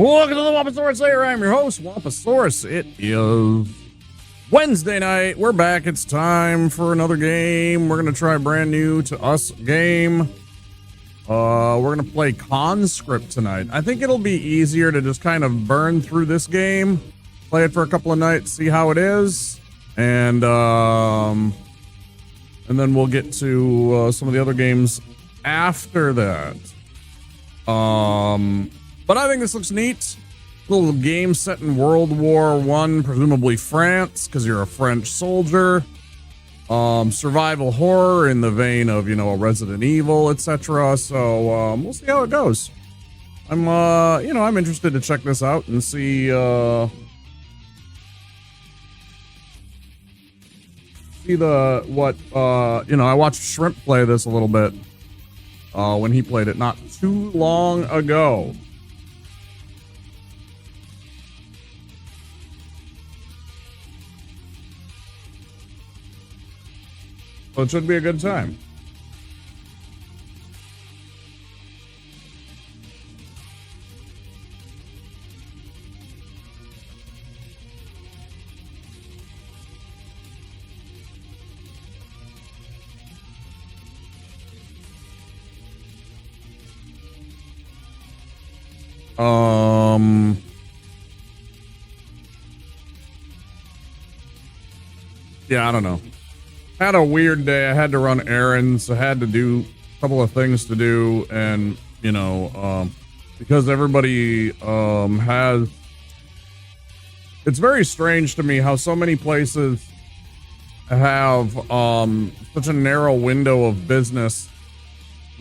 Welcome to the Wampasaurus Slayer. I'm your host, Wampasaurus. It is Wednesday night. We're back. It's time for another game. We're going to try a brand new to us game. We're going to play Conscript tonight. I think it'll be easier to just kind of burn through this game, play it for a couple of nights, see how it is, and then we'll get to some of the other games after that. But I think this looks neat. Little game set in World War I, presumably France, because you're a French soldier. Survival horror in the vein of, a Resident Evil, etc. So we'll see how it goes. I'm interested to check this out and see I watched Shrimp play this a little bit when he played it not too long ago. So it should be a good time. Yeah, I don't know. Had a weird day. I had to run errands. I had to do a couple of things to do, and because everybody has. It's very strange to me how so many places have such a narrow window of business,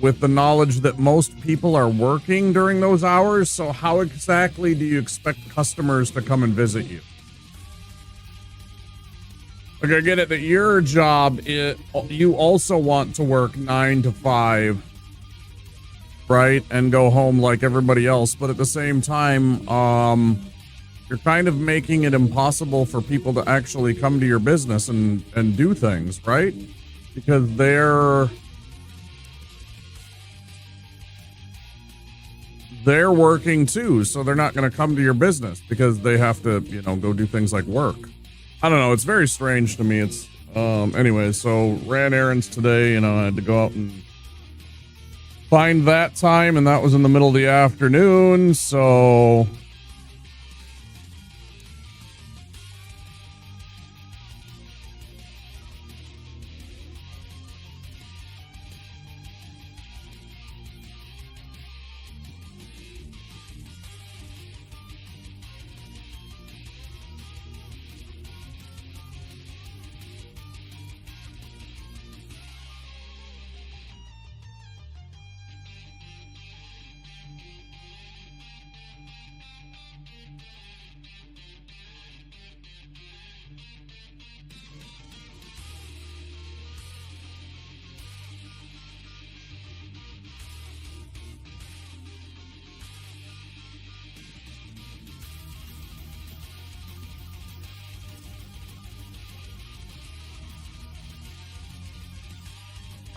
with the knowledge that most people are working during those hours. So how exactly do you expect customers to come and visit you? Like, I get it that your job, you also want to work 9 to 5, right? And go home like everybody else. But at the same time, you're kind of making it impossible for people to actually come to your business and do things, right? Because they're working too. So they're not going to come to your business because they have to, go do things like work. I don't know. It's very strange to me. It's, anyways, so ran errands today, I had to go out and find that time, and that was in the middle of the afternoon. So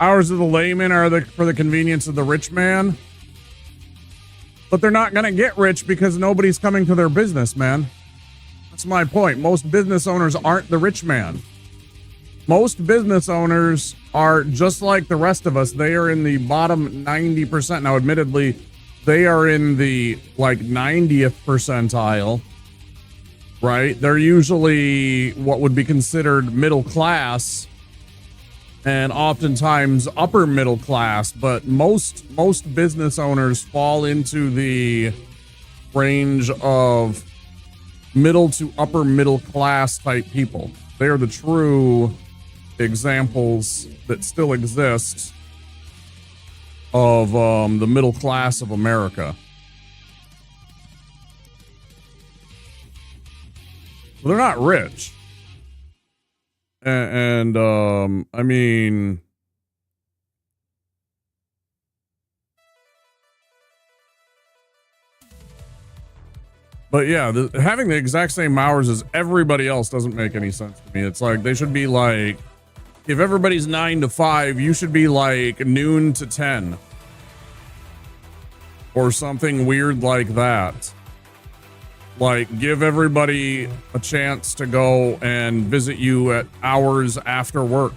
hours of the layman are for the convenience of the rich man. But they're not going to get rich because nobody's coming to their business, man. That's my point. Most business owners aren't the rich man. Most business owners are just like the rest of us. They are in the bottom 90%. Now, admittedly, they are in the 90th percentile, right? They're usually what would be considered middle class, and oftentimes upper middle class, but most business owners fall into the range of middle to upper middle class type people. They are the true examples that still exist of the middle class of America. Well, they're not rich. And I mean, But yeah, having the exact same hours as everybody else doesn't make any sense to me. It's like they should be like, if everybody's 9 to 5, you should be like noon to 10 or something weird like that. Like, give everybody a chance to go and visit you at hours after work.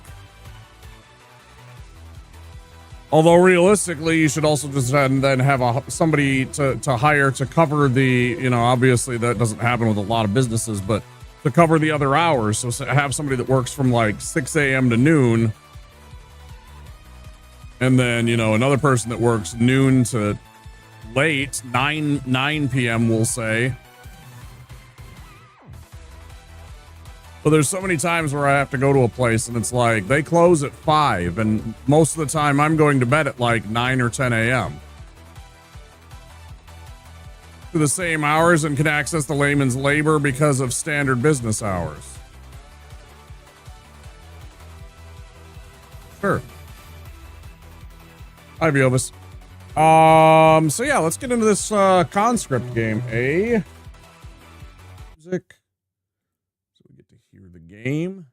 Although realistically, you should also just then have somebody to hire to cover the, you know, obviously that doesn't happen with a lot of businesses, but to cover the other hours. So have somebody that works from like 6 a.m. to noon. And then, you know, another person that works noon to late, 9 p.m. we'll say. But there's so many times where I have to go to a place and it's like they close at 5, and most of the time I'm going to bed at like 9 or 10 a.m. to the same hours and can access the layman's labor because of standard business hours. Sure. Hi, Viovis. So yeah, let's get into this Conscript game. Music. Hear the game.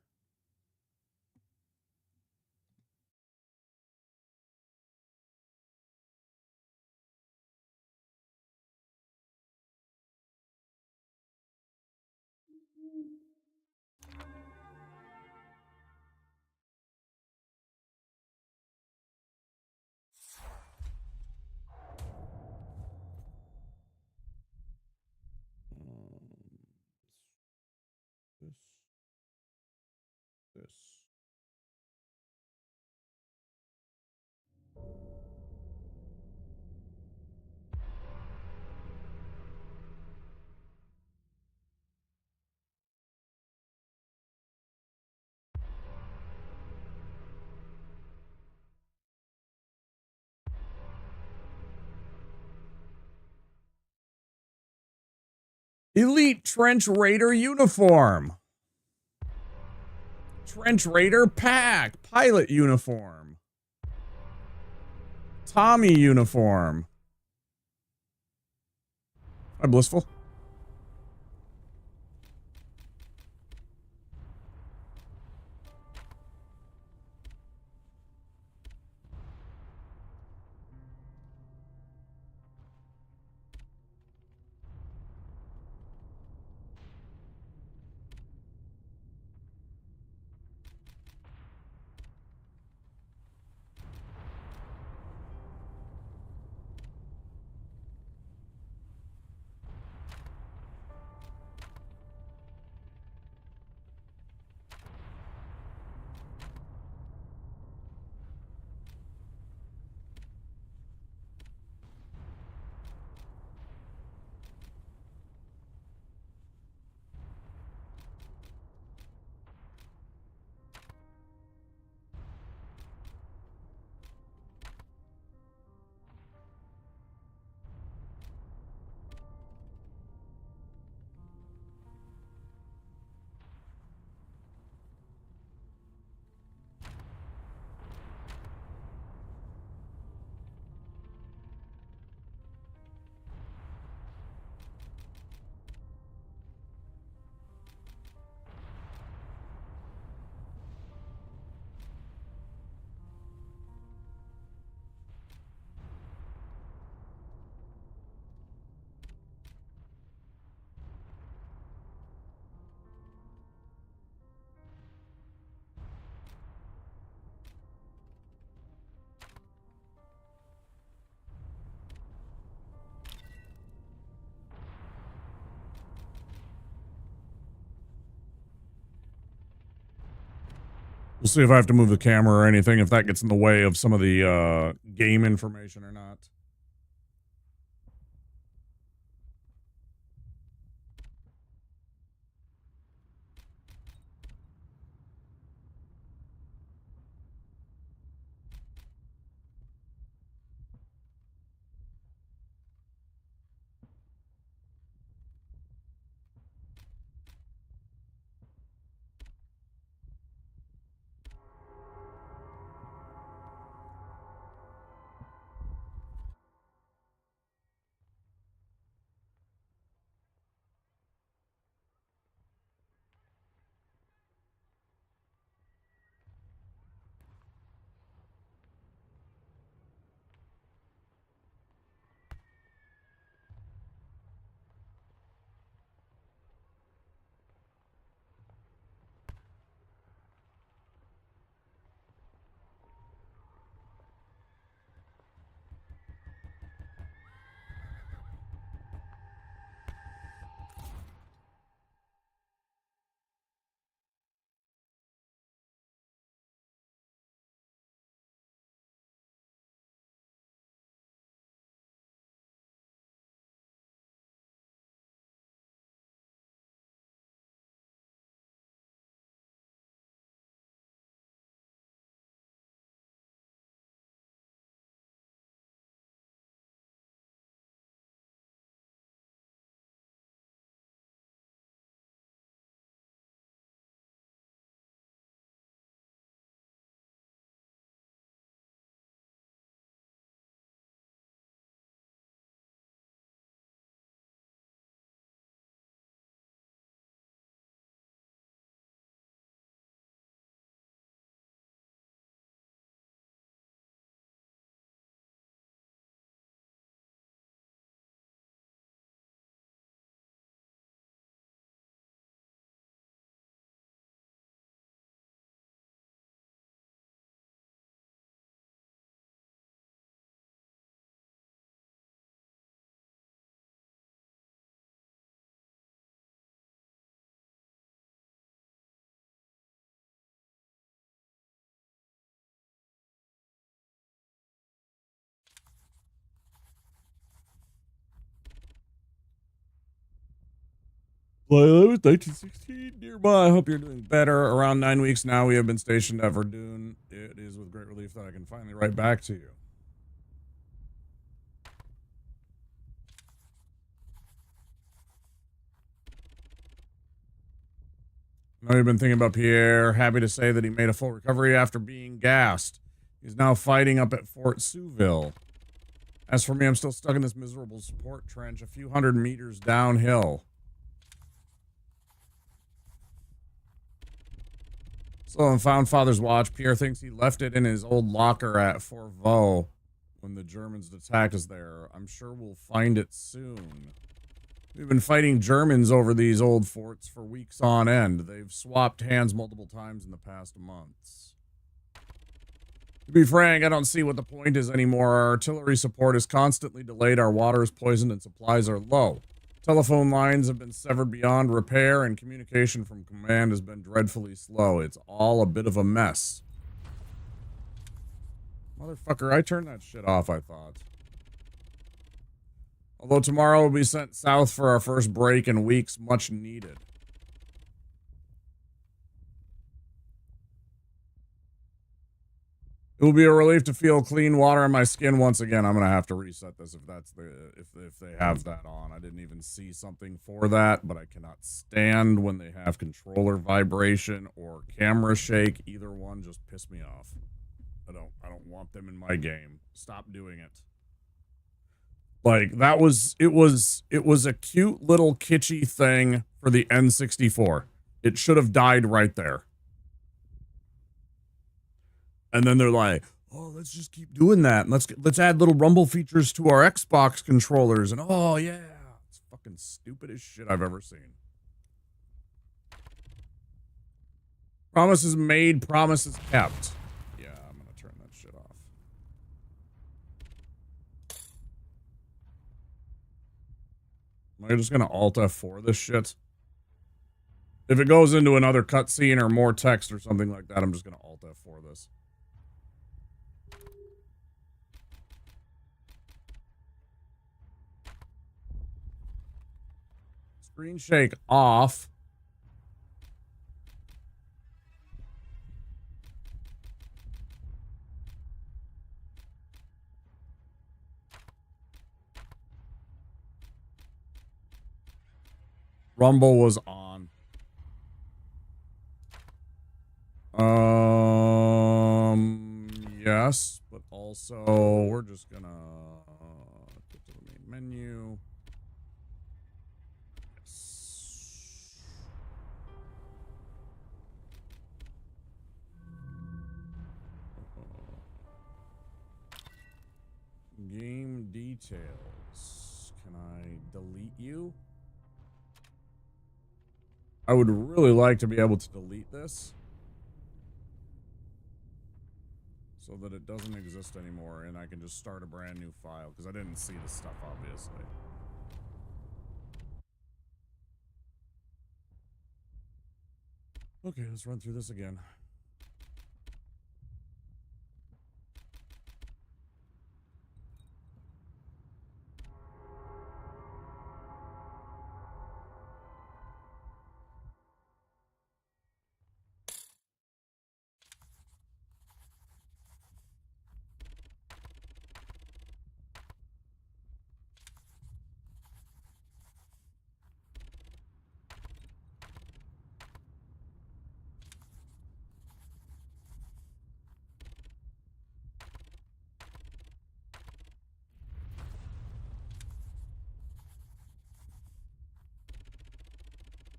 This. Elite Trench Raider uniform. Trench Raider pack. Pilot uniform. Tommy uniform. Hi, Blissful. We'll see if I have to move the camera or anything, if that gets in the way of some of the game information or not. July 11th, 1916, nearby. I hope you're doing better. Around 9 weeks now, we have been stationed at Verdun. It is with great relief that I can finally write back to you. I know you've been thinking about Pierre. Happy to say that he made a full recovery after being gassed. He's now fighting up at Fort Souville. As for me, I'm still stuck in this miserable support trench a few hundred meters downhill. Still haven't found Father's watch. Pierre thinks he left it in his old locker at Fort Vaux when the Germans attacked us there. I'm sure we'll find it soon. We've been fighting Germans over these old forts for weeks on end. They've swapped hands multiple times in the past months. To be frank, I don't see what the point is anymore. Our artillery support is constantly delayed, our water is poisoned, and supplies are low. Telephone lines have been severed beyond repair, and communication from command has been dreadfully slow. It's all a bit of a mess. Motherfucker, I turned that shit off, I thought. Although tomorrow we'll be sent south for our first break in weeks, much needed. It will be a relief to feel clean water on my skin once again. I'm gonna have to reset this if that's if they have that on. I didn't even see something for that, but I cannot stand when they have controller vibration or camera shake. Either one just piss me off. I don't want them in my game. Stop doing it. Like, it was a cute little kitschy thing for the N64. It should have died right there. And then they're like, oh, let's just keep doing that. And let's add little rumble features to our Xbox controllers. And oh yeah, it's fucking stupidest shit I've ever seen. Promises made, promises kept. Yeah, I'm gonna turn that shit off. Am I just gonna Alt F4 this shit? If it goes into another cutscene or more text or something like that, I'm just gonna Alt F4 this. Screen shake off. Rumble was on. Yes, but also we're just gonna get to the main menu. Yes. Game details. Can I delete you? I would really like to be able to delete this so that it doesn't exist anymore and I can just start a brand new file because I didn't see this stuff, obviously. Okay, let's run through this again.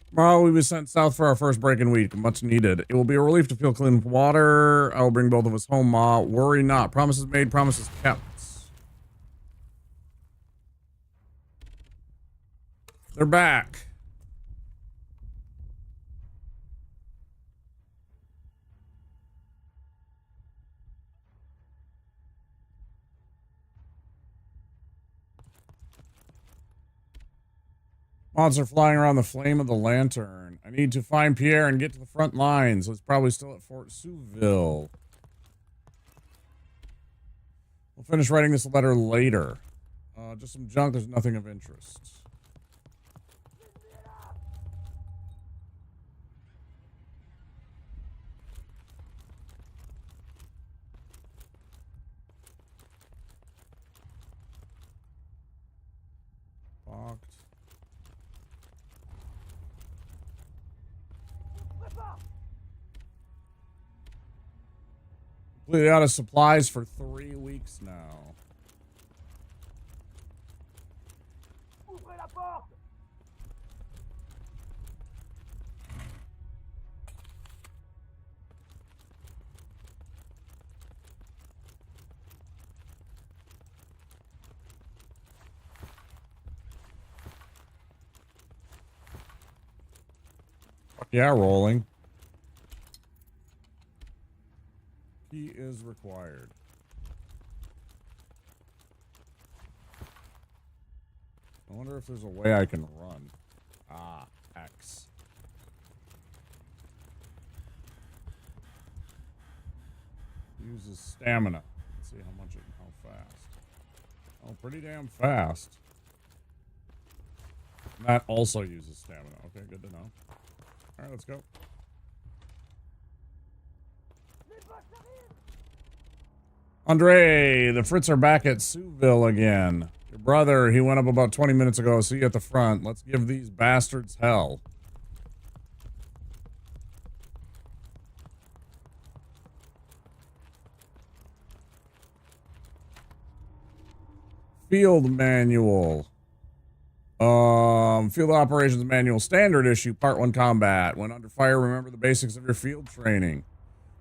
Tomorrow we will be sent south for our first break in week. Much needed. It will be a relief to feel clean water. I will bring both of us home, Ma. Worry not. Promises made, promises kept. They're back. Monster flying around the flame of the lantern. I need to find Pierre and get to the front lines. It's probably still at Fort Souville. We'll finish writing this letter later. Just some junk. There's nothing of interest. Fucked. Completely out of supplies for 3 weeks now. Fuck yeah, rolling. Key is required. I wonder if there's a way I can run. Ah, X. Uses stamina. Let's see how much how fast. Oh, pretty damn fast. And that also uses stamina. Okay, good to know. All right, let's go. Andre, the Fritz are back at Souville again. Your brother, he went up about 20 minutes ago. See you at the front. Let's give these bastards hell. Field manual. Field operations manual. Standard issue. Part 1 combat. When under fire, remember the basics of your field training.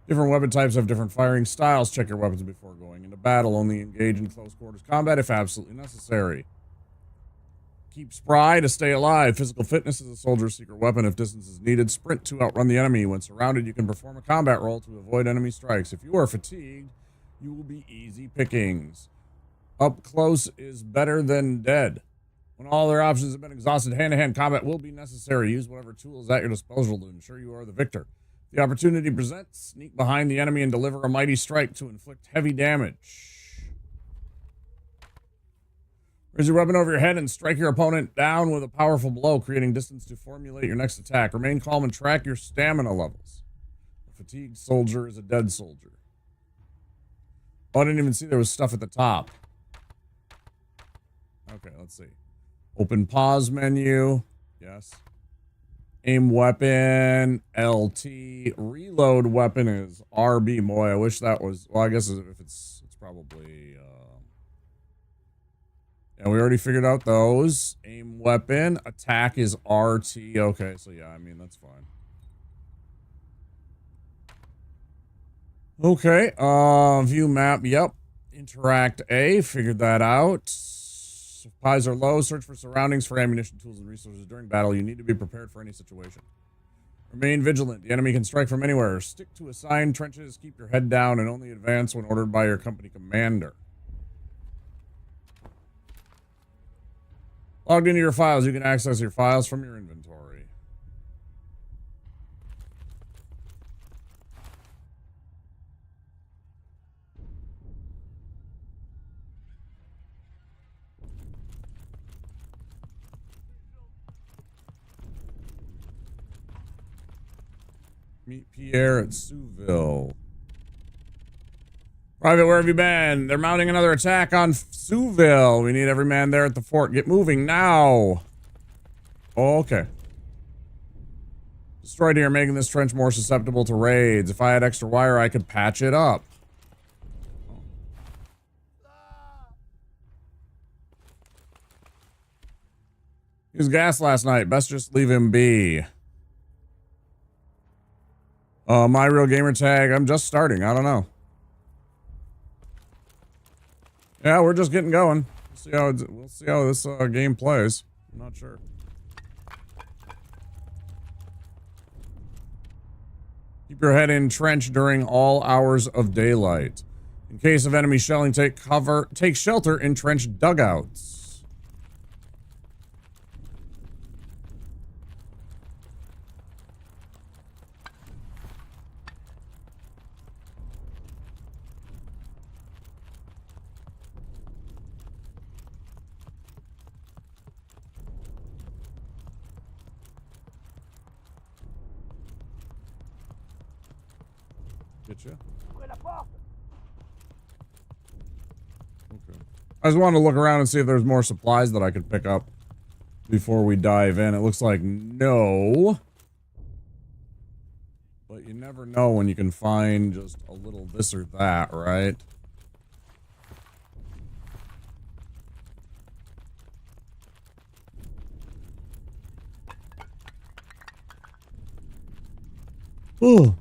Different weapon types have different firing styles. Check your weapons before going into battle. Only engage in close quarters combat if absolutely necessary. Keep spry to stay alive. Physical fitness is a soldier's secret weapon if distance is needed. Sprint to outrun the enemy. When surrounded, you can perform a combat roll to avoid enemy strikes. If you are fatigued, you will be easy pickings. Up close is better than dead. When all other options have been exhausted, hand-to-hand combat will be necessary. Use whatever tool is at your disposal to ensure you are the victor. The opportunity presents. Sneak behind the enemy and deliver a mighty strike to inflict heavy damage. Raise your weapon over your head and strike your opponent down with a powerful blow, creating distance to formulate your next attack. Remain calm and track your stamina levels. A fatigued soldier is a dead soldier. Oh, I didn't even see there was stuff at the top. Okay, let's see. Open pause menu. Yes. Aim weapon, LT. Reload weapon is RB. Boy, I wish that was... Well, I guess if it's probably... Yeah, we already figured out those. Aim weapon. Attack is RT. Okay, so yeah, I mean, that's fine. Okay, view map. Yep. Interact A. Figured that out. Supplies are low. Search for surroundings for ammunition, tools, and resources. During battle, you need to be prepared for any situation. Remain vigilant. The enemy can strike from anywhere. Stick to assigned trenches. Keep your head down and only advance when ordered by your company commander. Logged into your files. You can access your files from your inventory. Meet Pierre at Souville. Private, where have you been? They're mounting another attack on Souville. We need every man there at the fort. Get moving now. Okay. Destroyed here, making this trench more susceptible to raids. If I had extra wire, I could patch it up. He was gassed last night. Best just leave him be. My real gamer tag. I'm just starting. I don't know. Yeah, we're just getting going. We'll see how this game plays. I'm not sure. Keep your head in trench during all hours of daylight. In case of enemy shelling, take shelter in trench dugouts. Get you. Okay. I just wanted to look around and see if there's more supplies that I could pick up. before we dive in. It looks like no. But you never know when you can find just a little this or that, right? Ooh.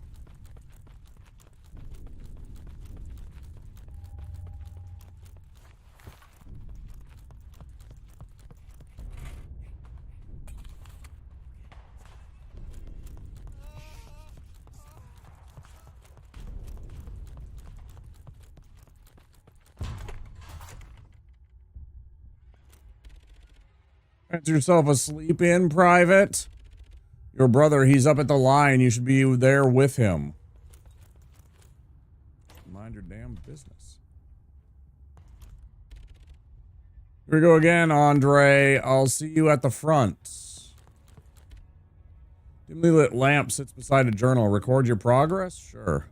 Get yourself a sleep in, Private. Your brother, he's up at the line. You should be there with him. Mind your damn business. Here we go again, Andre. I'll see you at the front. Dimly lit lamp sits beside a journal. Record your progress? Sure.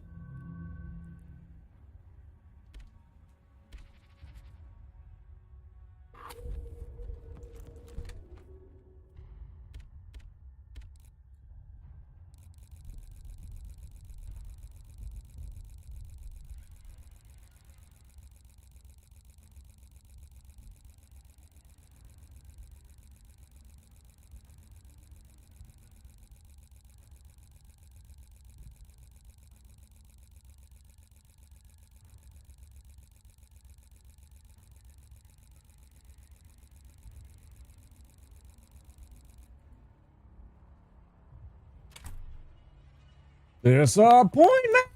Disappointment!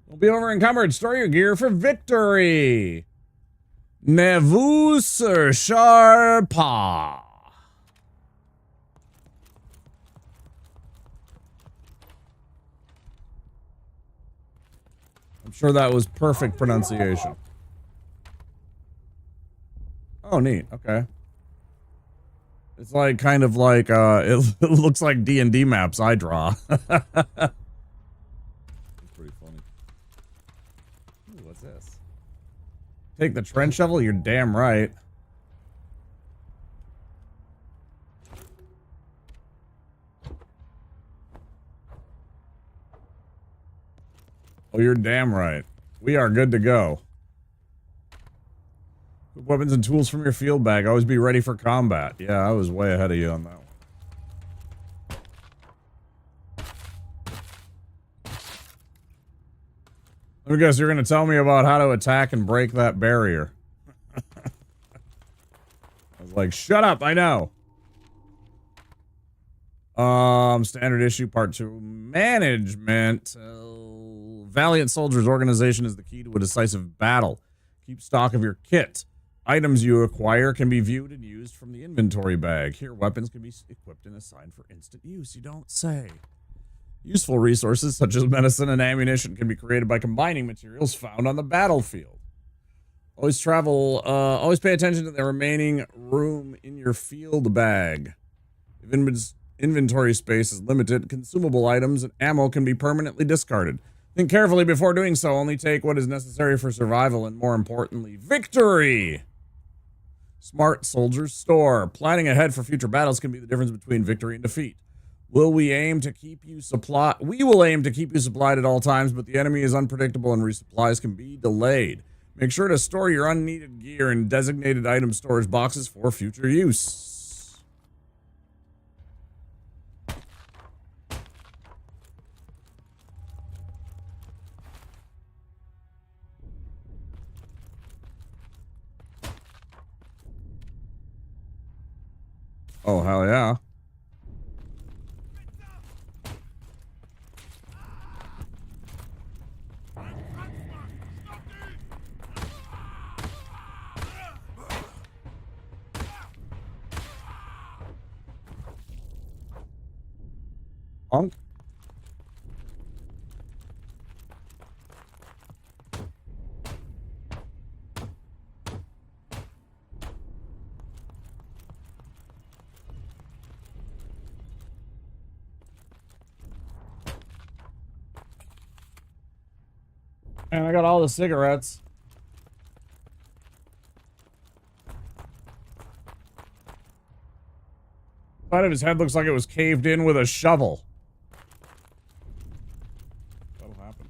We'll be over encumbered. Store your gear for victory. Ne vous cherchez pas. I'm sure that was perfect pronunciation. Oh, neat. Okay. It's like kind of like it looks like D&D maps I draw. That's pretty funny. Ooh, what's this? Take the trench shovel? You're damn right. Oh, you're damn right. We are good to go. Weapons and tools from your field bag. Always be ready for combat. Yeah, I was way ahead of you on that one. Let me guess, you're going to tell me about how to attack and break that barrier. I was like, shut up, I know. Standard issue part 2. Management. Valiant Soldiers organization is the key to a decisive battle. Keep stock of your kit. Items you acquire can be viewed and used from the inventory bag. Here, weapons can be equipped and assigned for instant use. You don't say. Useful resources such as medicine and ammunition can be created by combining materials found on the battlefield. Always pay attention to the remaining room in your field bag. If inventory space is limited, consumable items and ammo can be permanently discarded. Think carefully before doing so. Only take what is necessary for survival and, more importantly, victory! Smart Soldiers Store. Planning ahead for future battles can be the difference between victory and defeat. We will aim to keep you supplied at all times, but the enemy is unpredictable and resupplies can be delayed. Make sure to store your unneeded gear in designated item storage boxes for future use. Oh, hell yeah. Honk. And I got all the cigarettes. Side of his head looks like it was caved in with a shovel. That'll happen.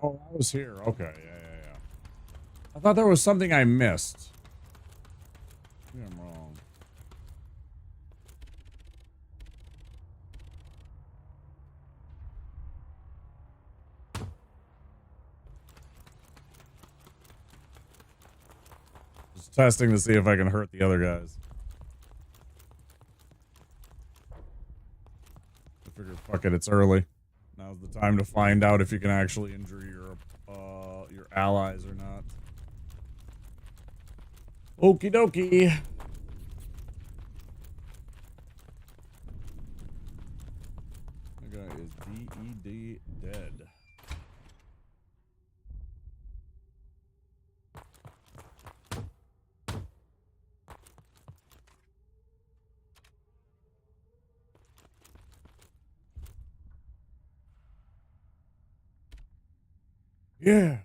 Oh, I was here. Okay, yeah. I thought there was something I missed. Maybe I'm wrong. Just testing to see if I can hurt the other guys. I figured, fuck it, it's early. Now's the time to find out if you can actually injure your allies or not. Okie dokie. That guy is DED dead. Yeah.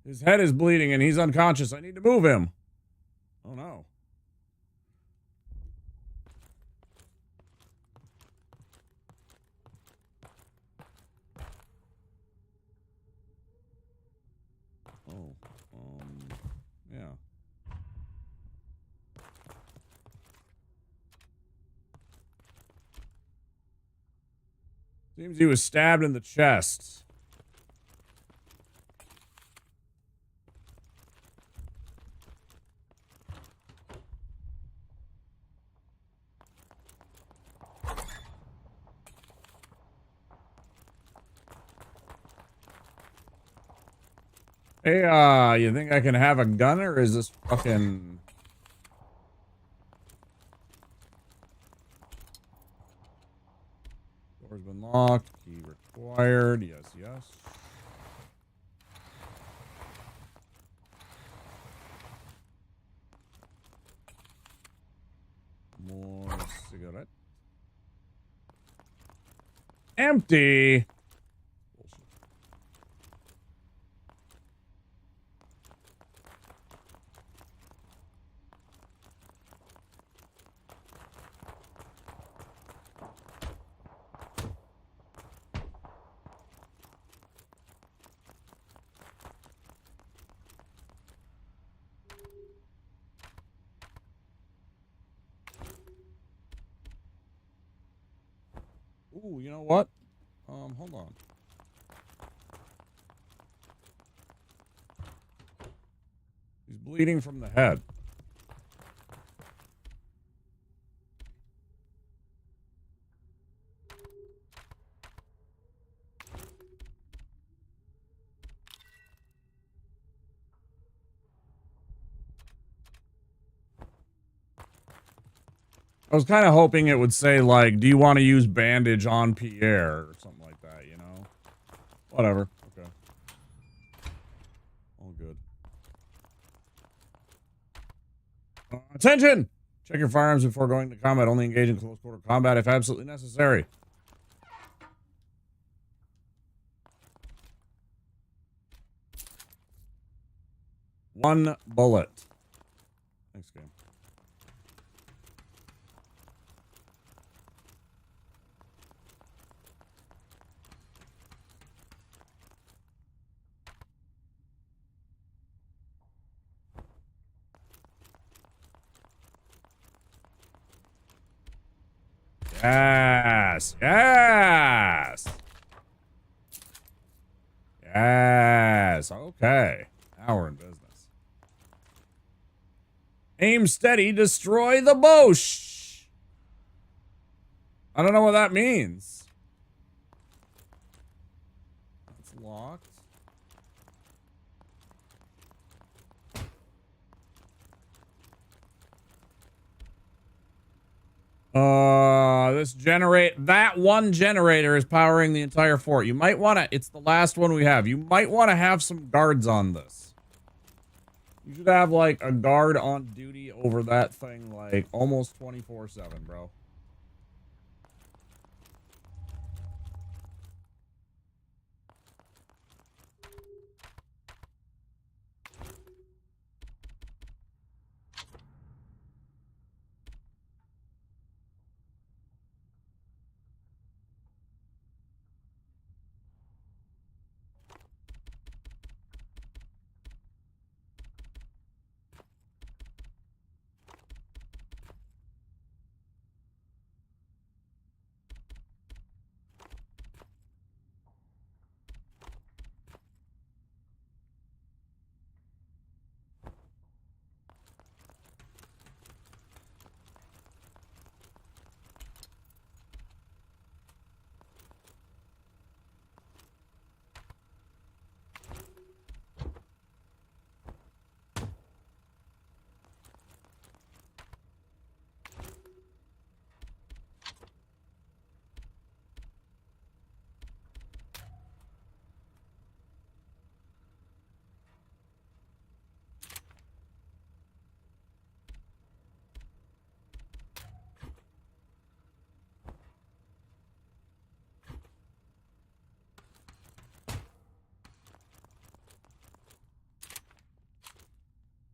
His head is bleeding and he's unconscious. I need to move him. Oh no. Oh, yeah. Seems he was stabbed in the chest. Hey, you think I can have a gun, or is this fucking... Door's been locked. Key required. Yes, yes. More cigarette. Empty! Ooh, you know what? Hold on. He's bleeding from the head. I was kind of hoping it would say, like, do you want to use bandage on Pierre or something like that, you know? Whatever. Okay. All good. Attention! Check your firearms before going to combat. Only engage in close quarter combat if absolutely necessary. One bullet. Thanks, game. Yes. Yes. Yes. Okay. Now we're in business. Aim steady, destroy the Bosch. I don't know what that means. It's locked. That one generator is powering the entire fort. You might want to, it's the last one we have. You might want to have some guards on this. You should have like a guard on duty over that thing like almost 24/7, bro.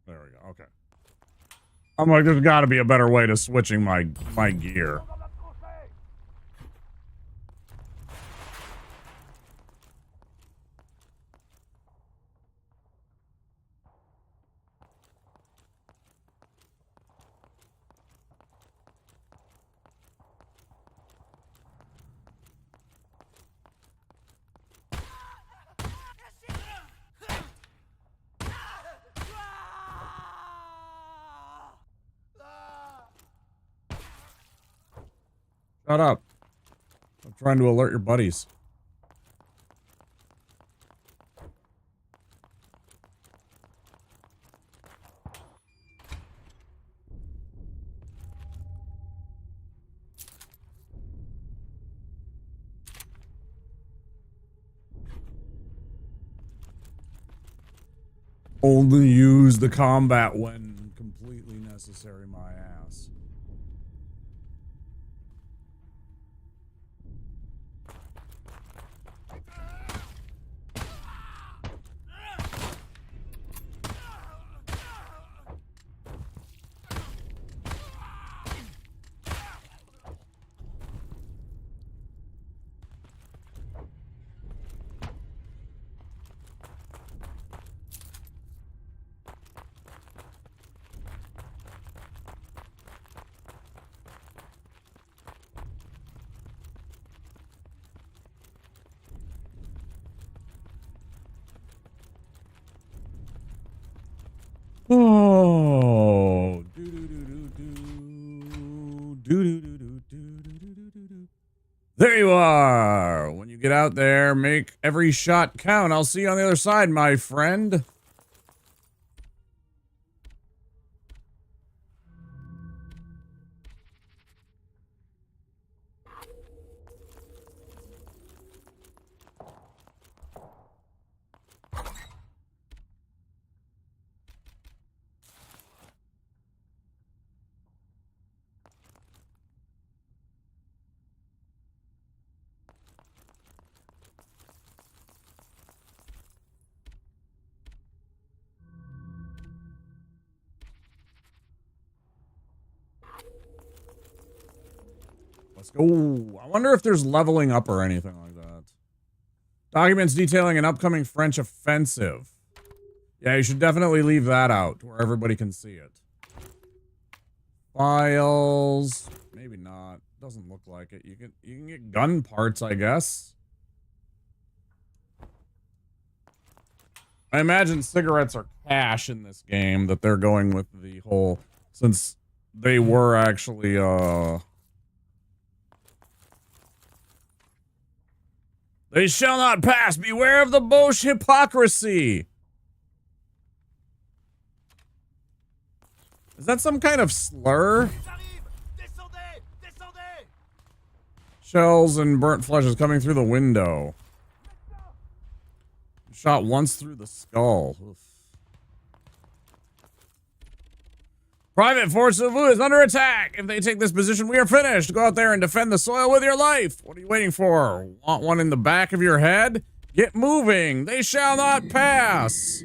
There we go. Okay. I'm like, there's got to be a better way to switching my gear. Shut up. I'm trying to alert your buddies. Only use the combat when completely necessary, my ass. Oh, there you are. When you get out there, make every shot count. I'll see you on the other side, my friend. Let's go. I wonder if there's leveling up or anything like that. Documents detailing an upcoming French offensive. Yeah, you should definitely leave that out where everybody can see it. Files. Maybe not. Doesn't look like it. You can get gun parts, I guess. I imagine cigarettes are cash in this game that they're going with the whole, since they were actually they shall not pass. Beware of the Boche hypocrisy. Is that some kind of slur? Shells and burnt flesh is coming through the window. Shot once through the skull. Oof. Private Force of Vu is under attack. If they take this position, we are finished. Go out there and defend the soil with your life. What are you waiting for? Want one in the back of your head? Get moving. They shall not pass.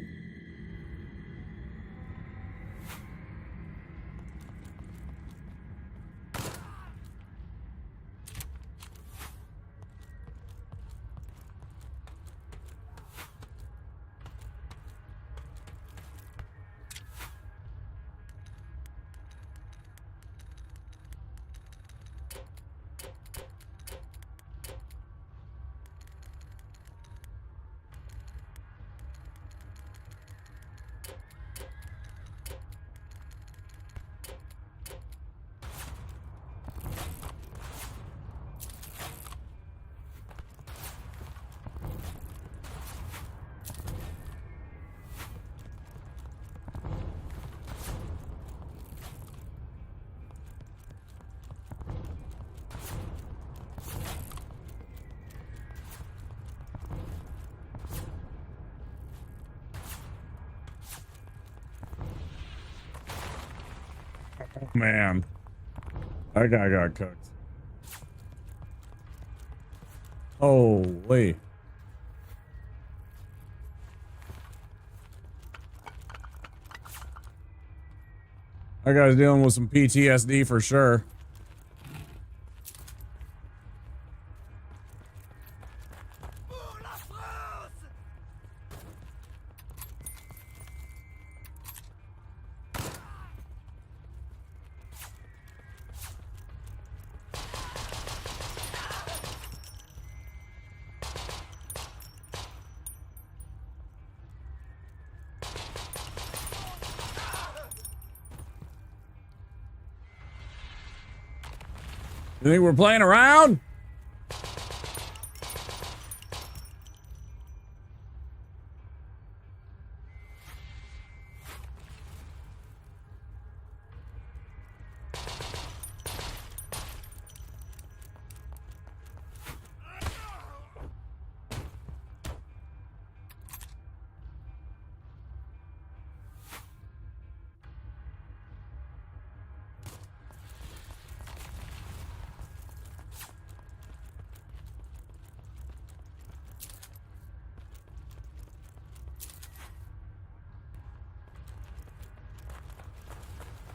Oh, man. That guy got cooked. Holy. That guy's dealing with some PTSD for sure. You think we're playing around?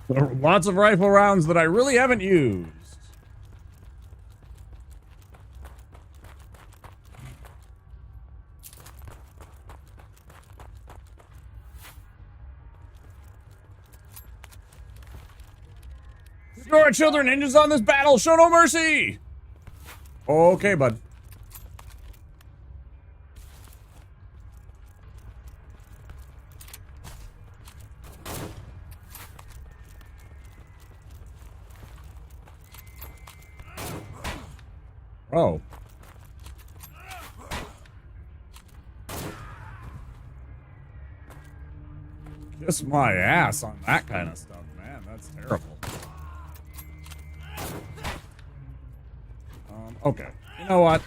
There are lots of rifle rounds that I really haven't used. Destroy children, ninjas on this battle. Show no mercy. Okay, bud. Oh. Kiss my ass on that kind of stuff, man. That's terrible. Okay. You know what?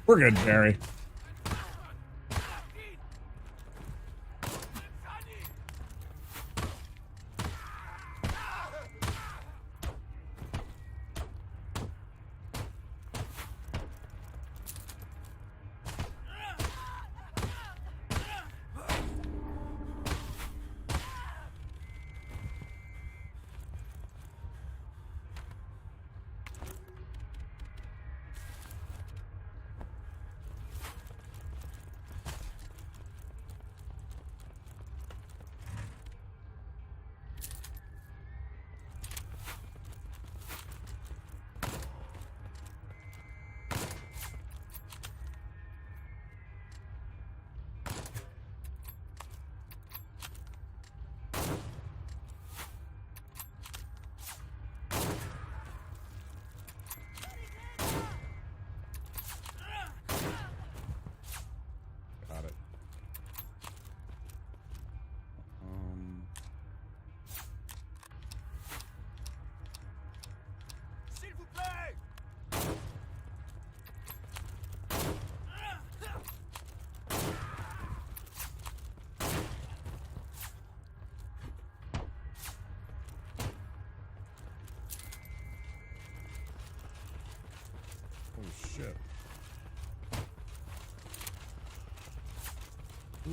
We're good, Jerry.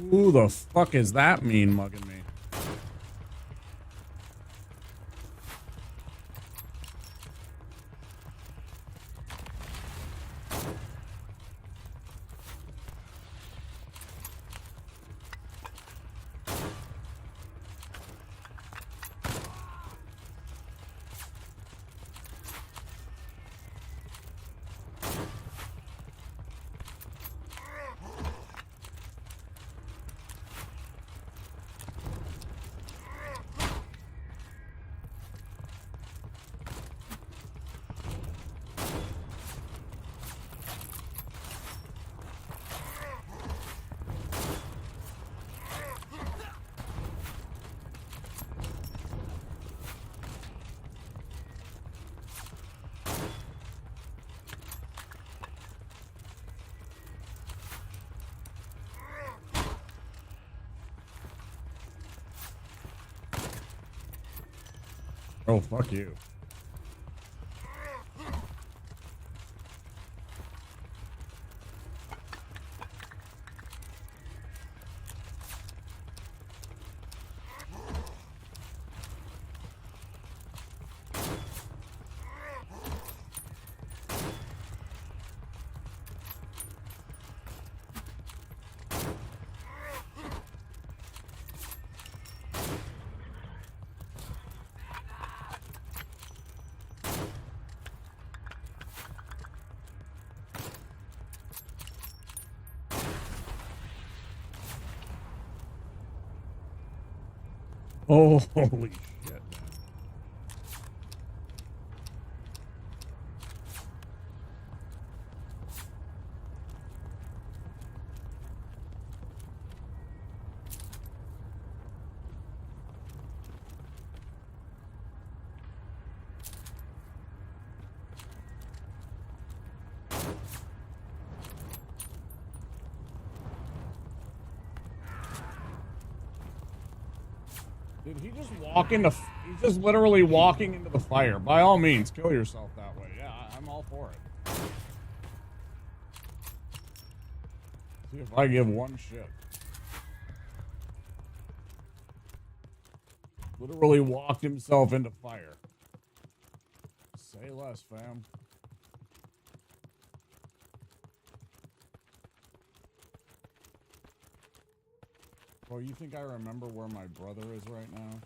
Who the fuck is that mean mugging me? Oh, fuck you. Oh, holy shit, man. Did he just walk into... He's just literally walking into the fire. By all means, kill yourself that way. Yeah, I'm all for it. See if I give one shit. Literally walked himself into fire. Say less, fam. Bro, you think I remember where my brother is right now?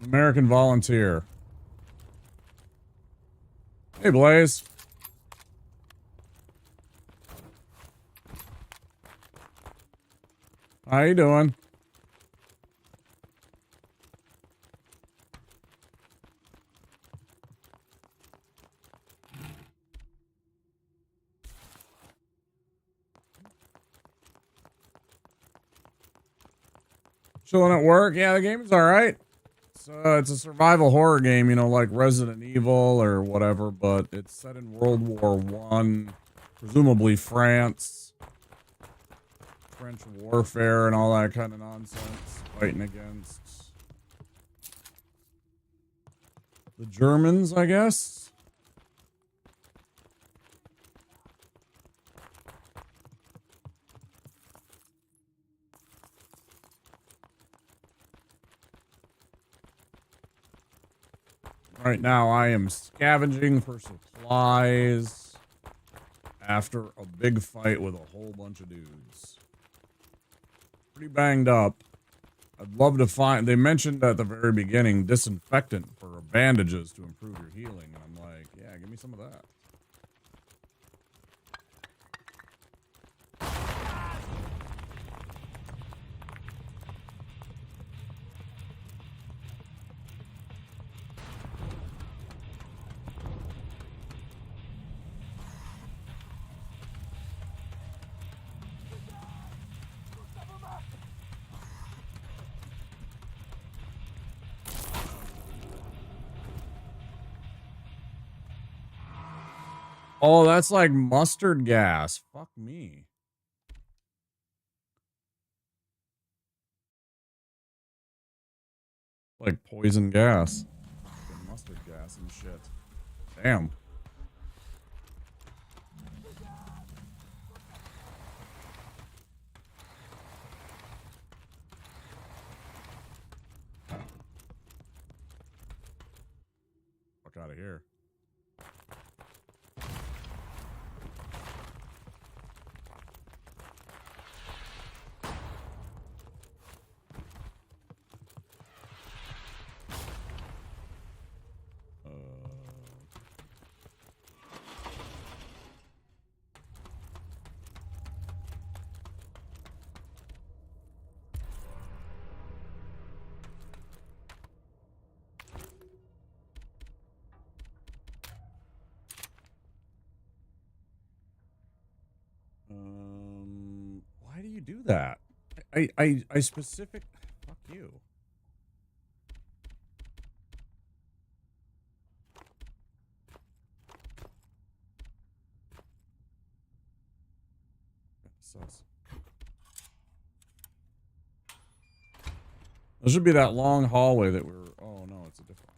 American volunteer. Hey, Blaze. How you doing? Chilling at work? Yeah, the game is alright. It's a survival horror game, you know, like Resident Evil or whatever, but it's set in World War One, presumably France. French warfare and all that kind of nonsense, fighting against the Germans, I guess. Right now, I am scavenging for supplies after a big fight with a whole bunch of dudes. Pretty banged up. I'd love to find... They mentioned at the very beginning disinfectant for bandages to improve your healing. And I'm like, yeah, give me some of that. Oh, that's like mustard gas. Fuck me. Like poison gas. Fucking mustard gas and shit. Damn. Fuck out of here. Why do you do that? I specific. Fuck you. Sus. There should be that long hallway that we're. Oh no, it's a different.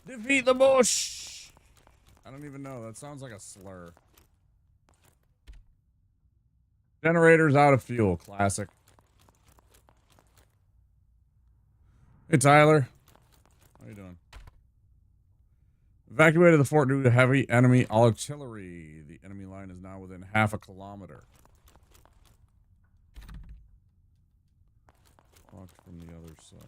Defeat the bush. I don't even know. That sounds like a slur. Generator's out of fuel. Classic. Hey, Tyler. How you doing? Evacuated the fort due to heavy enemy artillery. The enemy line is now within half a kilometer. Locked from the other side.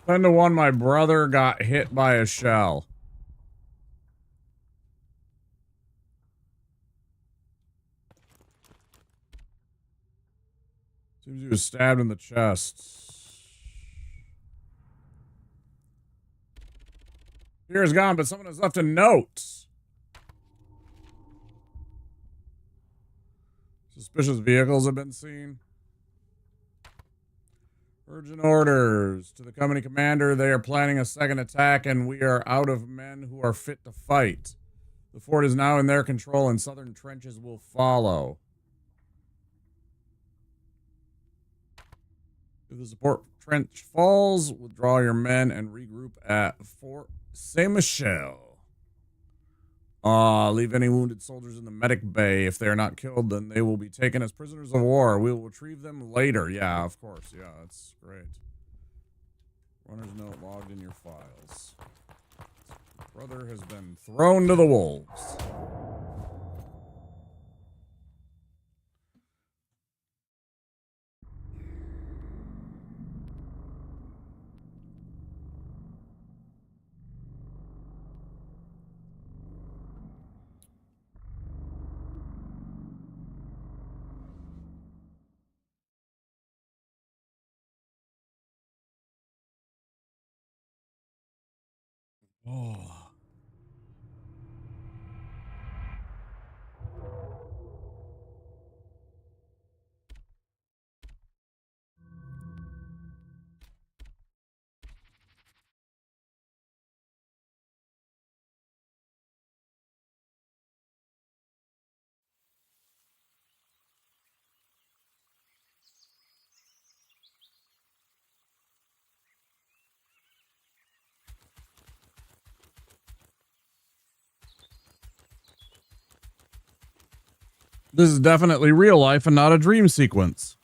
Ten to 1, my brother got hit by a shell. Seems he was stabbed in the chest. Fear is gone, but someone has left a note. Suspicious vehicles have been seen. Urgent orders to the company commander. They are planning a second attack, and we are out of men who are fit to fight. The fort is now in their control, and southern trenches will follow. If the support trench falls, withdraw your men and regroup at Fort Saint-Michel. Leave any wounded soldiers in the medic bay. If they are not killed, then they will be taken as prisoners of war. We will retrieve them later. Yeah, of course. Yeah, that's great. Runner's note logged in your files. Brother has been thrown to the wolves. Oh. This is definitely real life and not a dream sequence.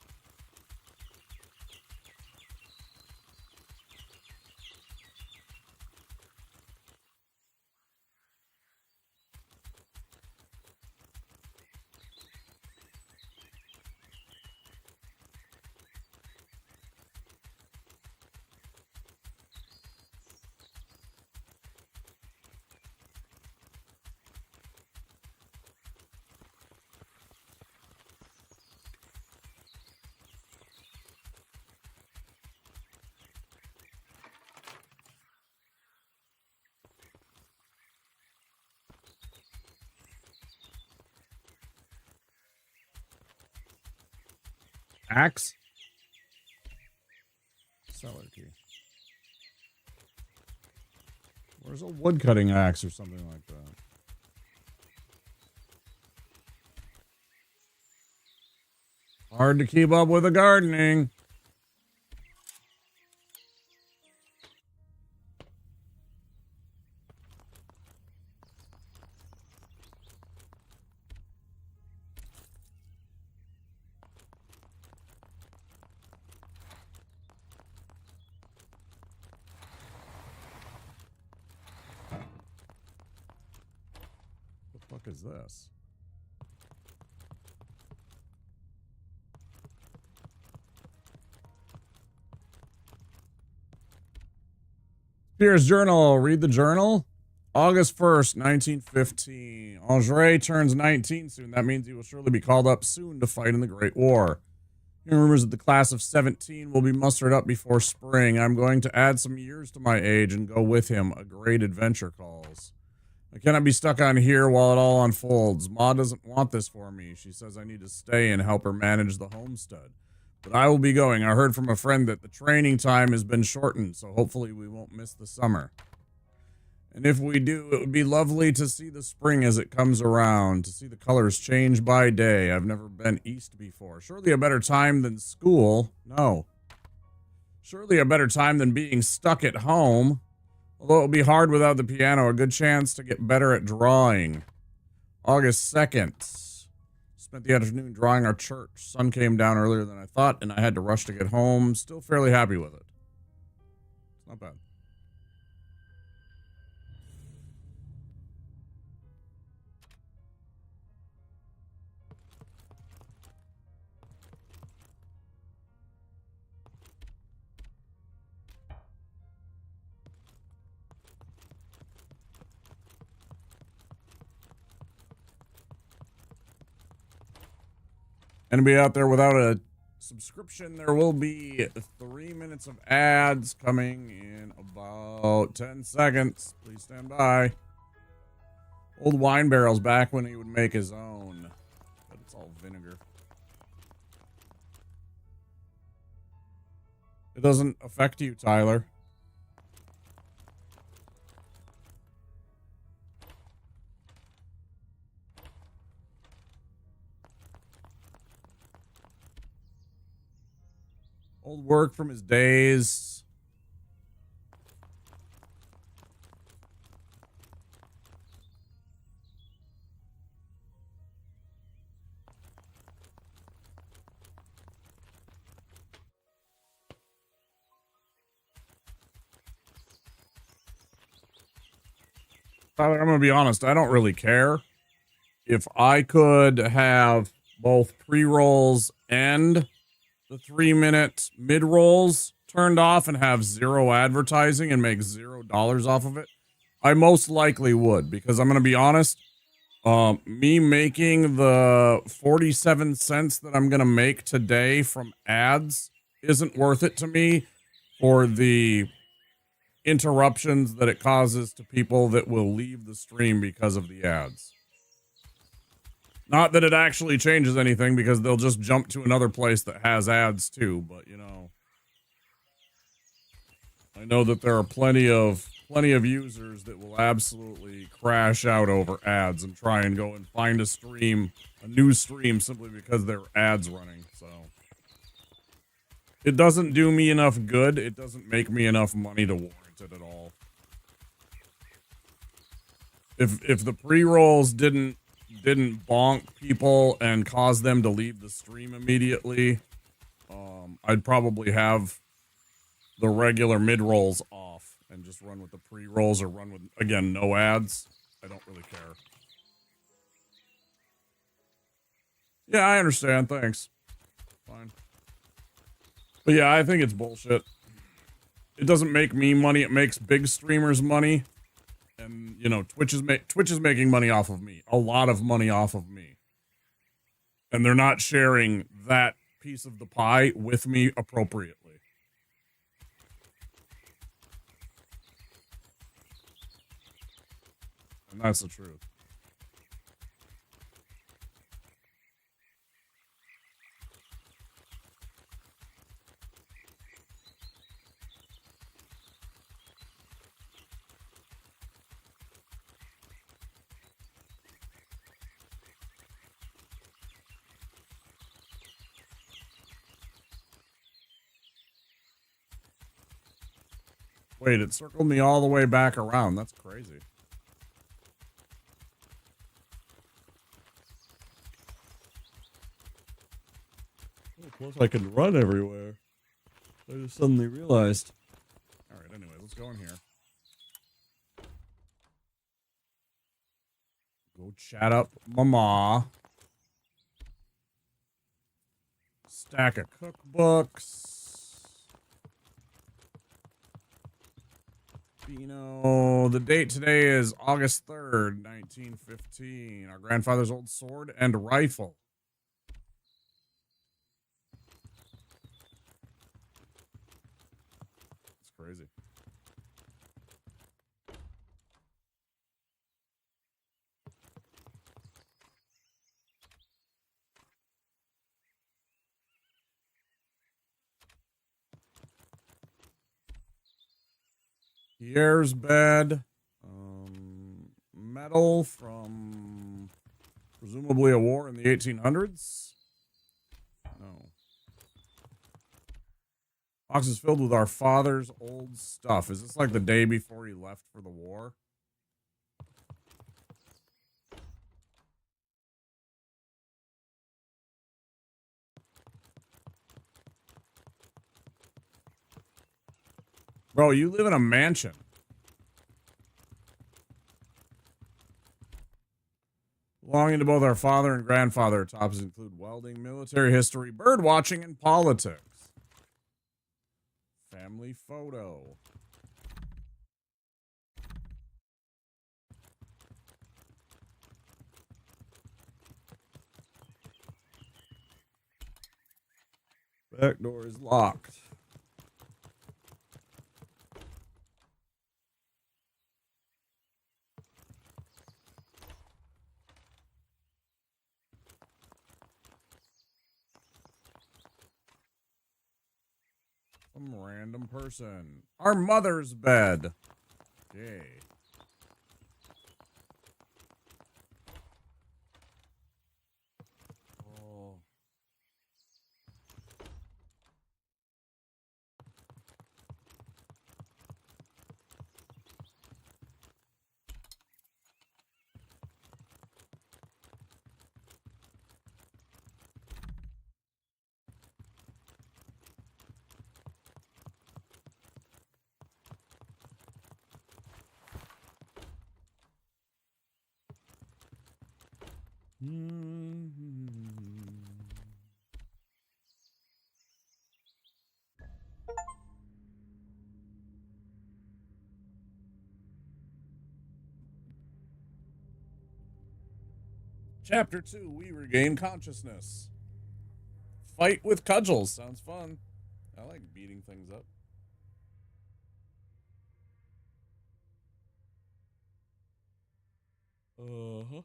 Axe? Cellar key. Where's a woodcutting axe or something like that? Hard to keep up with the gardening. What the fuck is this? Pierre's journal. Read the journal. August 1st, 1915. André turns 19 soon. That means he will surely be called up soon to fight in the Great War. Hearing rumors that the class of 17 will be mustered up before spring. I'm going to add some years to my age and go with him. A great adventure calls. I cannot be stuck on here while it all unfolds. Ma doesn't want this for me. She says I need to stay and help her manage the homestead. But I will be going. I heard from a friend that the training time has been shortened, so hopefully we won't miss the summer. And if we do, it would be lovely to see the spring as it comes around, to see the colors change by day. I've never been east before. Surely a better time than school. No. Surely a better time than being stuck at home. Although it will be hard without the piano, a good chance to get better at drawing. August 2nd. Spent the afternoon drawing our church. Sun came down earlier than I thought, and I had to rush to get home. Still fairly happy with it. Not bad. Anybody out there without a subscription, there will be 3 minutes of ads coming in about 10 seconds. Please stand by. Old wine barrels back when he would make his own. But it's all vinegar. It doesn't affect you, Tyler. Old work from his days. Tyler, I'm going to be honest. I don't really care. If I could have both pre-rolls and the 3-minute mid-rolls turned off and have zero advertising and make $0 off of it, I most likely would, because I'm going to be honest, me making the 47 cents that I'm going to make today from ads isn't worth it to me for the interruptions that it causes to people that will leave the stream because of the ads. Not that it actually changes anything, because they'll just jump to another place that has ads too, but you know, I know that there are plenty of users that will absolutely crash out over ads and try and go and find a new stream simply because there are ads running. So it doesn't do me enough good. It doesn't make me enough money to warrant it at all. If the pre-rolls didn't didn't bonk people and cause them to leave the stream immediately, I'd probably have the regular mid-rolls off and just run with the pre-rolls or run with, again, no ads. I don't really care. Yeah, I understand. Thanks. Fine. But yeah, I think it's bullshit. It doesn't make me money. It makes big streamers money. And, you know, Twitch is making money off of me. A lot of money off of me. And they're not sharing that piece of the pie with me appropriately. And that's the truth. Wait, it circled me all the way back around. That's crazy. Oh, plus I can run everywhere. I just suddenly realized. Alright, anyway, let's go in here. Go chat up Mama. Stack of cookbooks. The date today is August 3rd, 1915. Our grandfather's old sword and rifle. It's crazy. Pierre's bed. Metal from presumably a war in the 1800s. No. Box is filled with our father's old stuff. Is this like the day before he left for the war? Bro, you live in a mansion. Belonging to both our father and grandfather. Topics include welding, military history, bird watching, and politics. Family photo. Back door is locked. Some random person. Our mother's bed. Okay. Oh. Chapter 2, we regain consciousness. Fight with cudgels. Sounds fun. I like beating things up. Uh-huh.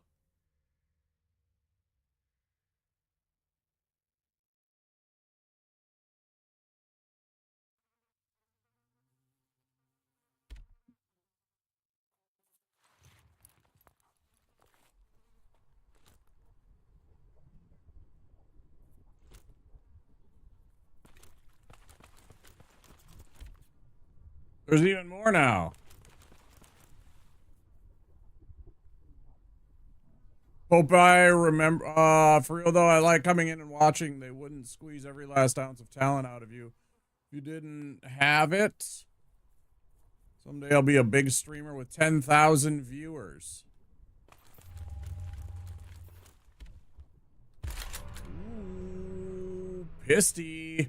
There's even more now. Hope I remember. For real though, I like coming in and watching. They wouldn't squeeze every last ounce of talent out of you. If you didn't have it, someday I'll be a big streamer with 10,000 viewers. Ooh, pisty.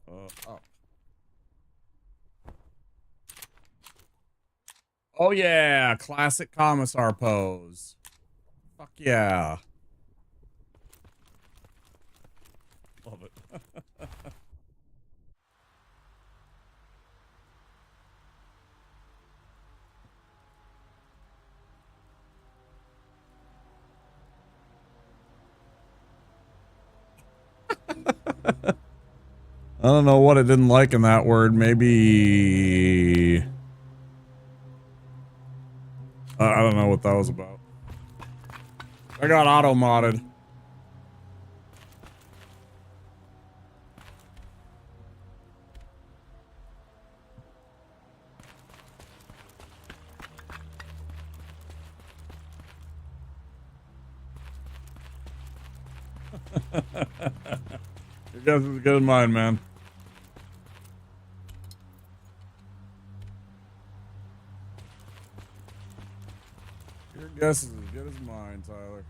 Oh. Oh yeah, classic commissar pose. Fuck yeah. Love it. I don't know what it didn't like in that word. Maybe... I don't know what that was about. I got auto-modded. Your guess is as good as mine, man. Your guess is as good as mine, Tyler.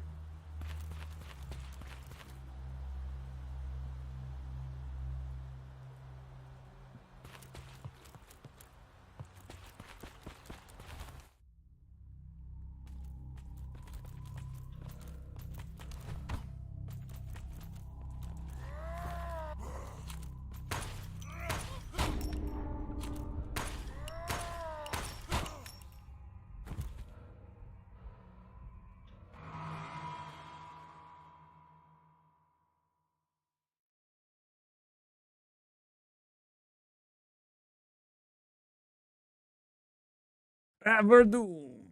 Verdun.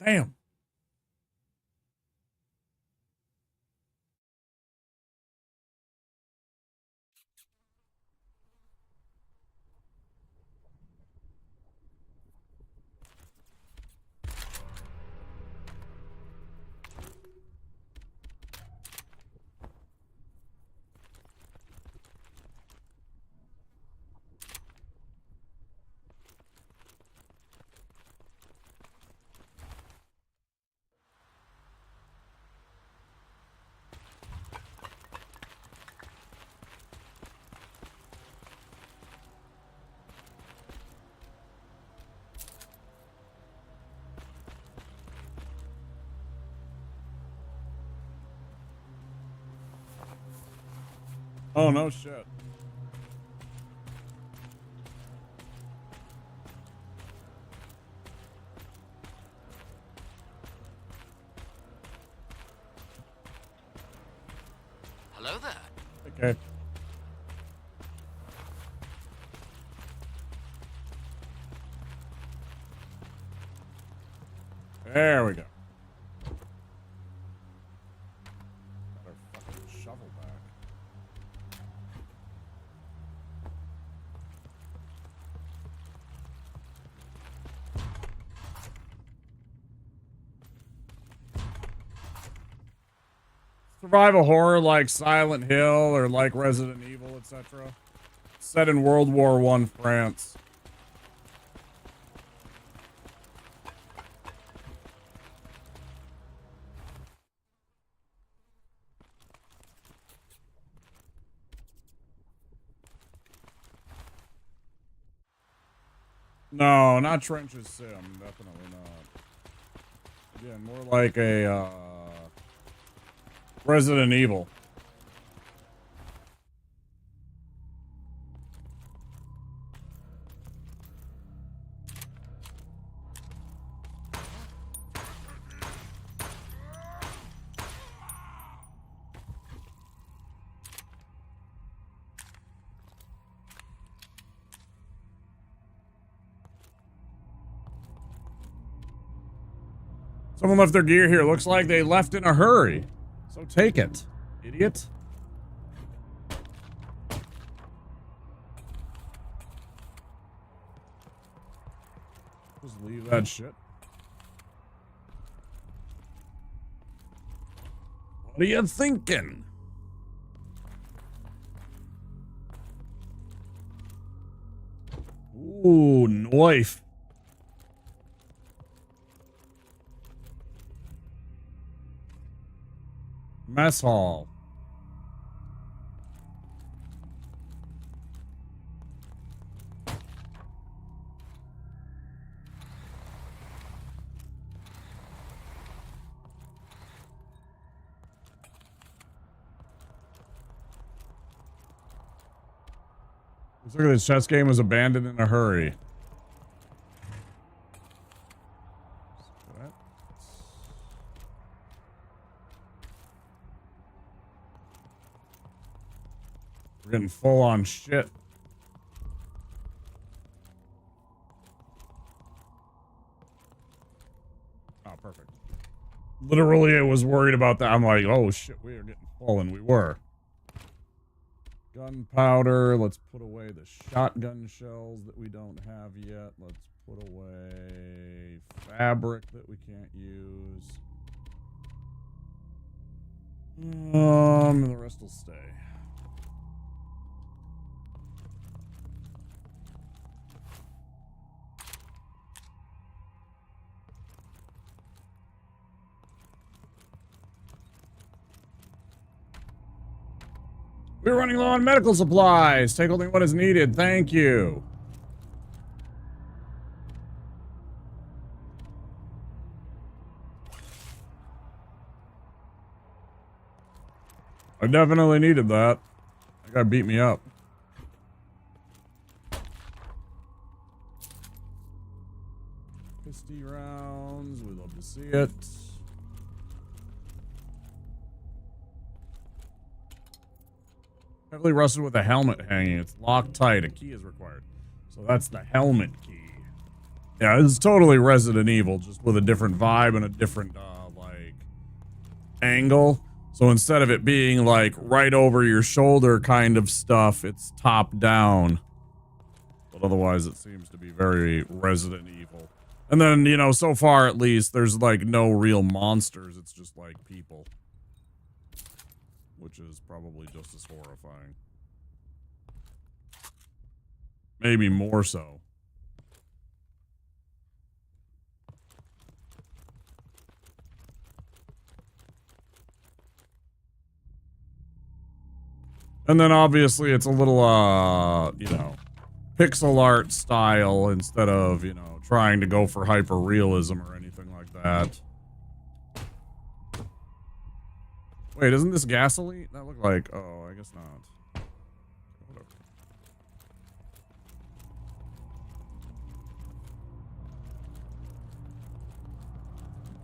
Damn. Oh, no shit. Hello there. Okay. There we go. Got our fucking shovel back. Survival horror like Silent Hill or like Resident Evil, etc. Set in World War I France. No, not Trenches Sim. Definitely not. Again, more like a Resident Evil. Someone left their gear here. Looks like they left in a hurry. So take it, idiot. believe that shit. What are you thinking? Ooh, knife. Mess hall. Looks like this chess game was abandoned in a hurry. We're getting full on shit. Oh, perfect. Literally, I was worried about that. I'm like, oh shit, we are getting full, and we were. Gunpowder. Let's put away the shotgun shells that we don't have yet. Let's put away fabric that we can't use. And the rest will stay. We're running low on medical supplies. Take only what is needed. Thank you. I definitely needed that. That guy beat me up. Pisty rounds. We love to see it. Heavily rusted with a helmet hanging. It's locked tight. A key is required. So that's the helmet key. Yeah, it's totally Resident Evil, just with a different vibe and a different, like, angle. So instead of it being, like, right over your shoulder kind of stuff, it's top down. But otherwise, it seems to be very Resident Evil. And then, you know, so far at least, there's, like, no real monsters. It's just, like, people. Which is probably just as horrifying. Maybe more so. And then obviously it's a little, you know, pixel art style instead of, you know, trying to go for hyper realism or anything like that. Wait, isn't this gasoline? That looked like, oh, I guess not. Whatever.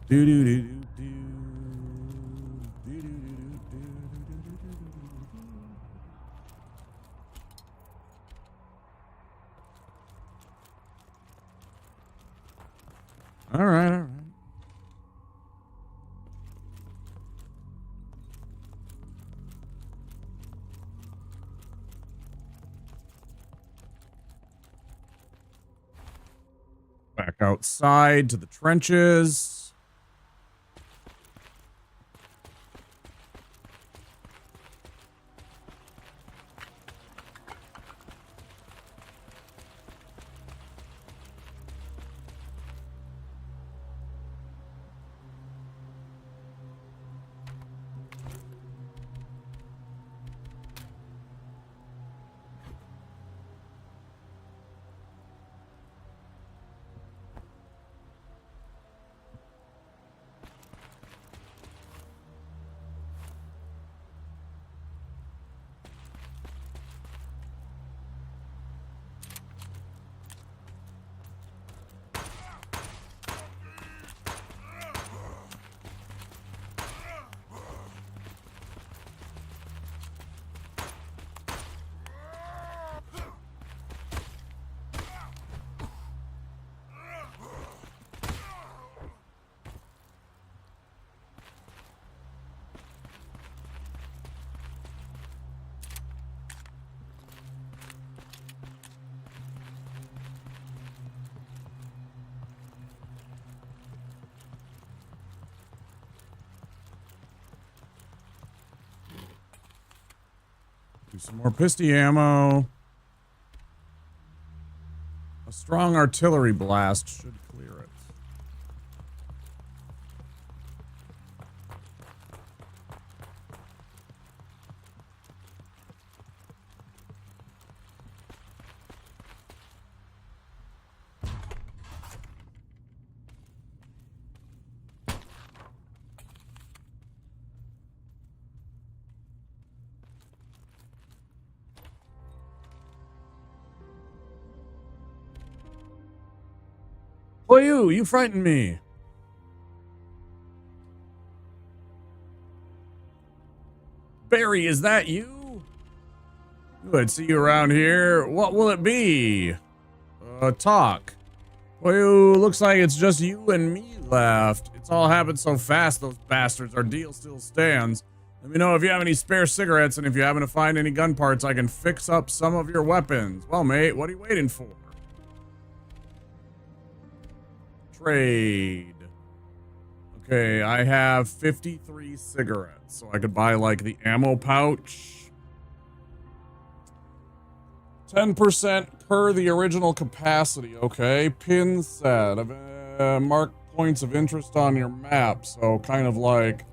Do do do do do. Do do do do do do do do. All right, all right. Back outside to the trenches. Do some more pisty ammo. A strong artillery blast should clear it. Oh, you frightened me. Barry, is that you? Good, see you around here. What will it be? Talk. Well, looks like it's just you and me left. It's all happened so fast, those bastards. Our deal still stands. Let me know if you have any spare cigarettes, and if you happen to find any gun parts, I can fix up some of your weapons. Well, mate, what are you waiting for? Trade. Okay, I have 53 cigarettes, so I could buy, like, the ammo pouch. 10% per the original capacity, okay. Pin set. Mark points of interest on your map, so kind of like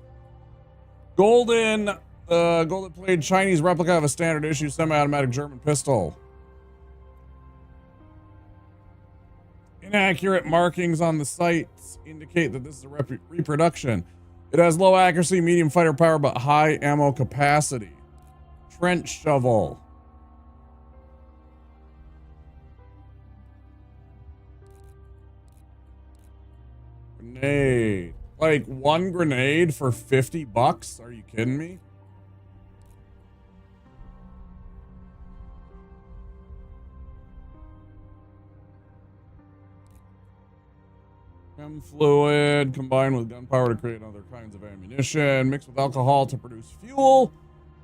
golden plated Chinese replica of a standard issue semi-automatic German pistol. Inaccurate markings on the sights indicate that this is a reproduction. It has low accuracy, medium fighter power, but high ammo capacity. Trench shovel. Grenade. Like one grenade for 50 bucks? Are you kidding me? Chem fluid combined with gunpowder to create other kinds of ammunition. Mixed with alcohol to produce fuel.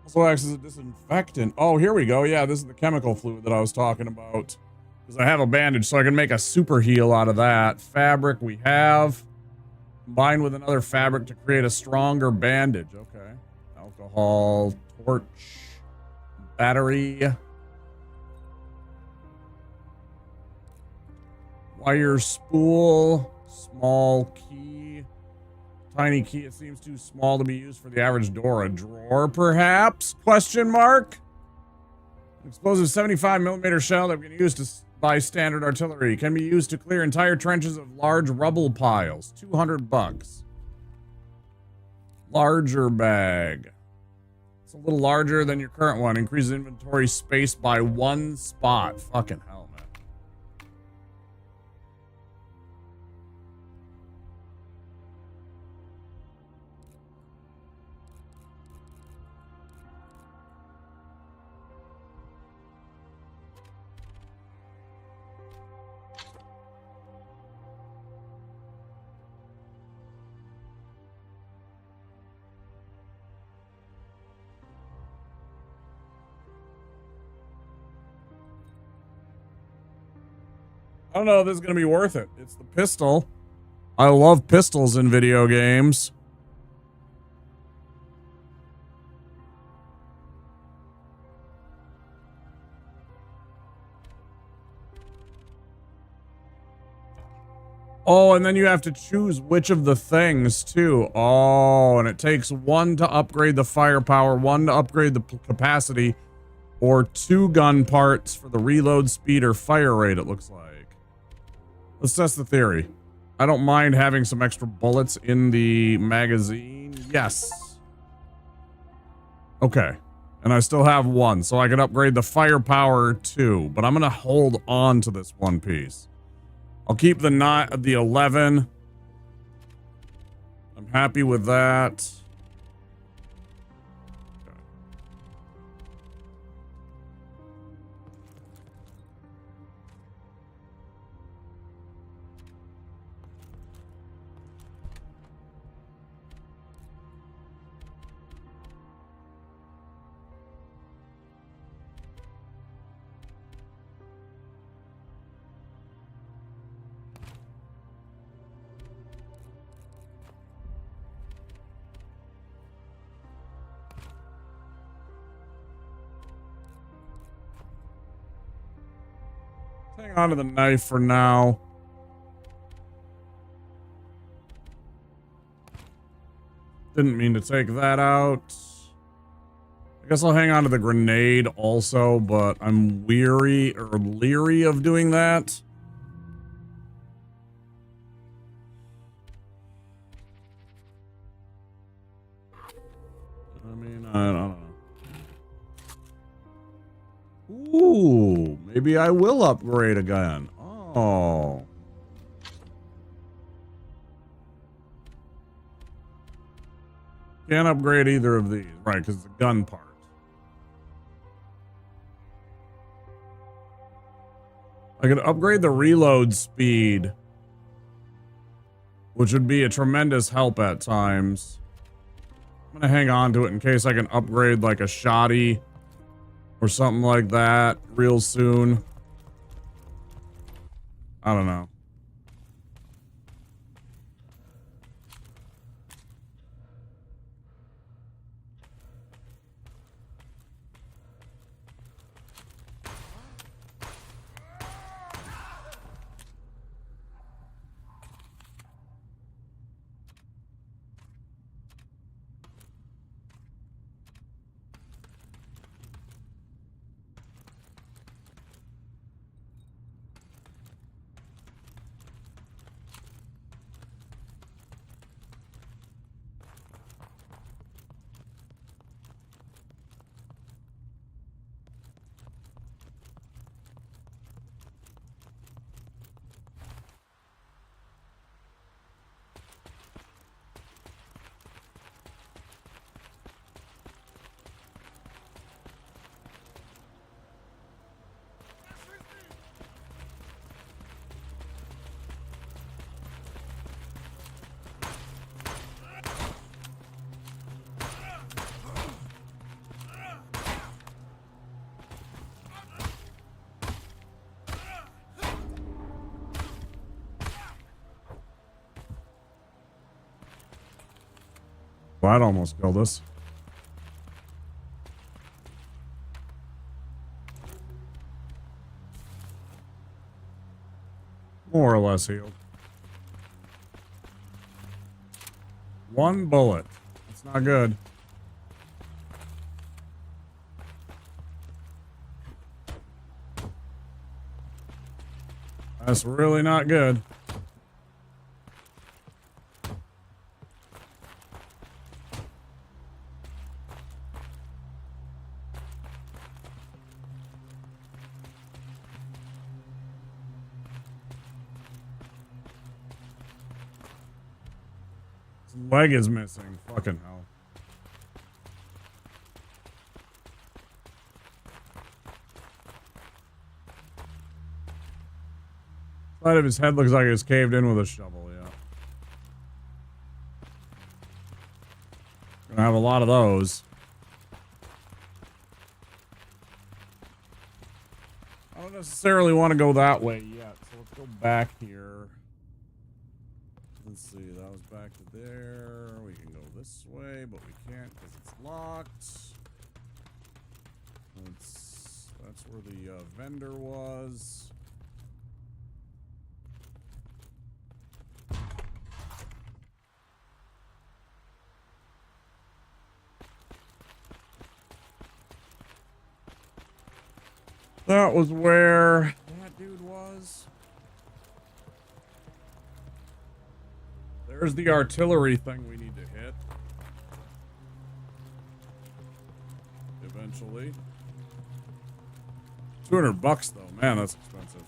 Also acts as a disinfectant. Oh, here we go. Yeah, this is the chemical fluid that I was talking about. Because I have a bandage, so I can make a super heal out of that. Fabric we have. Combined with another fabric to create a stronger bandage. Okay. Alcohol, torch, battery. Wire spool, small key. Tiny key, it seems too small to be used for the average door. A drawer, perhaps? Question mark? Explosive 75mm shell that we can use by standard artillery. Can be used to clear entire trenches of large rubble piles. 200 bucks. Larger bag. It's a little larger than your current one. Increases inventory space by 1 spot. Fucking hell, man. I don't know if this is going to be worth it. It's the pistol. I love pistols in video games. Oh, and then you have to choose which of the things, too. Oh, and it takes 1 to upgrade the firepower, 1 to upgrade the capacity, or 2 gun parts for the reload speed or fire rate, it looks like. Let's test the theory. I don't mind having some extra bullets in the magazine. Yes. Okay. And I still have 1, so I can upgrade the firepower too. But I'm going to hold on to this one piece. I'll keep the 11. I'm happy with that. Hang on to the knife for now. Didn't mean to take that out. I guess I'll hang on to the grenade also, but I'm weary or leery of doing that. I mean, I don't know. Ooh, maybe I will upgrade again. Oh. Can't upgrade either of these. Right, because it's a gun part. I could upgrade the reload speed, which would be a tremendous help at times. I'm going to hang on to it in case I can upgrade like a shoddy or something like that real soon. I don't know. Well, I'd almost kill this. More or less healed. One bullet. That's not good. That's really not good. His leg is missing. Fucking hell. Side of his head looks like it's caved in with a shovel, yeah. Gonna have a lot of those. I don't necessarily want to go that way yet, so let's go back here. Let's see, that was back to there. We can go this way, but we can't because it's locked. That's where the vendor was. That was where that dude was. There's the artillery thing we need to hit. Eventually. $200 though. Man, that's expensive.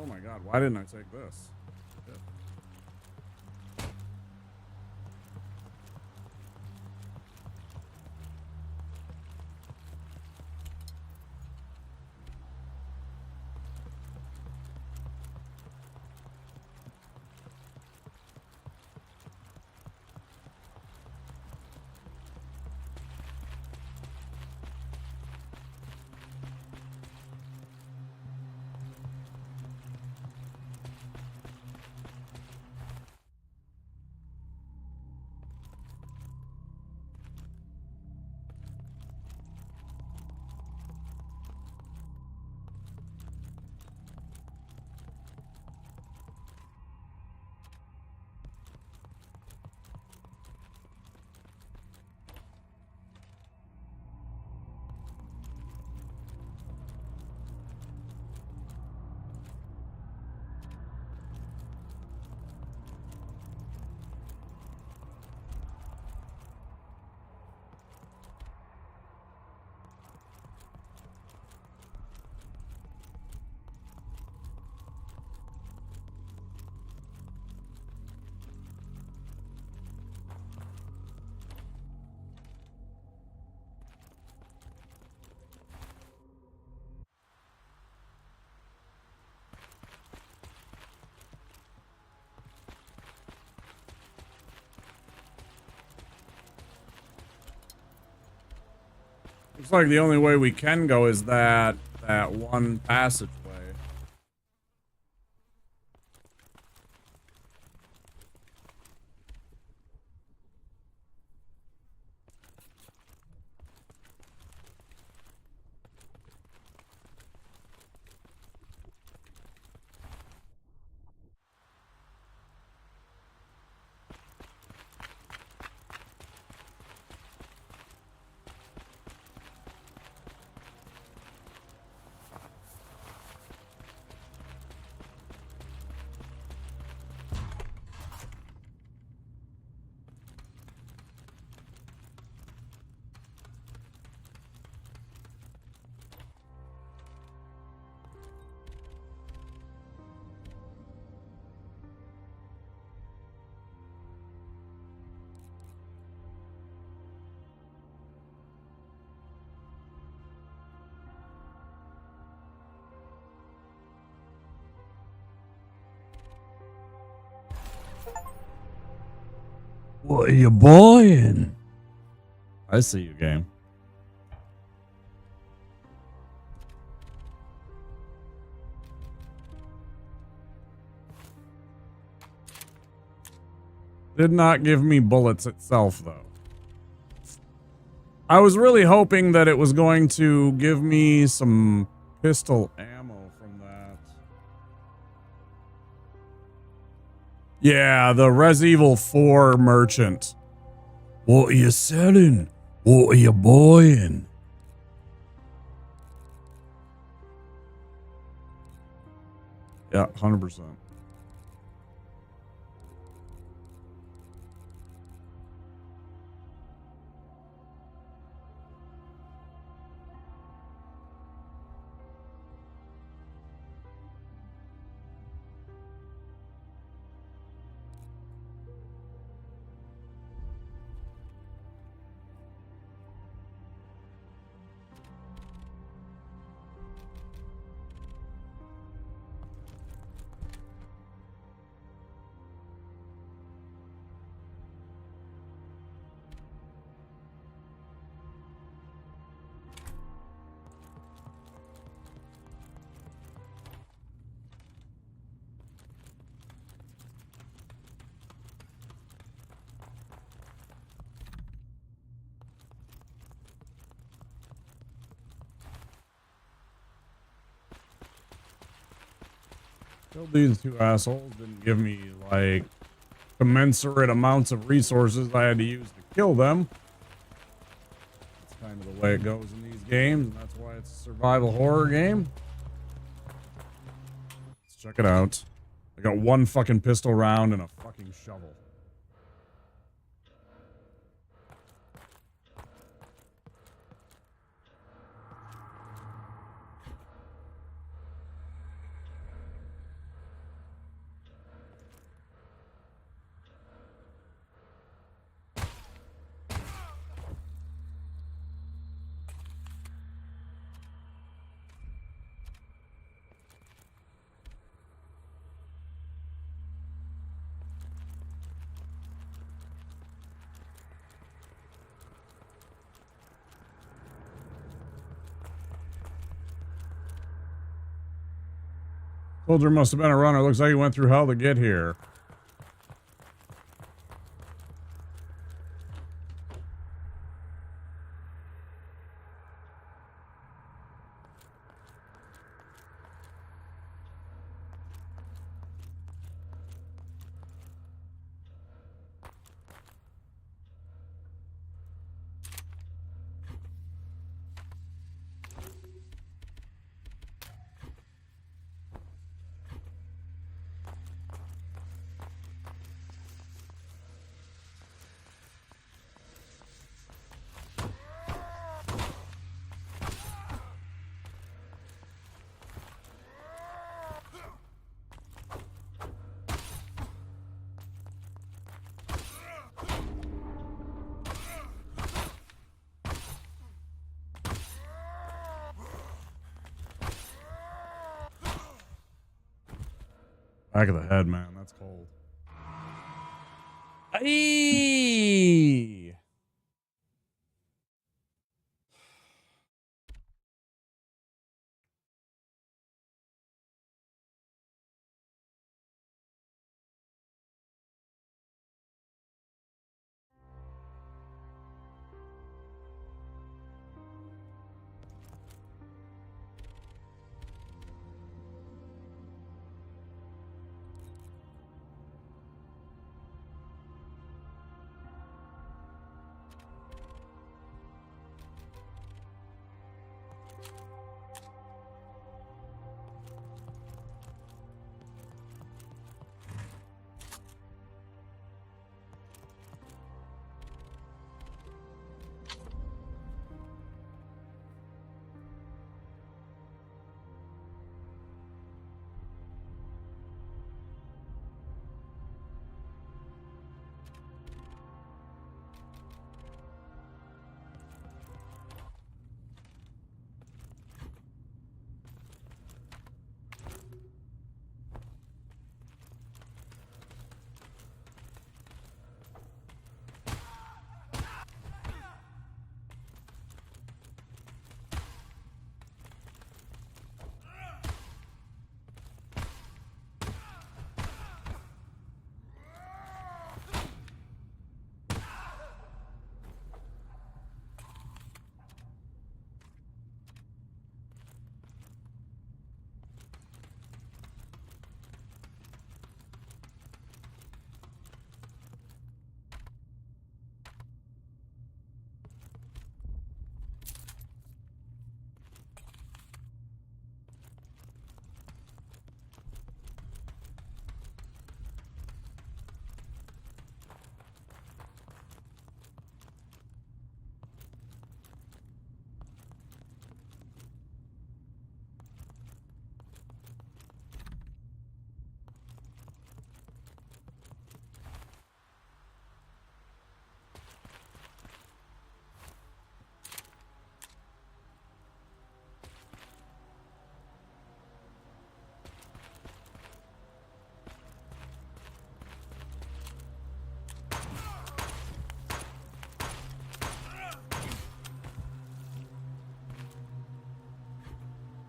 Oh my god, why didn't I take this? Shit. Looks like the only way we can go is that one passageway. What are you buying? I see you, game. Did not give me bullets itself, though. I was really hoping that it was going to give me some pistol ammo from that. Yeah, the Res Evil 4 merchant. What are you selling? What are you buying? Yeah, 100%. Killed these two assholes, didn't give me, like, commensurate amounts of resources I had to use to kill them. That's kind of the way it goes in these games, and that's why it's a survival horror game. Let's check it out. I got one fucking pistol round and a fucking shovel. Soldier must have been a runner. Looks like he went through hell to get here. Back of the head, man. That's cold. Aye.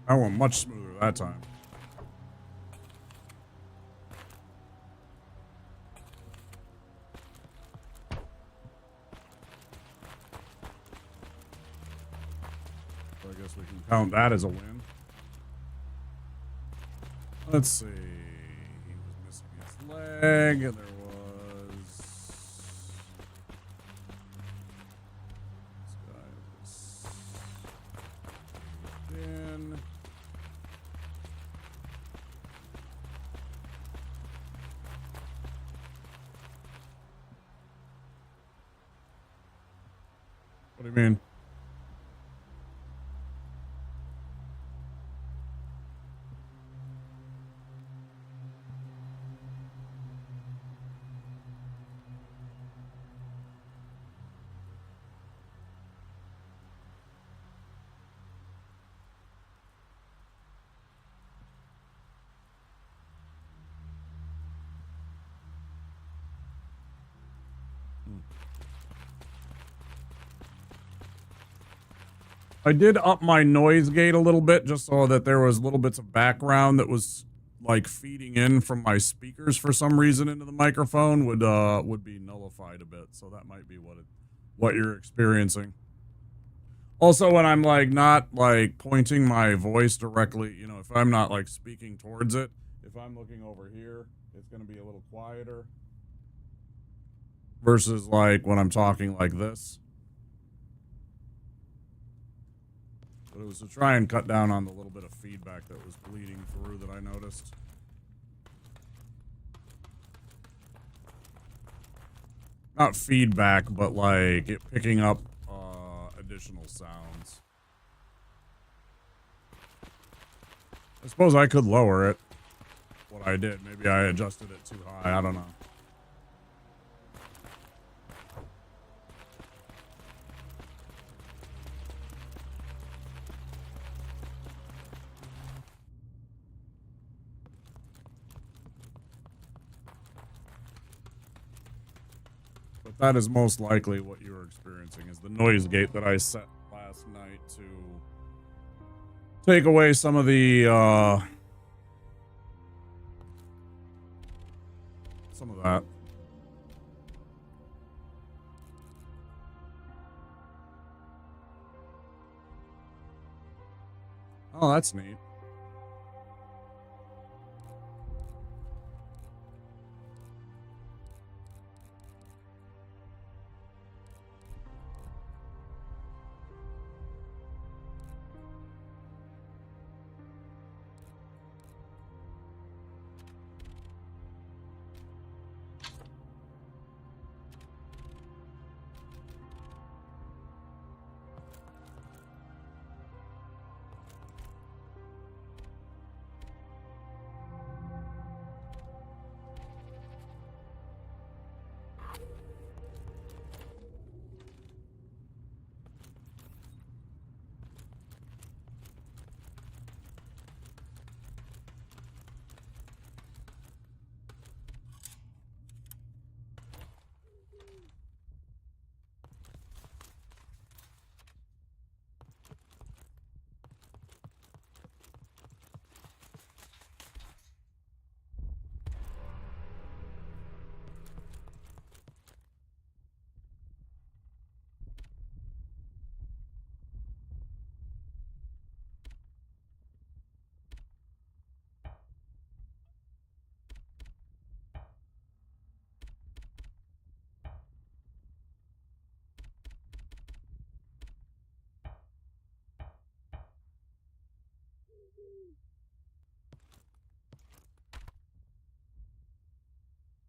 That went much smoother that time. So I guess we can count that as a win. Let's see. He was missing his leg, and there was. This guy was. In. What do you mean? I did up my noise gate a little bit just so that there was little bits of background that was like feeding in from my speakers for some reason into the microphone would be nullified a bit. So that might be what you're experiencing. Also, when I'm like not like pointing my voice directly, you know, if I'm not like speaking towards it, if I'm looking over here, it's going to be a little quieter versus like when I'm talking like this. But it was to try and cut down on the little bit of feedback that was bleeding through that I noticed. Not feedback, but like it picking up additional sounds. I suppose I could lower it. What I did. Maybe I adjusted it too high. I don't know. But that is most likely what you were experiencing, is the noise gate that I set last night to take away some of the some of that. Oh, that's neat.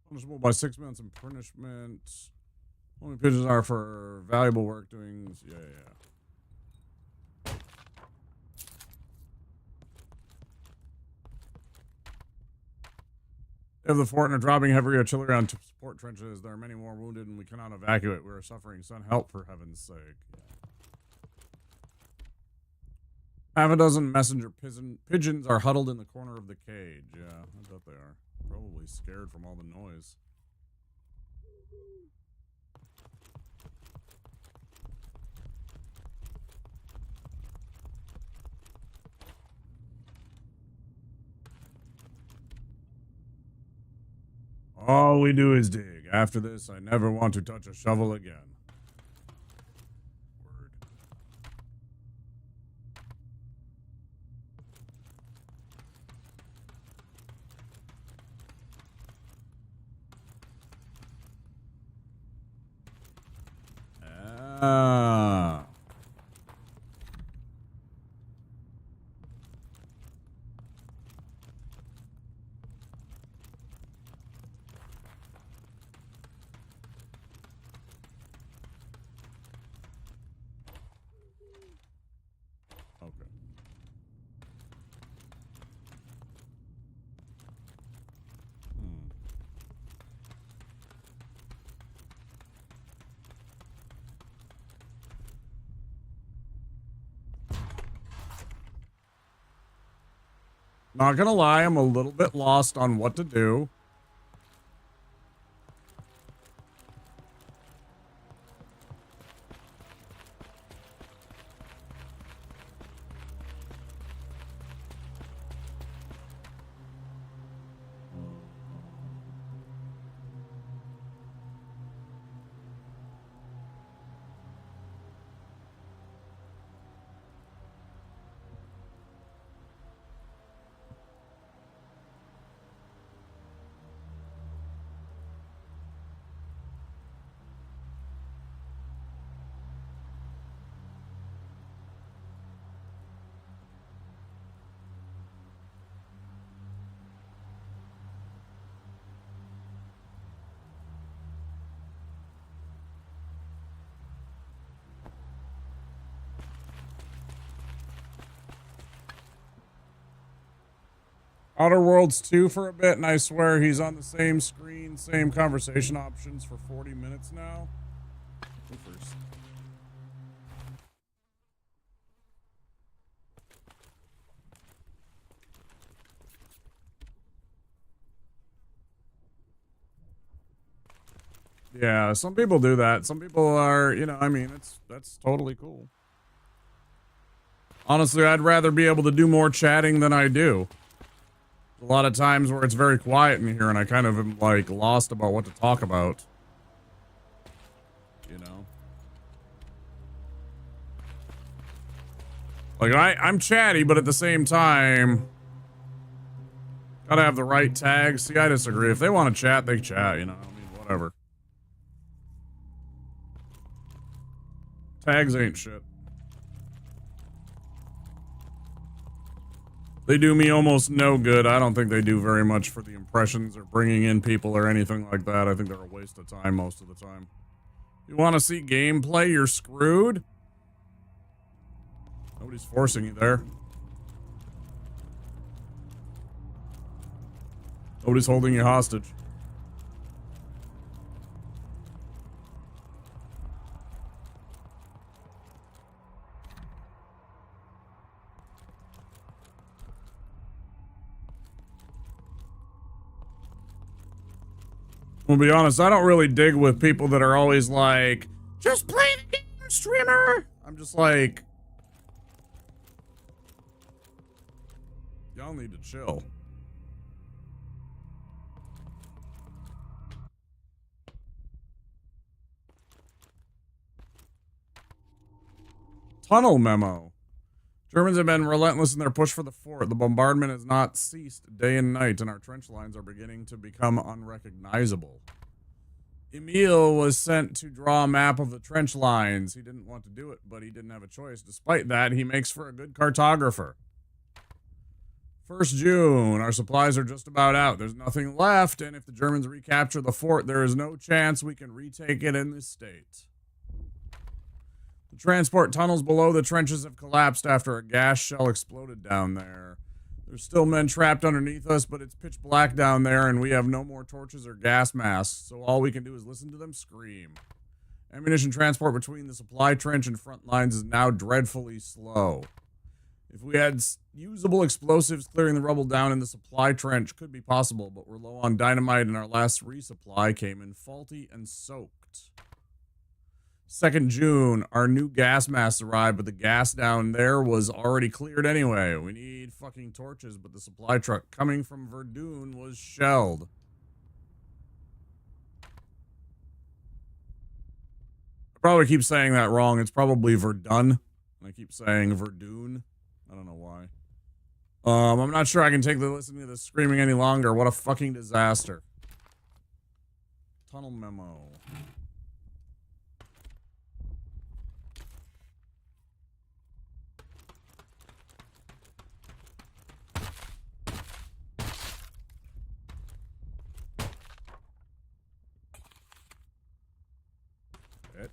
Punishable by 6 months in punishment. Only pigeons are for valuable work doing. Yeah. If the fort and are dropping heavy artillery on support trenches, there are many more wounded and we cannot evacuate. We are suffering. Send help for heaven's sake. Half a dozen messenger pigeons are huddled in the corner of the cage. Yeah, I bet they are. Probably scared from all the noise. All we do is dig. After this, I never want to touch a shovel again. Word. Ah. Okay. Not gonna lie, I'm a little bit lost on what to do. Outer Worlds 2 for a bit, and I swear he's on the same screen, same conversation options for 40 minutes now. Go first. Yeah, some people do that. Some people are, you know, I mean, that's totally cool. Honestly, I'd rather be able to do more chatting than I do. A lot of times where it's very quiet in here and I kind of am like lost about what to talk about. You know? Like I'm chatty, but at the same time, gotta have the right tags. See, I disagree. If they want to chat, they chat, you know? I mean, whatever. Tags ain't shit. They do me almost no good. I don't think they do very much for the impressions or bringing in people or anything like that. I think they're a waste of time most of the time. You want to see gameplay, you're screwed. Nobody's forcing you there. Nobody's holding you hostage. I'll be honest, I don't really dig with people that are always like, just play the game, streamer. I'm just like, y'all need to chill. Tunnel memo. Germans have been relentless in their push for the fort. The bombardment has not ceased day and night, and our trench lines are beginning to become unrecognizable. Emil was sent to draw a map of the trench lines. He didn't want to do it, but he didn't have a choice. Despite that, he makes for a good cartographer. 1st June, our supplies are just about out. There's nothing left, and if the Germans recapture the fort, there is no chance we can retake it in this state. The transport tunnels below the trenches have collapsed after a gas shell exploded down there. There's still men trapped underneath us, but it's pitch black down there, and we have no more torches or gas masks, so all we can do is listen to them scream. Ammunition transport between the supply trench and front lines is now dreadfully slow. If we had usable explosives, clearing the rubble down in the supply trench could be possible, but we're low on dynamite, and our last resupply came in faulty and soaked. 2nd June, our new gas mask arrived, but the gas down there was already cleared anyway. We need fucking torches, but the supply truck coming from Verdun was shelled. Probably keep saying that wrong. It's probably Verdun. I keep saying Verdun. I don't know why. I'm not sure I can take the listening to this screaming any longer. What a fucking disaster. Tunnel memo. It.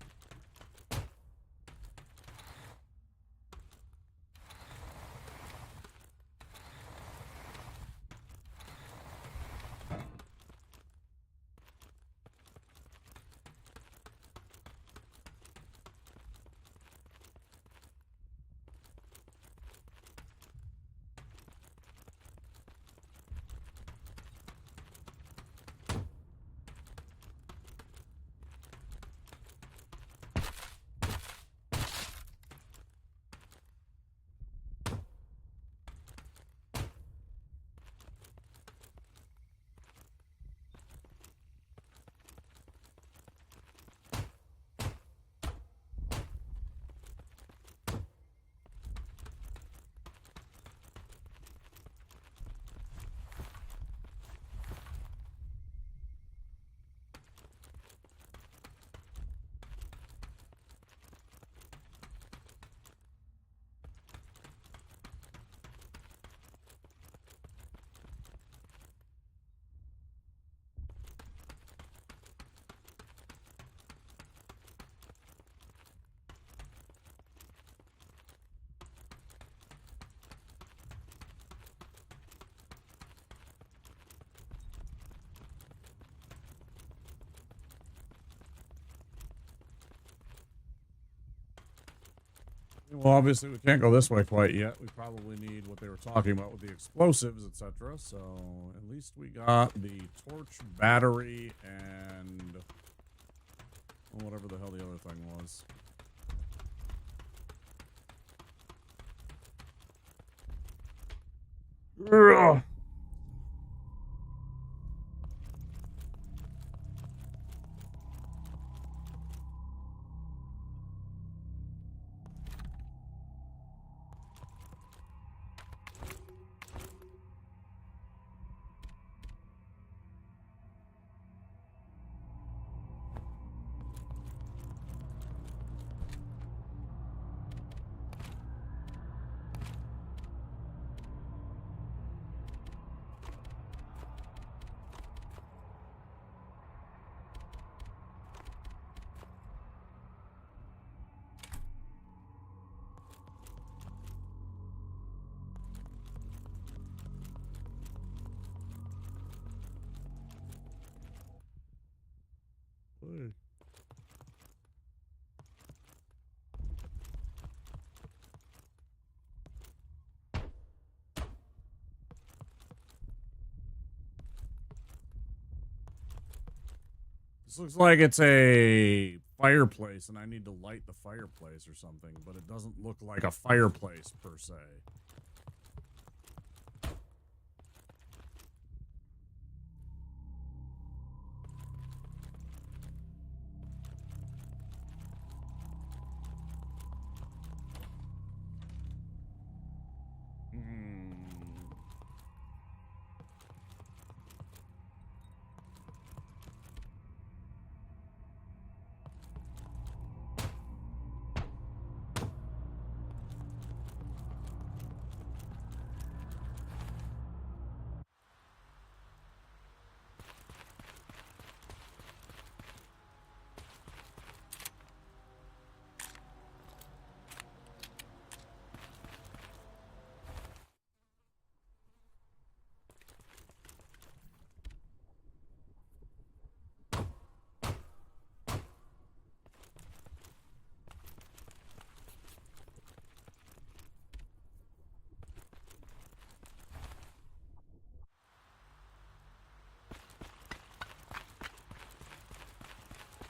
Well, obviously we can't go this way quite yet. We probably need what they were talking about with the explosives, etc. So at least we got the torch battery and whatever the hell the other thing was. Ugh. Hey. This looks like it's a fireplace, and I need to light the fireplace or something, but it doesn't look like a fireplace per se.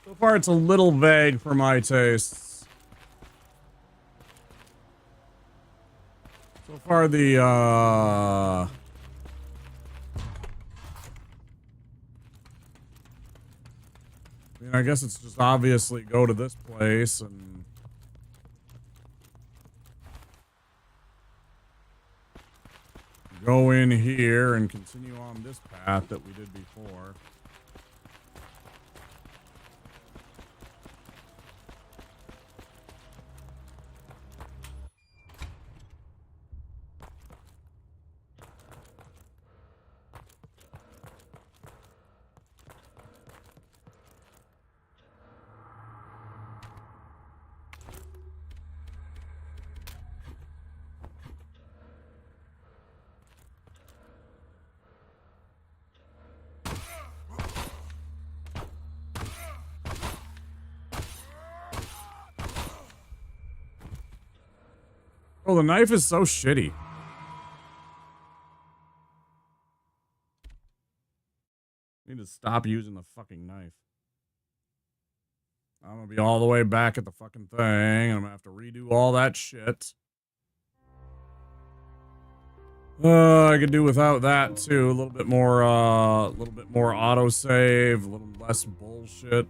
So far, it's a little vague for my tastes. So far, the, mean, I guess it's just obviously go to this place and... go in here and continue on this path that we did before. Oh, the knife is so shitty. Need to stop using the fucking knife. I'm gonna be all the way back at the fucking thing, and I'm gonna have to redo all that shit. I could do without that too. A little bit more autosave, a little less bullshit.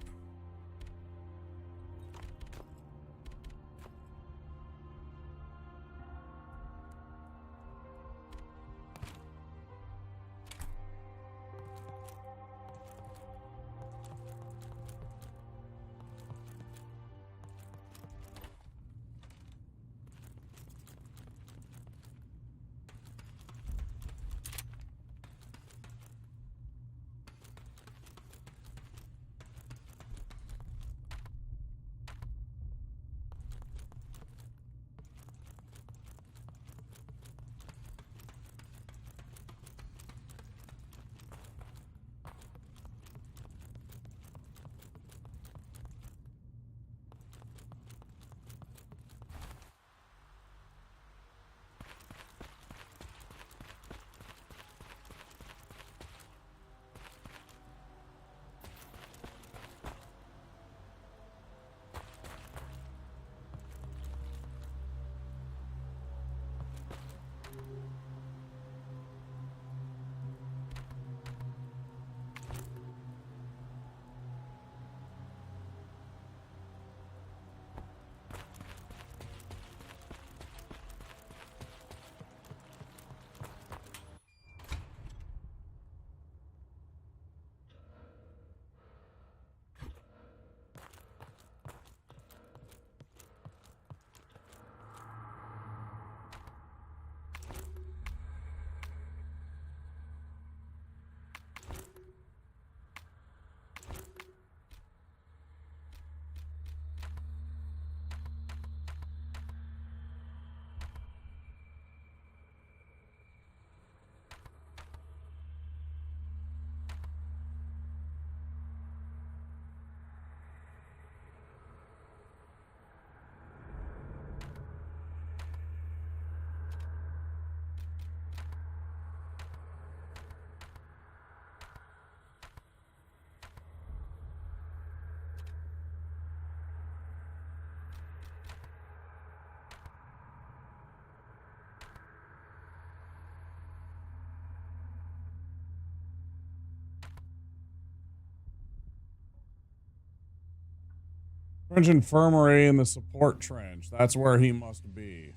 French infirmary in the support trench. That's where he must be.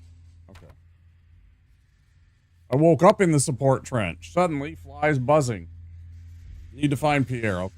Okay. I woke up in the support trench. Suddenly, flies buzzing. Need to find Pierre. Okay.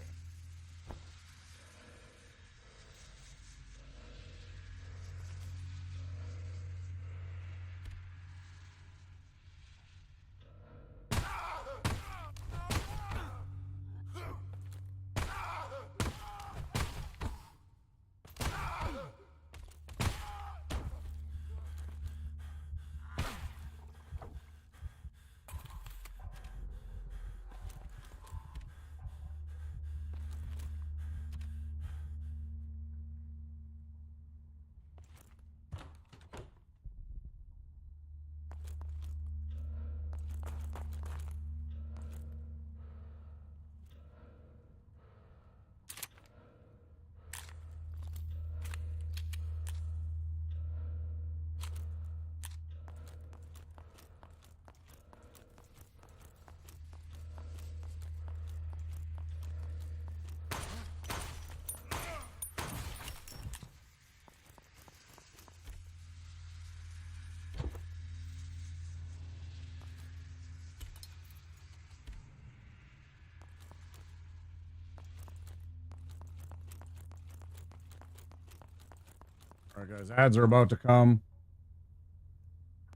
All right, guys, ads are about to come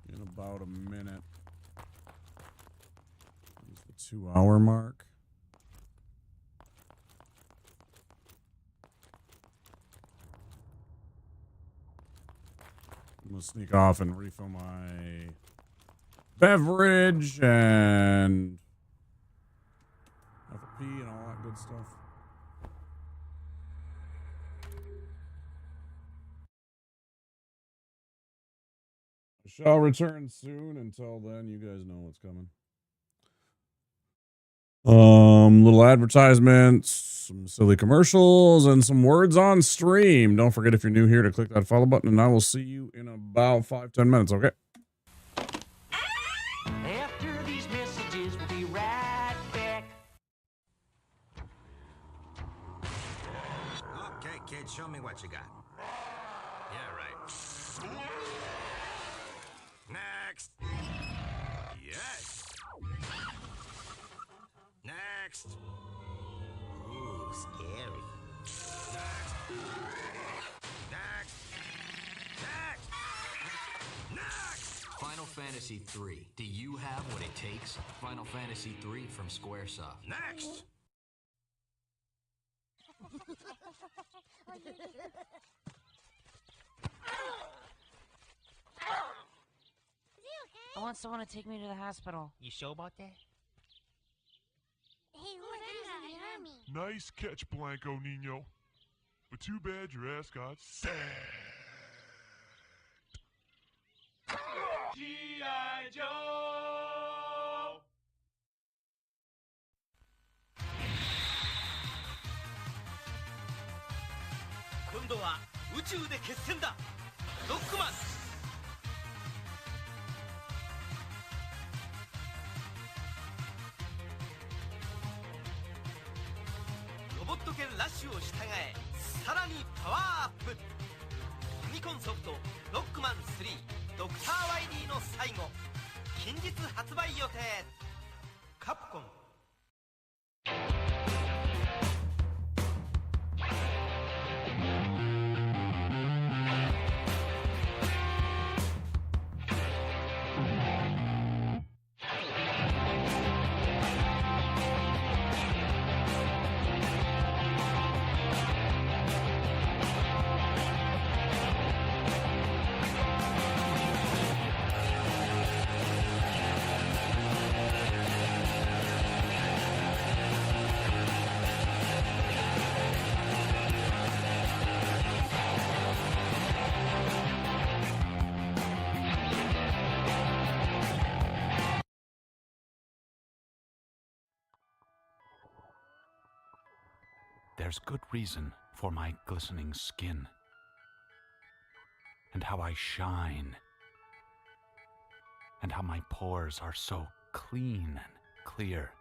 in about a minute. It's the 2-hour mark. I'm gonna sneak off and refill my beverage and have a pee and all that good stuff. I shall return soon. Until then, you guys know what's coming. Little advertisements, some silly commercials, and some words on stream. Don't forget, if you're new here, to click that follow button, and I will see you in about 5-10 minutes, okay? After these messages, we'll be right back. Okay, kid, show me what you got. Yeah, right. Next. Yes. Next. Ooh, scary. Next. Next. Next. Next. Final Fantasy III. Do you have what it takes? Final Fantasy III from Squaresoft. Next. I want someone to take me to the hospital. You sure about that? Hey, who's that? Nice catch, Blanco Nino. But too bad your ass got sad. G.I. Joe! 今度は宇宙で決戦だ。ロックマン。ロボット犬ラッシュを従え、さらにパワーアップ。ファミコンソフトロックマン3ドクター・ワイリーの最後、近日発売予定。カプコン。There's good reason for my glistening skin, and how I shine, and how my pores are so clean and clear.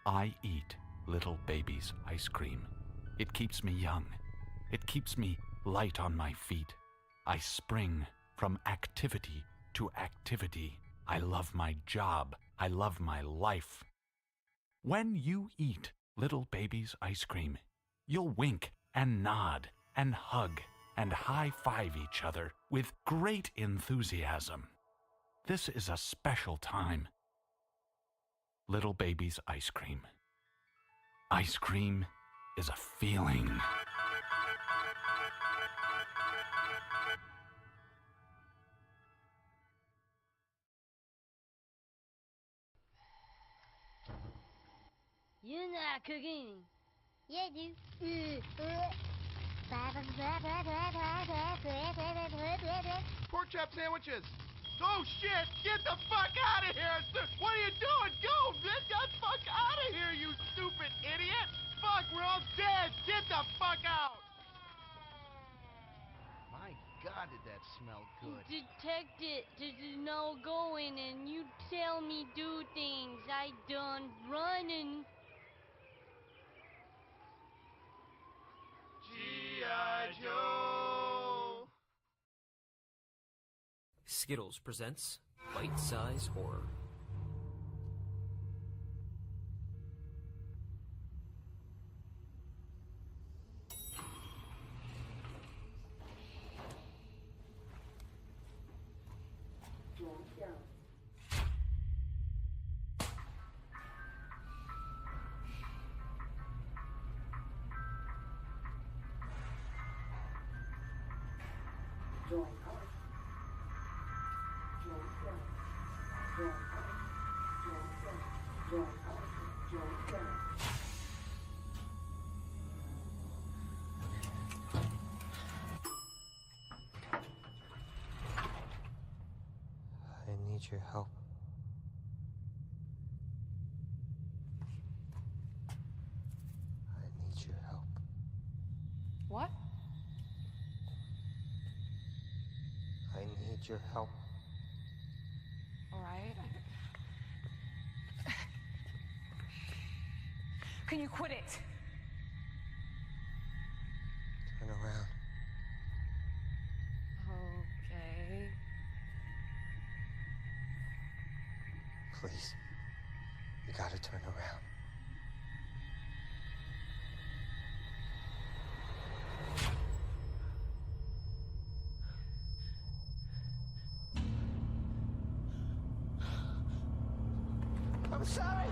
I eat little baby's ice cream. It keeps me young. It keeps me light on my feet. I spring from activity to activity. I love my job. I love my life. When you eat little baby's ice cream, you'll wink and nod and hug and high-five each other with great enthusiasm. This is a special time. Little baby's ice cream. Ice cream is a feeling. You're not cooking. Yeah, dude. Pork chop sandwiches! Oh shit! Get the fuck out of here! What are you doing? Go! Get the fuck out of here, you stupid idiot! Fuck, we're all dead! Get the fuck out! My God, did that smell good? Detect it. This is no going, and you tell me do things. I done running. G.I. Joe! Skittles presents Bite Size Horror. I need your help. I need your help. What? I need your help. All right. Can you quit it? Turn around. Okay. Please. You gotta turn around. I'm sorry!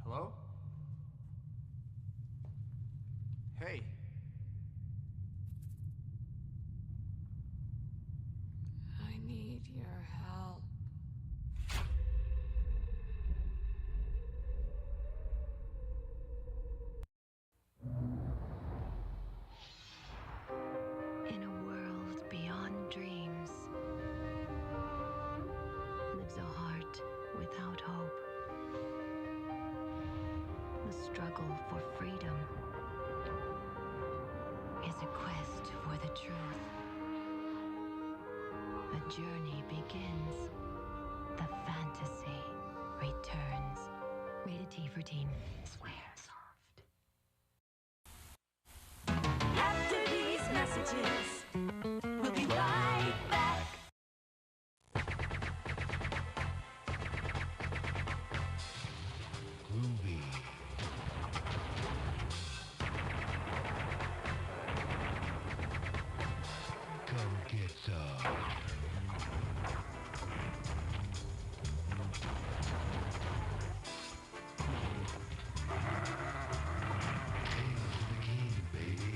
Hello? Hey. I need your help. In a world beyond dreams lives a heart without hope. The struggle for freedom is a quest for the truth. A journey begins. The fantasy returns. Rated T for Teen. Swear soft. After these messages, we'll be right back. Groovy. Come get some. Hail to the king, baby.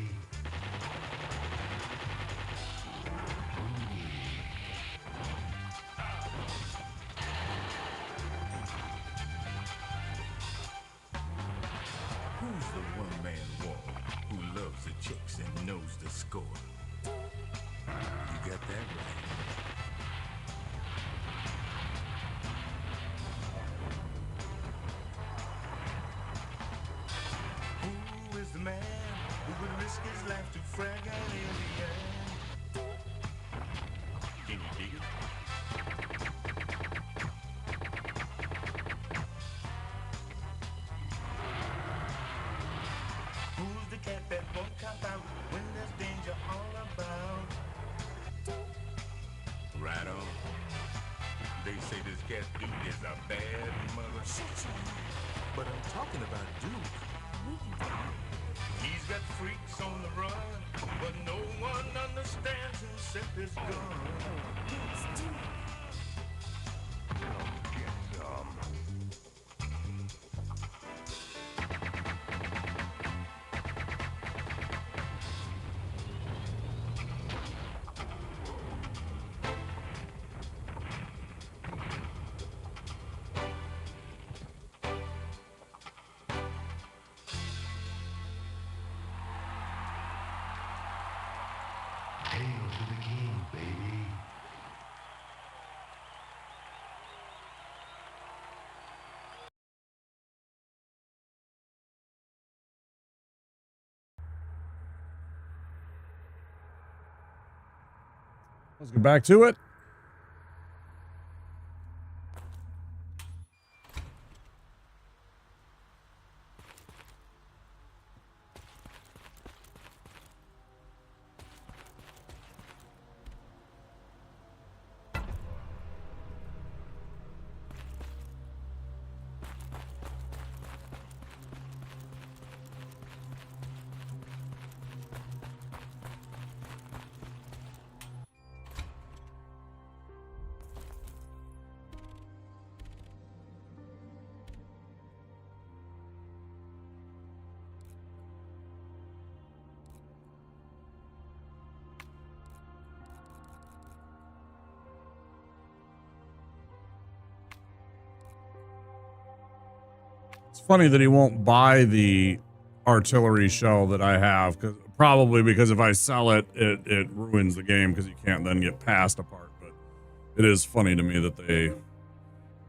Groovy. Who's the one-man war who loves the chicks and knows the score? You got that right. Who is the man who would risk his life to frag an Indian? Can you dig it? Who's the cat that won't cop out when there's danger all about? Right on. They say this cat Duke is a bad mother. But I'm talking about Duke. He's got freaks on the run, but no one understands except his gun. Get some. Hail to the king, baby. Let's get back to it. funny that he won't buy the artillery shell that I have, probably because if I sell it, it ruins the game because you can't then get passed apart. But it is funny to me that they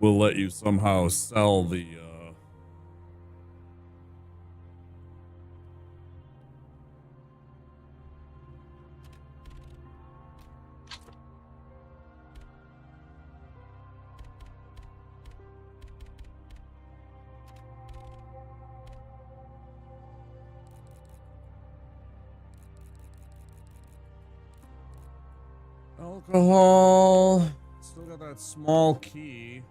will let you somehow sell the alcohol. Still got that small key.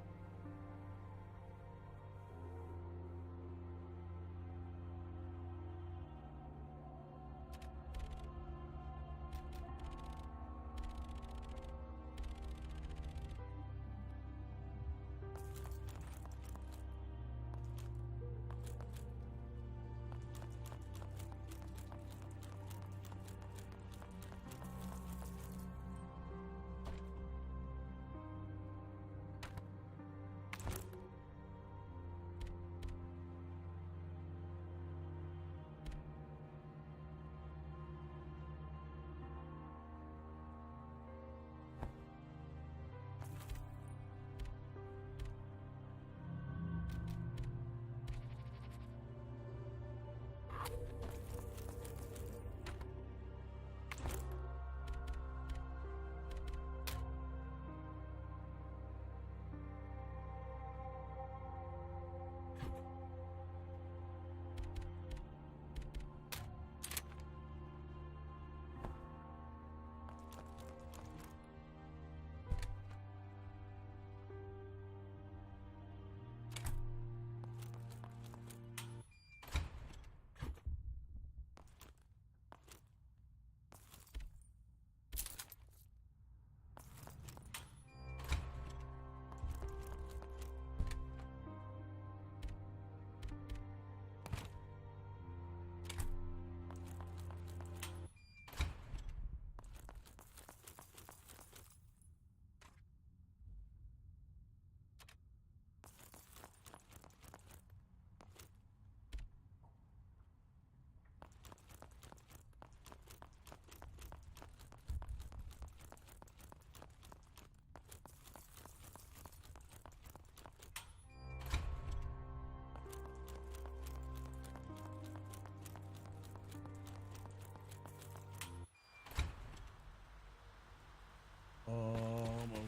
Okay.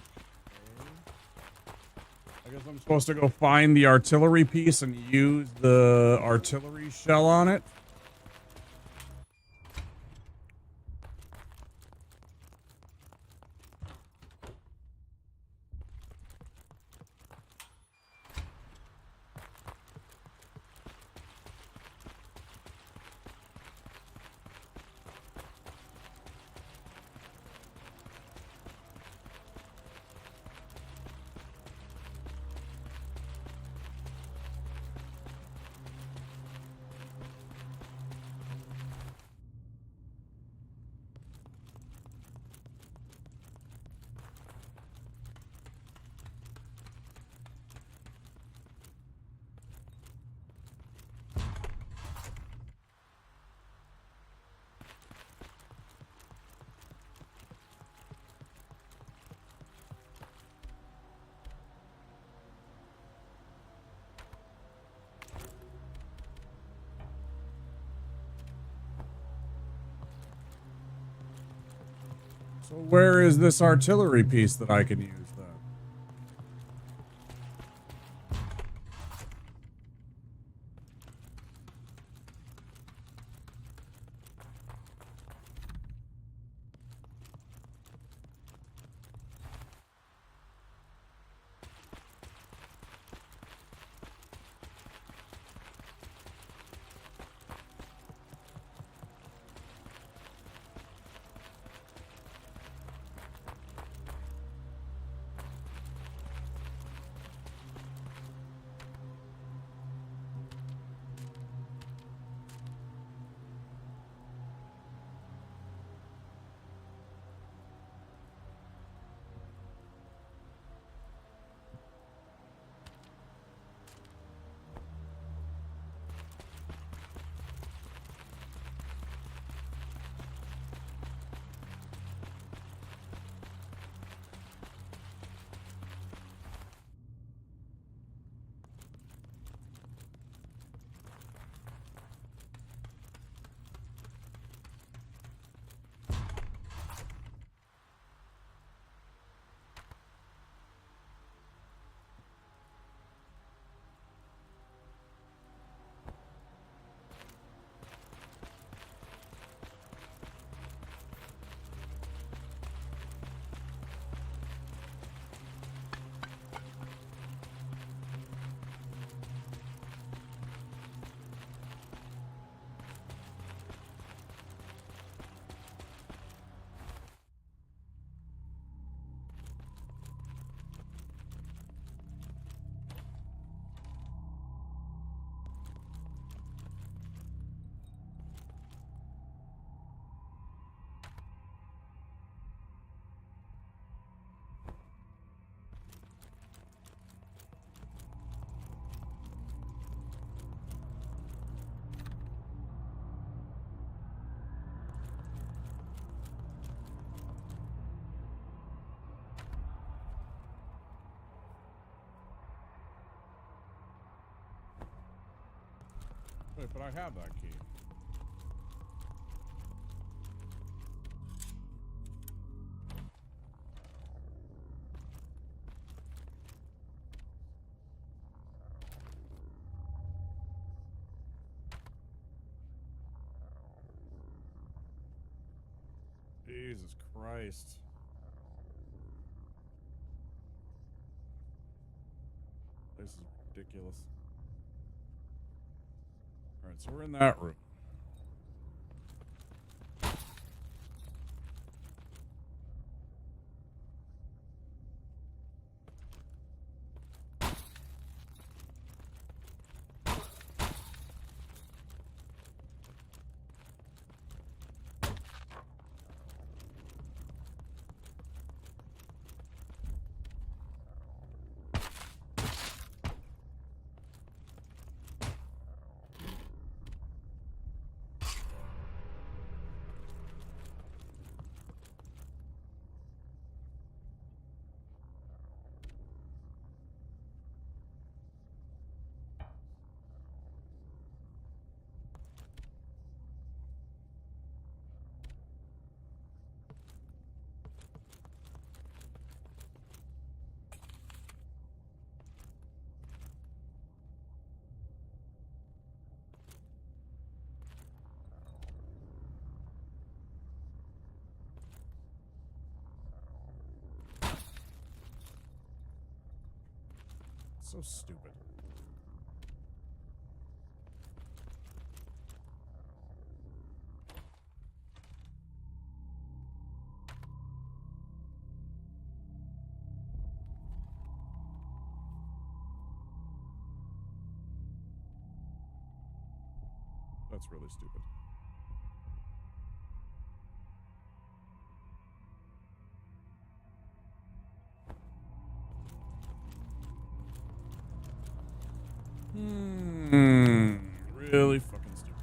I guess I'm supposed to go find the artillery piece and use the artillery shell on it. So where is this artillery piece that I can use then? Wait, but I have that key. Jesus Christ. This is ridiculous. Alright, so we're in that room. So stupid. That's really stupid. Really fucking stupid.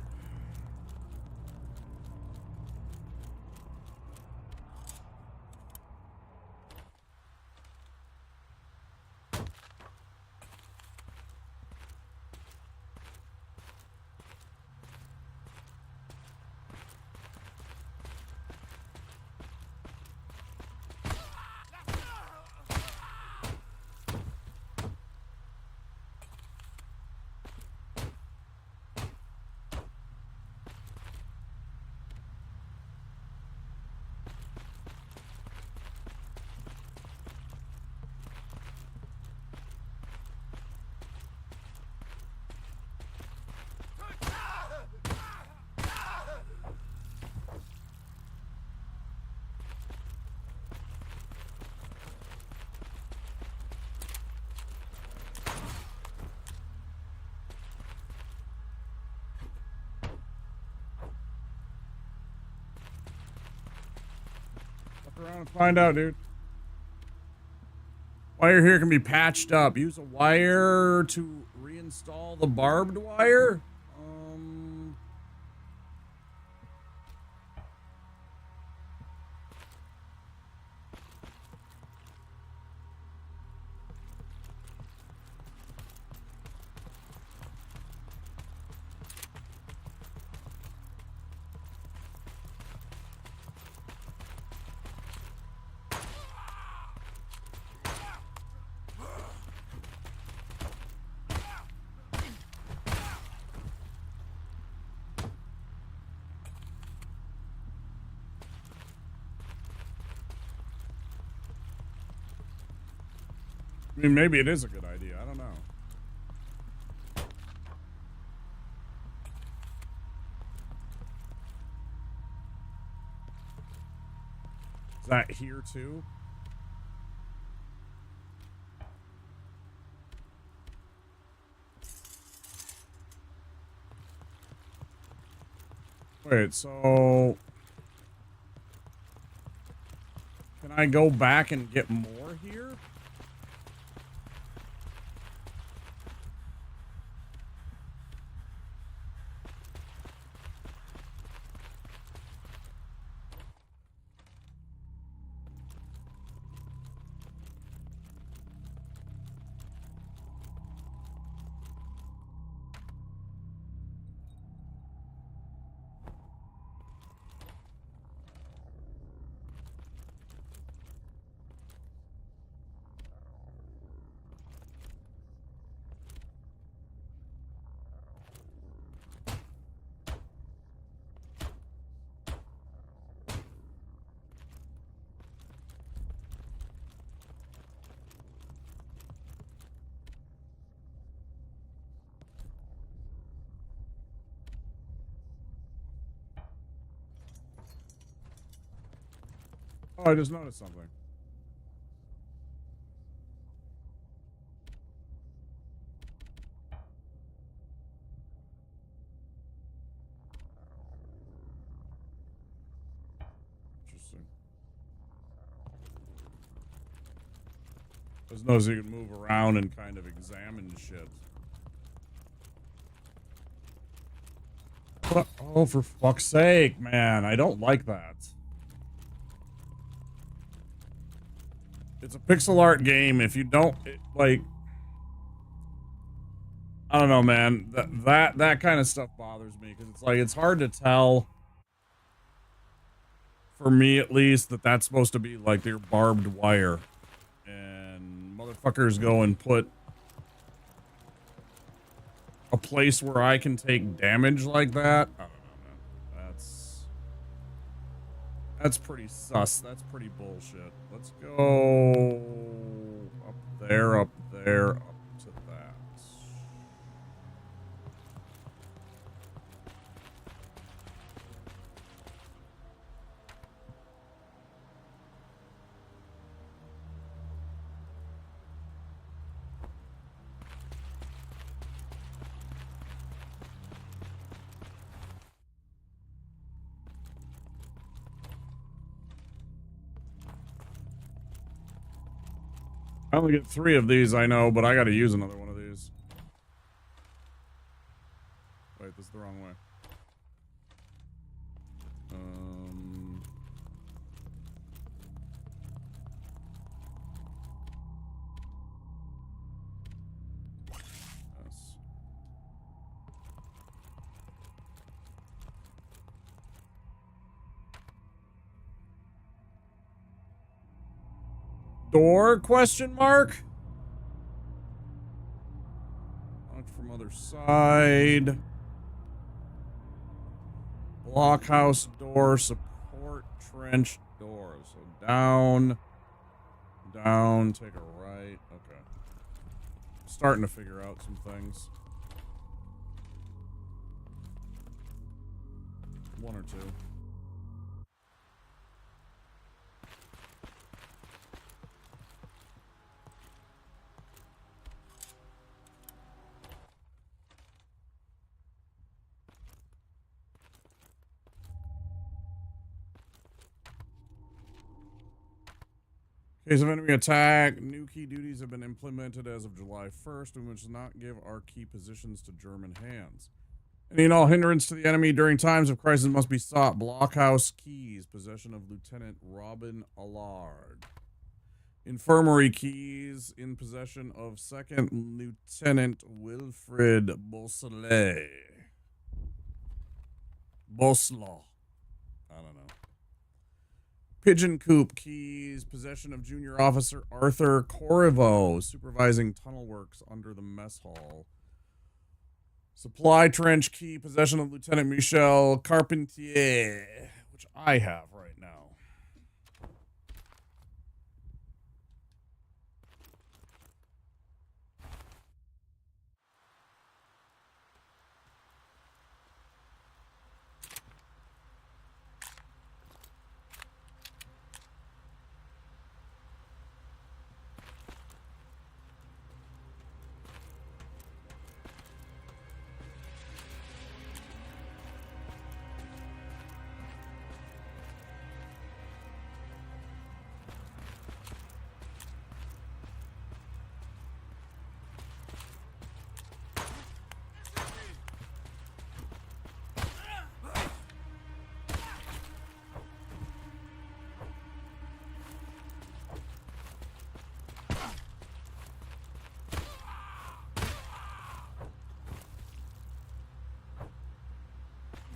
Around and find out, dude. Wire here can be patched up. Use a wire to reinstall the barbed wire. I mean, maybe it is a good idea. I don't know. Is that here too? Wait, so can I go back and get more here? Oh, I just noticed something. Interesting. Just notice you can move around and kind of examine shit. What? Oh, for fuck's sake, man. I don't like that. It's a pixel art game. If you don't, like... I don't know, man. That kind of stuff bothers me, because it's like, it's hard to tell, for me at least, that that's supposed to be like their barbed wire. And motherfuckers go and put a place where I can take damage like that. I don't know, man. That's pretty sus. That's pretty bullshit. Let's go up there, up there, up to that. I only get 3 of these, I know, but I gotta use another one of these. Wait, this is the wrong way. Yes. Door? Question mark? Locked from other side. Blockhouse door, support trench door. So down, down, take a right. Okay. Starting to figure out some things. 1 or 2. Case of enemy attack, new key duties have been implemented as of July 1st, and which does not give our key positions to German hands. Any and all hindrance to the enemy during times of crisis must be sought. Blockhouse keys, possession of Lieutenant Robin Allard. Infirmary keys, in possession of 2nd Lieutenant Wilfred Boslet. Boslaw. I don't know. Pigeon Coop keys, possession of Junior Officer Arthur Corriveau, supervising tunnel works under the mess hall. Supply trench key, possession of Lieutenant Michel Carpentier, which I have right now.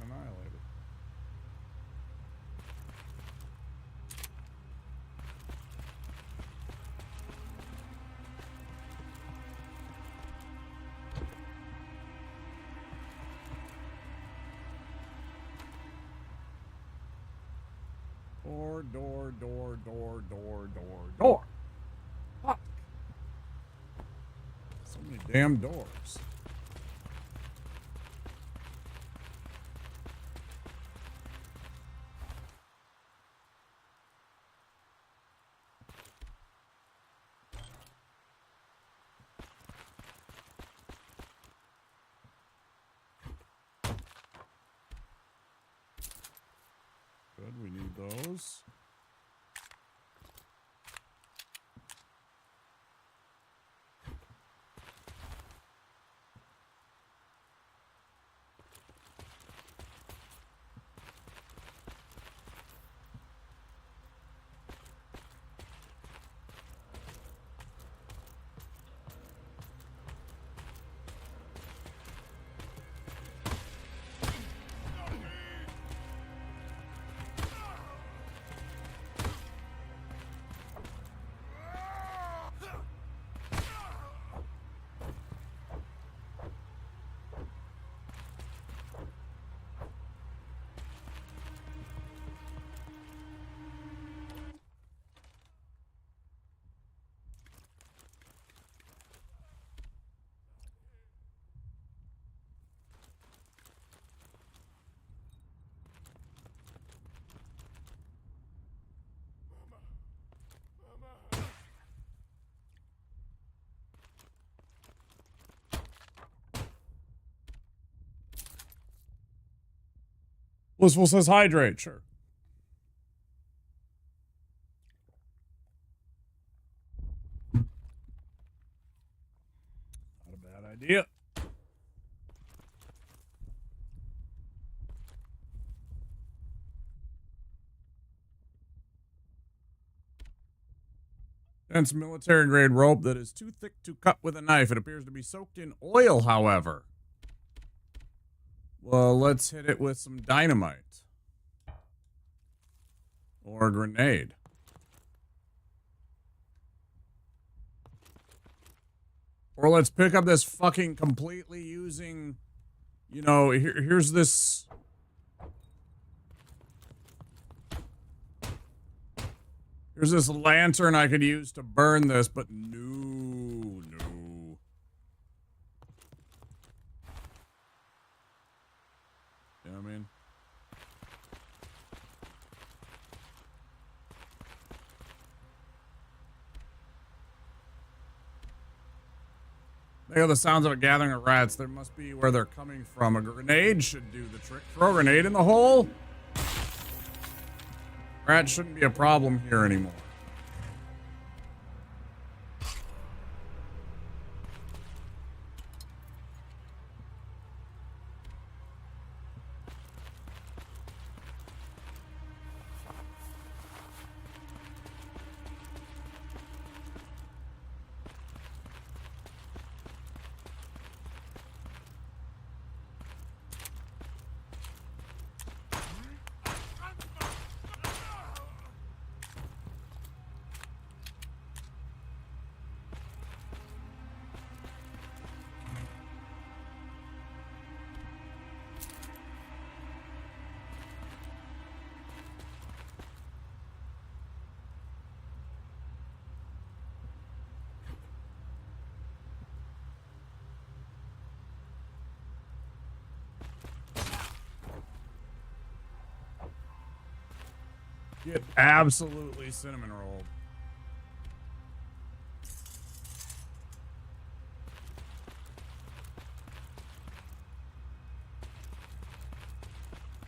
Annihilated. Door. Fuck. So many damn doors. Good, we need those. Blissful says hydrate, sure. Not a bad idea. Dense military grade rope that is too thick to cut with a knife. It appears to be soaked in oil, however. Well, let's hit it with some dynamite. Or a grenade. Or let's pick up this fucking completely using, you know, here's this. Here's this lantern I could use to burn this, but no. You know what I mean? They hear the sounds of a gathering of rats. There must be where they're coming from. A grenade should do the trick. Throw a grenade in the hole. Rats shouldn't be a problem here anymore. Get absolutely cinnamon rolled.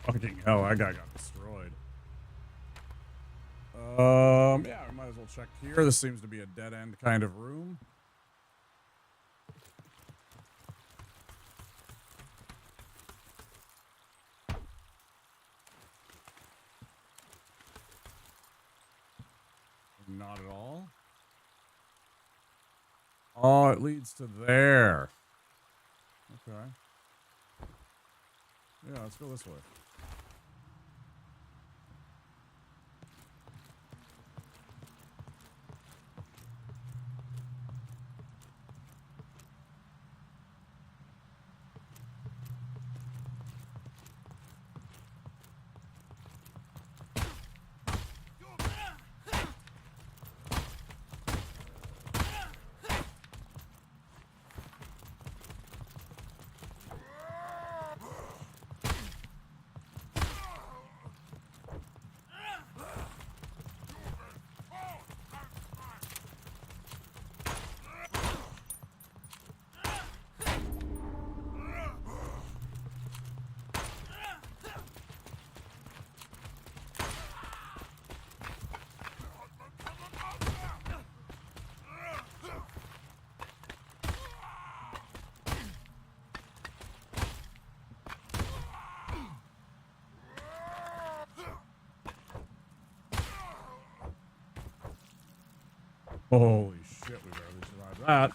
Fucking hell, that guy got destroyed. Yeah, we might as well check here. This seems to be a dead end kind of room. Not at all. Oh, it leads to there. Okay. Yeah, let's go this way. Holy shit, we barely survived that.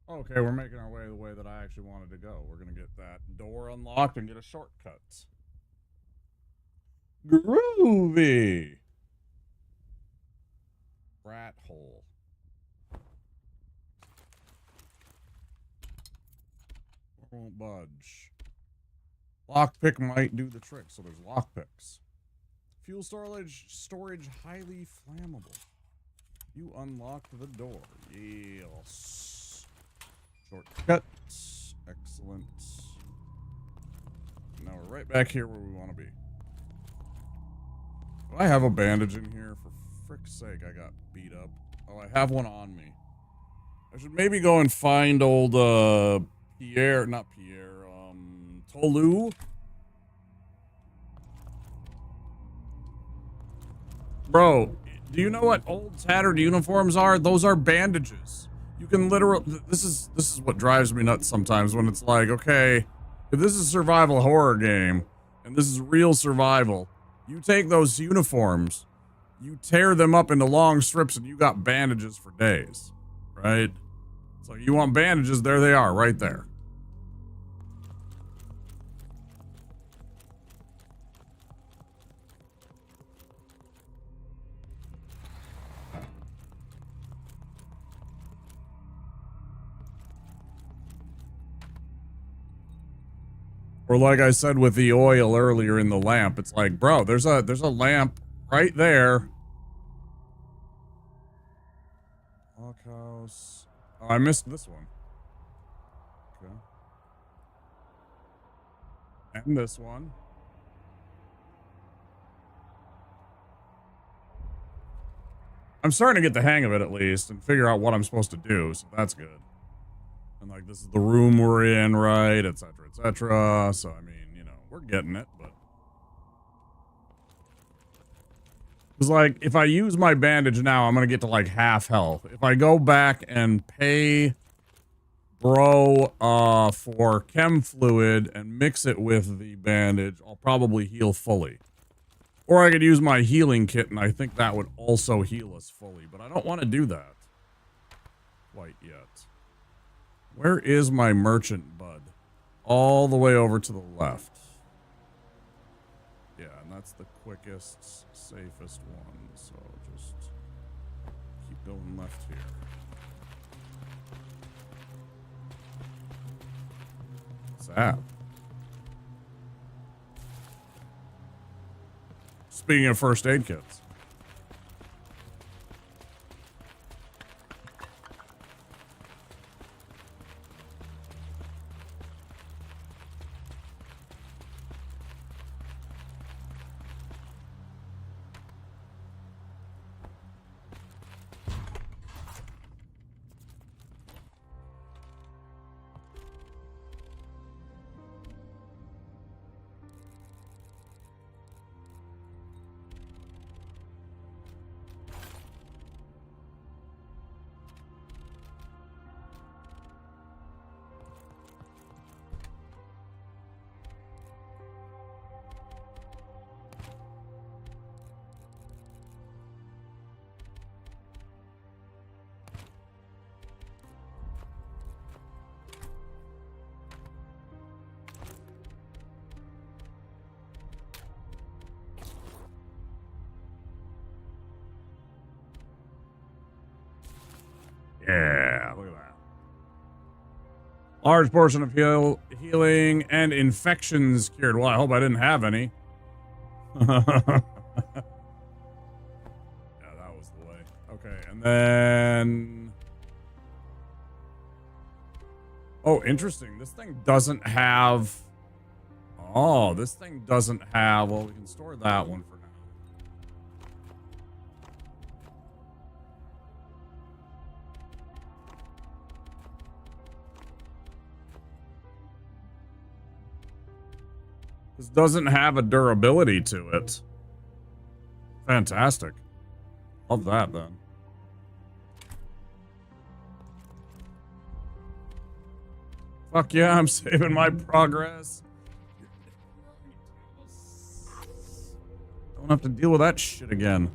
Okay, we're making our way the way that I actually wanted to go. We're going to get that door unlocked and get a shortcut. Groovy. Rat hole. Won't budge. Lockpick might do the trick, so there's lockpicks. Fuel storage highly flammable. You unlocked the door. Yes. Shortcut. Excellent. Now we're right back here where we want to be. Do I have a bandage in here? For frick's sake, I got beat up. Oh, I have one on me. I should maybe go and find old, Tolu. Bro, do you know what old tattered uniforms are? Those are bandages. You can literally, this is what drives me nuts sometimes when it's like, okay, if this is a survival horror game and this is real survival, you take those uniforms, you tear them up into long strips and you got bandages for days, right? It's like, you want bandages, there they are, right there. Or like I said with the oil earlier in the lamp, it's like, bro, there's a lamp right there. Blockhouse. Oh, I missed this one. Okay. And this one. I'm starting to get the hang of it at least and figure out what I'm supposed to do, so that's good. And like, this is the room we're in, right, etc., etc. So, I mean, you know, we're getting it, but... It's like, if I use my bandage now, I'm gonna get to like half health. If I go back and pay bro for chem fluid and mix it with the bandage, I'll probably heal fully. Or I could use my healing kit, and I think that would also heal us fully. But I don't want to do that quite yet. Where is my merchant bud? All the way over to the left. Yeah, and that's the quickest, safest one. So just keep going left here. What's that? Speaking of first aid kits. Yeah, look at that. Large portion of healing and infections cured. Well, I hope I didn't have any. Yeah, that was the way. Okay, and then... Oh, interesting. This thing doesn't have... Oh, this thing doesn't have... Well, we can store that one for now. This doesn't have a durability to it. Fantastic. Love that, then. Fuck yeah, I'm saving my progress. Don't have to deal with that shit again.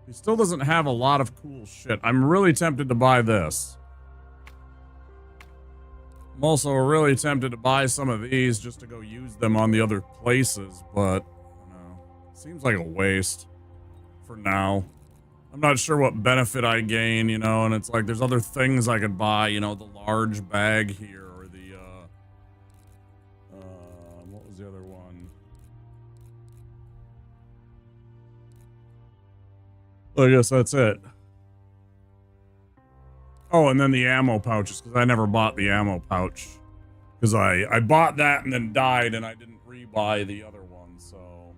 He still doesn't have a lot of cool shit. I'm really tempted to buy this. I'm also really tempted to buy some of these just to go use them on the other places, but you know, seems like a waste for now. I'm not sure what benefit I gain, you know, and it's like there's other things I could buy, you know, the large bag here or the what was the other one? I guess that's it. Oh, and then the ammo pouches, because I never bought the ammo pouch. Because I bought that and then died, and I didn't rebuy the other one, so...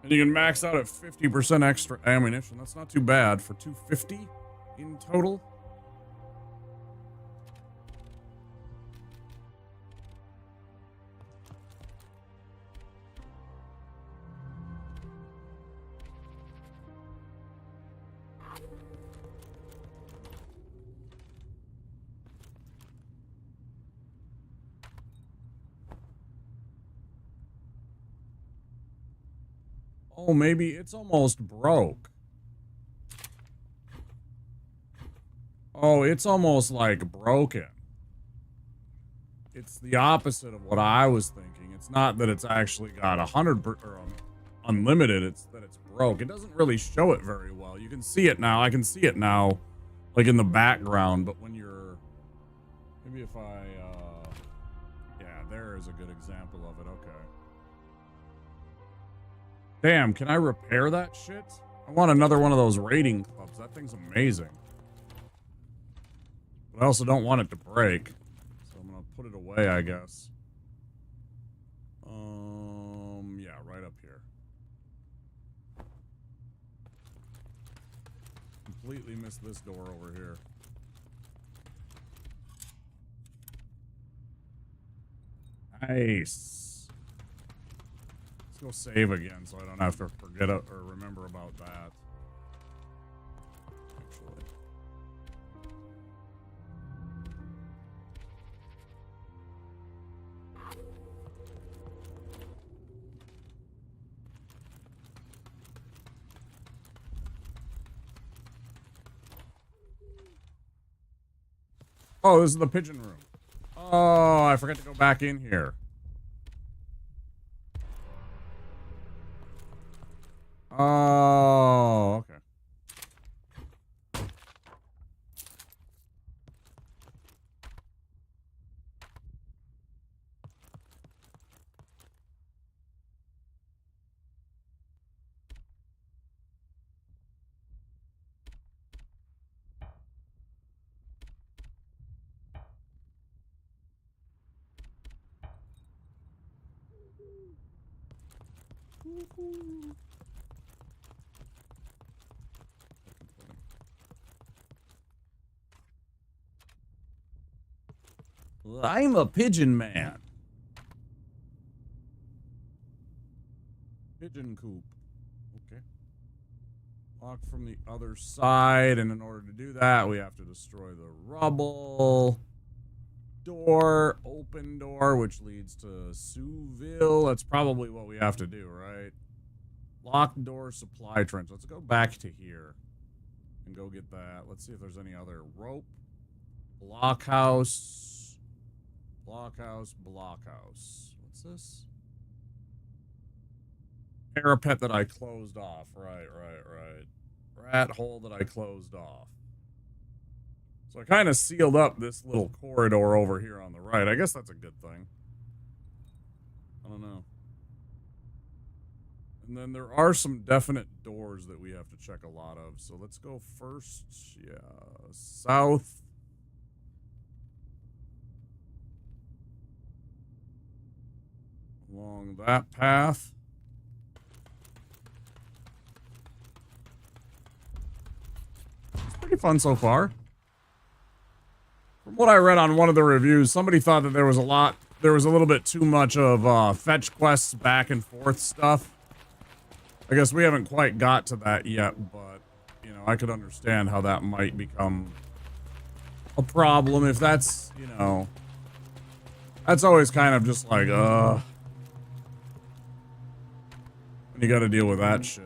And you can max out at 50% extra ammunition. That's not too bad for 250 in total. Oh, maybe it's almost broke. Oh, it's almost like broken. It's the opposite of what I was thinking. It's not that it's actually got 100 or unlimited. It's that it's broke. It doesn't really show it very well. You can see it now. I can see it now, like in the background. But when you're, maybe if I, yeah, there is a good example of it. Okay. Damn, can I repair that shit? I want another one of those raiding clubs. That thing's amazing. But I also don't want it to break. So I'm gonna put it away, I guess. Yeah, right up here. Completely missed this door over here. Nice. Let's go save again so I don't have to forget or remember about that. Actually. Oh, this is the pigeon room. Oh, I forgot to go back in here. Oh, okay. I'm a pigeon man. Pigeon coop. Okay. Locked from the other side, and in order to do that, we have to destroy the rubble. Door, open door, which leads to Souville. That's probably what we have to do, right? Locked door supply trench. Let's go back to here and go get that. Let's see if there's any other rope. Blockhouse. Blockhouse. Blockhouse. What's this? Parapet that I closed off. Right. Rat hole that I closed off. So I kind of sealed up this little corridor over here on the right. I guess that's a good thing. I don't know. And then there are some definite doors that we have to check a lot of. So let's go first. Yeah. South. Along that path. It's pretty fun so far. From what I read on one of the reviews, somebody thought that there was a little bit too much of fetch quests back and forth stuff. I guess we haven't quite got to that yet, but, you know, I could understand how that might become a problem if that's, you know, that's always kind of just like, when you gotta deal with that shit.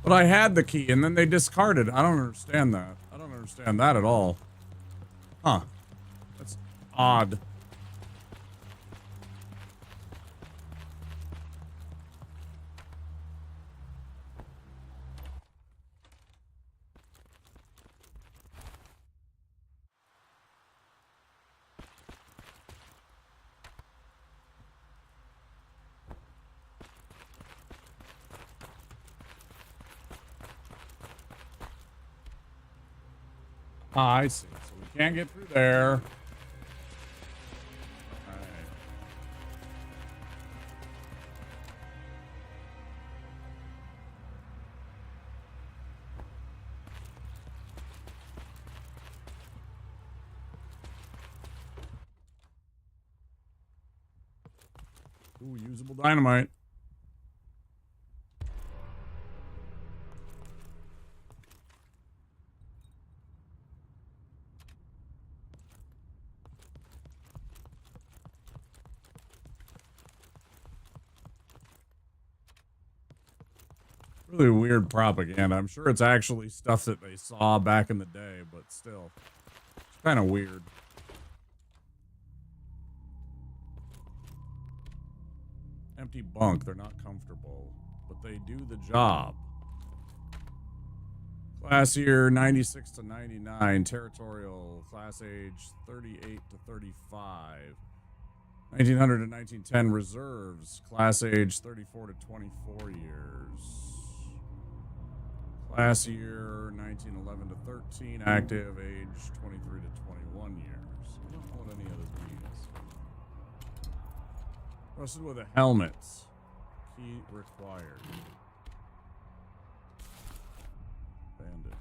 But I had the key, and then they discarded it. I don't understand that. I don't understand that at all. Huh. That's odd. Ah, I see. So we can't get through there. Alright. Ooh, usable dynamite. Really weird propaganda. I'm sure it's actually stuff that they saw back in the day, but still. It's kind of weird. Empty bunk. They're not comfortable, but they do the job. Class year 96 to 99. Territorial. Class age 38 to 35. 1900 to 1910 reserves. Class age 34 to 24 years. Class year 1911 to 13. Active age 23 to 21 years. I don't know what any of this means. Trusted with a helmet. Key required. Bandage.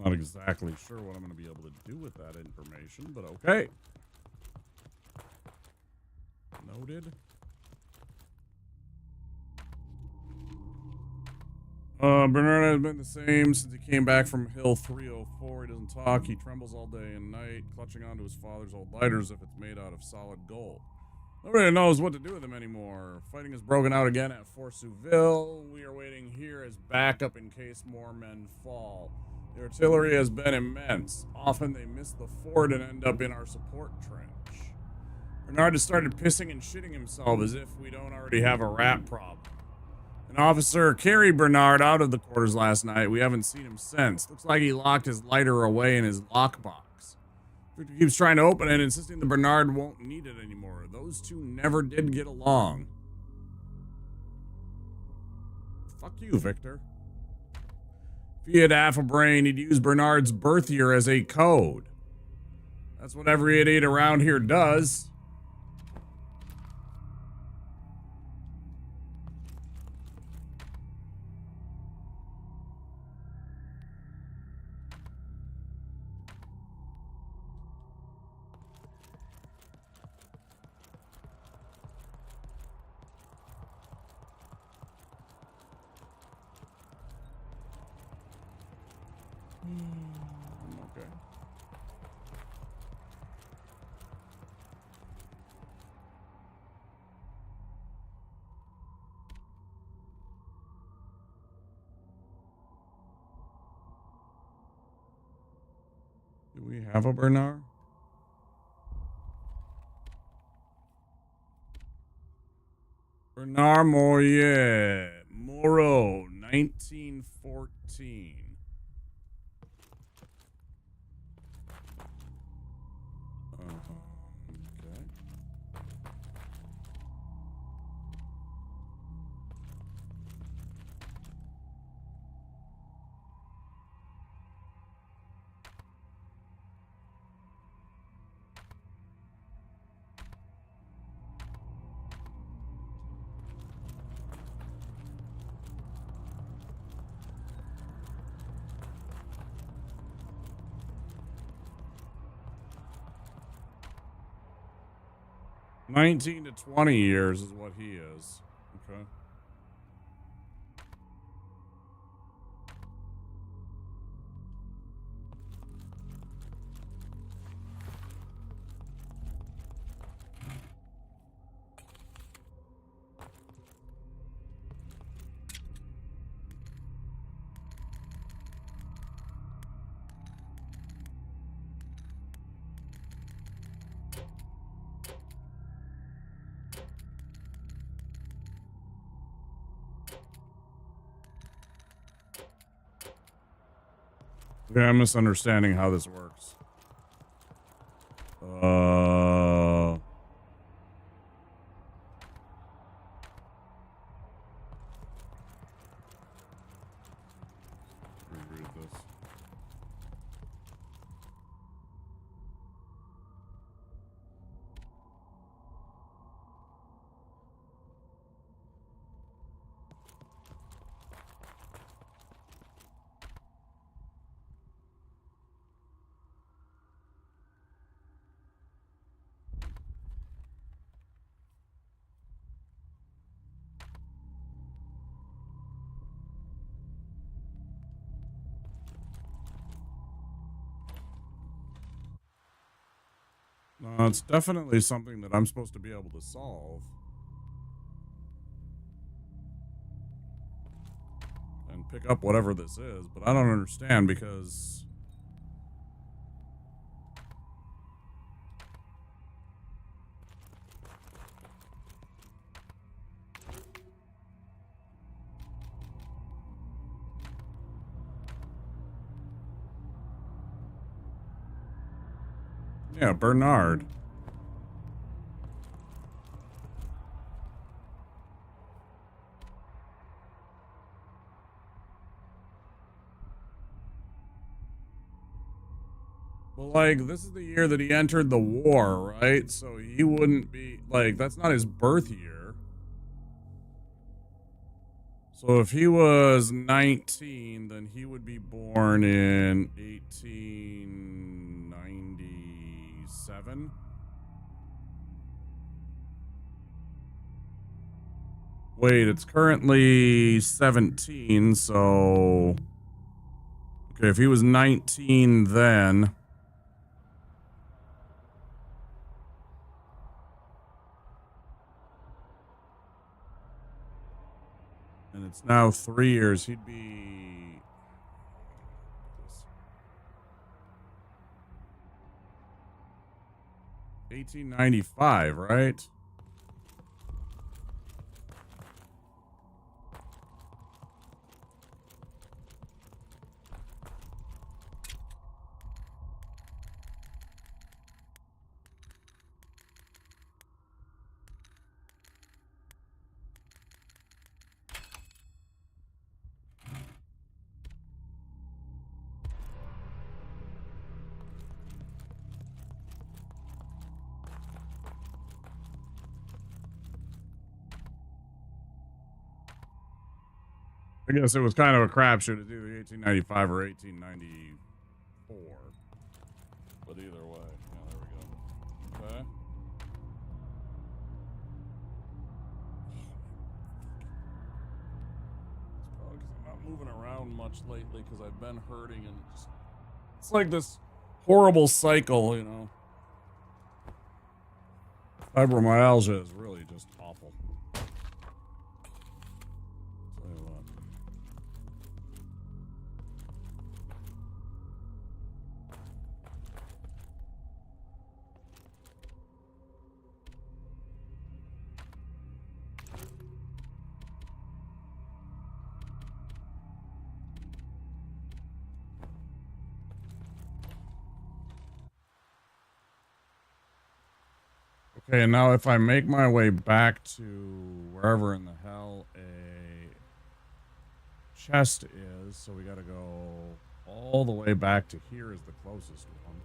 Not exactly sure what I'm going to be able to do with that information, but okay. Noted. Bernard has been the same since he came back from Hill 304. He doesn't talk. He trembles all day and night, clutching onto his father's old lighter as if it's made out of solid gold. Nobody knows what to do with him anymore. Fighting is broken out again at Fort Souville. We are waiting here as backup in case more men fall. The artillery has been immense. Often they miss the fort and end up in our support trench. Bernard has started pissing and shitting himself as if we don't already have a rat problem. An officer carried Bernard out of the quarters last night. We haven't seen him since. Looks like he locked his lighter away in his lockbox. Victor keeps trying to open it, insisting that Bernard won't need it anymore. Those two never did get along. Fuck you, Victor. If he had half a brain, he'd use Bernard's birth year as a code. That's what every idiot around here does. Okay. Do we have a Bernard? Bernard Moreau, 1914. Okay. 19 to 20 years is what he is. Okay. Okay, I'm misunderstanding how this works. Reread this. No, it's definitely something that I'm supposed to be able to solve. And pick up whatever this is, but I don't understand because... Yeah, Bernard. Well, like, this is the year that he entered the war, right? So he wouldn't be, like, that's not his birth year. So if he was 19, then he would be born in 1897. Wait, it's currently 17, so... Okay, if he was 19 then... And it's now 3 years. He'd be... 1895, right? I guess it was kind of a crapshoot to do the 1895 or 1894. But either way, yeah, there we go. Okay. It's probably because I'm not moving around much lately because I've been hurting and it's like this horrible cycle, you know. Fibromyalgia is really just awful. Tell you what. Okay, and now if I make my way back to wherever in the hell a chest is, so we gotta go all the way back to here is the closest one.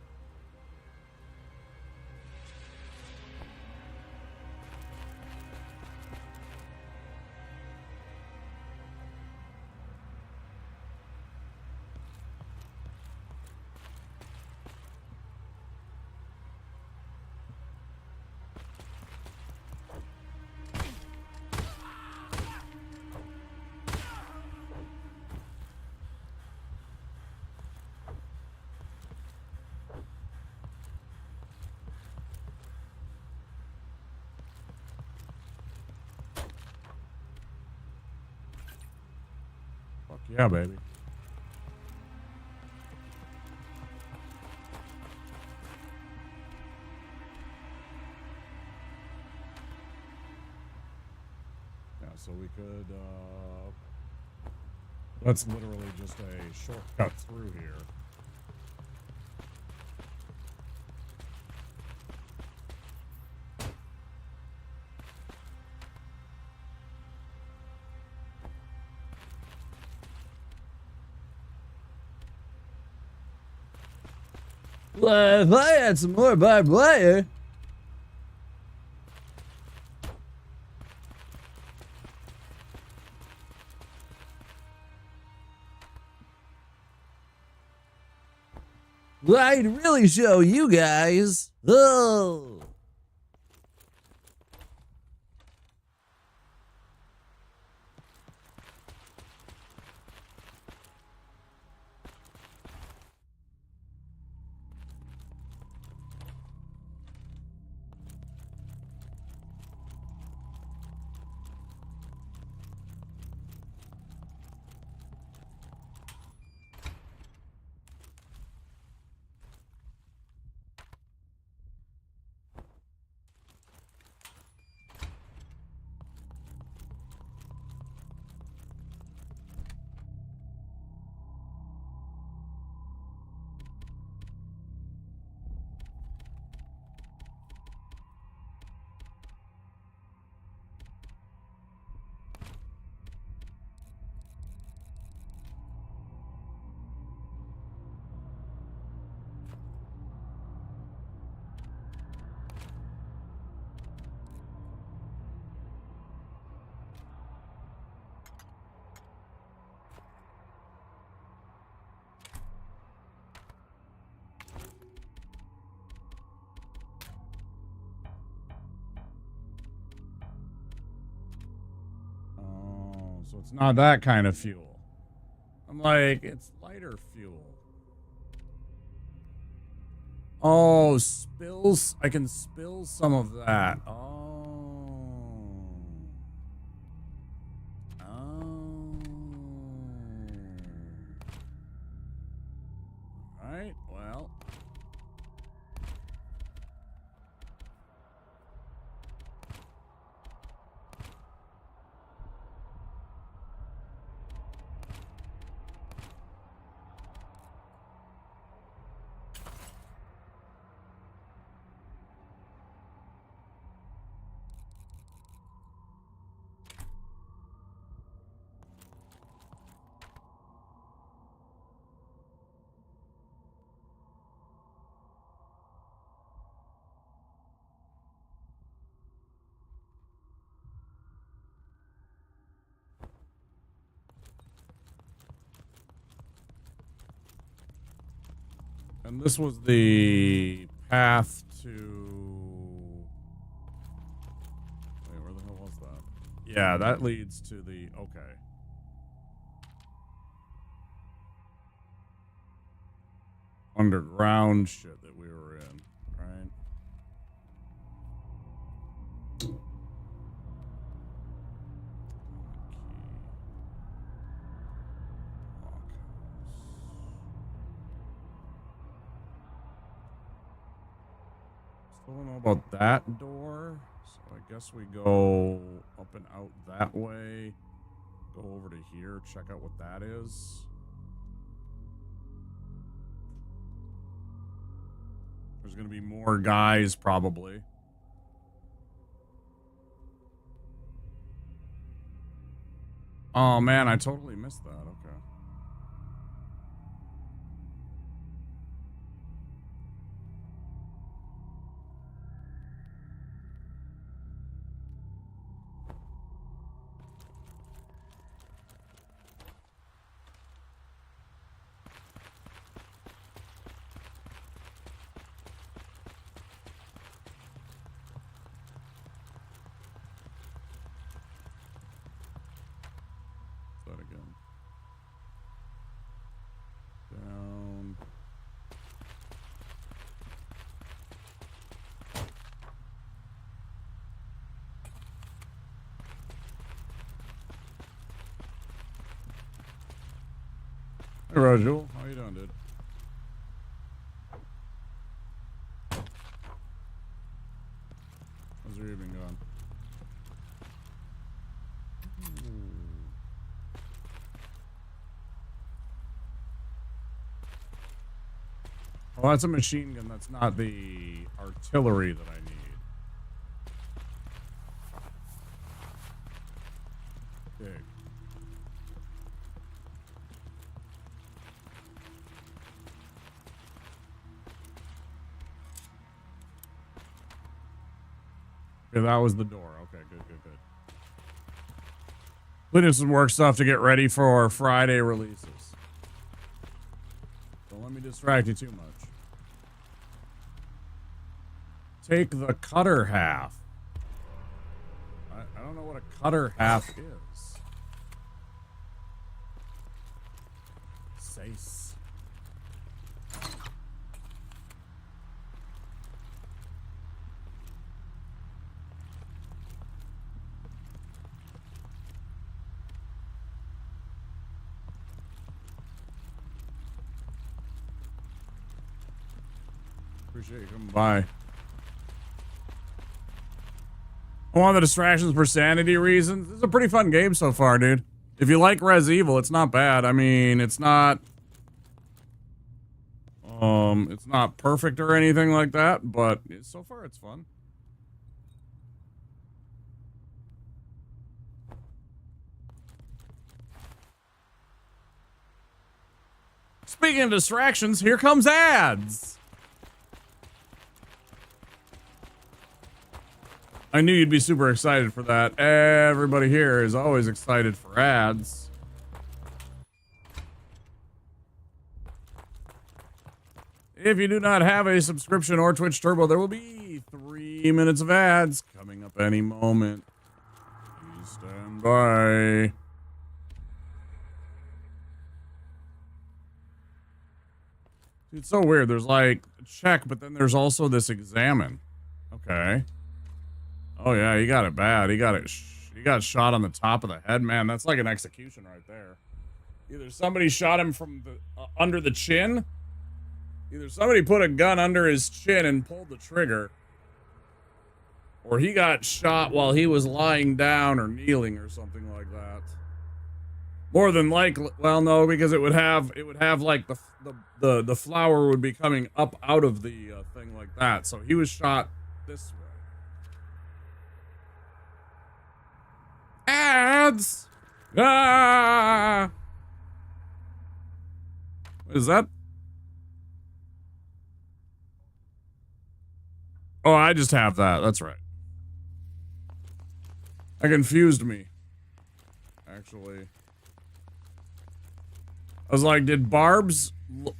Fuck yeah, baby. Yeah, so we could, that's literally just a shortcut through here. Well, if I had some more barbed wire. Well, I'd really show you guys. Oh. So it's not that kind of fuel. I'm like, it's lighter fuel. Oh, spills. I can spill some of that. Oh. Oh. And this was the path to... Wait, where the hell was that? Yeah, that leads to the... Okay. Underground shit that we were in, right? Still don't know about that door, so I guess we go up and out that way. Go over to here, check out what that is. There's gonna be more guys, probably. Oh man, I totally missed that. Okay. That again. Down. Hey, Rajul. How you doing, dude? How's your evening going? Well, that's a machine gun. That's not the artillery that I need. Dig. Okay, that was the door. Okay, good. Cleaning some work stuff to get ready for Friday releases. Don't let me distract you too much. Take the cutter half. I don't know what a cutter half is. Sace. Appreciate you coming by. One of the distractions for sanity reasons. This is a pretty fun game so far, dude. If you like Res Evil, it's not bad. I mean, it's not perfect or anything like that, but so far it's fun. Speaking of distractions, here comes ads. I knew you'd be super excited for that. Everybody here is always excited for ads. If you do not have a subscription or Twitch Turbo, there will be 3 minutes of ads coming up any moment. Please stand by. It's so weird. There's like check, but then there's also this examine. Okay. Oh yeah, he got it bad. He got shot on the top of the head, man. That's like an execution right there. Either somebody shot him from the under the chin. Either somebody put a gun under his chin and pulled the trigger, or he got shot while he was lying down or kneeling or something like that. More than likely, well, no, because it would have like the flower would be coming up out of the thing like that. So he was shot this way. Ads! Ah! What is that? Oh, I just have that. That's right. That confused me. Actually. I was like, did Barb's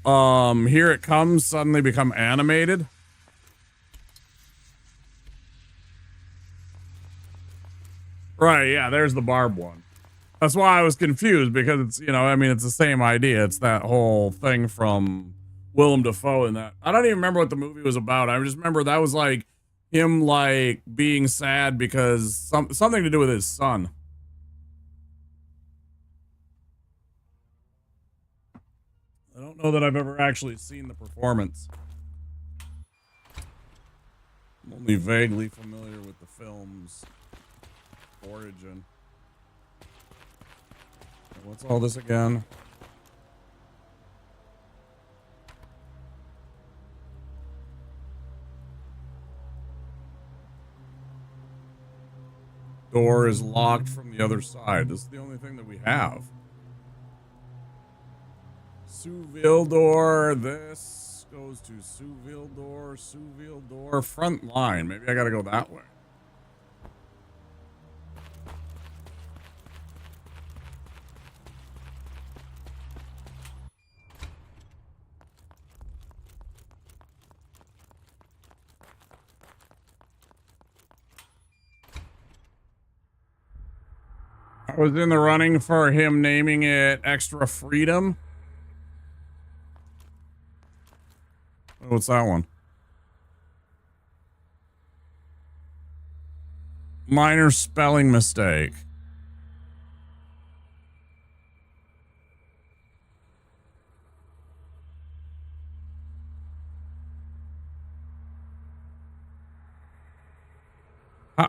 Here It Comes suddenly become animated. Right, yeah, there's the Barb one. That's why I was confused, because it's, you know, I mean, it's the same idea. It's that whole thing from Willem Dafoe and that. I don't even remember what the movie was about. I just remember that was like him like being sad because something to do with his son. I don't know that I've ever actually seen the performance. I'm only vaguely familiar with the film's origin. What's all this again? Door is locked from the other side. This is the only thing that we have. Souville door. This goes to Souville door, front line. Maybe I gotta go that way. I was in the running for him naming it Extra Freedom. What's that one? Minor spelling mistake.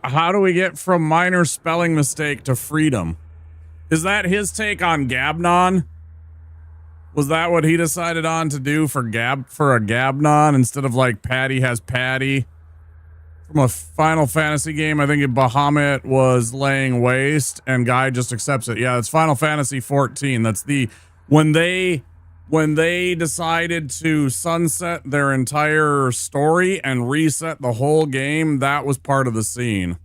How do we get from minor spelling mistake to freedom? Is that his take on Gabnon? Was that what he decided on to do for a Gabnon instead of like Patty has Patty? From a Final Fantasy game, I think Bahamut was laying waste and Guy just accepts it. Yeah, it's Final Fantasy 14. That's the when they decided to sunset their entire story and reset the whole game, that was part of the scene.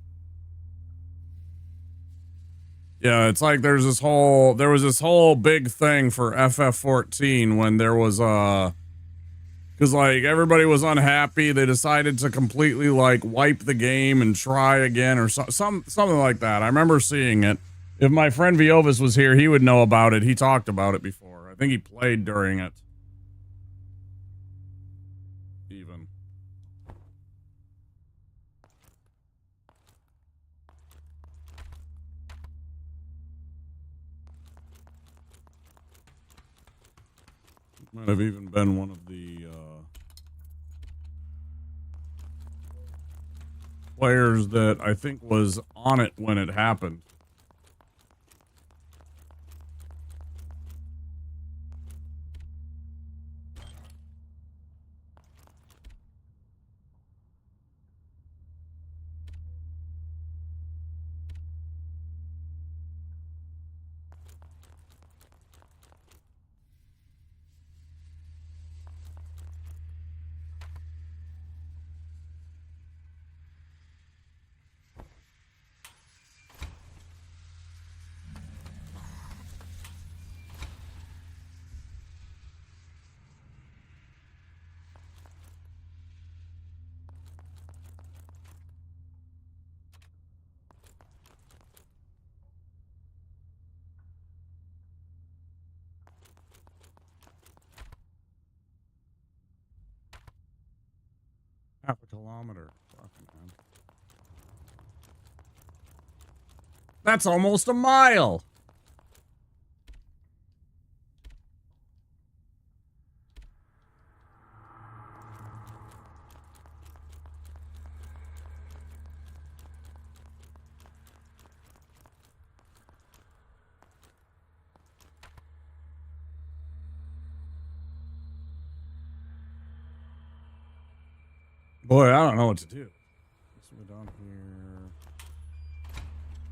Yeah, it's like there was this whole big thing for FF14 when there was because like everybody was unhappy. They decided to completely like wipe the game and try again or something like that. I remember seeing it. If my friend Viovis was here, he would know about it. He talked about it before. I think he played during it. Even. Might have even been one of the players that I think was on it when it happened. Half a kilometer. Fucking man. That's almost a mile. Boy, I don't know what to do. Let's go down here.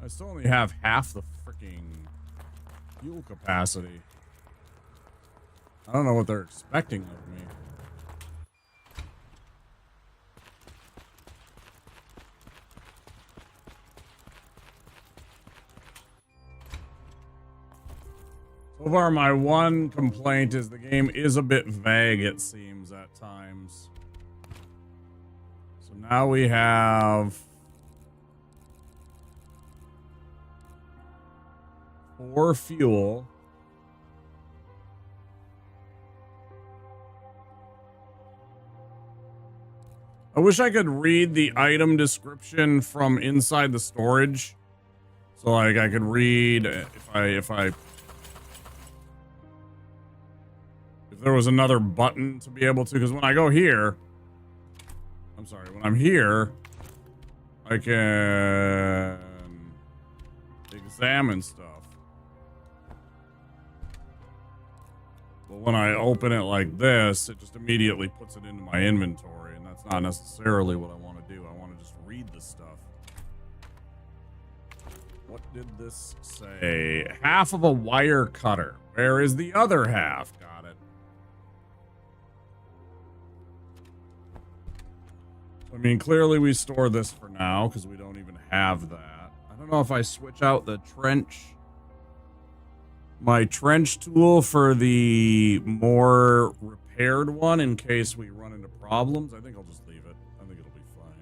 I still only have half the freaking fuel capacity. I don't know what they're expecting of me. So far, my one complaint is the game is a bit vague, it seems, at times. So now we have 4 fuel. I wish I could read the item description from inside the storage. So like I could read if there was another button to be able to, because when I go here, when I'm here, I can examine stuff. But when I open it like this, it just immediately puts it into my inventory, and that's not necessarily what I want to do. I want to just read the stuff. What did this say? Half of a wire cutter. Where is the other half? Got it. I mean, clearly we store this for now because we don't even have that. I don't know if I switch out the my trench tool for the more repaired one in case we run into problems. I think I'll just leave it. I think it'll be fine.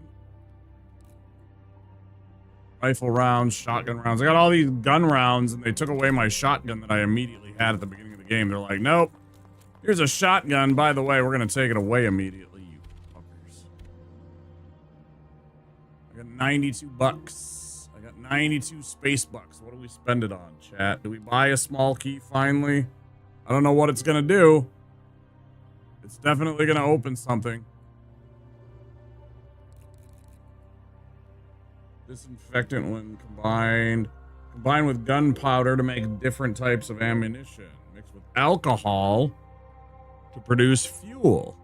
Rifle rounds, shotgun rounds. I got all these gun rounds and they took away my shotgun that I immediately had at the beginning of the game. They're like, nope, here's a shotgun. By the way, we're going to take it away immediately, you fuckers. I got 92 bucks. I got 92 space bucks. What do we spend it on, chat? Do we buy a small key finally? I don't know what it's going to do. It's definitely going to open something. Disinfectant when combined with gunpowder to make different types of ammunition. Mixed with alcohol to produce fuel.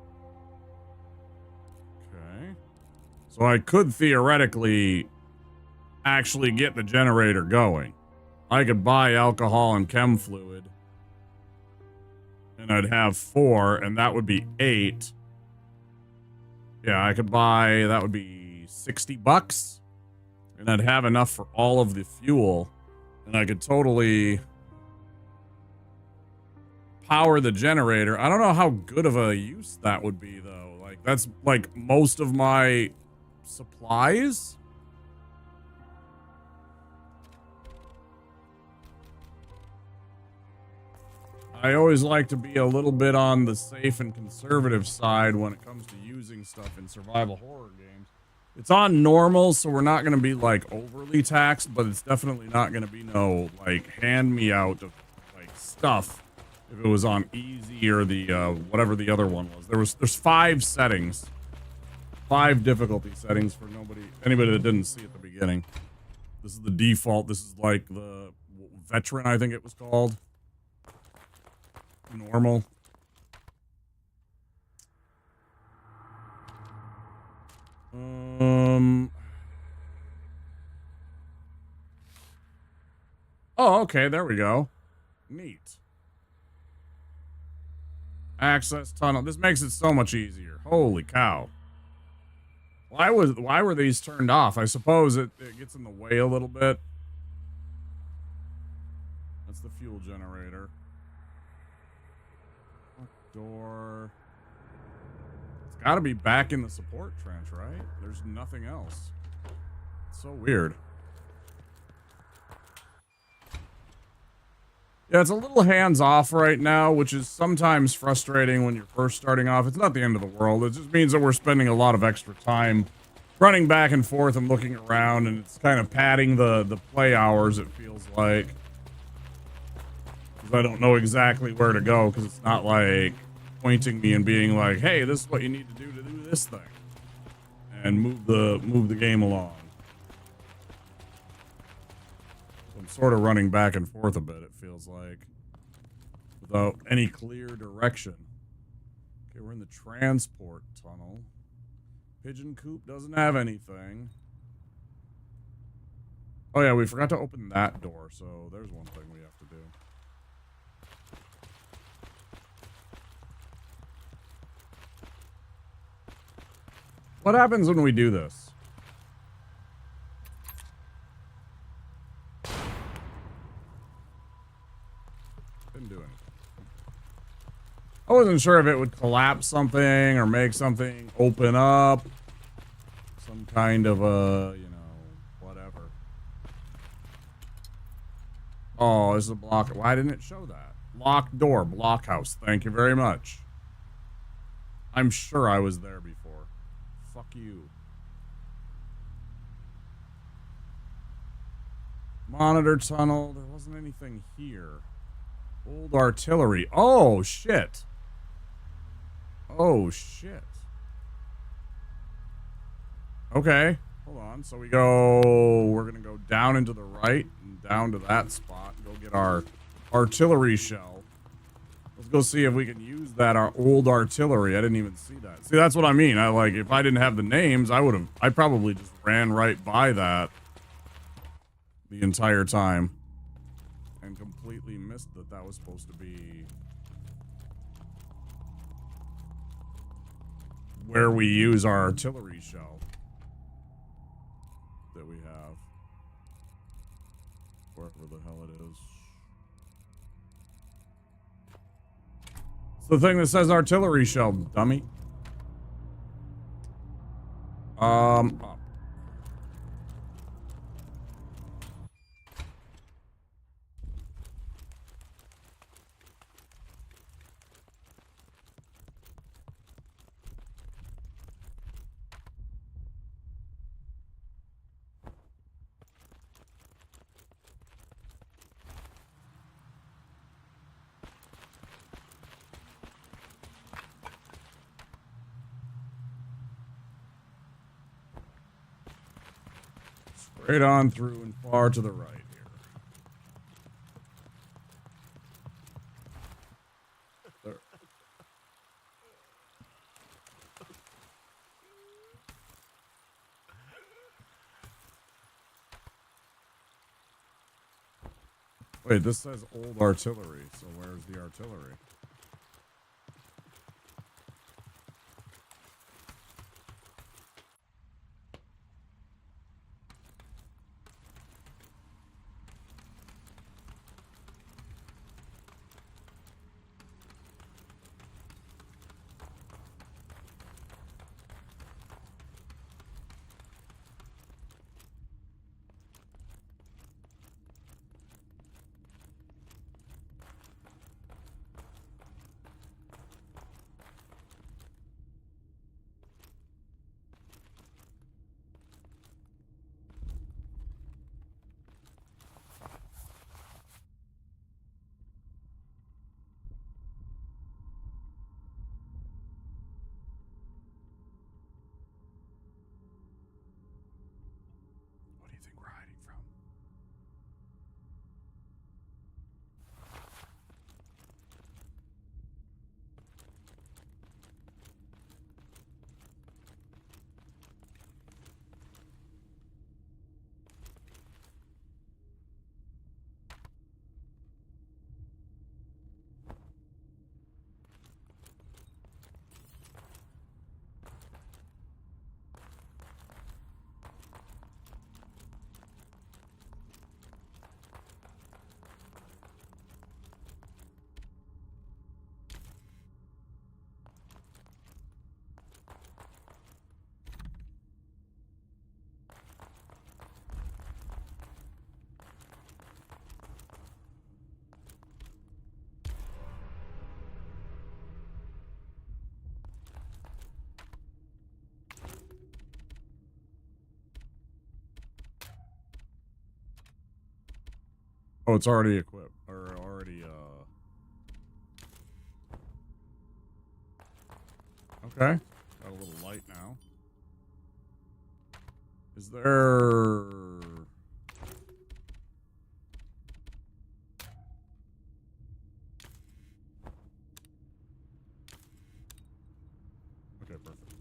Okay. So I could theoretically actually get the generator going. I could buy alcohol and chem fluid. And I'd have 4, and that would be 8. Yeah, I could buy, that would be 60 bucks. And I'd have enough for all of the fuel. And I could totally power the generator. I don't know how good of a use that would be, though. Like, that's like most of my supplies. I always like to be a little bit on the safe and conservative side when it comes to using stuff in survival horror games. It's on normal, so we're not going to be, like, overly taxed, but it's definitely not going to be no, like, hand-me-out of, like, stuff if it was on easy or the, whatever the other one was. There's 5 settings. 5 difficulty settings for anybody that didn't see at the beginning. This is the default. This is, like, the veteran, I think it was called. Normal. Oh, okay, there we go. Neat. Access tunnel. This makes it so much easier. Holy cow. Why were these turned off? I suppose it gets in the way a little bit. That's the fuel generator. Door. It's got to be back in the support trench, right? There's nothing else. It's so weird. Yeah, it's a little hands-off right now, which is sometimes frustrating when you're first starting off. It's not the end of the world. It just means that we're spending a lot of extra time running back and forth and looking around, and it's kind of padding the play hours, it feels like. I don't know exactly where to go because it's not like pointing me and being like, hey, this is what you need to do this thing and move the game along. So I'm sort of running back and forth a bit, it feels like, without any clear direction. Okay, we're in the transport tunnel. Pigeon coop doesn't have anything. Oh yeah, we forgot to open that door, so there's one thing we have to do. What happens when we do this? Didn't do anything. I wasn't sure if it would collapse something or make something open up. Some kind of a, you know, whatever. Oh, this is a block. Why didn't it show that? Locked door, blockhouse. Thank you very much. I'm sure I was there before. Fuck you. Monitor tunnel. There wasn't anything here. Old artillery. Oh, shit. Oh, shit. Okay. Hold on. So we're going to go down into the right and down to that spot and go get our artillery shell. Let's go see if we can use that, our old artillery. I didn't even see that. See, that's what I mean. If I didn't have the names, I probably just ran right by that the entire time and completely missed that was supposed to be where we use our artillery shell that we have. Wherever the hell it is. It's the thing that says artillery shell, dummy. Up. Straight on through and far to the right here. There. Wait, this says old artillery, so where's the artillery? Oh, it's already equipped. Or already, Okay. Got a little light now. Is there... Okay, perfect.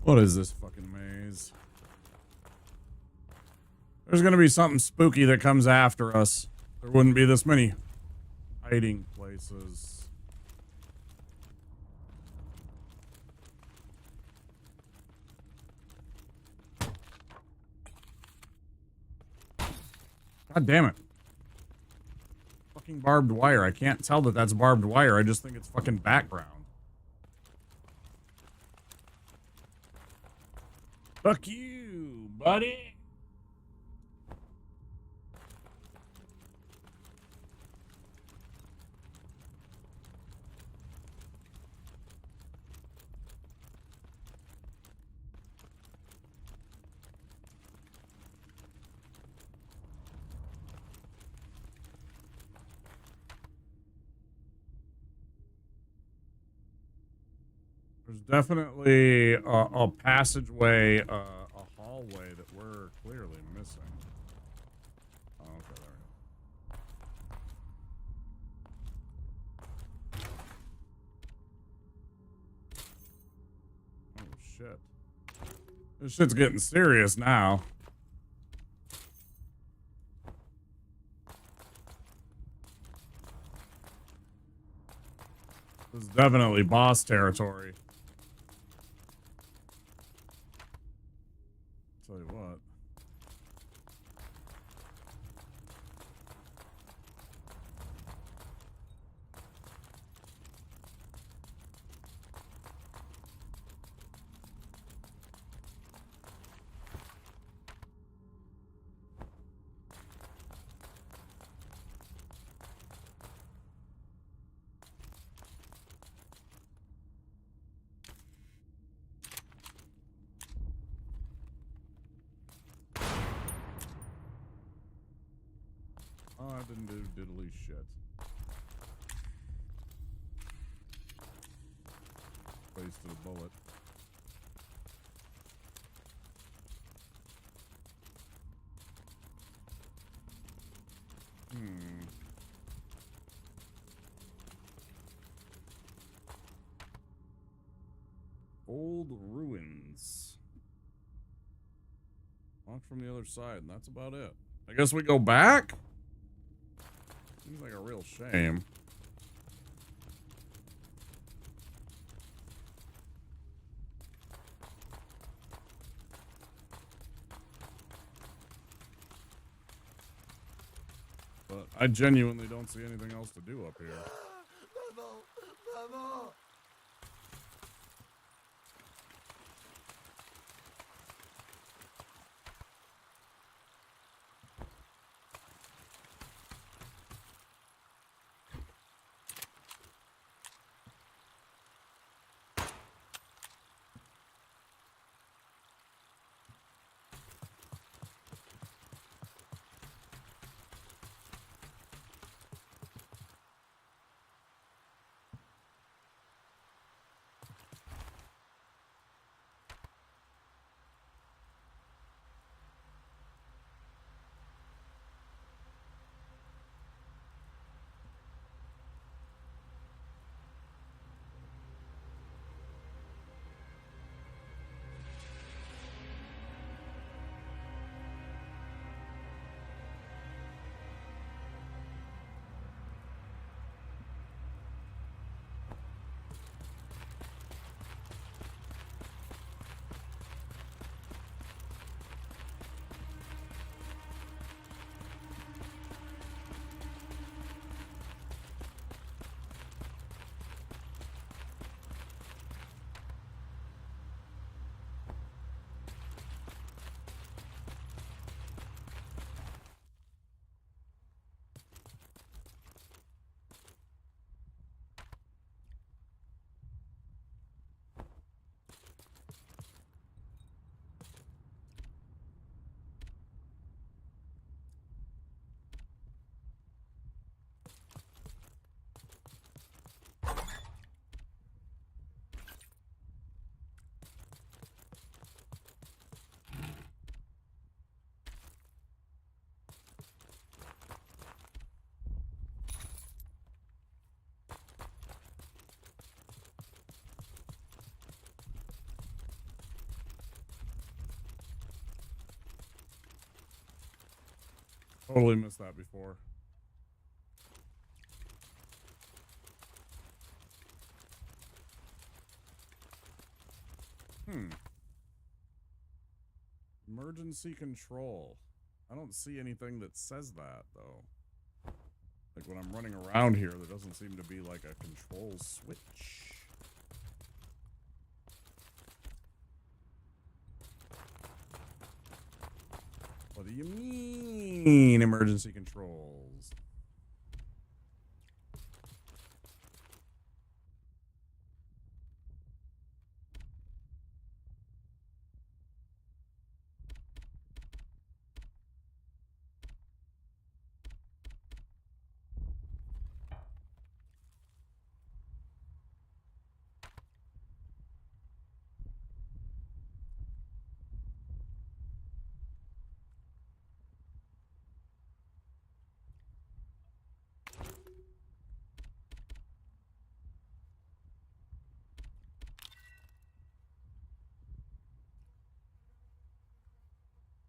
What is this fucking maze? There's gonna be something spooky that comes after us. There wouldn't be this many hiding places. God damn it. Fucking barbed wire. I can't tell that that's barbed wire. I just think it's fucking background. Fuck you, buddy. There's definitely a passageway, a hallway that we're clearly missing. Oh, okay, there we go. Oh, shit. This shit's getting serious now. This is definitely boss territory. Tell you what. Oh, I didn't do diddly shit. Wasted a bullet. Old ruins. Walk from the other side, and that's about it. I guess we go back? Seems like a real shame. But I genuinely don't see anything else to do up here. Totally missed that before. Emergency control. I don't see anything that says that, though. Like, when I'm running around here, there doesn't seem to be, like, a control switch. What do you mean, emergency controls?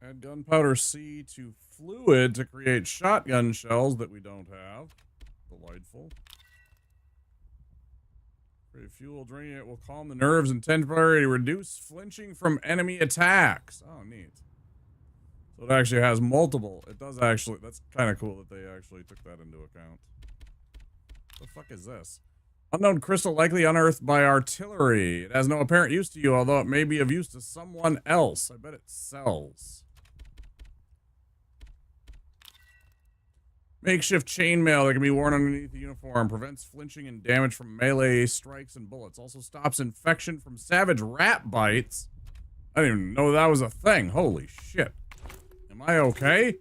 Add gunpowder C to fluid to create shotgun shells that we don't have. Delightful. Create fuel, draining it will calm the nerves and temporarily reduce flinching from enemy attacks. Oh, neat. So it actually has multiple. It does actually. That's kind of cool that they actually took that into account. What the fuck is this? Unknown crystal likely unearthed by artillery. It has no apparent use to you, although it may be of use to someone else. I bet it sells. Makeshift chainmail that can be worn underneath the uniform. Prevents flinching and damage from melee strikes and bullets. Also stops infection from savage rat bites. I didn't even know that was a thing. Holy shit. Am I okay?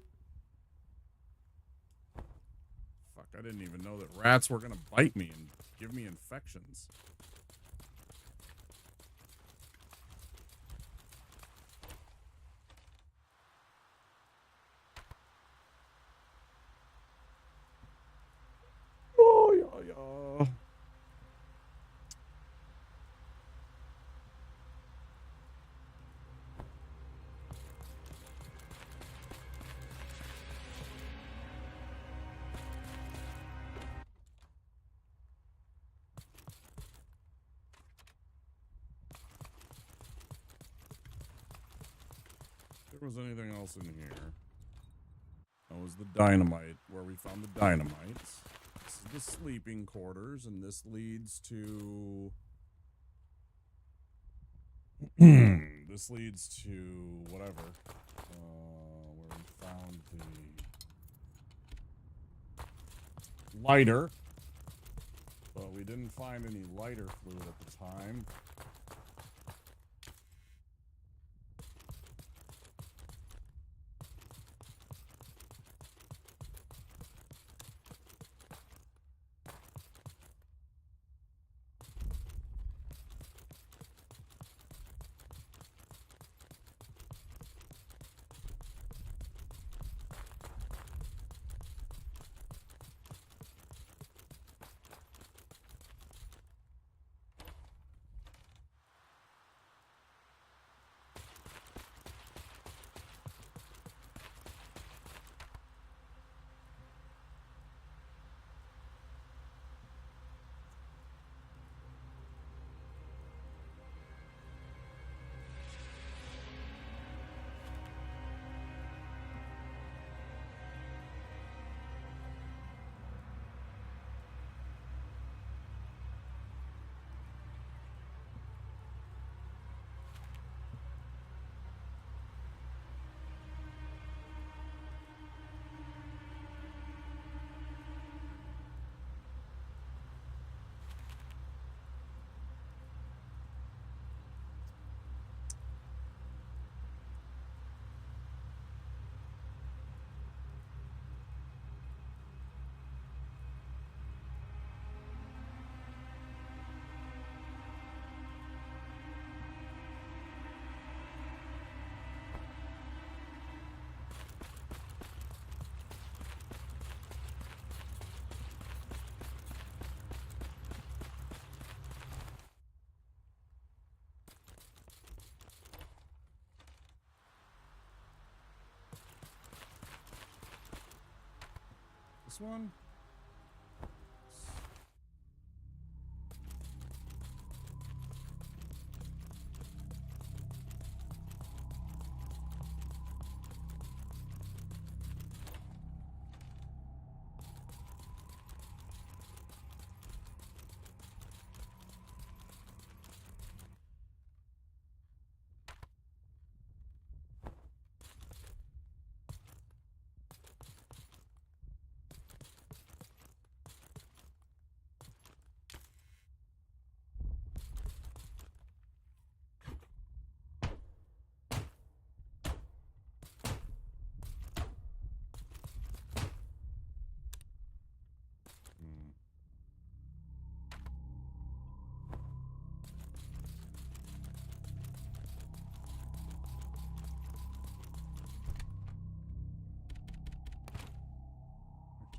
Fuck, I didn't even know that rats were gonna bite me and give me infections. Oh, yeah, yeah. If there was anything else in here. That was the dynamite, where we found the dynamite. This is the sleeping quarters, and this leads to... this leads to whatever. Where we found the lighter. But we didn't find any lighter fluid at the time. This one?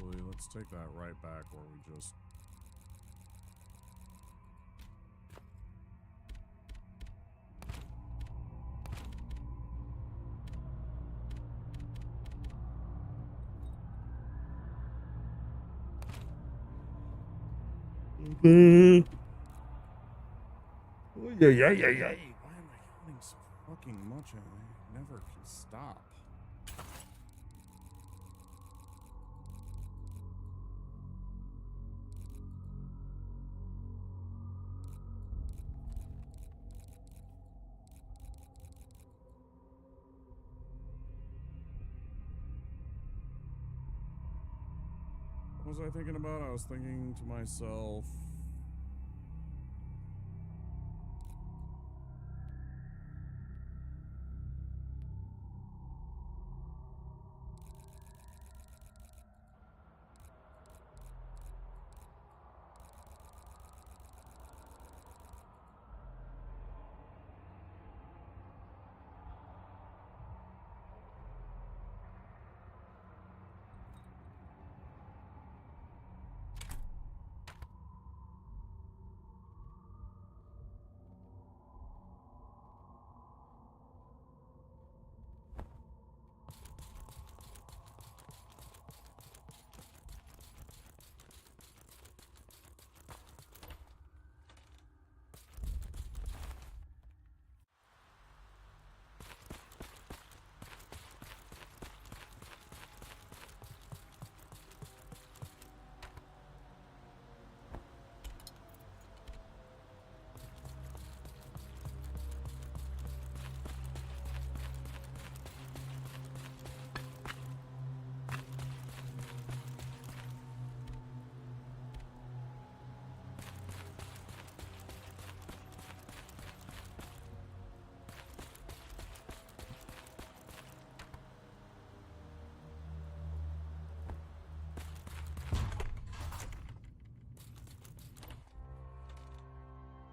Actually, let's take that right back where we just... Yeah. Why am I counting so fucking much and I never can stop? What was I thinking about? I was thinking to myself...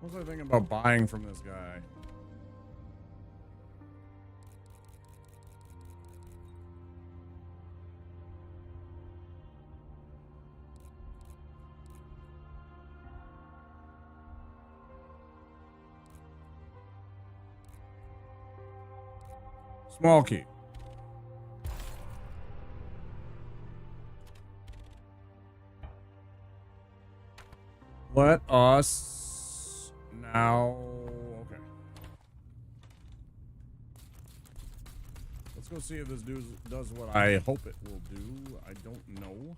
What was I thinking about buying from this guy? Small key. Let us now... Okay. Let's go see if this dude does what I hope it will do. I don't know.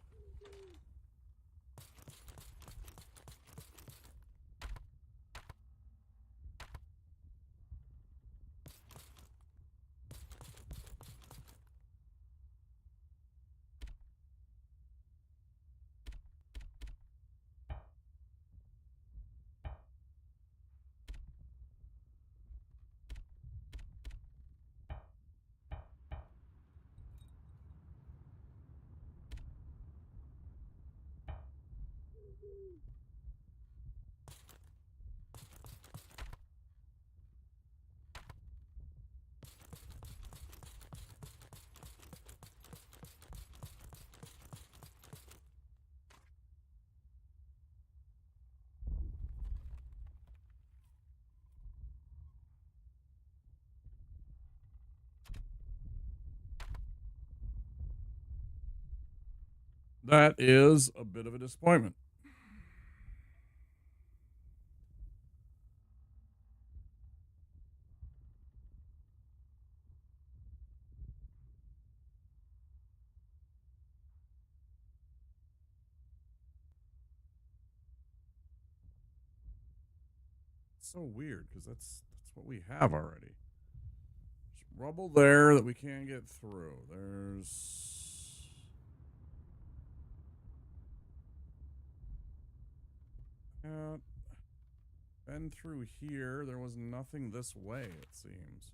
That is a bit of a disappointment. So weird because that's what we have already. There's rubble there that we can't get through. There's been through here. There was nothing this way, it seems.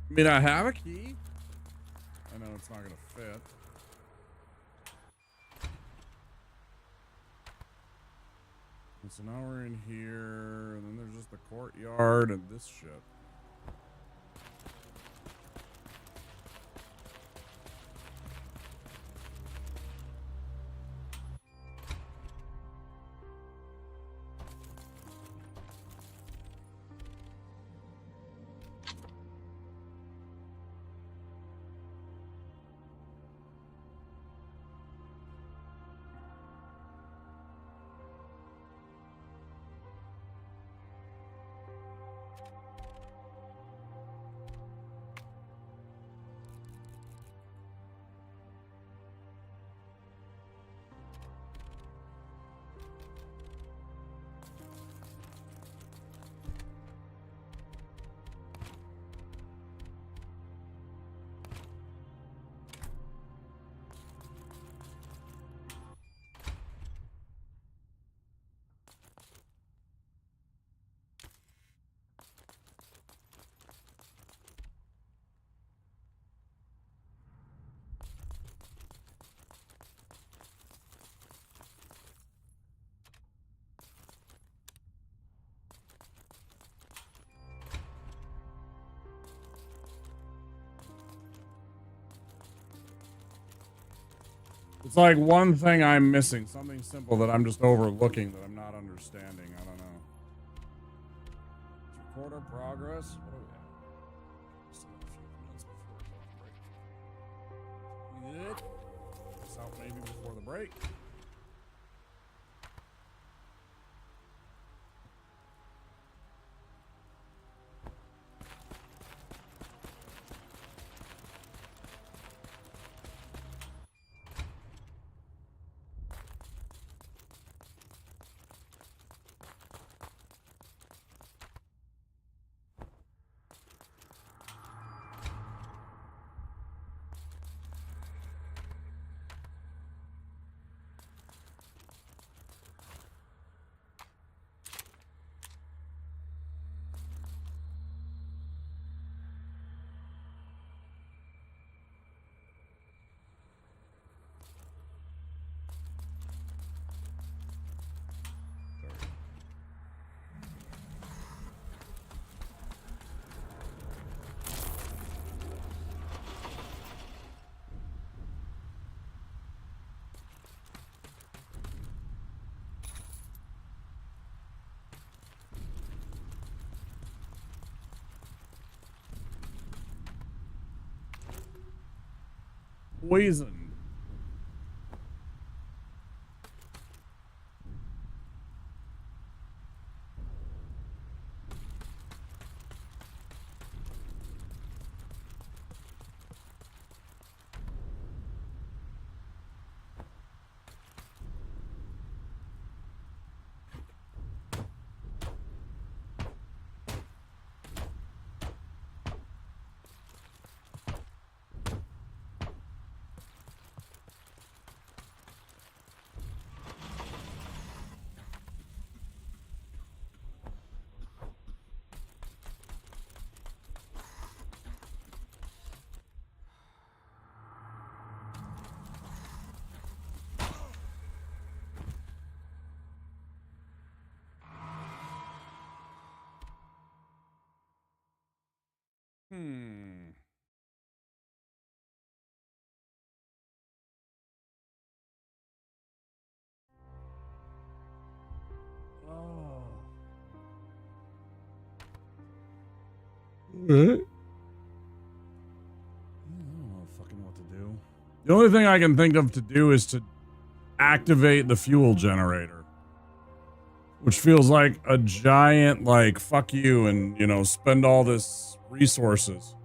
I mean, I have a key. I know it's not going to fit. And so now we're in here, and then there's just the courtyard and this shit. It's like one thing I'm missing. Something simple that I'm just overlooking that I'm not understanding. I don't know. Recorder progress. What do we have? Still have a few minutes before the break. Good. This out maybe before the break. Poison. Oh. I don't know fucking what to do. The only thing I can think of to do is to activate the fuel generator. Which feels like a giant, like, fuck you and, you know, spend all this resources.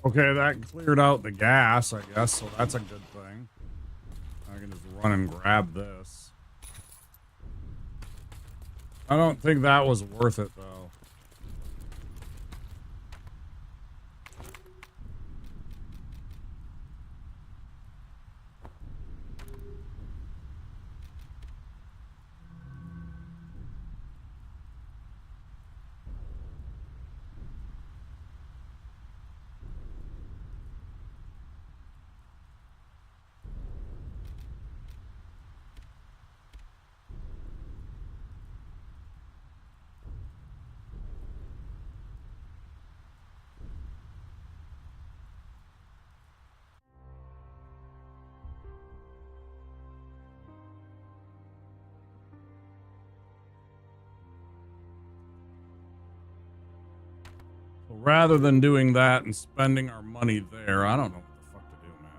Okay, that cleared out the gas, I guess, so that's a good thing. I can just run and grab this. I don't think that was worth it, though. Rather than doing that and spending our money there, I don't know what the fuck to do, man.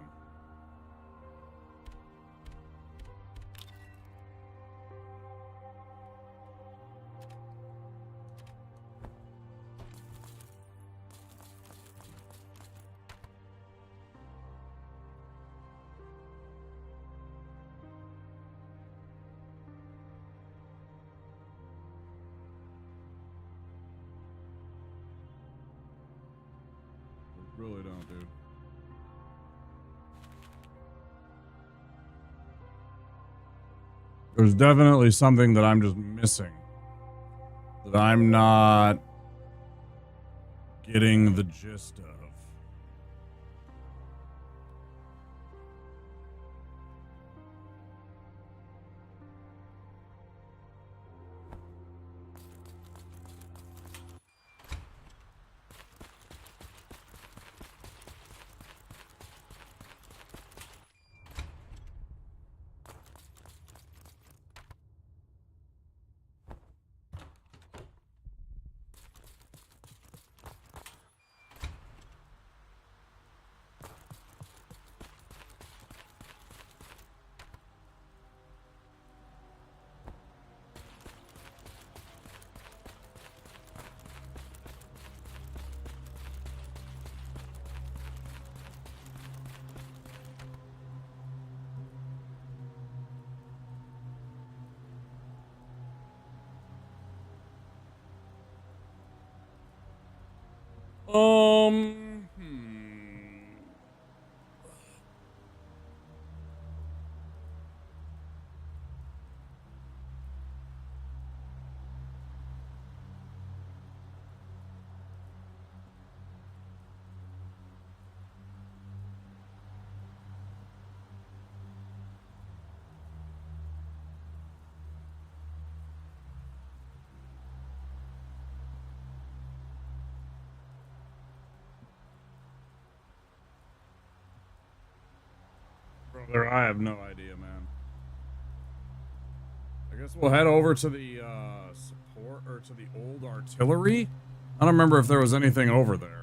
Really don't, dude. There's definitely something that I'm just missing. That I'm not getting the gist of. Hmm. Brother, I have no idea, man. I guess we'll head over to the support or to the old artillery. I don't remember if there was anything over there.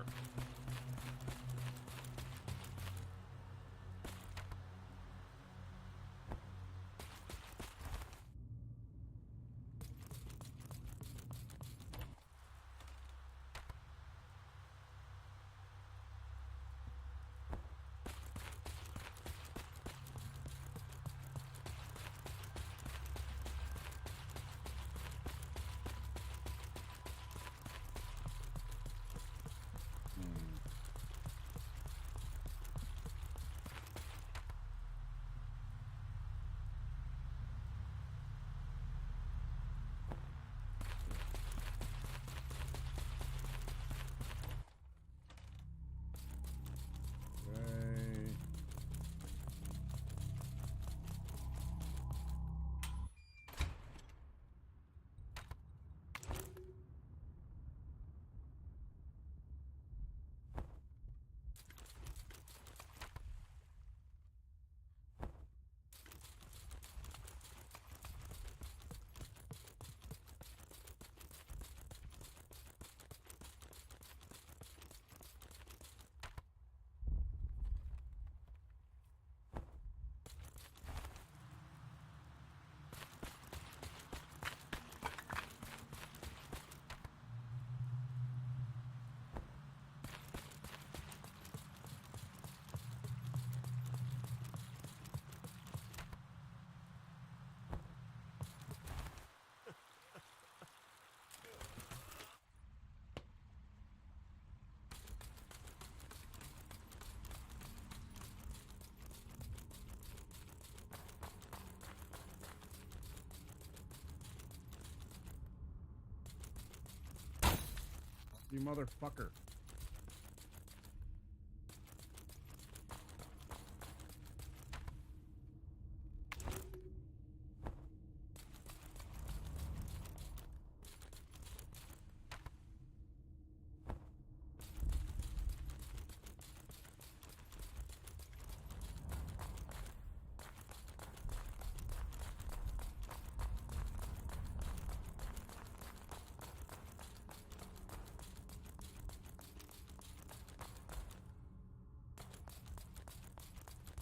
You motherfucker.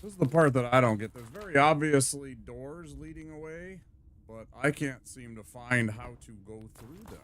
This is the part that I don't get. There's very obviously doors leading away, but I can't seem to find how to go through them.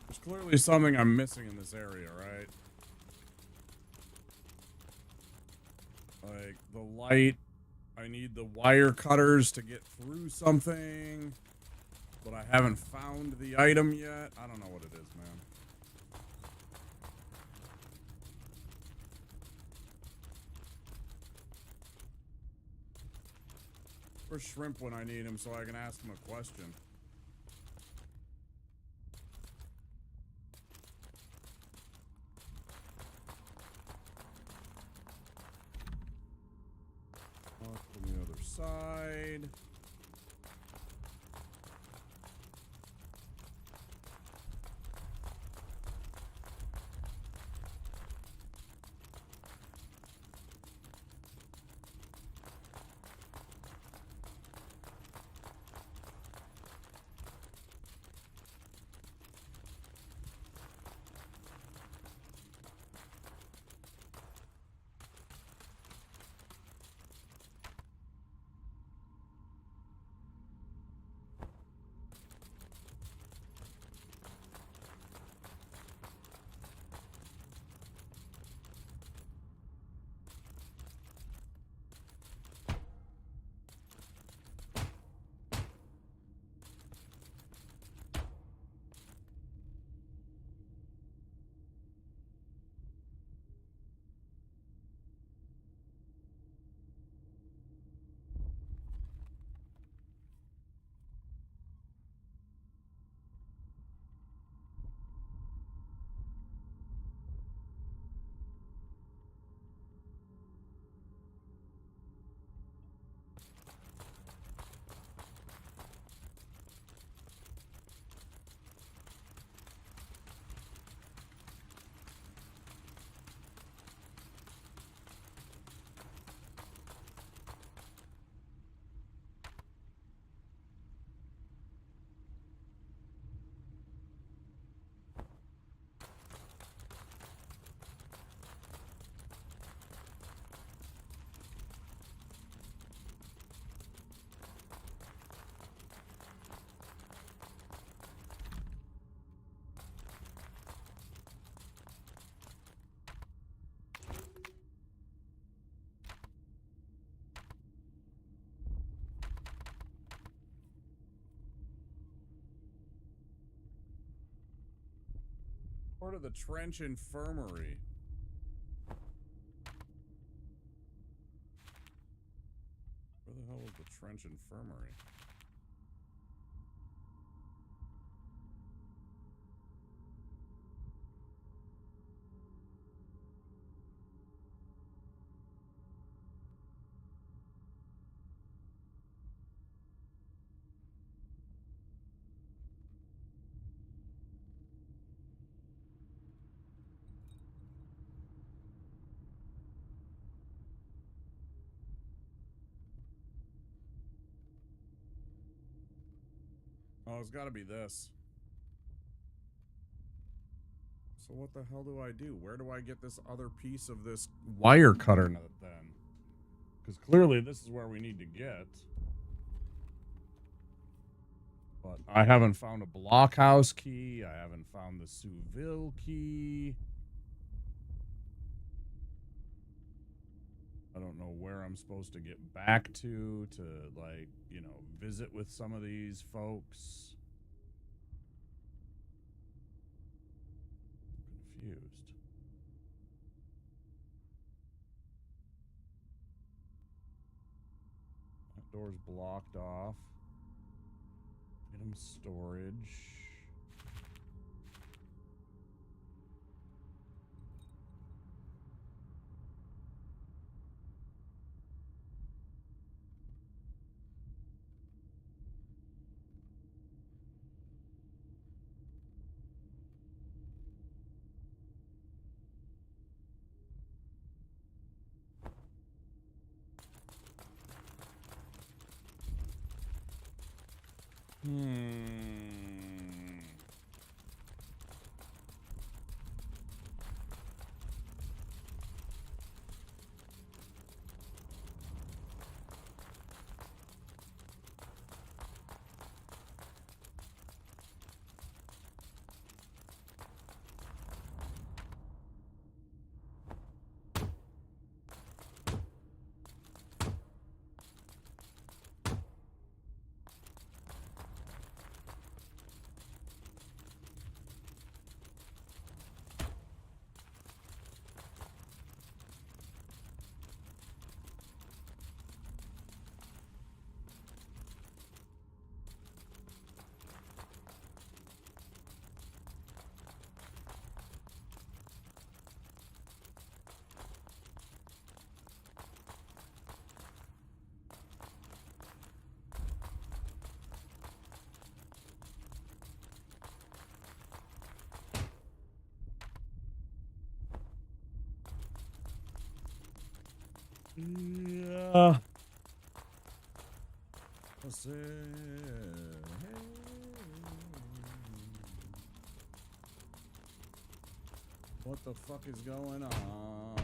There's clearly something I'm missing in this area, right? Like the light. I need the wire cutters to get through something, but I haven't found the item yet. I don't know what it is, man. Where's Shrimp when I need him so I can ask him a question? Off from the other side. Part of the Trench Infirmary. Where the hell is the Trench Infirmary? Oh, it's got to be this. So what the hell do I do? Where do I get this other piece of this wire cutter nut then? Because clearly this is where we need to get. But I haven't found a blockhouse key. I haven't found the Souville key. I don't know where I'm supposed to get back to, like, you know, visit with some of these folks. Confused. That door's blocked off. Item storage. Yeah. What the fuck is going on?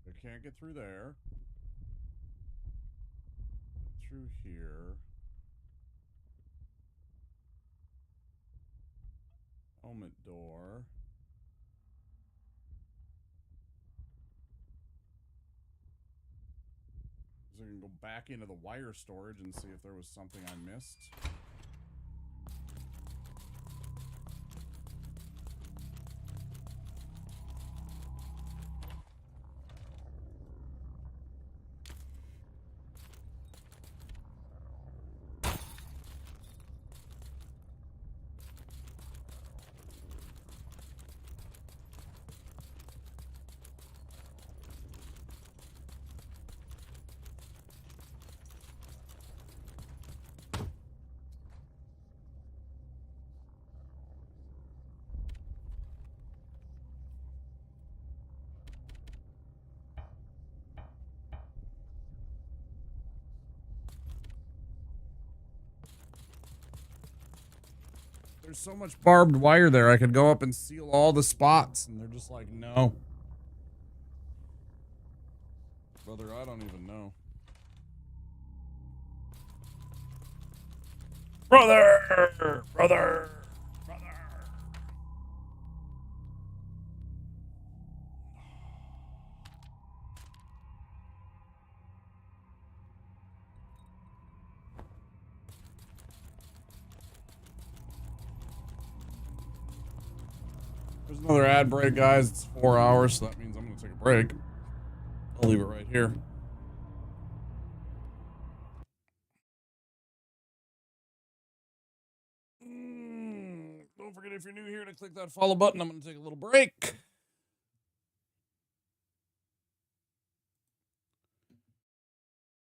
I can't get through there. Through here. Helmet door. So I can go back into the wire storage and see if there was something I missed. There's so much barbed wire there. I could go up and seal all the spots, and they're just like, no. Brother, I don't even know. Brother! Brother! There's another ad break, guys. It's 4 hours, so that means I'm going to take a break. I'll leave it right here. Don't forget, if you're new here, to click that follow button. I'm going to take a little break.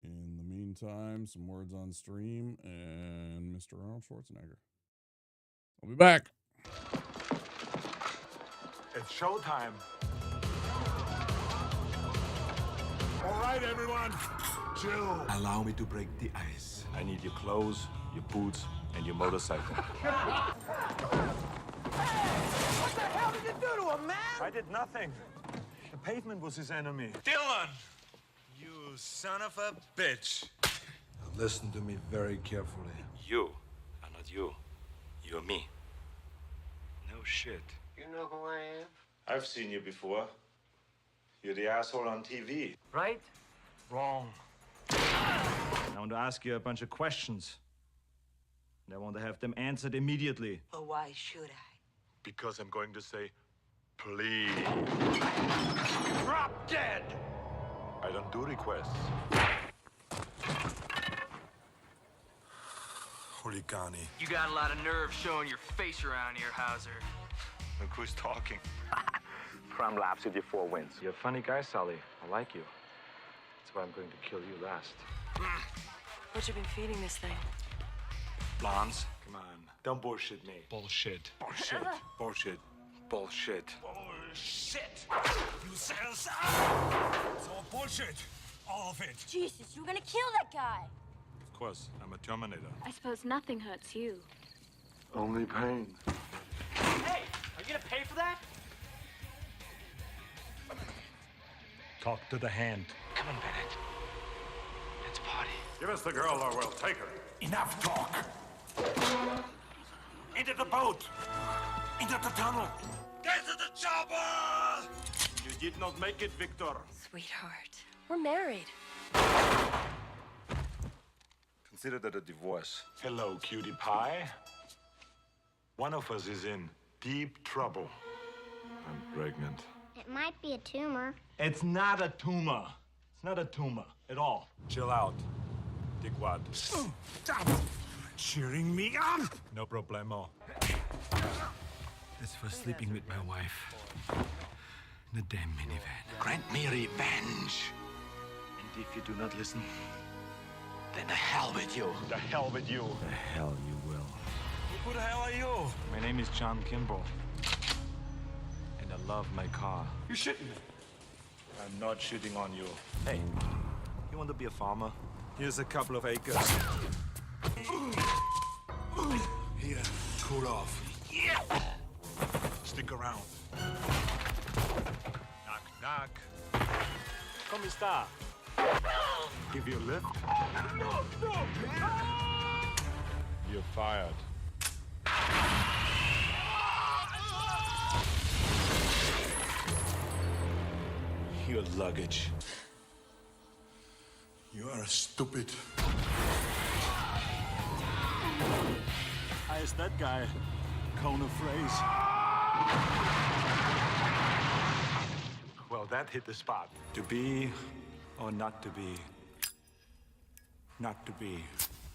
In the meantime, some words on stream and Mr. Arnold Schwarzenegger. I'll be back. It's showtime. All right, everyone. Chill. Allow me to break the ice. I need your clothes, your boots, and your motorcycle. What the hell did you do to him, man? I did nothing. The pavement was his enemy. Dylan! You son of a bitch. Now listen to me very carefully. You are not you. You're me. No shit. You know who I am? I've seen you before. You're the asshole on TV. Right? Wrong. I want to ask you a bunch of questions. And I want to have them answered immediately. But why should I? Because I'm going to say, please. Drop dead! I don't do requests. Huligani. You got a lot of nerve showing your face around here, Hauser. Look who's talking. Crime laps with your 4 wins. You're a funny guy, Sully. I like you. That's why I'm going to kill you last. What you been feeding this thing? Blondes? Come on. Don't bullshit me. Bullshit. Bullshit. Bullshit. Bullshit. Bullshit! You sense? It's all bullshit. All of it. Jesus, you were gonna kill that guy. Of course, I'm a Terminator. I suppose nothing hurts you. Only pain. Hey, are you gonna pay for that? Talk to the hand. Come on, Bennett. Let's party. Give us the girl or we'll take her. Enough talk. Into the boat. Into the tunnel. Get to the chopper! You did not make it, Victor. Sweetheart, we're married. Consider that a divorce. Hello, cutie pie. One of us is in deep trouble. I'm pregnant. It might be a tumor. It's not a tumor. It's not a tumor at all. Chill out, dickwad. Stop cheering me up! No problemo. That's for sleeping with my wife. In the damn minivan. Grant me revenge. And if you do not listen, Then the hell with you. the hell with you. The hell you will. Who the hell are you? My name is John Kimball. And I love my car. You shitting me. I'm not shitting on you. Hey, you want to be a farmer? Here's a couple of acres. Here, cool off. Yeah! Stick around. Knock, knock. Come sta? Give you a lift? You're fired. Your luggage. You are stupid. I asked that guy, Kona phrase. Well, that hit the spot. To be or not to be? Not to be.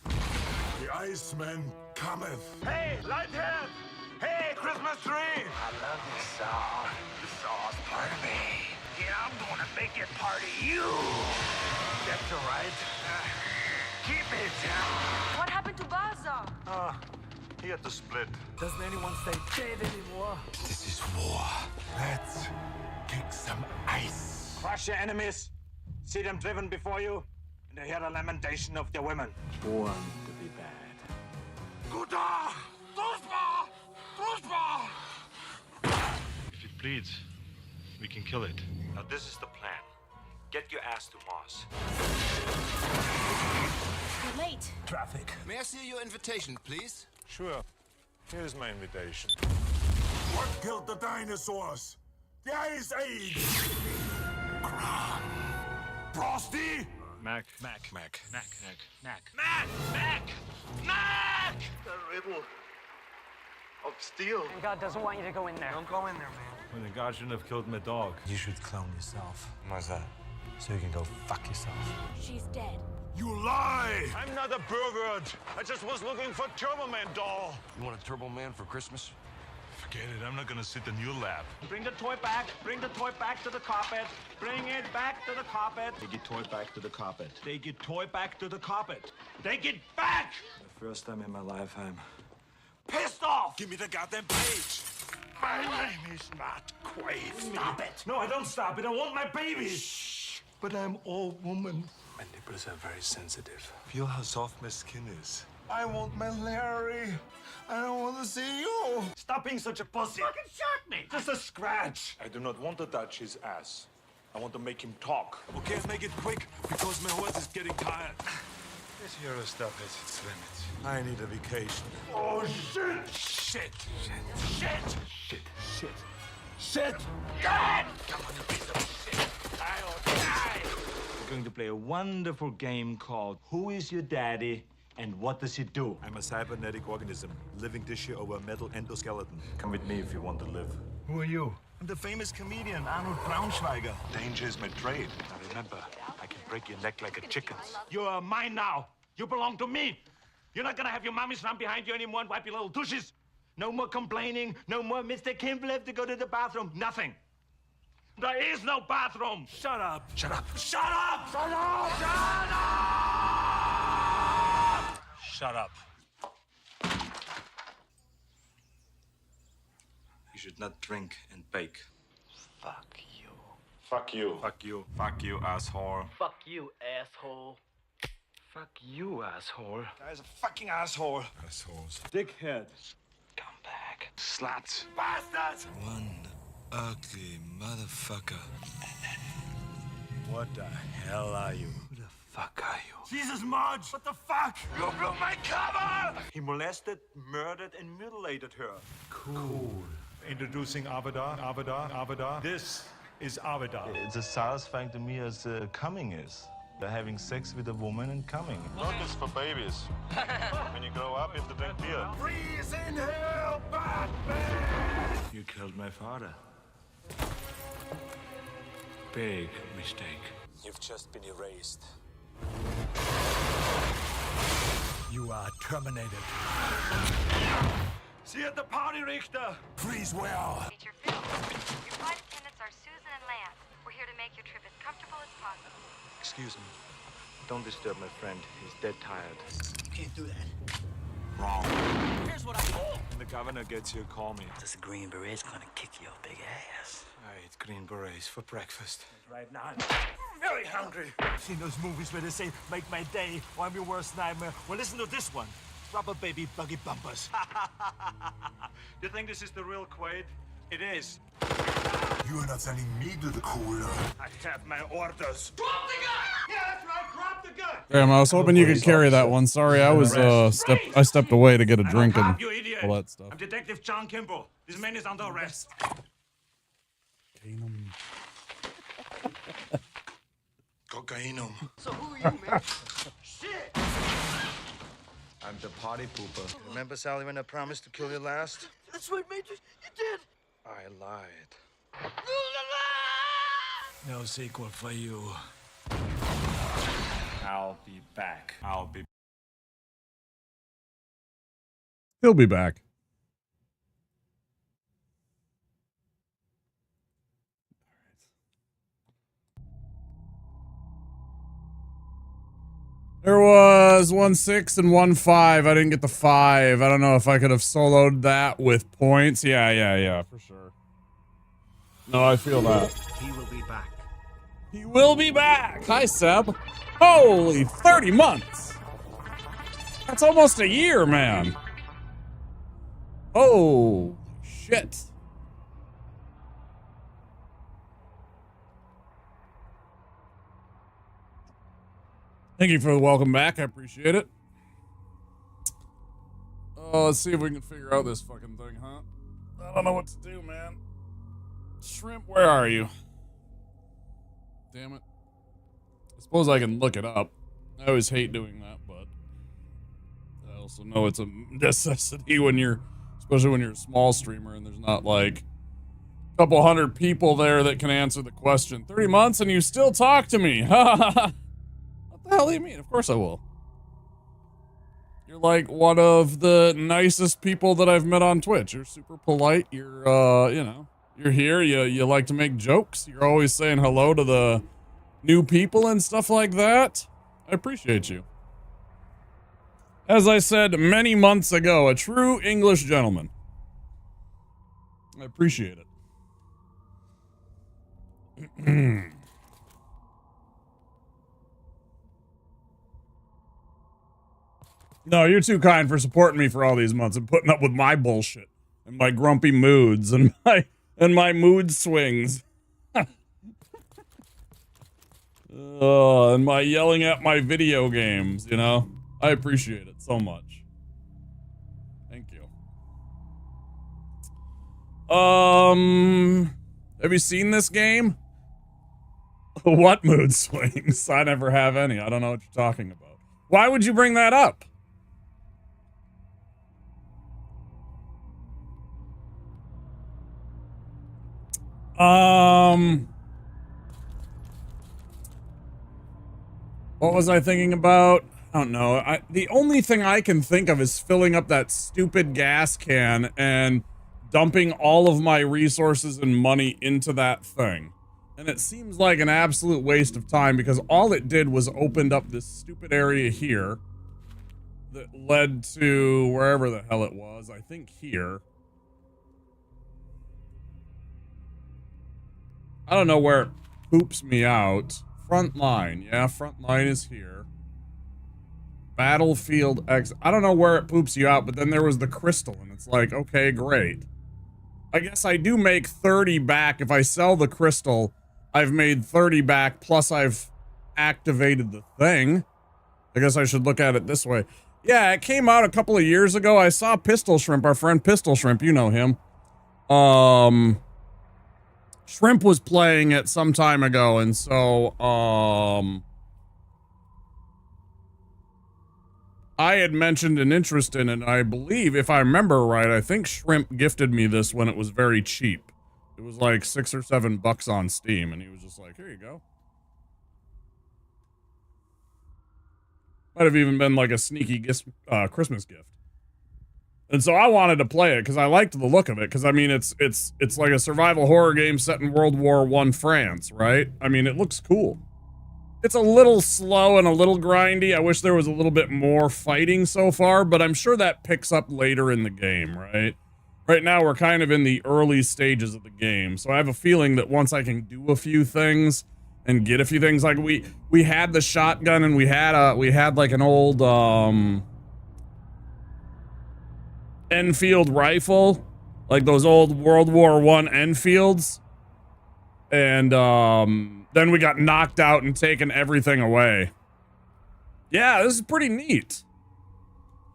The Iceman cometh. Hey, Lighthead! Hey, Christmas tree! I love this song. This song's part of me. Yeah, I'm gonna make it part of you. That's all right. Keep it. What happened to Baza? He had to split. Doesn't anyone stay dead anymore? This is war. Let's kick some ice. Crush your enemies. See them driven before you. And hear the lamentation of their women. Born to be bad. Guda! Dusma! bleeds, we can kill it. Now this is the plan. Get your ass to Mars. You're late. Traffic. May I see your invitation, please? Sure. Here's my invitation. What killed the dinosaurs? The Ice Age! Frosty? Mac. Mac. The riddle of steel. God doesn't want you to go in there. Don't go in there, man. Well, the guard shouldn't have killed my dog. You should clone yourself. Why's that? So you can go fuck yourself. She's dead. You lie! I'm not a pervert. I just was looking for Turbo Man doll. You want a Turbo Man for Christmas? Forget it. I'm not gonna sit in your lap. Bring the toy back. Bring the toy back to the carpet. Bring it back to the carpet. Take your toy back to the carpet. Take your toy back to the carpet. Take it back! The first time in my life, I'm Pissed off! Give me the goddamn page. My name is not Quaid. Stop it! No, I don't stop it. I want my baby. Shh. But I'm all woman. My nipples are very sensitive. Feel how soft my skin is. I want my Larry. I don't want to see you. Stop being such a pussy. Fucking shot me. Just a scratch. I do not want to touch his ass. I want to make him talk. Okay, make it quick because my horse is getting tired. This hero stuff has its limits. I need a vacation. Oh, shit. Shit. Shit. God! Come on, you piece of shit. I'll die. We're going to play a wonderful game called Who is Your Daddy and What Does He Do? I'm a cybernetic organism, living tissue over a metal endoskeleton. Come with me if you want to live. Who are you? I'm the famous comedian, Arnold Braunschweiger. Danger is my trade. Now remember, I can break your neck like a chicken's. You're mine now. You belong to me. You're not gonna have your mommies run behind you anymore and wipe your little douches. No more complaining. No more Mr. Kimball have to go to the bathroom. Nothing. There is no bathroom. Shut up. Shut up. Shut up. Shut up. Shut up. Shut up. You should not drink and bake. Fuck you. Fuck you. Fuck you. Fuck you, asshole. Fuck you, asshole. Fuck you, asshole. Guy's a fucking asshole. Assholes. Dickhead. Come back. Sluts. Bastards. One ugly motherfucker. What the hell are you? Who the fuck are you? Jesus, Marge. What the fuck? You blew my cover. He molested, murdered, and mutilated her. Cool. Introducing Avada. This is Avada. It's as satisfying to me as coming is. Having sex with a woman and coming. Milk is for babies. When you grow up, you have to drink beer. Freeze in hell, Batman! You killed my father. Big mistake. You've just been erased. You are terminated. See you at the party, Richter. Freeze well. Major Phil, your flight attendants are Susan and Lance. We're here to make your trip as comfortable as possible. Excuse me. Don't disturb my friend. He's dead tired. Can't do that. Wrong. Here's what I do. When the governor gets here, call me. This Green Beret's gonna kick your big ass. I eat green berets for breakfast. Right now, I'm very hungry. Seen those movies where they say, make my day, or I'm your worst nightmare? Well, listen to this one. Rubber baby buggy bumpers. You think this is the real Quaid? It is. You are not sending me to the cooler. I have my orders. Drop the gun! Yeah, that's right, drop the gun! Damn, I was hoping you could carry that one. Sorry, I was I stepped away to get a drink and You idiot. all that stuff. I'm Detective John Kimball. This man is under arrest. Cocainum. So who are you, man? Shit! I'm the party pooper. Remember, Sally, when I promised to kill you last? That's right, Major. You did. I lied. No sequel for you. I'll be back. I'll be. He'll be back. There was 1-6 and 1-5. I didn't get the 5. I don't know if I could have soloed that with points. Yeah, for sure. No, I feel that. He will be back. He will be back. Hi, Seb. Holy 30 months. That's almost a year, man. Oh, shit. Thank you for the welcome back. I appreciate it. Let's see if we can figure out this fucking thing, huh? I don't know what to do, man. Shrimp, where are you? Damn it. I suppose I can look it up. I always hate doing that, but I also know it's a necessity when you're, especially when you're a small streamer and there's not like a couple hundred people there that can answer the question. 30 months and you still talk to me. What the hell do you mean? Of course I will. You're like one of the nicest people that I've met on Twitch. You're super polite. You're, you know, you're here. You like to make jokes. You're always saying hello to the new people and stuff like that. I appreciate you. As I said many months ago, a true English gentleman. I appreciate it. No, you're too kind for supporting me for all these months and putting up with my bullshit and my grumpy moods and my mood swings. And my yelling at my video games, you know? I appreciate it so much. Thank you. Have you seen this game? What mood swings? I never have any. I don't know what you're talking about. Why would you bring that up? What was I thinking about? I don't know. The only thing I can think of is filling up that stupid gas can and dumping all of my resources and money into that thing. And it seems like an absolute waste of time because all it did was opened up this stupid area here that led to wherever the hell it was. I think here. I don't know where it poops me out. Front line. Yeah, front line is here. Battlefield X. I don't know where it poops you out, but then there was the crystal, and it's like, okay, great. I guess I do make 30 back. If I sell the crystal, I've made 30 back, plus I've activated the thing. I guess I should look at it this way. Yeah, it came out a couple of years ago. I saw Pistol Shrimp, our friend Pistol Shrimp, you know him. Shrimp was playing it some time ago, and so, I had mentioned an interest in it, and I believe, if I remember right, I think Shrimp gifted me this when it was very cheap. It was like $6 or $7 on Steam, and he was just like, here you go. Might have even been like a sneaky Christmas gift. And so I wanted to play it because I liked the look of it. Because I mean, it's like a survival horror game set in World War I France, right? I mean, it looks cool. It's a little slow and a little grindy. I wish there was a little bit more fighting so far, but I'm sure that picks up later in the game, right? Right now, we're kind of in the early stages of the game, so I have a feeling that once I can do a few things and get a few things, like we had the shotgun and we had like an old Enfield rifle, like those old World War I Enfields, and then we got knocked out and taken everything away. Yeah, this is pretty neat.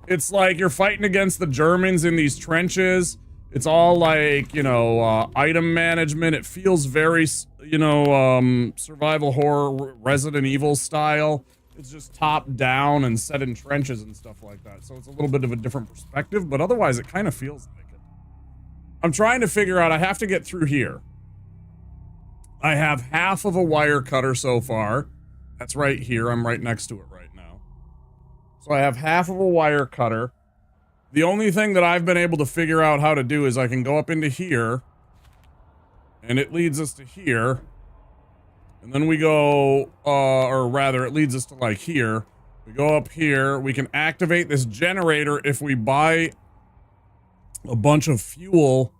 It's like you're fighting against the Germans in these trenches. It's all like, you know, item management. It feels very, you know, survival horror, Resident Evil style. It's just top down and set in trenches and stuff like that. So it's a little bit of a different perspective, but otherwise it kind of feels like it. I'm trying to figure out, I have to get through here. I have half of a wire cutter so far. That's right here. I'm right next to it right now. So I have half of a wire cutter. The only thing that I've been able to figure out how to do is I can go up into here, and it leads us to here. And then we go, or rather, it leads us to like here. We go up here. We can activate this generator if we buy a bunch of fuel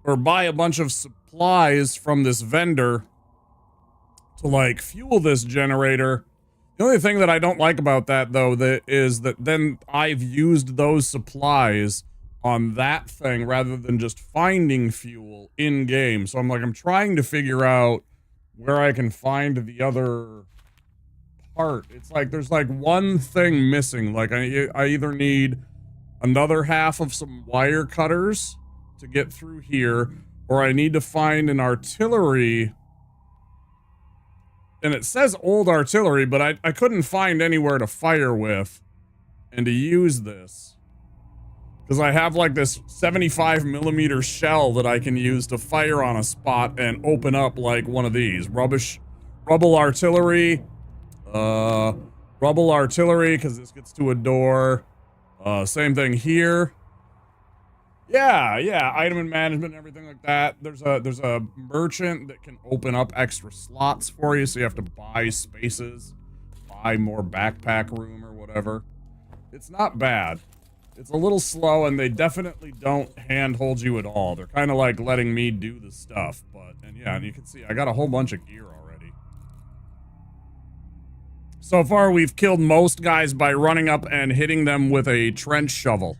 or buy a bunch of supplies from this vendor to like fuel this generator. The only thing that I don't like about that, though, is that then I've used those supplies on that thing rather than just finding fuel in game. So I'm trying to figure out where I can find the other part. It's like there's like one thing missing. Like I either need another half of some wire cutters to get through here, or I need to find an artillery. And it says old artillery, but I couldn't find anywhere to fire with and to use this. Because I have like this 75mm shell that I can use to fire on a spot and open up like one of these. Rubble artillery. Rubble artillery, because this gets to a door. Same thing here. Yeah, item and management and everything like that. There's a merchant that can open up extra slots for you, so you have to buy spaces, buy more backpack room or whatever. It's not bad. It's a little slow, and they definitely don't handhold you at all. They're kind of like letting me do the stuff, and you can see I got a whole bunch of gear already. So far, we've killed most guys by running up and hitting them with a trench shovel.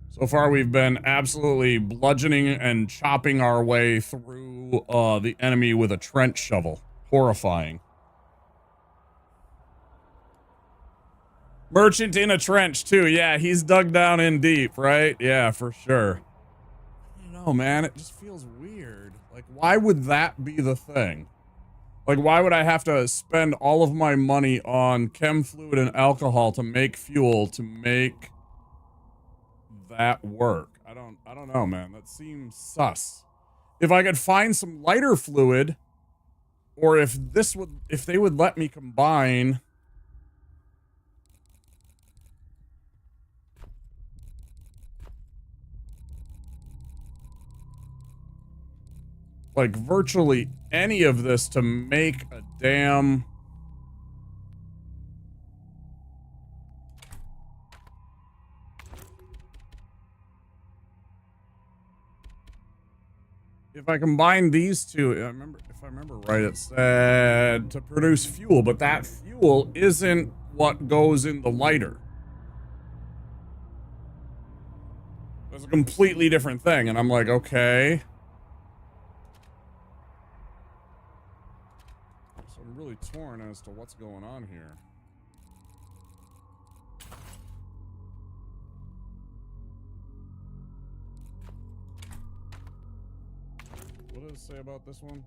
So far, we've been absolutely bludgeoning and chopping our way through the enemy with a trench shovel. Horrifying. Merchant in a trench, too. Yeah, he's dug down in deep, right? Yeah, for sure. I don't know, man. It just feels weird. Like, why would that be the thing? Like, why would I have to spend all of my money on chem fluid and alcohol to make fuel to make that work? I don't know, man. That seems sus. If I could find some lighter fluid, or if they would let me combine like virtually any of this to make a damn if I combine these two, if I remember right, it said to produce fuel, but that fuel isn't what goes in the lighter. It's a completely different thing, and I'm like, okay. So I'm really torn as to what's going on here. What does it say about this one?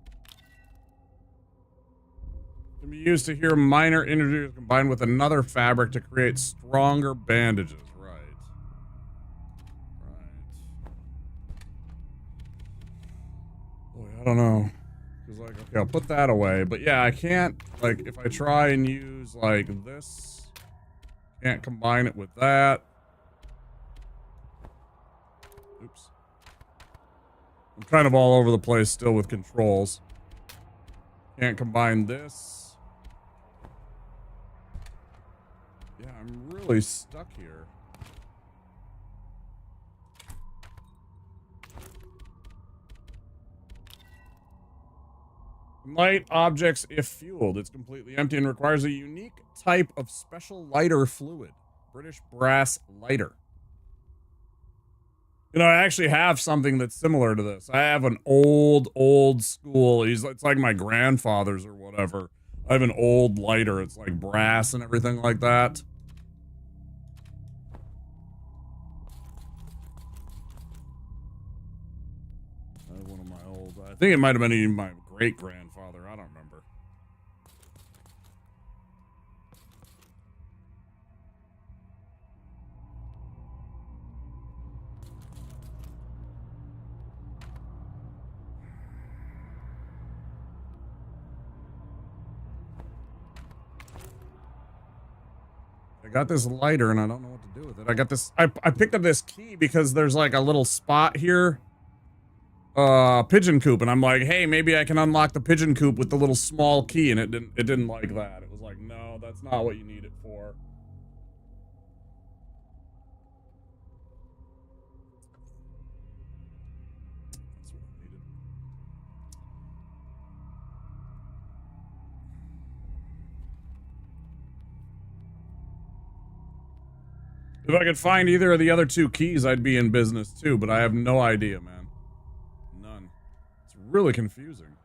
Can be used to heal minor injuries combined with another fabric to create stronger bandages. Right. Boy, I don't know. Cause like, okay, I'll put that away. But yeah, I can't, like, if I try and use like this, can't combine it with that. Oops. I'm kind of all over the place still with controls. Can't combine this. Yeah, I'm really stuck here. Light objects if fueled. It's completely empty and requires a unique type of special lighter fluid. British brass lighter. You know, I actually have something that's similar to this. I have an old school. It's like my grandfather's or whatever. I have an old lighter. It's like brass and everything like that. I have one of my old. I think it might have been even my great grandfather. I don't remember. I got this lighter and I don't know what to do with it. I got this. I picked up this key because there's like a little spot here. Pigeon coop, and I'm like, hey, maybe I can unlock the pigeon coop with the little small key, and it didn't like that. It was like, no, that's not what you need it for. That's what I needed. If I could find either of the other two keys, I'd be in business too, but I have no idea, man. Really confusing.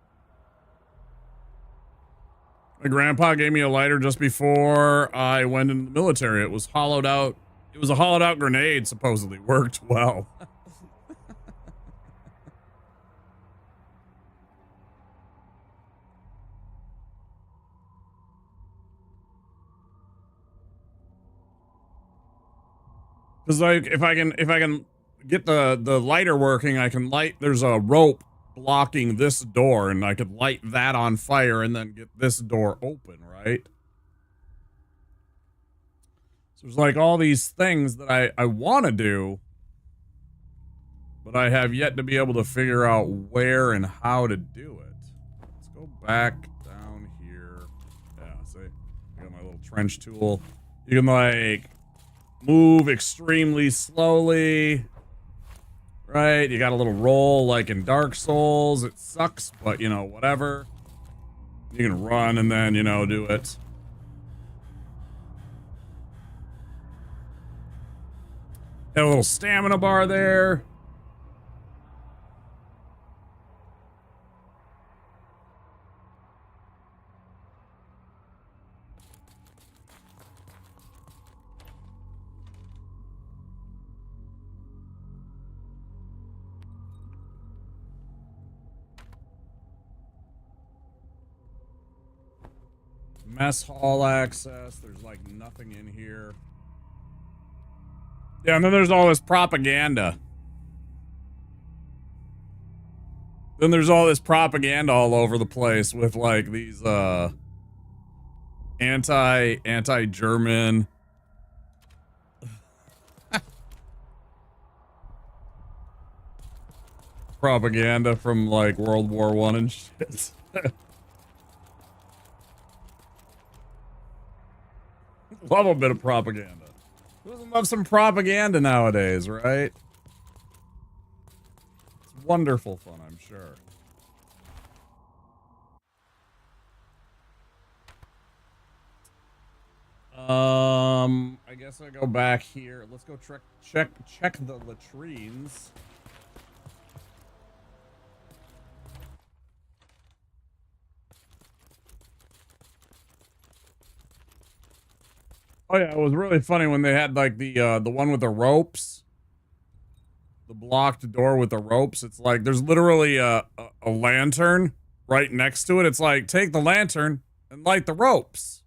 My grandpa gave me a lighter just before I went in the military. It was hollowed out. It was a hollowed out grenade, supposedly. Worked well. Because like if I can get the lighter working, I can light. There's a rope blocking this door, and I could light that on fire and then get this door open, right? So there's like all these things that I want to do, but I have yet to be able to figure out where and how to do it. Let's go back down here. Yeah, see, I got my little trench tool. You can like move extremely slowly, right? You got a little roll like in Dark Souls. It sucks, but you know, whatever. You can run and then, you know, do it. Got a little stamina bar there. Mess hall access. There's like nothing in here. Yeah, and then there's all this propaganda. Then there's all this propaganda all over the place with like these anti-German propaganda from like World War I and shit. Love a bit of propaganda. Who doesn't love some propaganda nowadays, right? It's wonderful fun, I'm sure. I guess I go back here. Let's go check the latrines. Oh yeah, it was really funny when they had like the one with the ropes. The blocked door with the ropes. It's like there's literally a lantern right next to it. It's like, take the lantern and light the ropes.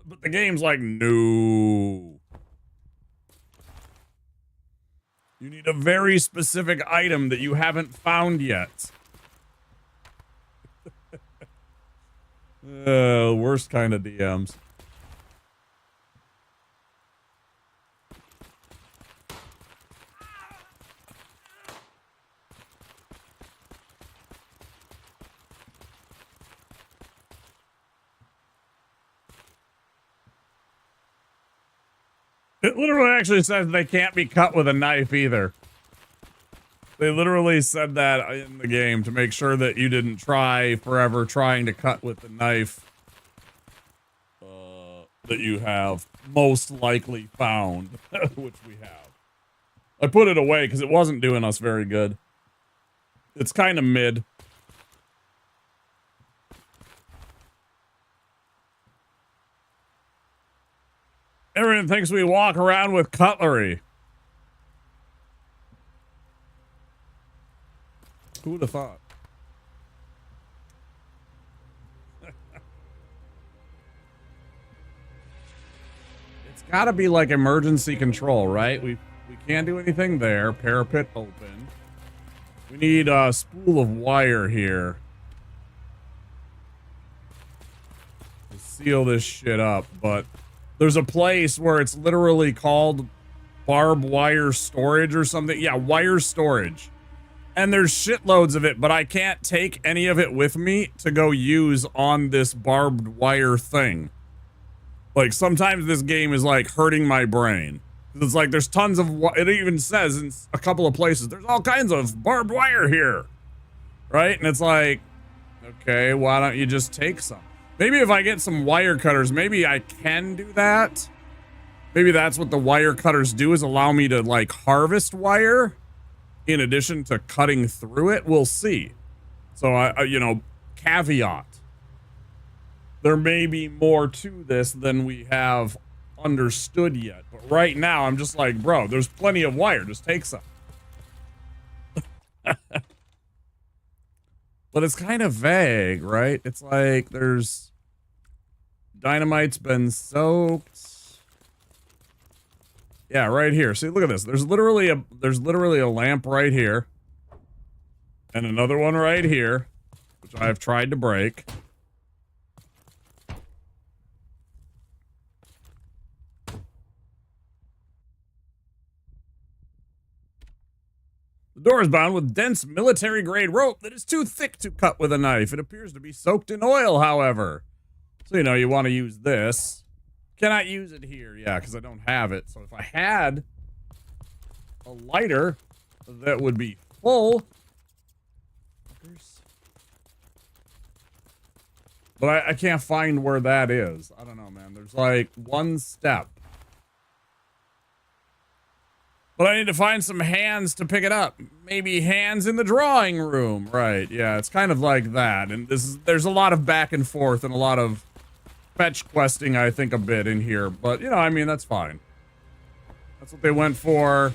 But the game's like, no. You need a very specific item that you haven't found yet. Worst kind of DMs. It literally actually says they can't be cut with a knife either. They literally said that in the game to make sure that you didn't try forever trying to cut with the knife that you have most likely found, which we have. I put it away because it wasn't doing us very good. It's kind of mid. Everyone thinks we walk around with cutlery. Who would have thought? It's got to be like emergency control, right? We can't do anything there. Parapet open. We need a spool of wire here to seal this shit up, but there's a place where it's literally called barbed wire storage or something. Yeah, wire storage. And there's shitloads of it, but I can't take any of it with me to go use on this barbed wire thing. Like, sometimes this game is, like, hurting my brain. It's like, there's tons of... It even says in a couple of places, there's all kinds of barbed wire here. Right? And it's like, okay, why don't you just take some? Maybe if I get some wire cutters, maybe I can do that. Maybe that's what the wire cutters do, is allow me to, like, harvest wire. in addition to cutting through it, we'll see. So, you know, caveat. There may be more to this than we have understood yet. But right now, I'm just like, bro, there's plenty of wire. Just take some. But it's kind of vague, right? It's like there's dynamite's been soaked. Yeah, right here. See, look at this. There's literally a lamp right here. And another one right here, which I have tried to break. The door is bound with dense military-grade rope that is too thick to cut with a knife. It appears to be soaked in oil, however. So, you know, you want to use this. Cannot use it here. Yeah, because I don't have it. So if I had a lighter that would be full. But I can't find where that is. I don't know, man. There's like one step. But I need to find some hands to pick it up. Maybe hands in the drawing room. Right, yeah, it's kind of like that. And there's a lot of back and forth and a lot of fetch questing, I think, a bit in here. But, you know, I mean, that's fine. That's what they went for.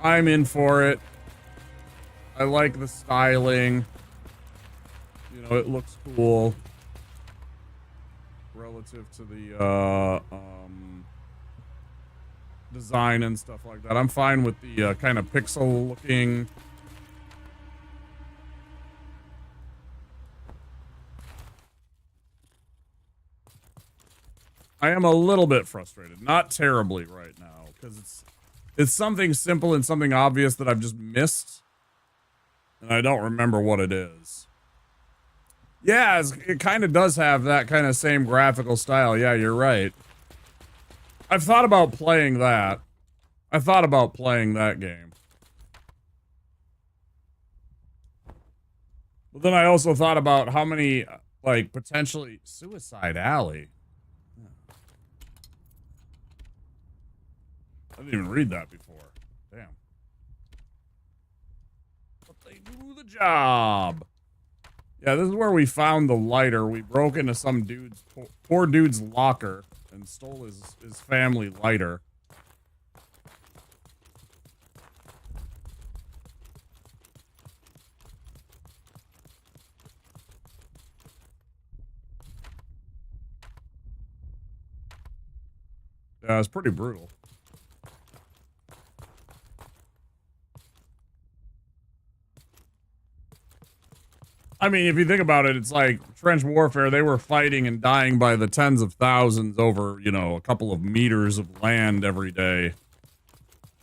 I'm in for it. I like the styling. You know, it looks cool. Relative to the, design and stuff like that. I'm fine with the kind of pixel looking. I am a little bit frustrated, not terribly right now, because it's something simple and something obvious that I've just missed, and I don't remember what it is. Yeah, it kind of does have that kind of same graphical style. Yeah, you're right. I've thought about playing that. I thought about playing that game. But then I also thought about how many, like, potentially... Suicide Alley. I didn't even read that before. Damn. But they do the job. Yeah, this is where we found the lighter. We broke into some dude's... poor dude's locker and stole his family lighter. Yeah, it's pretty brutal. I mean, if you think about it, it's like trench warfare. They were fighting and dying by the tens of thousands over, you know, a couple of meters of land every day.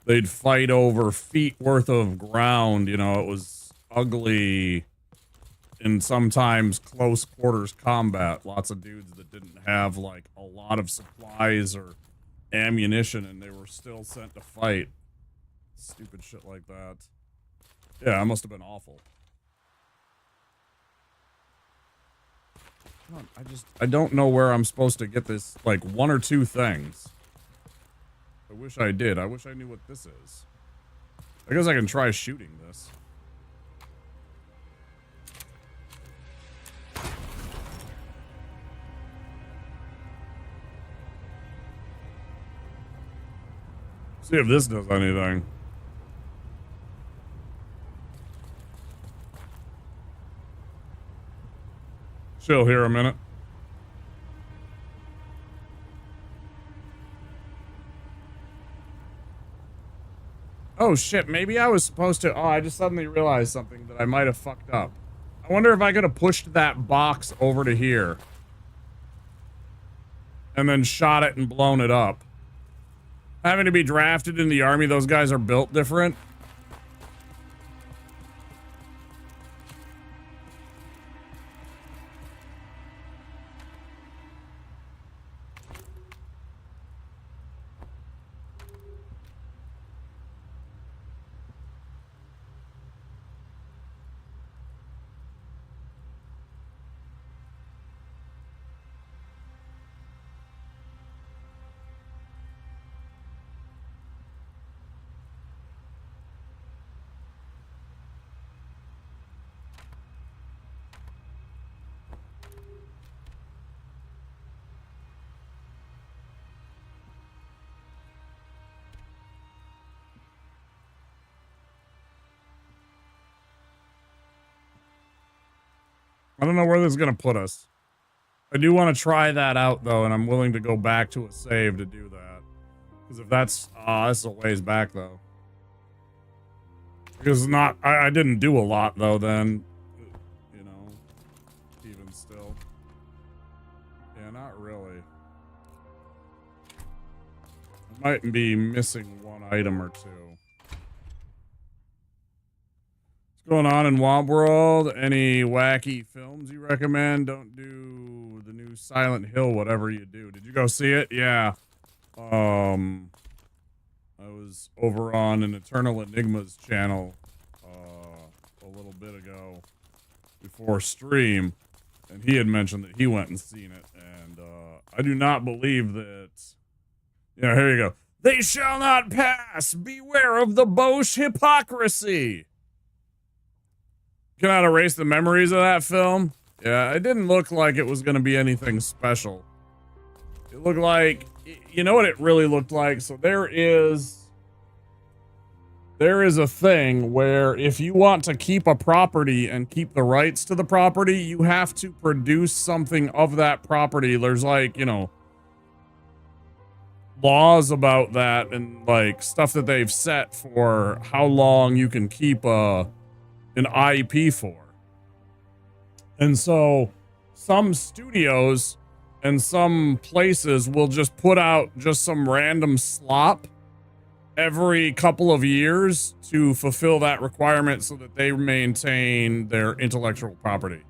They'd fight over feet worth of ground. You know, it was ugly and sometimes close quarters combat. Lots of dudes that didn't have, like, a lot of supplies or ammunition, and they were still sent to fight. Stupid shit like that. Yeah, it must have been awful. I don't know where I'm supposed to get this, like, one or two things. I wish I did. I wish I knew what this is. I guess I can try shooting this. See if this does anything. Chill here a minute. Oh shit, maybe I was supposed to... Oh, I just suddenly realized something that I might have fucked up. I wonder if I could have pushed that box over to here. And then shot it and blown it up. Having to be drafted in the army, those guys are built different. I don't know where this is going to put us. I do want to try that out, though, and I'm willing to go back to a save to do that. Because if that's... this is a ways back, though. Because not... I didn't do a lot, though, then. You know. Even still. Yeah, not really. I might be missing one item or two. What's going on in Womp World? Any wacky films you recommend? Don't do the new Silent Hill, whatever you do. Did you go see it? Yeah. I was over on an Eternal Enigmas channel a little bit ago before stream, and he had mentioned that he went and seen it, and I do not believe that... Yeah, here you go. They shall not pass! Beware of the Boche hypocrisy! Cannot erase the memories of that film. Yeah, it didn't look like it was going to be anything special. It looked like, you know what it really looked like? So there is a thing where if you want to keep a property and keep the rights to the property, you have to produce something of that property. There's like, you know, laws about that and like stuff that they've set for how long you can keep an IP for. And so some studios and some places will just put out just some random slop every couple of years to fulfill that requirement so that they maintain their intellectual property.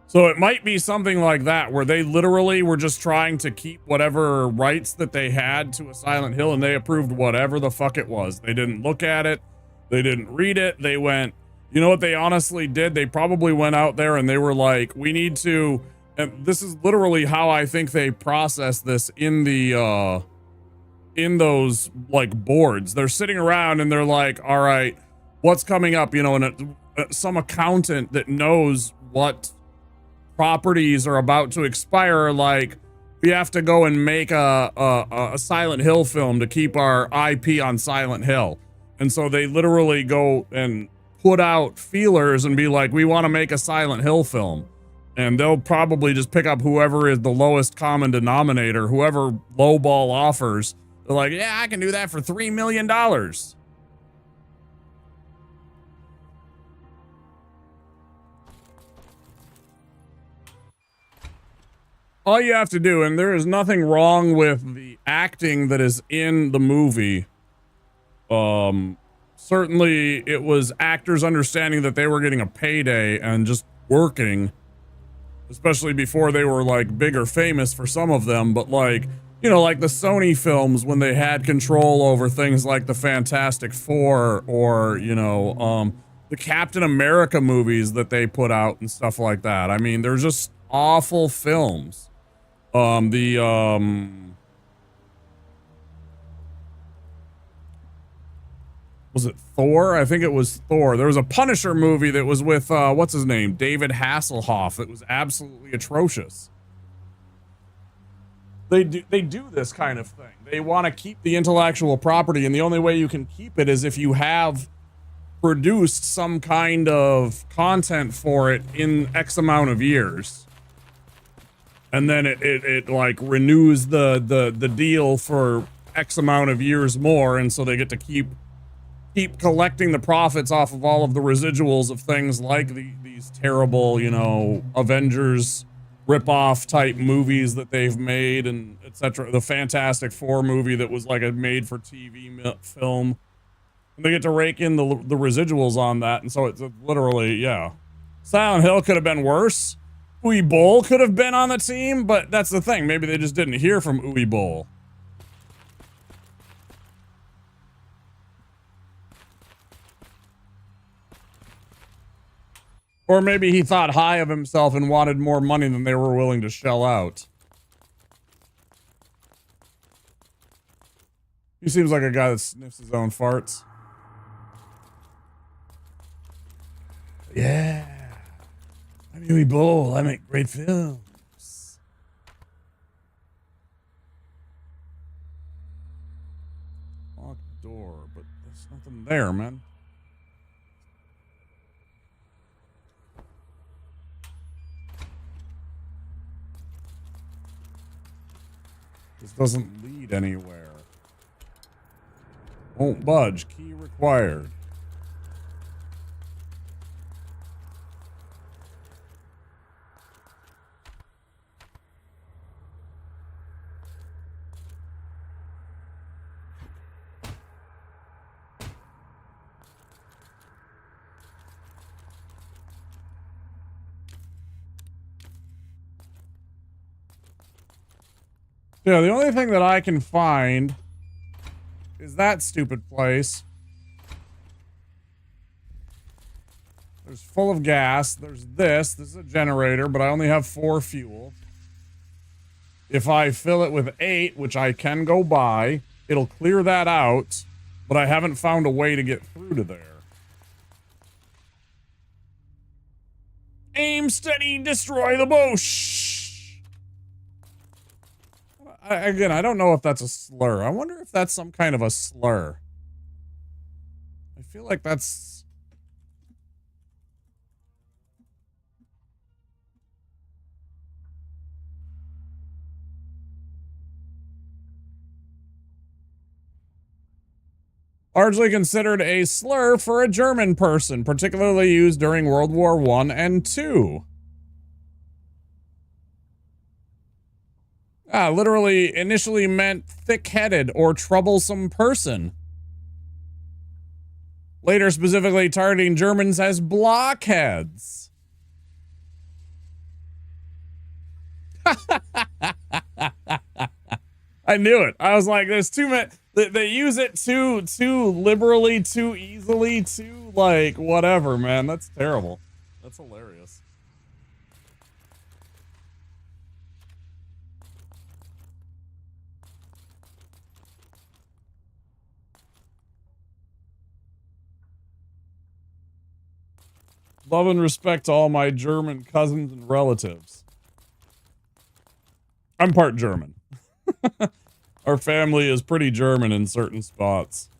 So it might be something like that, where they literally were just trying to keep whatever rights that they had to a Silent Hill, and they approved whatever the fuck it was. They didn't look at it. They didn't read it. They went, you know what they honestly did? They probably went out there and they were like, we need to, and this is literally how I think they process this in the, in those like boards. They're sitting around and they're like, all right, what's coming up? You know, and some accountant that knows what properties are about to expire, like, we have to go and make a Silent Hill film to keep our IP on Silent Hill. And so they literally go and put out feelers and be like, we want to make a Silent Hill film. And they'll probably just pick up whoever is the lowest common denominator, whoever lowball offers. They're like, yeah, I can do that for $3 million. All you have to do, and there is nothing wrong with the acting that is in the movie. Certainly it was actors understanding that they were getting a payday and just working, especially before they were like big or famous for some of them. But like, you know, like the Sony films when they had control over things like the Fantastic Four or, you know, the Captain America movies that they put out and stuff like that. I mean, they're just awful films. Was it Thor? I think it was Thor. There was a Punisher movie that was with, what's his name? David Hasselhoff. It was absolutely atrocious. They do this kind of thing. They want to keep the intellectual property, and the only way you can keep it is if you have produced some kind of content for it in X amount of years. And then it like renews the deal for X amount of years more, and so they get to keep collecting the profits off of all of the residuals of things like these terrible, you know, Avengers rip-off type movies that they've made and etc. The Fantastic Four movie that was like a made-for-TV film. And they get to rake in the residuals on that, and so it's literally, yeah. Silent Hill could have been worse. Uwe Boll could have been on the team, but that's the thing. Maybe they just didn't hear from Uwe Boll. Or maybe he thought high of himself and wanted more money than they were willing to shell out. He seems like a guy that sniffs his own farts. Yeah. I'm Uwe Boll. I make great films. Locked door, but there's nothing there, man. This doesn't lead anywhere. Won't budge. Key required. Yeah, the only thing that I can find is that stupid place. There's full of gas. There's this. This is a generator, but I only have 4 fuel. If I fill it with 8, which I can go buy, it'll clear that out, but I haven't found a way to get through to there. Aim steady, destroy the bush. Again, I don't know if that's a slur. I wonder if that's some kind of a slur. I feel like that's... largely considered a slur for a German person, particularly used during World War I and II. Literally initially meant thick-headed or troublesome person. Later specifically targeting Germans as blockheads. I knew it. I was like, there's too many. They use it too liberally, too easily, too like whatever, man. That's terrible. That's hilarious. Love and respect to all my German cousins and relatives. I'm part German. Our family is pretty German in certain spots.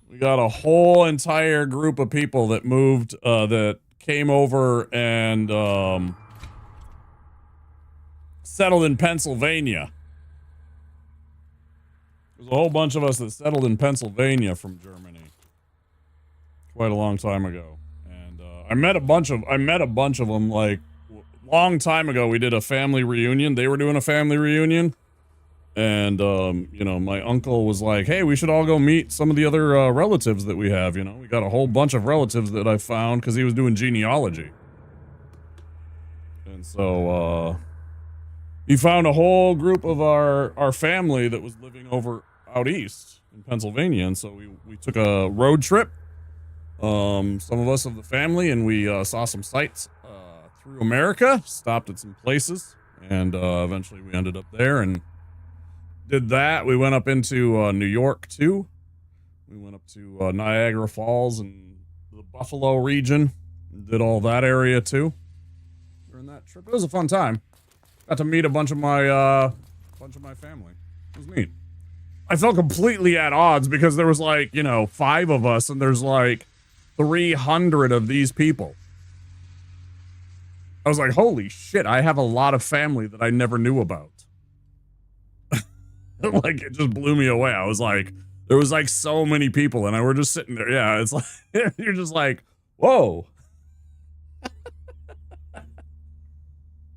We got a whole entire group of people that moved, that came over and settled in Pennsylvania. There's a whole bunch of us that settled in Pennsylvania from Germany quite a long time ago, and I met a bunch of them like long time ago. We did a family reunion. They were doing a family reunion. And, you know, my uncle was like, hey, we should all go meet some of the other relatives that we have, you know. We got a whole bunch of relatives that I found because he was doing genealogy. And so, he found a whole group of our family that was living over out east in Pennsylvania. And so we took a road trip, some of us of the family, and we saw some sights through America, stopped at some places, and eventually we ended up there and did that. We went up into New York, too. We went up to Niagara Falls and the Buffalo region. Did all that area, too. During that trip. It was a fun time. Got to meet a bunch of my family. It was neat. I felt completely at odds because there was like, you know, 5 of us and there's like 300 of these people. I was like, holy shit, I have a lot of family that I never knew about. Like, it just blew me away. I was like, there was like so many people and we're just sitting there. Yeah, it's like, you're just like, whoa.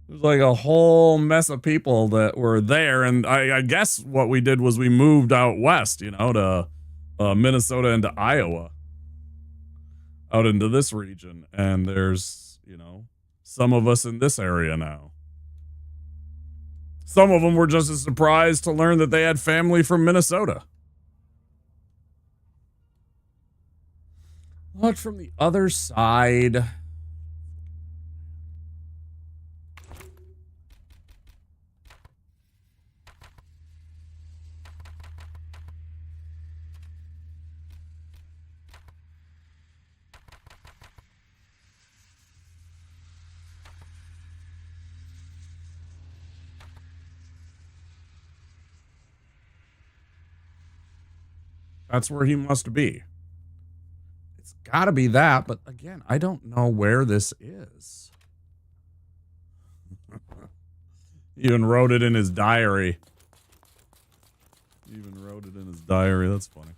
There's like a whole mess of people that were there. And I guess what we did was we moved out west, you know, to Minnesota into Iowa. Out into this region. And there's, you know, some of us in this area now. Some of them were just as surprised to learn that they had family from Minnesota. Look from the other side. That's where he must be. It's got to be that, but again, I don't know where this is. He even wrote it in his diary. That's funny.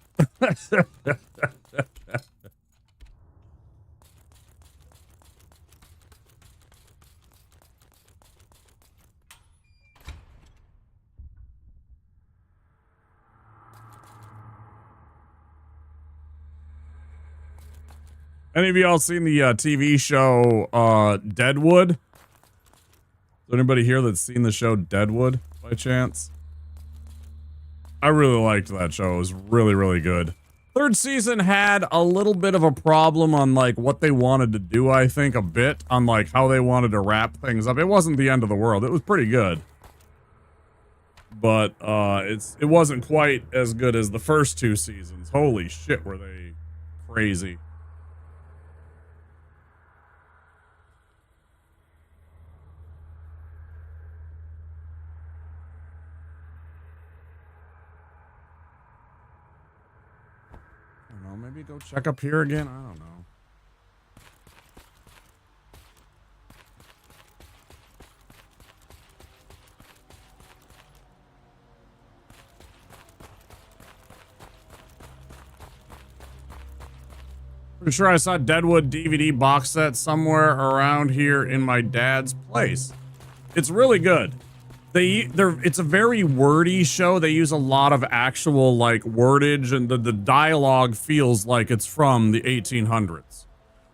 Any of y'all seen the TV show Deadwood? Is there anybody here that's seen the show Deadwood by chance? I really liked that show. It was really, really good. Third season had a little bit of a problem on like what they wanted to do, I think, a bit on like how they wanted to wrap things up. It wasn't the end of the world. It was pretty good. But it wasn't quite as good as the first two seasons. Holy shit, were they crazy. Maybe go check up here again. I don't know. Pretty sure I saw Deadwood DVD box set somewhere around here in my dad's place. It's really good. It's a very wordy show. They use a lot of actual like wordage, and the dialogue feels like it's from the 1800s.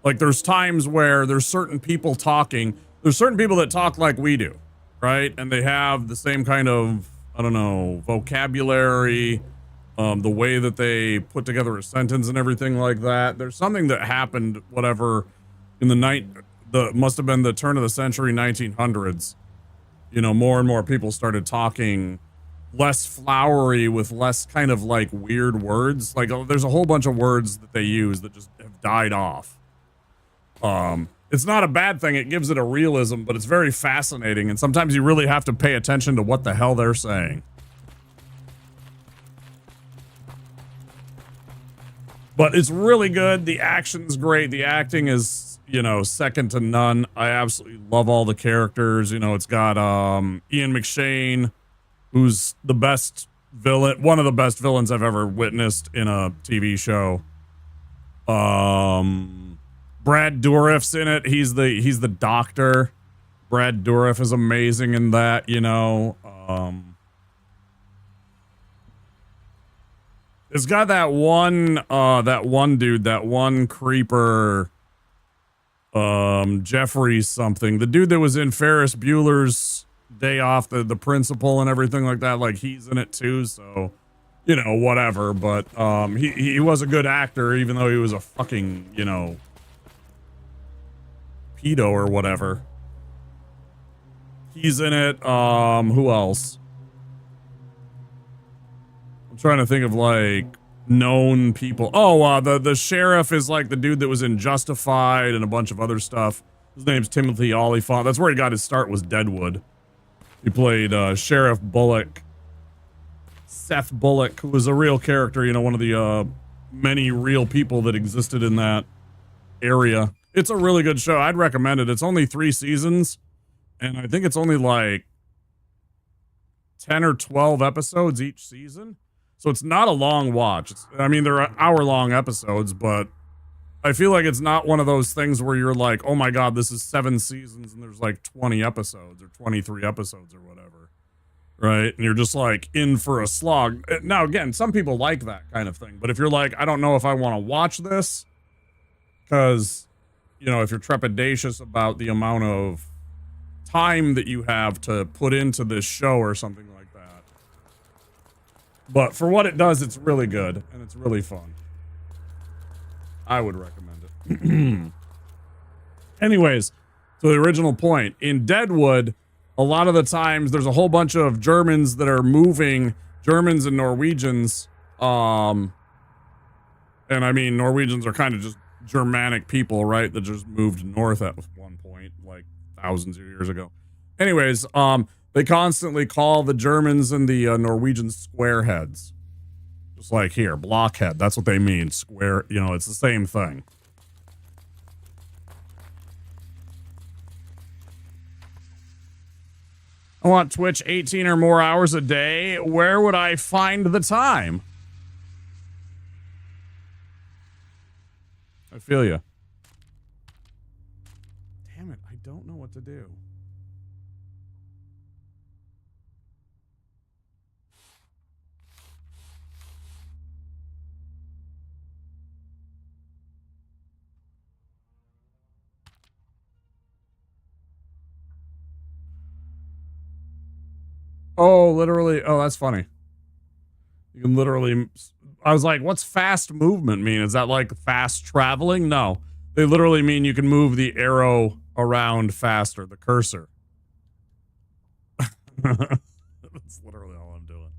Like there's times where there's certain people talking. There's certain people that talk like we do, right? And they have the same kind of, I don't know, vocabulary, the way that they put together a sentence and everything like that. There's something that happened, whatever, in must have been the turn of the century, 1900s. You know, more and more people started talking less flowery with less kind of like weird words. Like there's a whole bunch of words that they use that just have died off. It's not a bad thing. It gives it a realism, but it's very fascinating. And sometimes you really have to pay attention to what the hell they're saying. But it's really good. The action's great. The acting is, you know, second to none. I absolutely love all the characters. You know, it's got Ian McShane, who's the best villain, one of the best villains I've ever witnessed in a TV show. Brad Dourif's in it. He's the doctor. Brad Dourif is amazing in that, you know. It's got that one dude, that one creeper, Jeffrey something. The dude that was in Ferris Bueller's Day Off, the principal and everything like that. Like he's in it too, so you know, whatever. But he was a good actor, even though he was a fucking, you know, pedo or whatever. He's in it. Who else? I'm trying to think of like known people. Oh, the sheriff is like the dude that was in Justified and a bunch of other stuff. His name's Timothy Olyphant. That's where he got his start, was Deadwood. He played Sheriff Bullock. Seth Bullock, who was a real character, you know, one of the many real people that existed in that area. It's a really good show. I'd recommend it. It's only 3 seasons, and I think it's only like 10 or 12 episodes each season. So it's not a long watch. I mean, they're hour-long episodes, but I feel like it's not one of those things where you're like, oh my God, this is 7 seasons and there's like 20 episodes or 23 episodes or whatever. Right? And you're just like in for a slog. Now, again, some people like that kind of thing. But if you're like, I don't know if I want to watch this, because, you know, if you're trepidatious about the amount of time that you have to put into this show or something like that. But for what it does, it's really good and it's really fun. I would recommend it. Anyways, so the original point, in Deadwood, a lot of the times there's a whole bunch of Germans that are moving, Germans and Norwegians. And I mean, Norwegians are kind of just Germanic people, right? That just moved north at one point, like thousands of years ago. Anyways, they constantly call the Germans and the Norwegians squareheads. Just like here, blockhead. That's what they mean. Square, you know, it's the same thing. I want Twitch 18 or more hours a day. Where would I find the time? I feel you. Damn it, I don't know what to do. Oh, literally. Oh, that's funny. You can literally. I was like, what's fast movement mean? Is that like fast traveling? No. They literally mean you can move the arrow around faster, the cursor. That's literally all I'm doing.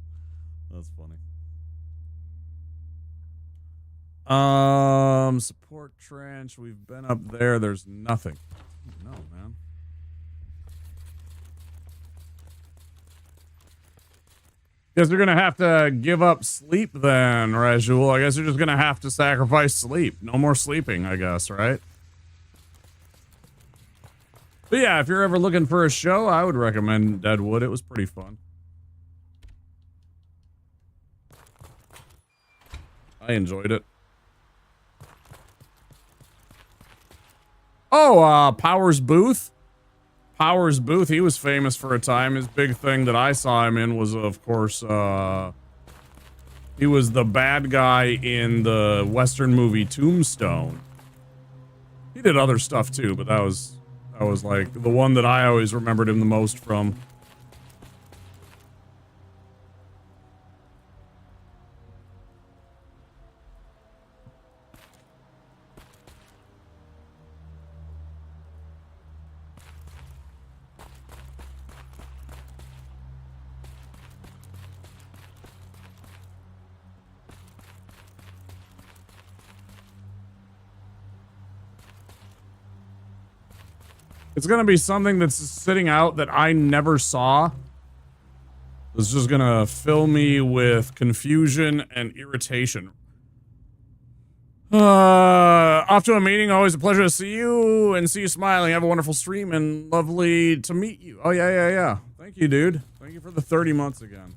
That's funny. Support trench. We've been up there. There's nothing. No, man. Guess you're gonna have to give up sleep then, Rajul. I guess you're just gonna have to sacrifice sleep. No more sleeping, I guess, right? But yeah, if you're ever looking for a show, I would recommend Deadwood. It was pretty fun. I enjoyed it. Oh, Powers Booth. Powers Booth, he was famous for a time. His big thing that I saw him in was, of course, he was the bad guy in the Western movie Tombstone. He did other stuff too, but that was like the one that I always remembered him the most from. It's going to be something that's sitting out that I never saw. It's just going to fill me with confusion and irritation. Off to a meeting. Always a pleasure to see you and see you smiling. Have a wonderful stream and lovely to meet you. Oh, yeah. Thank you, dude. Thank you for the 30 months again.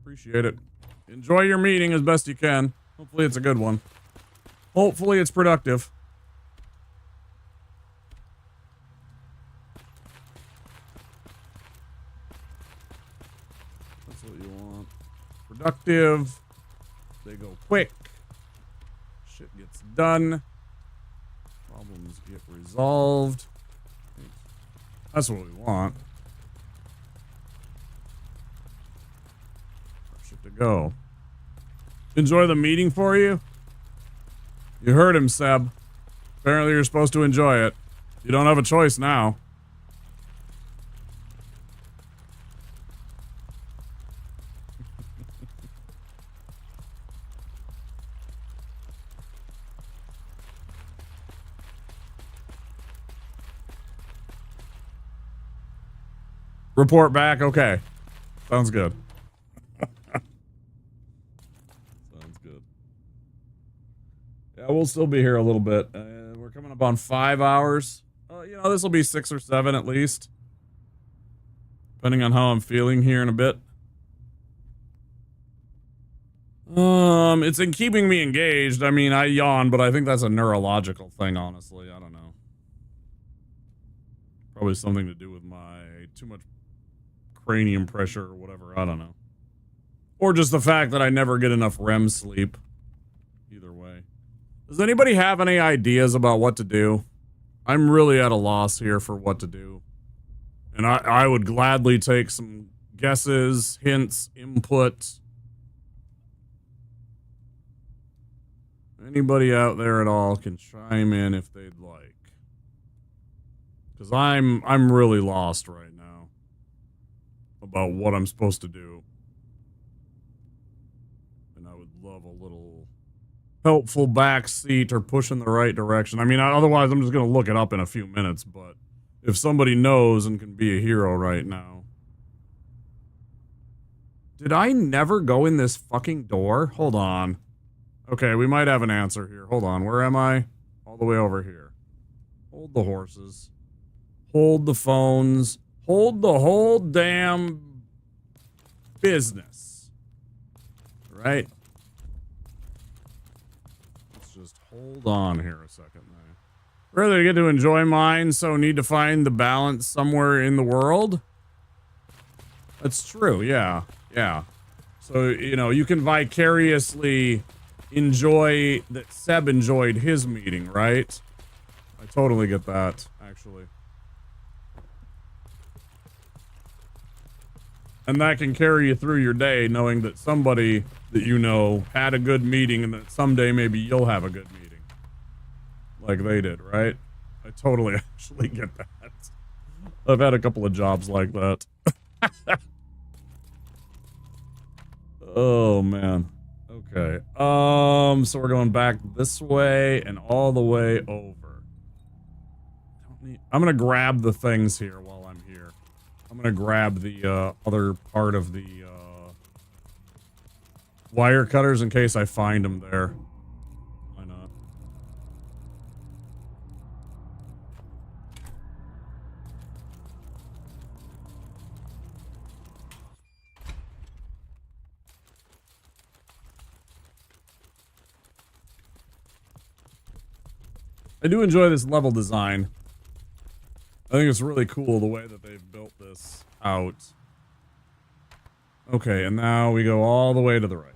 Appreciate it. Enjoy your meeting as best you can. Hopefully it's a good one. Hopefully it's productive. Productive. They go quick. Shit gets done. Problems get resolved. That's what we want. Shit to go. Enjoy the meeting for you? You heard him, Seb. Apparently you're supposed to enjoy it. You don't have a choice now. Report back. Okay. Sounds good. Sounds good. Yeah, we'll still be here a little bit. We're coming up on 5 hours. You know, this will be 6 or 7 at least. Depending on how I'm feeling here in a bit. It's in keeping me engaged. I mean, I yawn, but I think that's a neurological thing, honestly. I don't know. Probably something to do with my too much cranium pressure or whatever. I don't know. Or just the fact that I never get enough REM sleep. Either way. Does anybody have any ideas about what to do? I'm really at a loss here for what to do. And I would gladly take some guesses, hints, input. Anybody out there at all can chime in if they'd like. Because I'm really lost right now about what I'm supposed to do. And I would love a little helpful backseat or push in the right direction. I mean, otherwise I'm just going to look it up in a few minutes, but if somebody knows and can be a hero right now. Did I never go in this fucking door? Hold on. Okay, we might have an answer here. Hold on. Where am I? All the way over here. Hold the horses. Hold the phones. hold the whole damn business. Right? Let's just hold on here a second. Really get to enjoy mine, so need to find the balance somewhere in the world? That's true, yeah. Yeah. So, you know, you can vicariously enjoy that Seb enjoyed his meeting, right? I totally get that, actually. And that can carry you through your day, knowing that somebody that you know had a good meeting and that someday maybe you'll have a good meeting. Like they did, right? I totally actually get that. I've had a couple of jobs like that. Oh, man. Okay. So we're going back this way and all the way over. I'm gonna grab the things here while I'm here. I'm gonna grab the other part of the wire cutters in case I find them there. Why not? I do enjoy this level design. I think it's really cool the way that they've built this out. Okay, and now we go all the way to the right.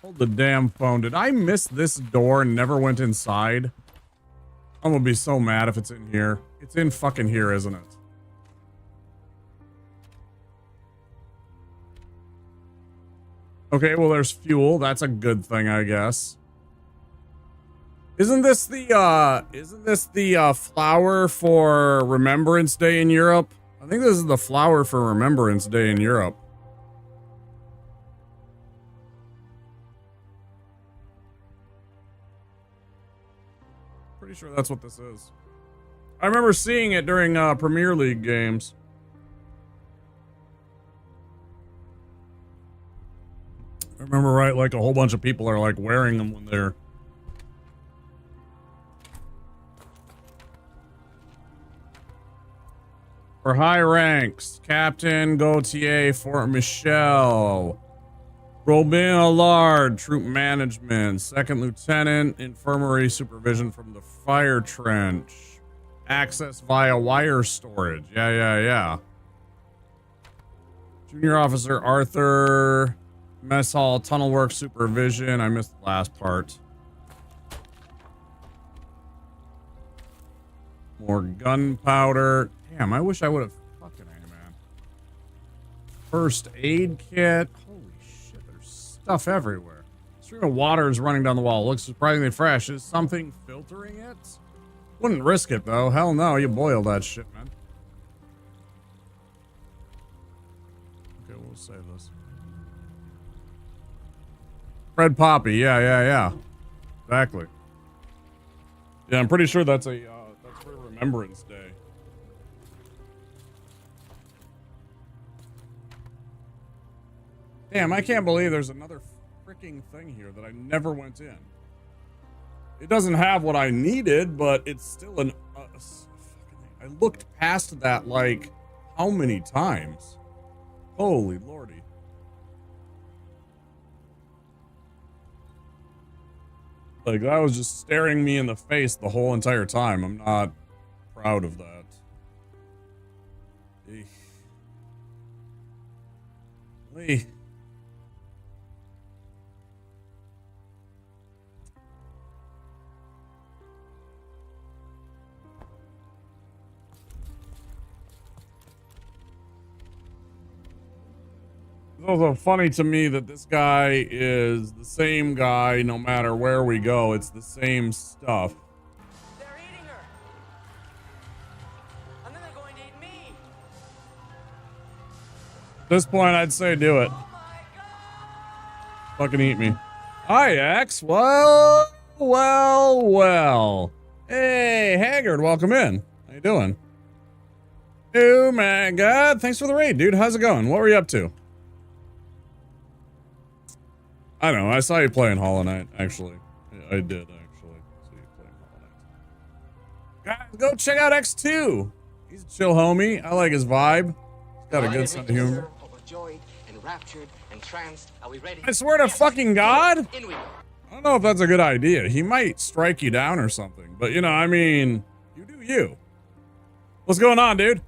Hold the damn phone. Did I miss this door and never went inside? I'm gonna be so mad if it's in here. It's in fucking here, isn't it? Okay, well, there's fuel. That's a good thing, I guess. Isn't this the flower for Remembrance Day in Europe? I think this is the flower for Remembrance Day in Europe. Pretty sure that's what this is. I remember seeing it during Premier League games. I remember, right, like a whole bunch of people are like wearing them when they're... For high ranks, Captain Gautier, Fort Michel. Robin Allard, Troop Management. Second Lieutenant, Infirmary Supervision from the Fire Trench. Access via wire storage. Yeah. Junior Officer Arthur. Mess Hall, Tunnel Work Supervision. I missed the last part. More gunpowder. Damn, I wish I would have fucking man. First aid kit. Stuff everywhere. Stream of water is running down the wall. Looks surprisingly fresh. Is something filtering it? Wouldn't risk it though. Hell no, you boil that shit, man. Okay, we'll save this. Red poppy, yeah. Exactly. Yeah, I'm pretty sure that's a that's for Remembrance Day. Damn, I can't believe there's another freaking thing here that I never went in. It doesn't have what I needed, but it's still an... I looked past that, like, how many times? Holy lordy. Like, that was just staring me in the face the whole entire time. I'm not proud of that. Eek. It's also funny to me that this guy is the same guy no matter where we go. It's the same stuff. They're eating her. And then they're going to eat me. At this point, I'd say do it. Fucking eat me. Hi, X. Well. Hey, Haggard, welcome in. How you doing? Oh my god, thanks for the raid, dude. How's it going? What were you up to? I don't know. I saw you playing Hollow Knight, actually. Yeah, I did, actually. See you playing Hollow Knight. Guys, go check out X2. He's a chill homie. I like his vibe. He's got a good sense of humor. Overjoyed, enraptured, entranced. Are we ready? I swear to fucking God. I don't know if that's a good idea. He might strike you down or something. But, you know, I mean, you do you. What's going on, dude?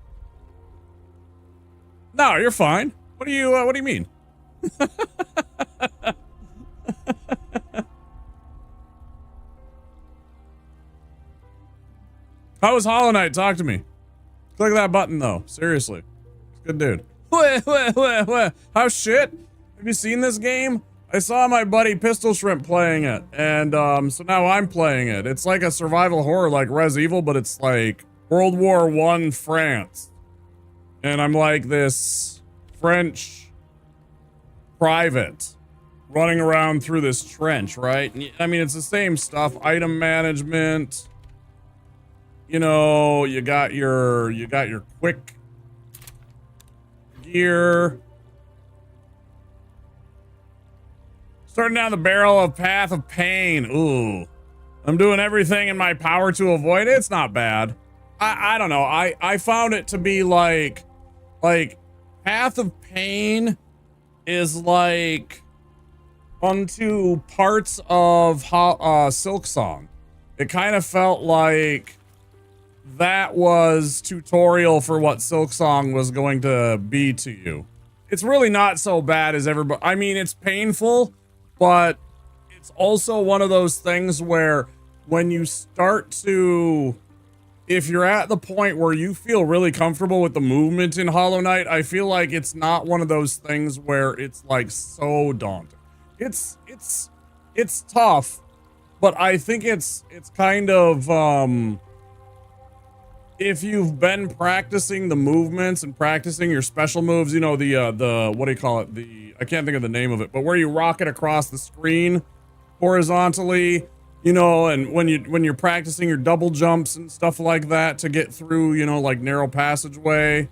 No, you're fine. What do you mean? How was Hollow Knight? Talk to me. Click that button, though. Seriously. It's a good dude. How's shit? Have you seen this game? I saw my buddy Pistol Shrimp playing it, and so now I'm playing it. It's like a survival horror like Res Evil, but it's like World War I France. And I'm like this French private running around through this trench, right? I mean, it's the same stuff. Item management. You know, you got your quick gear. Starting down the barrel of Path of Pain. Ooh. I'm doing everything in my power to avoid it. It's not bad. I don't know. I found it to be like Path of Pain is like onto parts of Silk Song. It kind of felt like that was tutorial for what Silk Song was going to be to you. It's really not so bad as everybody. I mean, it's painful, but it's also one of those things where when you start to, if you're at the point where you feel really comfortable with the movement in Hollow Knight, I feel like it's not one of those things where it's like so daunting. It's tough, but I think it's kind of, if you've been practicing the movements and practicing your special moves, you know, the what do you call it? I can't think of the name of it, but where you rocket across the screen horizontally, you know, and when you're practicing your double jumps and stuff like that to get through, you know, like narrow passageway.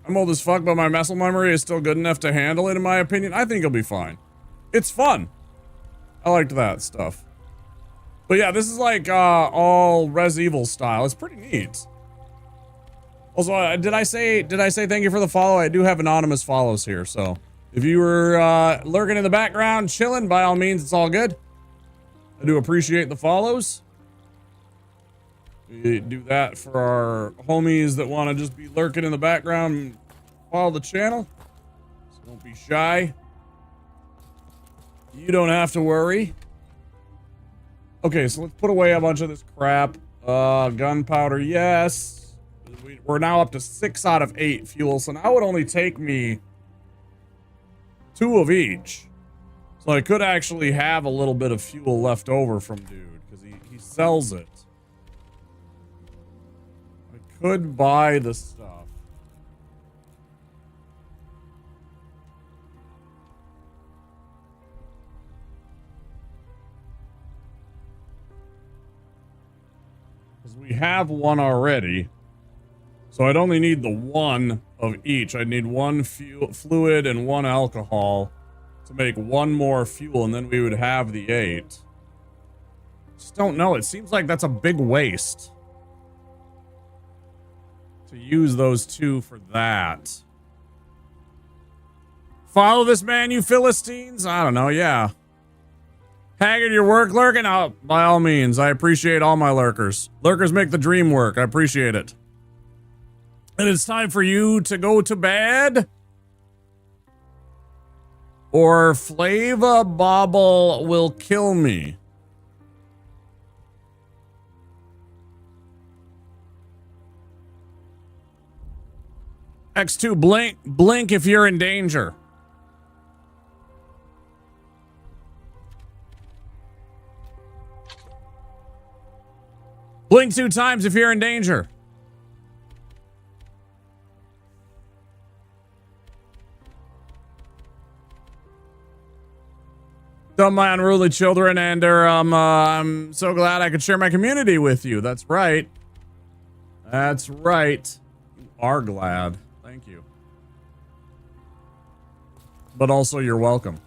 I'm old as fuck, but my muscle memory is still good enough to handle it, in my opinion. I think it'll be fine. It's fun. I liked that stuff. But yeah, this is like all Res Evil style. It's pretty neat. Also, did I say thank you for the follow? I do have anonymous follows here, so if you were lurking in the background, chilling, by all means, it's all good. I do appreciate the follows. We do that for our homies that want to just be lurking in the background and follow the channel. So don't be shy. You don't have to worry. Okay, so let's put away a bunch of this crap. Gunpowder, yes. We're now up to 6 out of 8 fuel, so now it would only take me 2 of each. So I could actually have a little bit of fuel left over from dude, because he sells it. I could buy the stuff. We have one already, so I'd only need the 1 of each. I'd need 1 fluid and 1 alcohol to make 1 more fuel, and then we would have the 8. Just don't know. It seems like that's a big waste to use those 2 for that. Follow this man, you Philistines? I don't know. Yeah. Haggard, your work lurking? Oh, by all means, I appreciate all my lurkers. Lurkers make the dream work. I appreciate it. And it's time for you to go to bed. Or Flava Bobble will kill me. X2, blink if you're in danger. Blink 2 times if you're in danger. from my unruly children, and I'm so glad I could share my community with you. That's right. That's right. You are glad. Thank you. But also, you're welcome.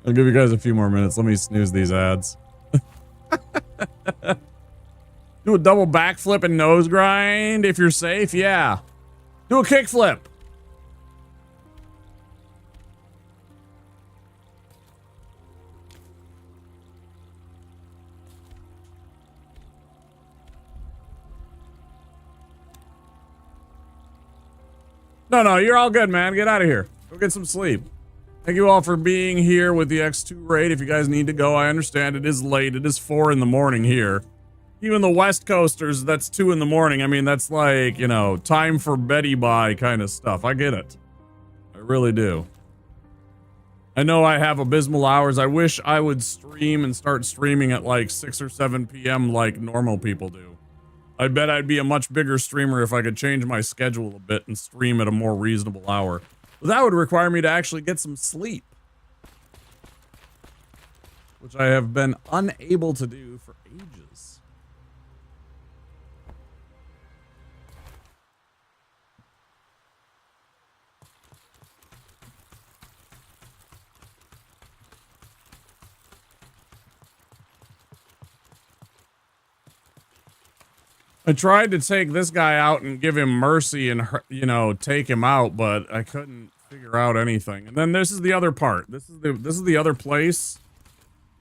I'll give you guys a few more minutes. Let me snooze these ads. Do a double backflip and nose grind if you're safe. Yeah. Do a kickflip. No, you're all good, man. Get out of here. Go get some sleep. Thank you all for being here with the X2 raid. If you guys need to go, I understand it is late. It is 4 in the morning here. Even the West Coasters, that's 2 in the morning. I mean, that's like, you know, time for Betty Bye kind of stuff. I get it. I really do. I know I have abysmal hours. I wish I would stream and start streaming at like 6 or 7 p.m. like normal people do. I bet I'd be a much bigger streamer if I could change my schedule a bit and stream at a more reasonable hour. But that would require me to actually get some sleep, which I have been unable to do for ages. I tried to take this guy out and give him mercy and, you know, take him out, but I couldn't figure out anything. And then this is the other part. This is the other place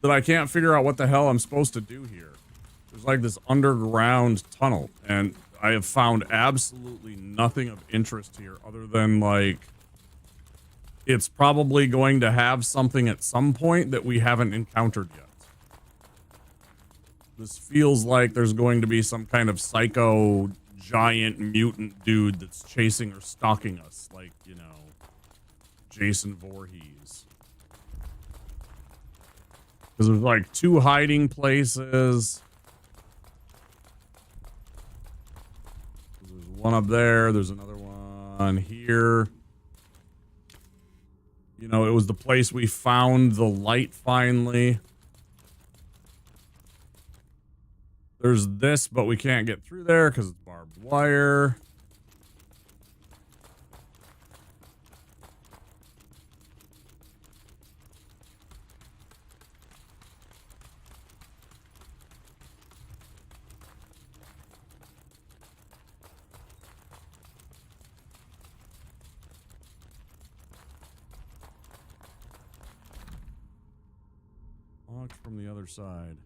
that I can't figure out what the hell I'm supposed to do here. There's like this underground tunnel, and I have found absolutely nothing of interest here other than like it's probably going to have something at some point that we haven't encountered yet. This feels like there's going to be some kind of psycho giant mutant dude that's chasing or stalking us, like, you know, Jason Voorhees. Because there's like 2 hiding places. There's one up there. There's another one here. You know, it was the place we found the light finally. There's this, but we can't get through there because it's barbed wire. Locked from the other side.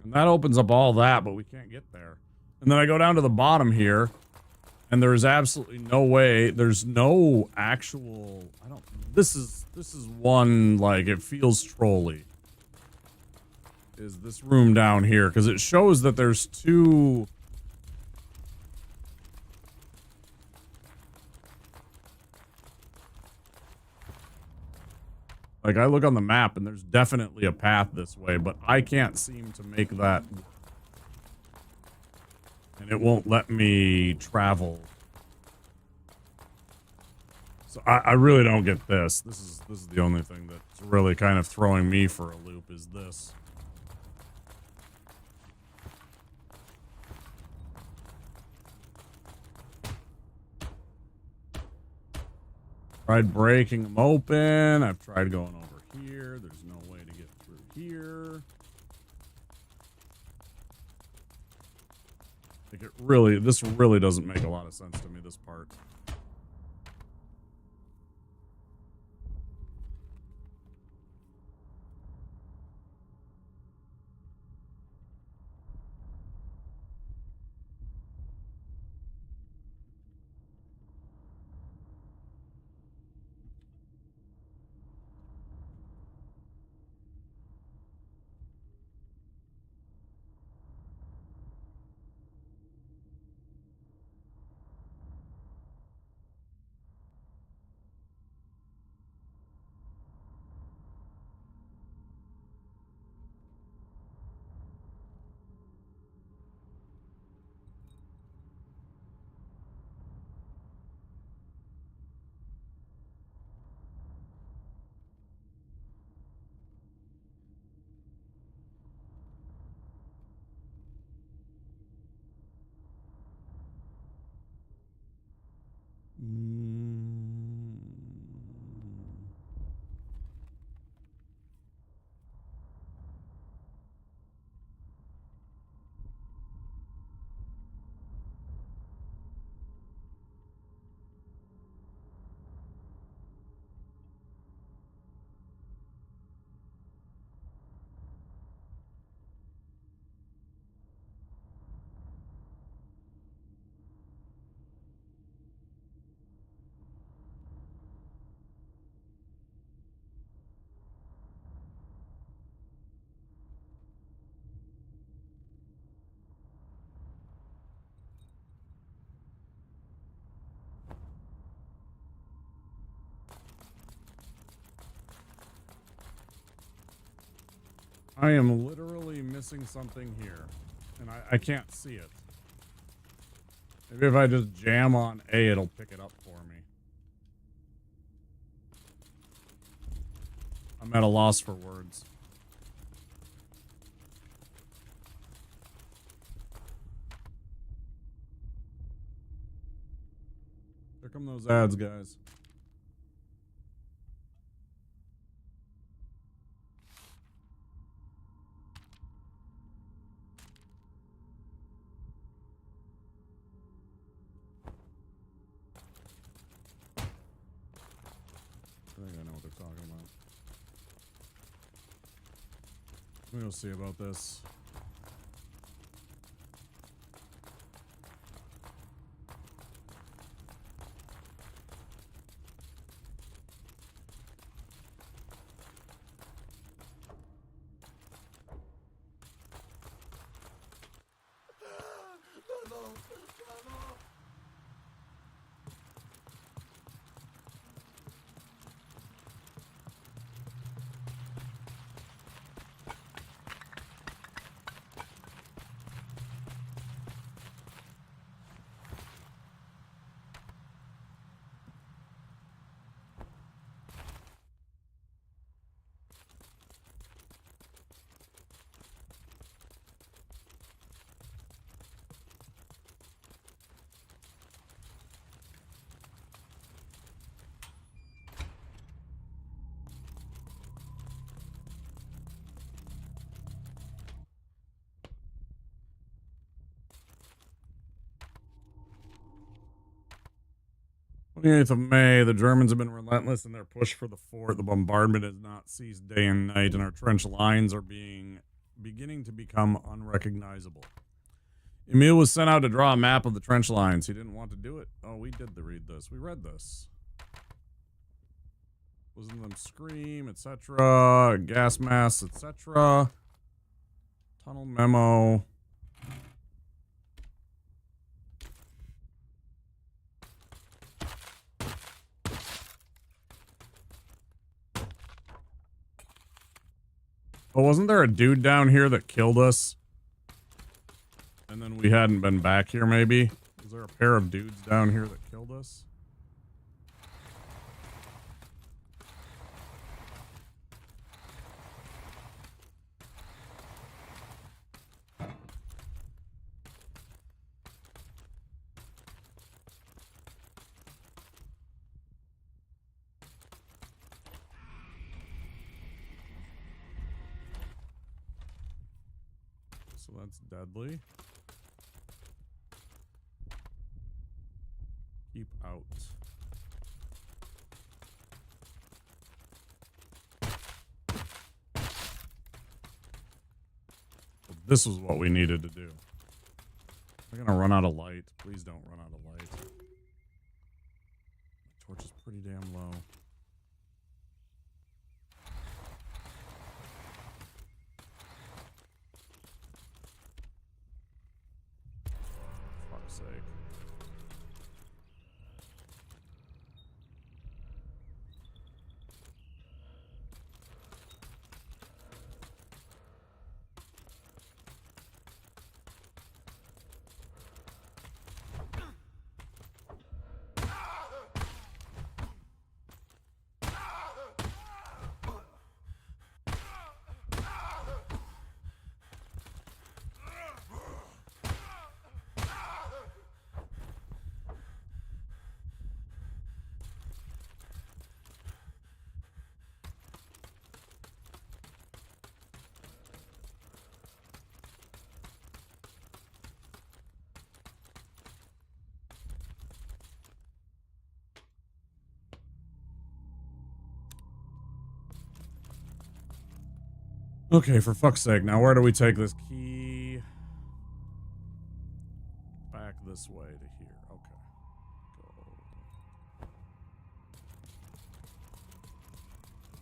And that opens up all that, but we can't get there. And then I go down to the bottom here, and there's absolutely no way. There's no actual. This is one, like, it feels trolly. Is this room down here? Because it shows that there's 2. Like, I look on the map, and there's definitely a path this way, but I can't seem to make that work. And it won't let me travel. So I really don't get this. This is the only thing that's really kind of throwing me for a loop is this. Tried breaking them open. I've tried going over here. There's no way to get through here. Like this really doesn't make a lot of sense to me, this part. I am literally missing something here, and I can't see it. Maybe if I just jam on A, it'll pick it up for me. I'm at a loss for words. Here come those ads, guys. I think I know what they're talking about. We'll see about this. On the 8th of May, the Germans have been relentless in their push for the fort. The bombardment has not ceased day and night, and our trench lines are beginning to become unrecognizable. Emil was sent out to draw a map of the trench lines. He didn't want to do it. Oh, we did read this. We read this. Listen to them scream, etc. Gas masks, etc. Tunnel memo. Oh, wasn't there a dude down here that killed us? And then we hadn't been back here, maybe? Was there a pair of dudes down here that killed us? So that's deadly. Keep out. But this was what we needed to do. We're gonna run out of light. Please don't run out of light. The torch is pretty damn low. Fuck's sake. Okay, for fuck's sake. Now, where do we take this key? Back this way to here. Okay. Go.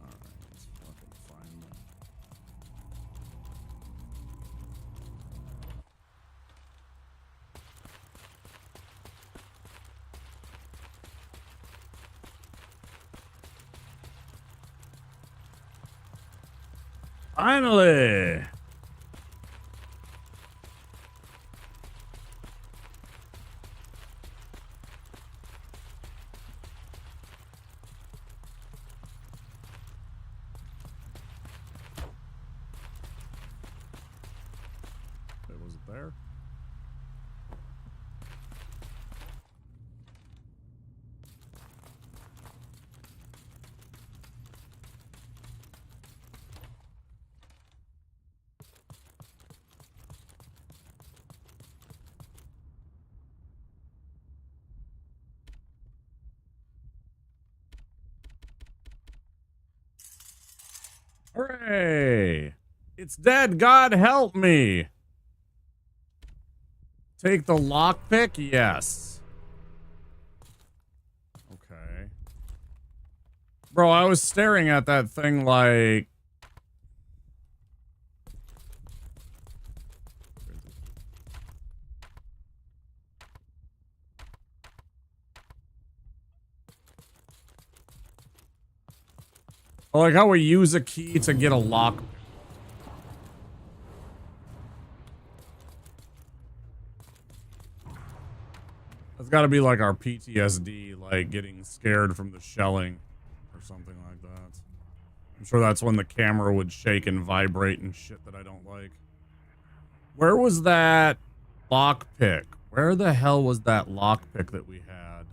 Alright, let's fucking find that. Finally! Was it there? Hooray! It's dead. God help me. Take the lockpick? Yes. Okay. Bro, I was staring at that thing like... I like how we use a key to get a lock. That's got to be like our PTSD, like getting scared from the shelling or something like that. I'm sure that's when the camera would shake and vibrate and shit that I don't like. Where was that lockpick? Where the hell was that lockpick that we had?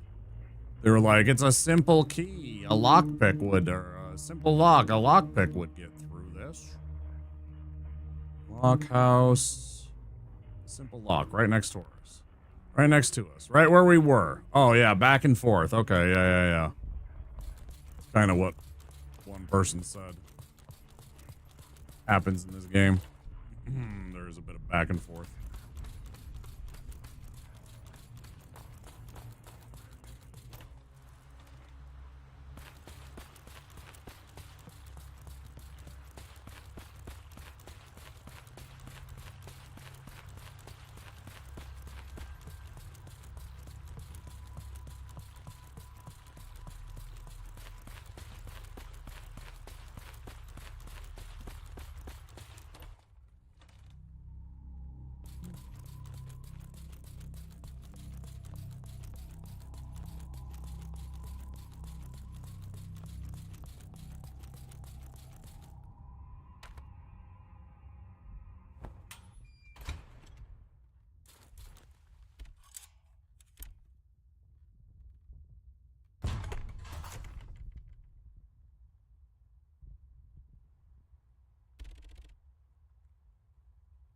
They were like, it's a simple key. A lockpick would, or a simple lock. A lockpick would get through this. Lock house. Simple lock right next to us. Right next to us. Right where we were. Oh, yeah. Back and forth. Okay. Yeah. Kind of what one person said happens in this game. There's a bit of back and forth.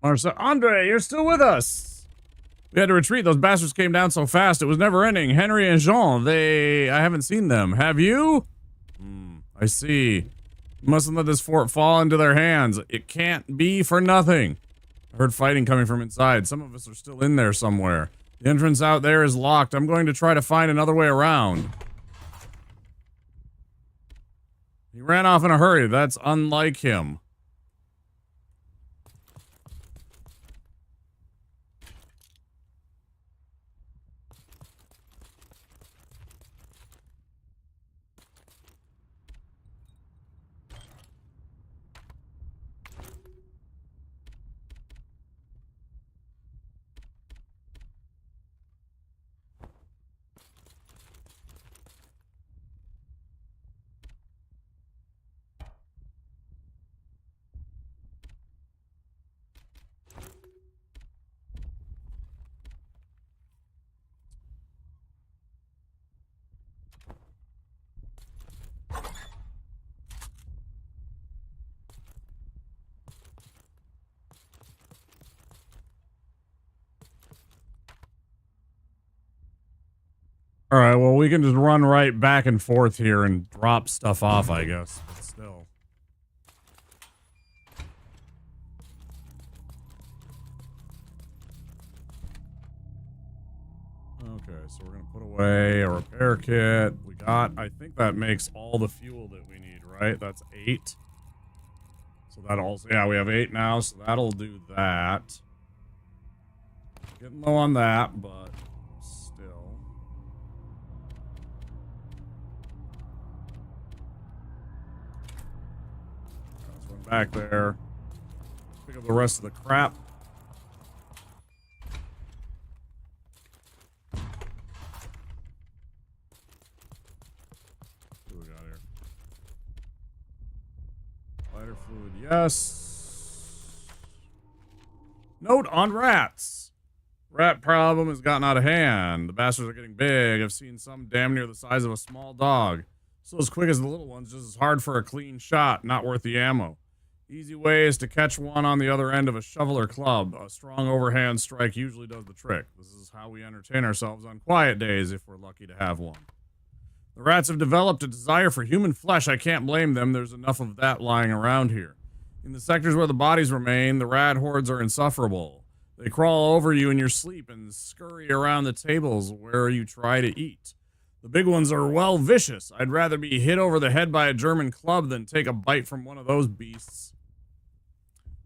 Marcel, Andre, you're still with us. We had to retreat. Those bastards came down so fast. It was never ending. Henry and Jean, I haven't seen them. Have you? I see. You mustn't let this fort fall into their hands. It can't be for nothing. I heard fighting coming from inside. Some of us are still in there somewhere. The entrance out there is locked. I'm going to try to find another way around. He ran off in a hurry. That's unlike him. All right, well, we can just run right back and forth here and drop stuff off, I guess. But still. so we're gonna put away a repair kit. We got, I think that makes all the fuel that we need, right? That's 8. So that also, yeah, we have 8 now, so that'll do that. Getting low on that, but still. Let's run back there. Pick up the rest of the crap. What do we got here? Lighter fluid, yes. Note on rats. Rat problem has gotten out of hand. The bastards are getting big. I've seen some damn near the size of a small dog. Still as quick as the little ones, just as hard for a clean shot, not worth the ammo. Easy way is to catch one on the other end of a shovel or club. A strong overhand strike usually does the trick. This is how we entertain ourselves on quiet days if we're lucky to have one. The rats have developed a desire for human flesh. I can't blame them. There's enough of that lying around here. In the sectors where the bodies remain, the rat hordes are insufferable. They crawl over you in your sleep and scurry around the tables where you try to eat. The big ones are, well, vicious. I'd rather be hit over the head by a German club than take a bite from one of those beasts.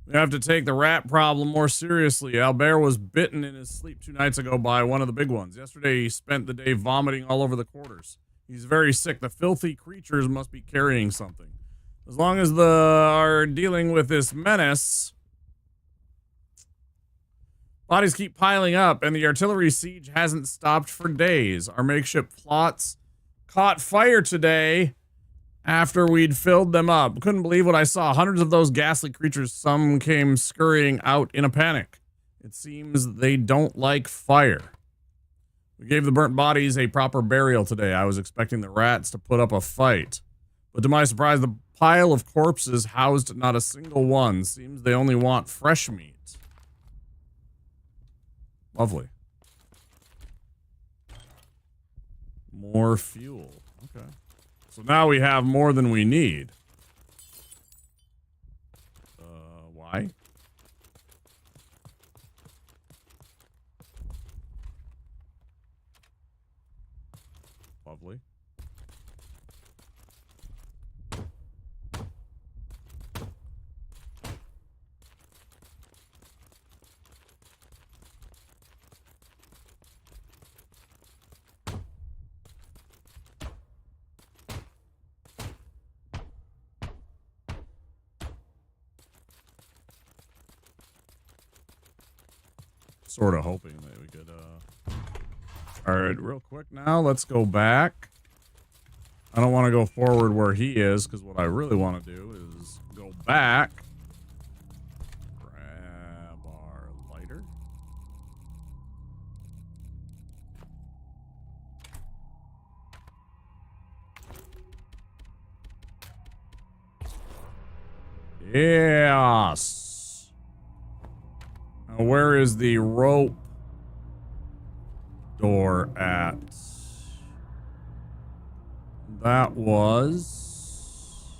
We have to take the rat problem more seriously. Albert was bitten in his sleep 2 nights ago by one of the big ones. Yesterday, he spent the day vomiting all over the quarters. He's very sick. The filthy creatures must be carrying something. As long as they are dealing with this menace, bodies keep piling up, and the artillery siege hasn't stopped for days. Our makeshift plots caught fire today after we'd filled them up. Couldn't believe what I saw. Hundreds of those ghastly creatures. Some came scurrying out in a panic. It seems they don't like fire. We gave the burnt bodies a proper burial today. I was expecting the rats to put up a fight, but to my surprise, the pile of corpses housed not a single one. Seems they only want fresh meat. Lovely. More fuel. Okay. So now we have more than we need. Why? Lovely. Sort of hoping that we could, all right, real quick now, let's go back. I don't want to go forward where he is, because what I really want to do is go back, grab our lighter. Yes. Now, where is the rope door at? That was...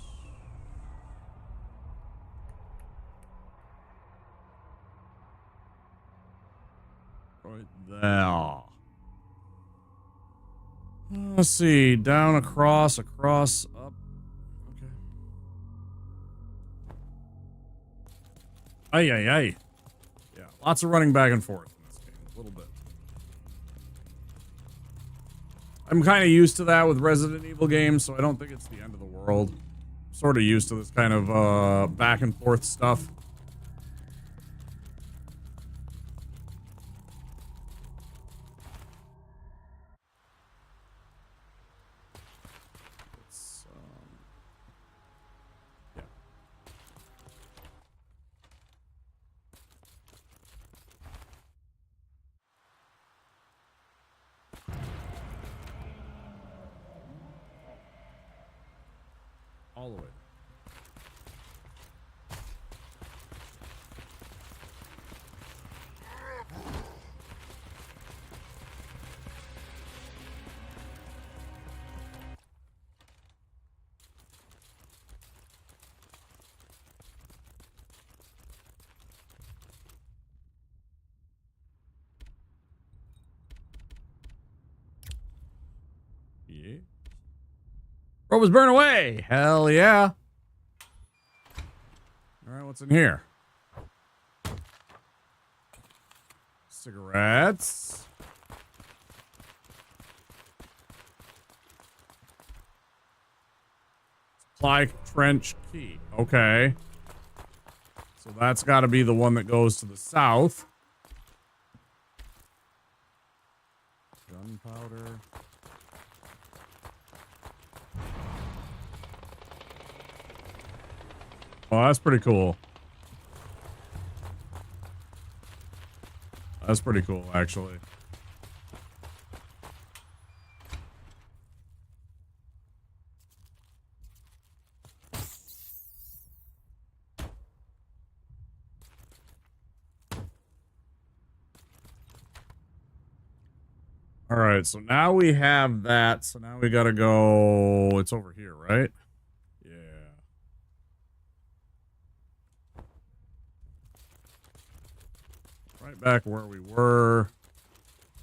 right there. Let's see. Down, across, up. Okay. Ay, ay, ay. Yeah, lots of running back and forth in this game. A little bit. I'm kind of used to that with Resident Evil games, so I don't think it's the end of the world. I'm sort of used to this kind of back and forth stuff. Yeah. All the way. Yeah. Robes burn away. Hell yeah. All right, what's in here? Cigarettes. Supply trench key. Okay. So that's got to be the one that goes to the south. Gunpowder. Oh, that's pretty cool. That's pretty cool, actually. All right, so now we have that. So now we got to go. It's over here, right? Yeah. Right back where we were.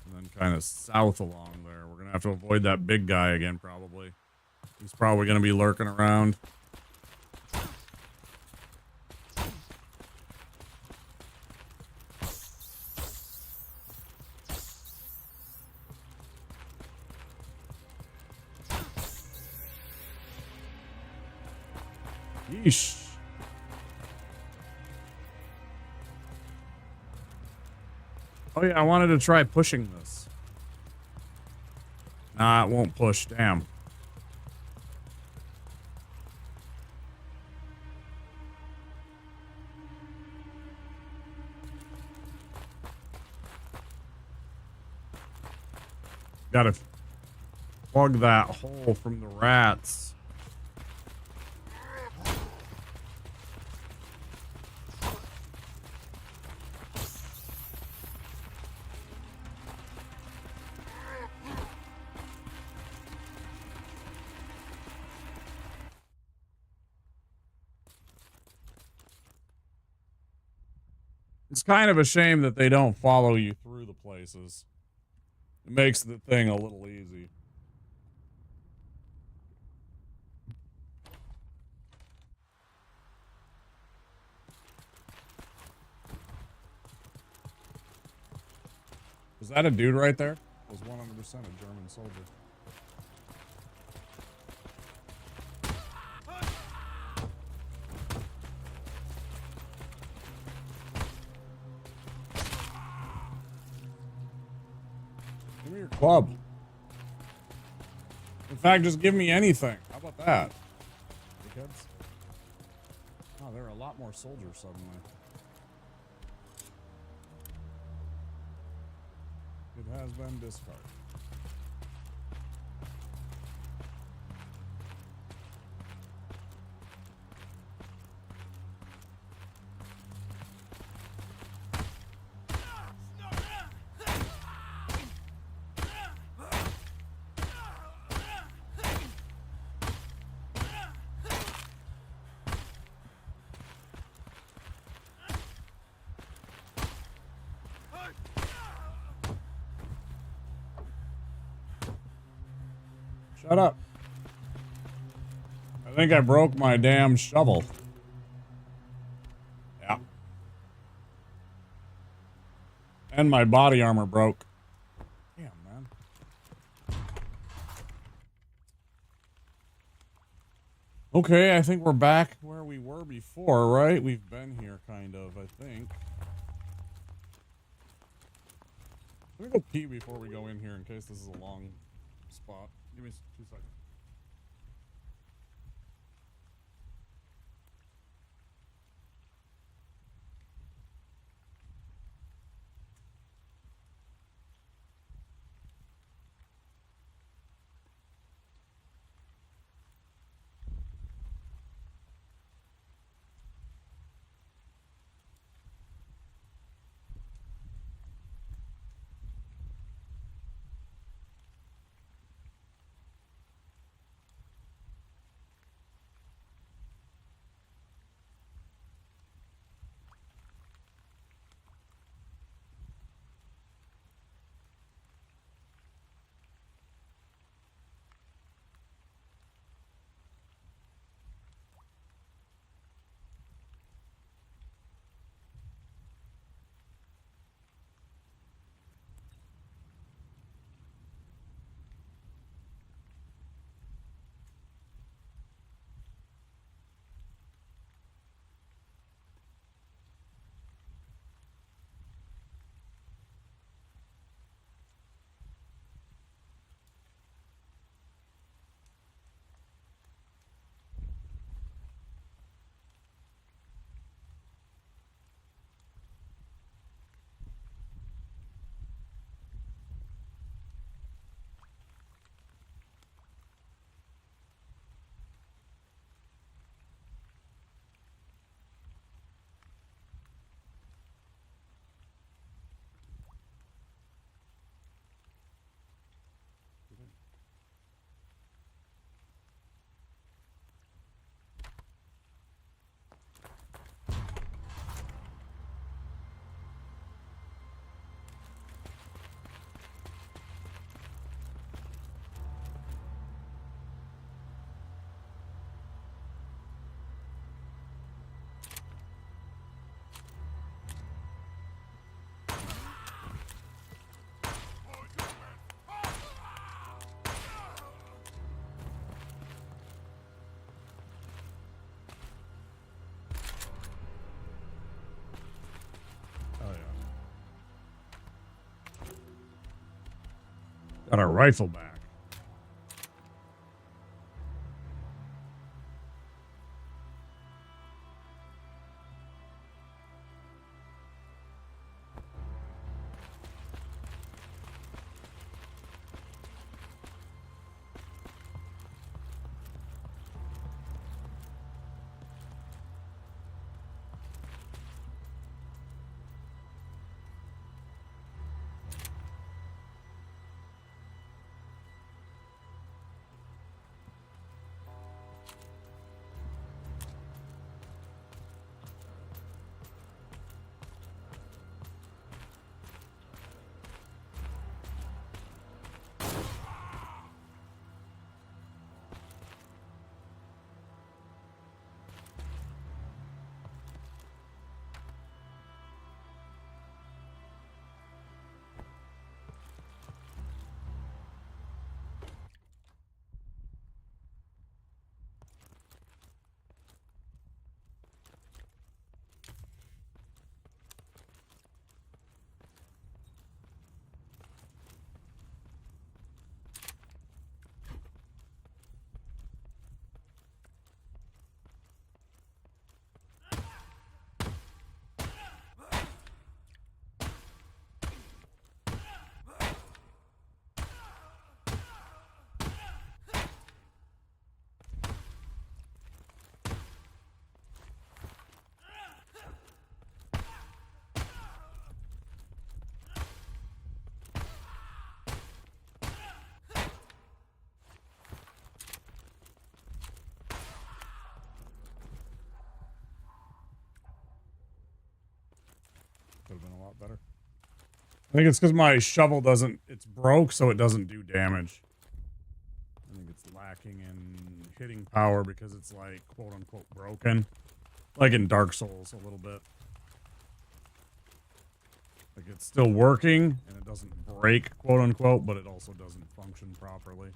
And then kind of south along there. We're going to have to avoid that big guy again, probably. He's probably going to be lurking around. Yeesh. Oh yeah, I wanted to try pushing this. Nah, it won't push. Damn. Gotta plug that hole from the rats. It's kind of a shame that they don't follow you through the places. It makes the thing a little easy. Was that a dude right there? It was 100% a German soldier. Give me your club. In fact, just give me anything. How about that? Dickheads. Oh, there are a lot more soldiers suddenly. It has been discarded. Shut up. I think I broke my damn shovel. Yeah. And my body armor broke. Damn, man. Okay, I think we're back where we were before, right? We've been here, kind of, I think. Let me go pee before we go in here in case this is a long spot. Give me 2 seconds. Got our rifle back. Could have been a lot better. I think it's because my shovel doesn't, it's broke, so it doesn't do damage. I think it's lacking in hitting power because it's like, quote unquote, broken. Like in Dark Souls, a little bit. Like it's still working, and it doesn't break, quote unquote, but it also doesn't function properly.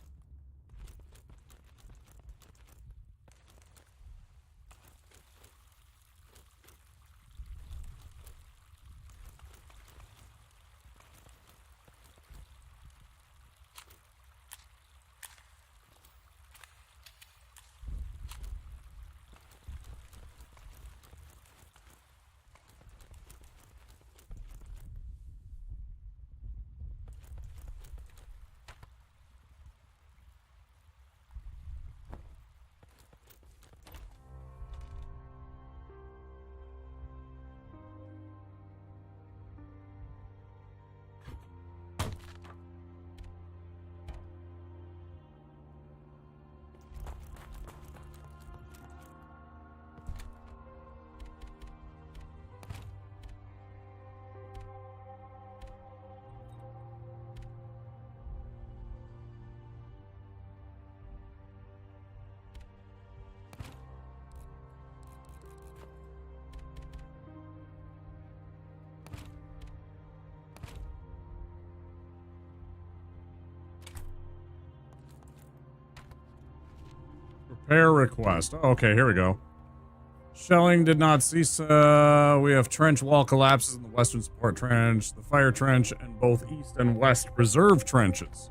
Repair request. Oh, okay, here we go. Shelling did not cease. We have trench wall collapses in the western support trench, the fire trench, and both east and west reserve trenches.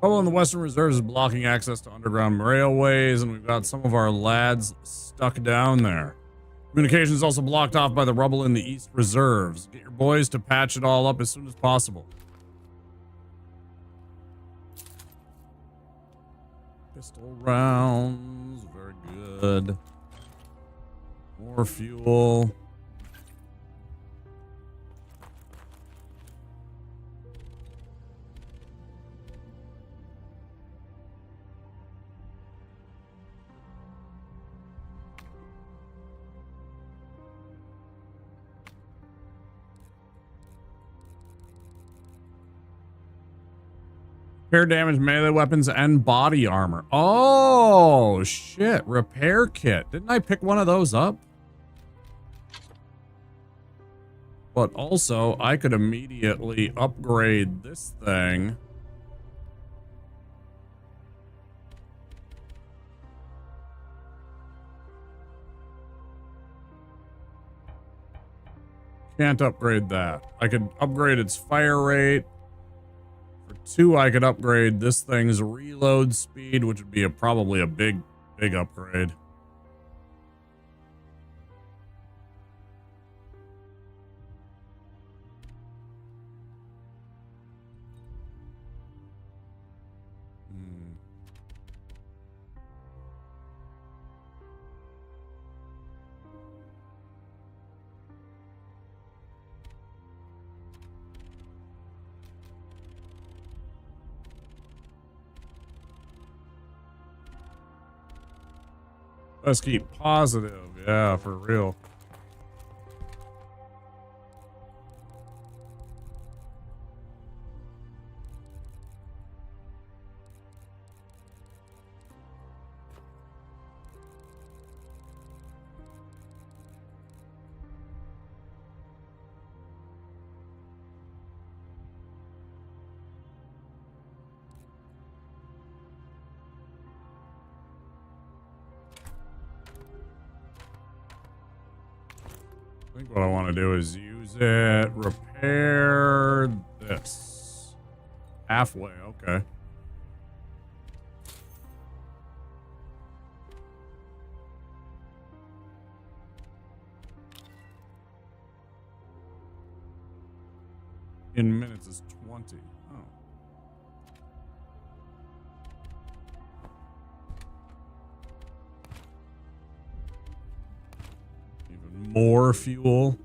Rubble in the western reserves is blocking access to underground railways, and we've got some of our lads stuck down there. Communication is also blocked off by the rubble in the east reserves. Get your boys to patch it all up as soon as possible. Pistol rounds, very good. More fuel. Repair damage, melee weapons, and body armor. Oh, shit. Repair kit. Didn't I pick one of those up? But also, I could immediately upgrade this thing. Can't upgrade that. I could upgrade its fire rate for 2, I could upgrade this thing's reload speed, which would be probably a big upgrade. Let's keep positive. Yeah, for real. I think what I want to do is use it, repair this. Halfway, okay. In minutes is 20. Oh. Even more fuel.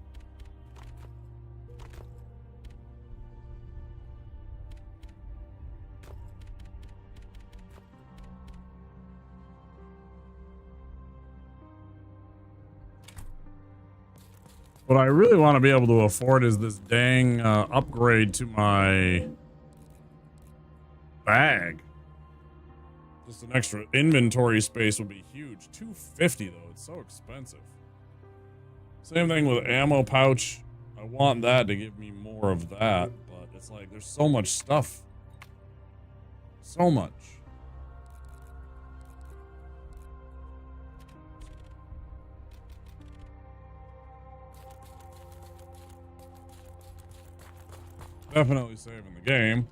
What I really want to be able to afford is this dang upgrade to my bag. Just an extra inventory space would be huge. $250 though, it's so expensive. Same thing with ammo pouch. I want that to give me more of that, but it's like there's so much stuff. So much. Definitely saving the game.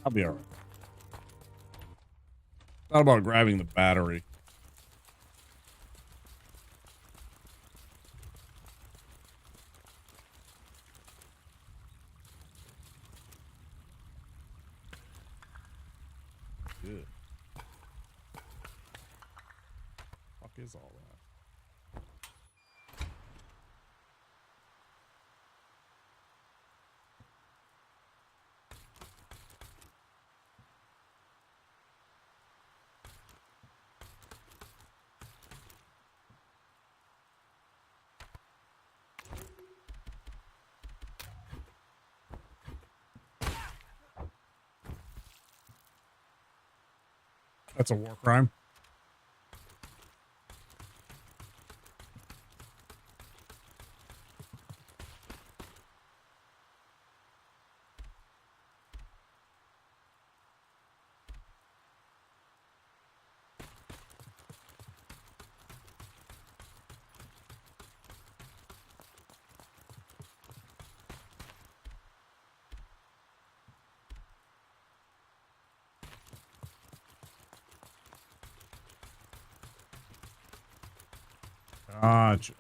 I'll be all right. Thought about grabbing the battery. Good. Fuck is all that? That's a war crime. Gotcha.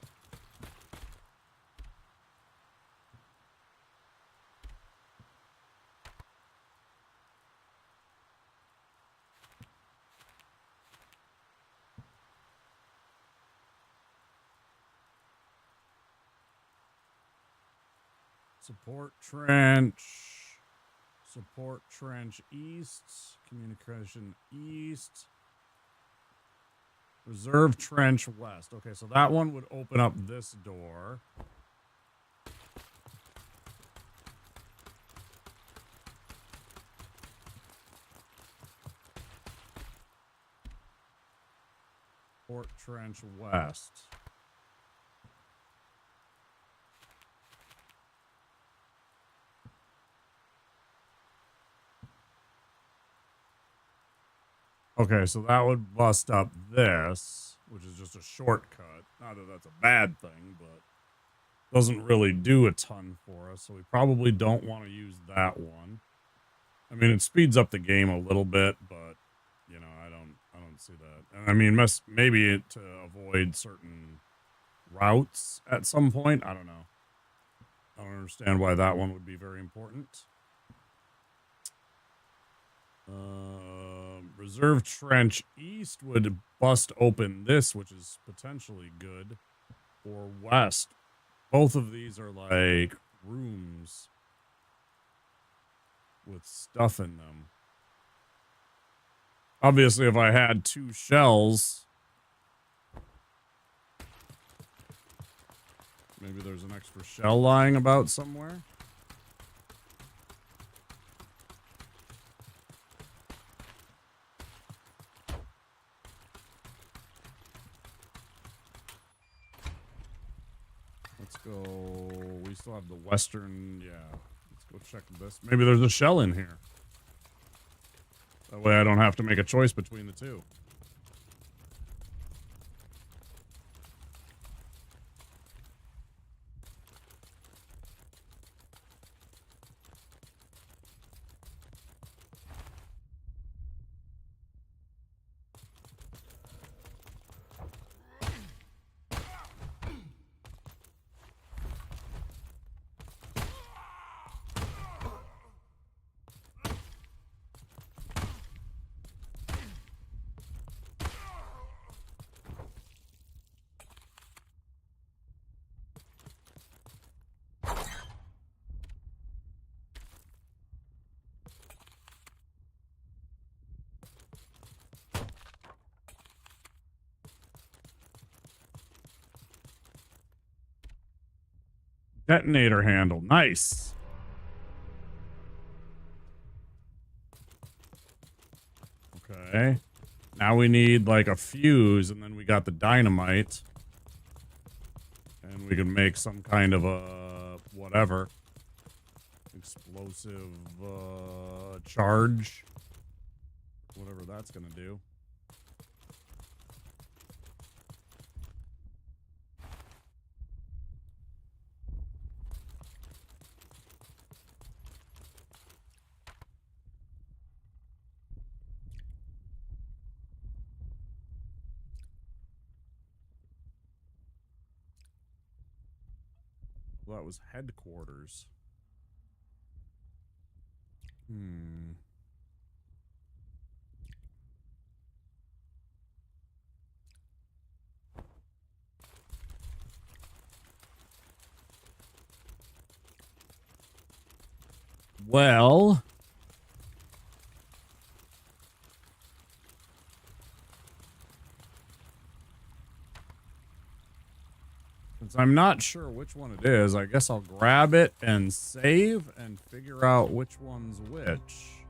Support trench east, communication east, reserve trench west. Okay, so that one would open up this door. Support trench west. Okay, so that would bust up this, which is just a shortcut. Not that that's a bad thing, but doesn't really do a ton for us. So we probably don't want to use that one. I mean, it speeds up the game a little bit, but you know, I don't see that. And I mean, maybe to avoid certain routes at some point. I don't know. I don't understand why that one would be very important. Reserve trench east would bust open this, which is potentially good. Or west. Both of these are like rooms with stuff in them. Obviously, if I had 2 shells, maybe there's an extra shell lying about somewhere. Let's go. We still have the western. Yeah. Let's go check this. Maybe there's a shell in here. That way I don't have to make a choice between the two. Detonator handle. Nice. Okay. Now we need like a fuse, and then we got the dynamite. And we can make some kind of a whatever. Explosive charge. Whatever that's gonna do. Well, that was headquarters. Well, since I'm not sure which one it is, I guess I'll grab it and save and figure out which one's which.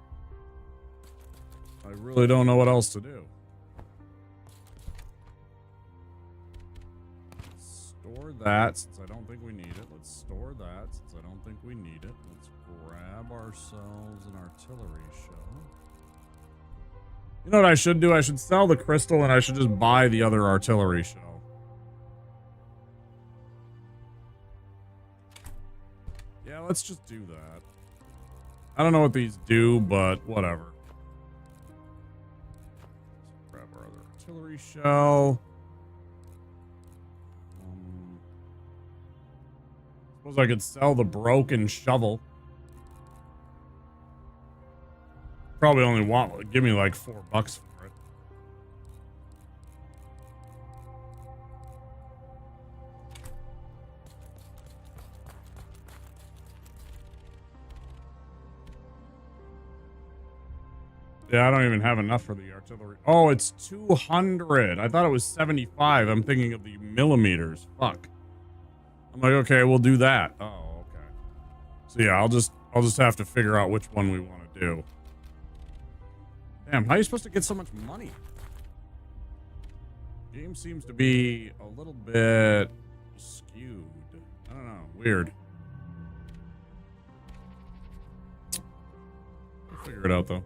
I really don't know what else to do. Store that since I don't think we need it. Let's store that since I don't think we need it. Let's grab ourselves an artillery shell. You know what I should do? I should sell the crystal and I should just buy the other artillery shell. Yeah, let's just do that. I don't know what these do, but whatever. Let's grab our other artillery shell. Suppose I could sell the broken shovel. Probably only give me like $4 for it. Yeah, I don't even have enough for the artillery. Oh, it's 200. I thought it was 75. I'm thinking of the millimeters. Fuck. I'm like, okay, we'll do that. Oh, okay. So yeah, I'll just have to figure out which one we want to do. Damn, how are you supposed to get so much money? Game seems to be a little bit skewed. I don't know. Weird. We'll figure it out, though.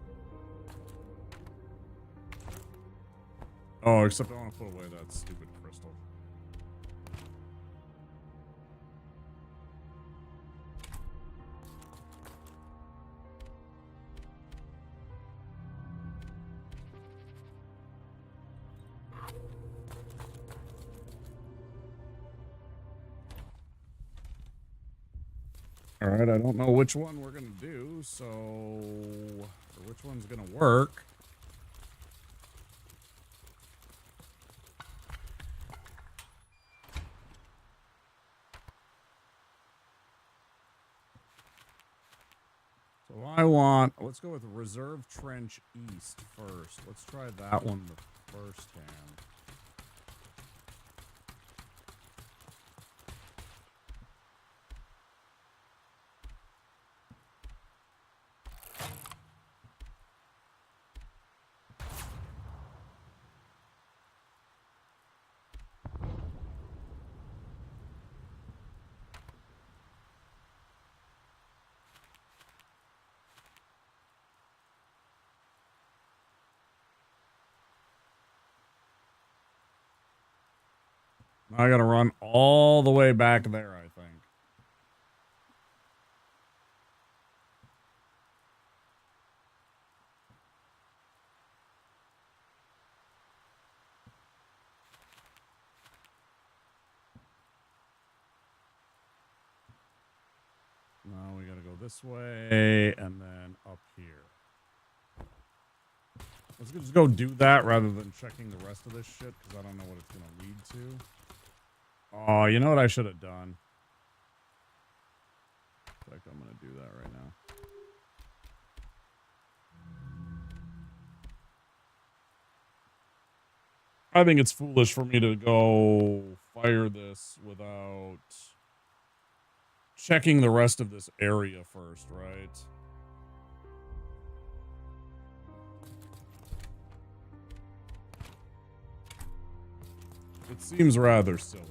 Oh, except I want to put away that stupid crystal. All right, I don't know which one we're going to do, so... or which one's going to work. So I want... let's go with Reserve Trench East first. Let's try that one the first time. Now I gotta run all the way back there, I think. Now we gotta go this way and then up here. Let's just go do that rather than checking the rest of this shit, because I don't know what it's gonna lead to. Oh, you know what I should have done? In fact, I'm gonna do that right now. I think it's foolish for me to go fire this without checking the rest of this area first, right? It seems rather silly.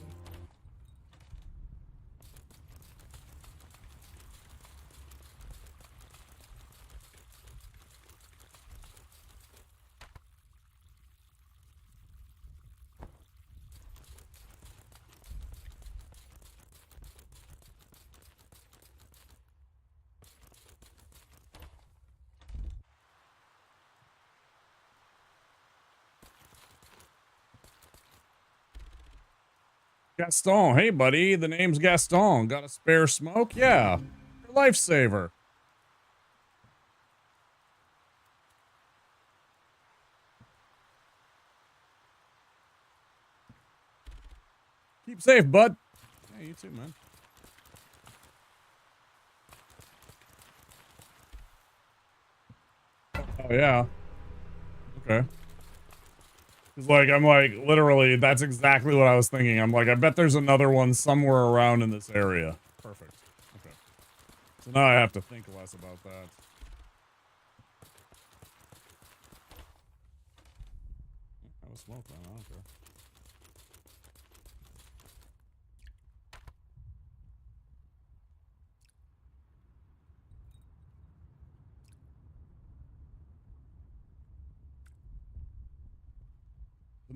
Gaston, hey buddy, the name's Gaston. Got a spare smoke? Yeah. Your lifesaver. Keep safe, bud. Yeah, you too, man. Oh, yeah. Okay. It's like, I'm like, literally, that's exactly what I was thinking. I'm like, I bet there's another one somewhere around in this area. Perfect. Okay. So now I have to think less about that. Have a smoke, man. I don't care.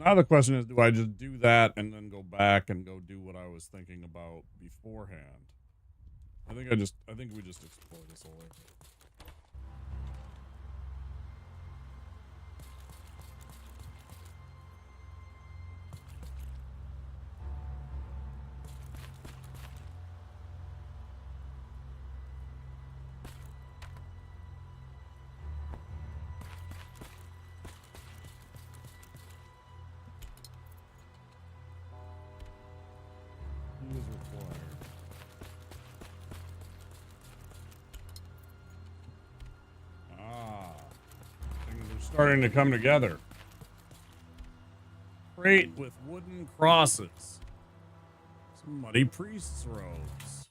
Now the question is, do I just do that and then go back and go do what I was thinking about beforehand? I think we just explore this whole area. Is required. Ah, things are starting to come together. Crate with wooden crosses. Some muddy priest's robes.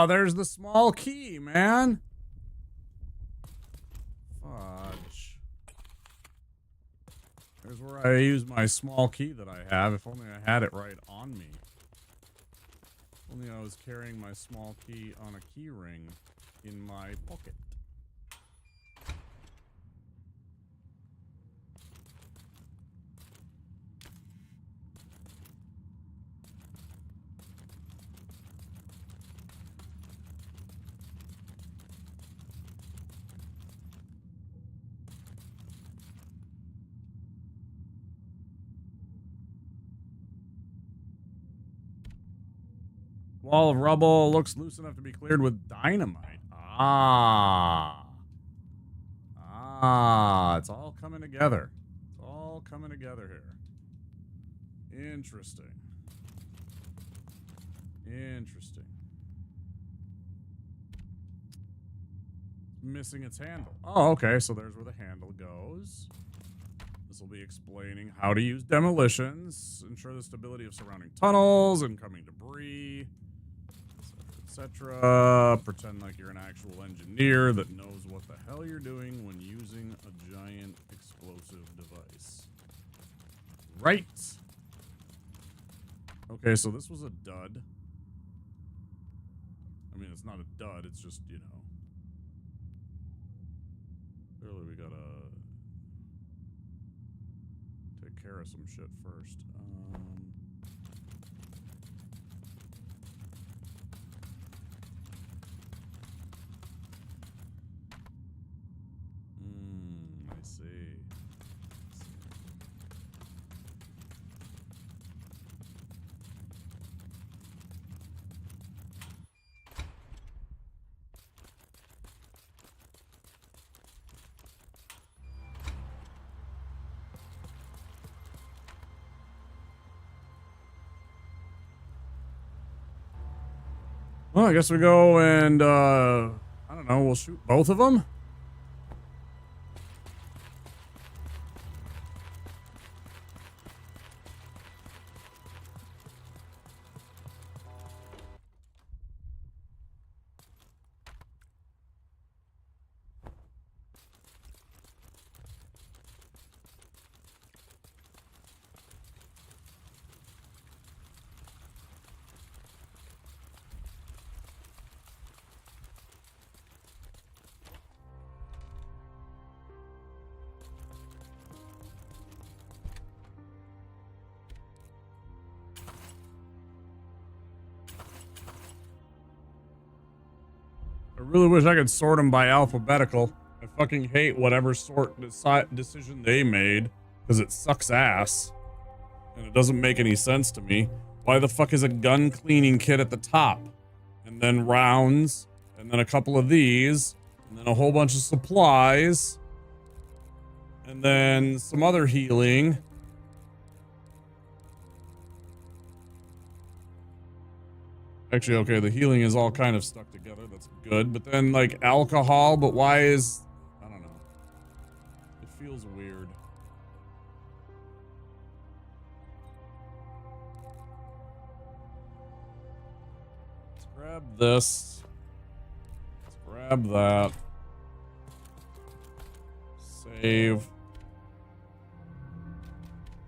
there's the small key, man. Fudge. There's where I use my small key that I have. If only I had it right on me. If only I was carrying my small key on a key ring in my pocket. Wall of rubble looks loose enough to be cleared with dynamite. Ah. Ah, it's all coming together. It's all coming together here. Interesting. Interesting. Missing its handle. Oh, okay, so there's where the handle goes. This will be explaining how to use demolitions, ensure the stability of surrounding tunnels, incoming debris, etc. Pretend like you're an actual engineer that knows what the hell you're doing when using a giant explosive device. Right. Okay, so this was a dud. I mean, it's not a dud, it's just, you know. Clearly we gotta take care of some shit first. I see. Well, I guess we go and, I don't know, we'll shoot both of them? I really wish I could sort them by alphabetical. I fucking hate whatever sort decision they made because it sucks ass. And it doesn't make any sense to me. Why the fuck is a gun cleaning kit at the top? And then rounds, and then a couple of these, and then a whole bunch of supplies, and then some other healing. Actually, okay, the healing is all kind of stuck together. That's good. But then, like, alcohol, but why is... I don't know. It feels weird. Let's grab this. Let's grab that. Save.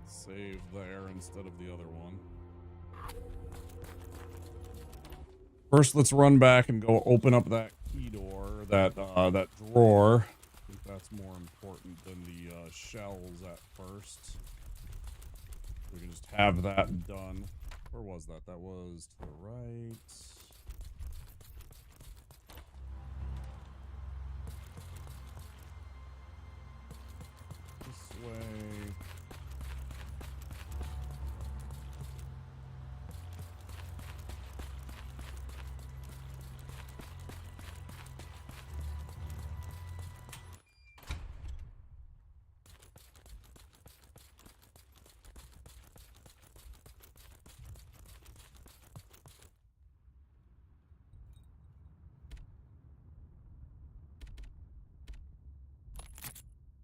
Save there instead of the other one. First, let's run back and go open up that key door, that drawer. I think that's more important than the shells at first. We can just have that done. Where was that? That was to the right. This way.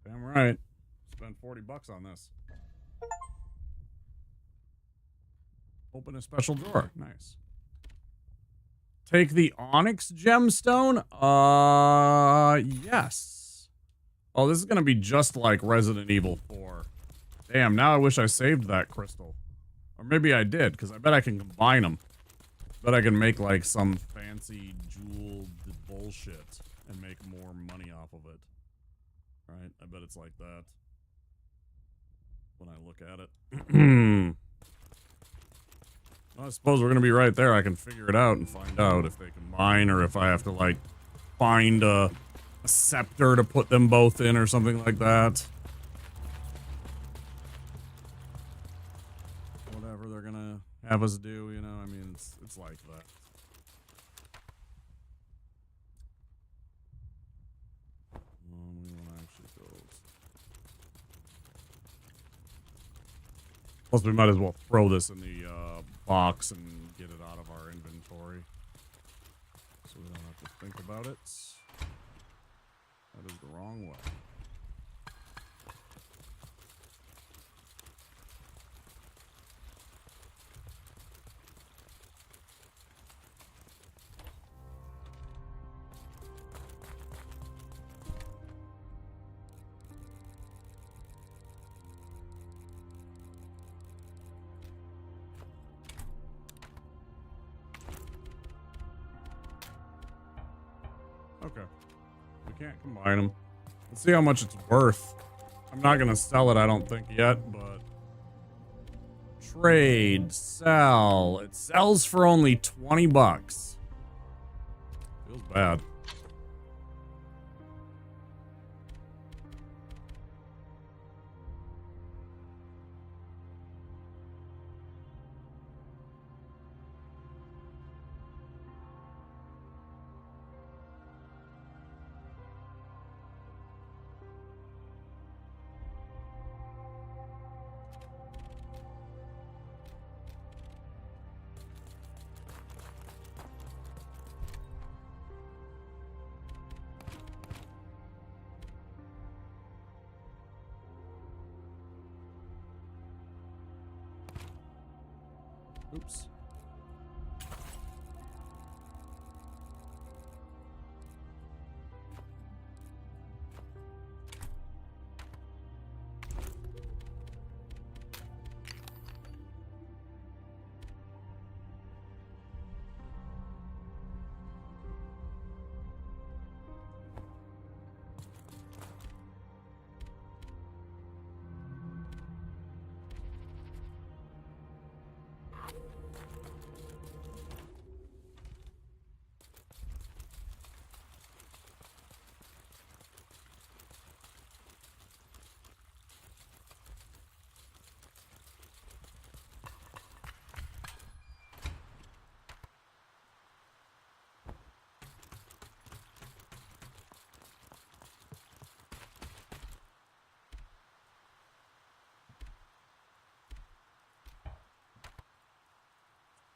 Damn right. Spend $40 on this. Open a special drawer. Nice. Take the Onyx gemstone? Yes. Oh, this is going to be just like Resident Evil 4. Damn, now I wish I saved that crystal. Or maybe I did, because I bet I can combine them. Bet I can make, like, some fancy jeweled bullshit and make more money off of it. Right? I bet it's like that. When I look at it. Well, I suppose we're going to be right there. I can figure it out and find out if they combine or if I have to, like, find a scepter to put them both in or something like that. Whatever they're going to have us do, you know? I mean, it's like that. Plus, we might as well throw this in the box and get it out of our inventory. So we don't have to think about it. That is the wrong way. Okay. We can't combine them. Let's see how much it's worth. I'm not going to sell it, I don't think, yet, but... Trade. Sell. It sells for only 20 bucks. Feels bad. Oops.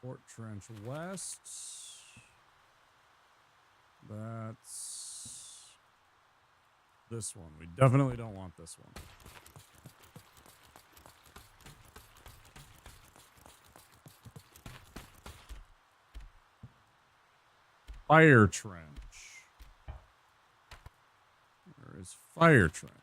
Fort Trench West. That's this one. We definitely don't want this one. Fire Trench. Where is Fire Trench?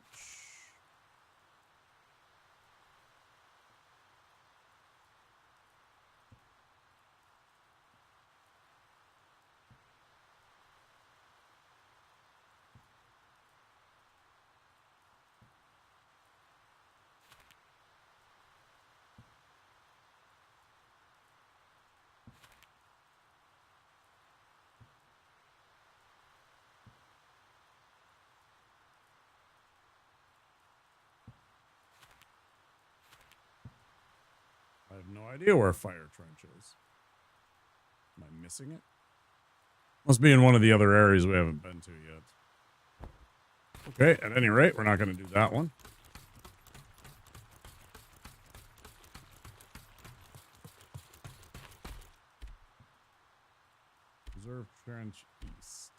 I have no idea where Fire Trench is. Am I missing it? Must be in one of the other areas we haven't been to yet. Okay, at any rate, we're not going to do that one. Reserve Trench East.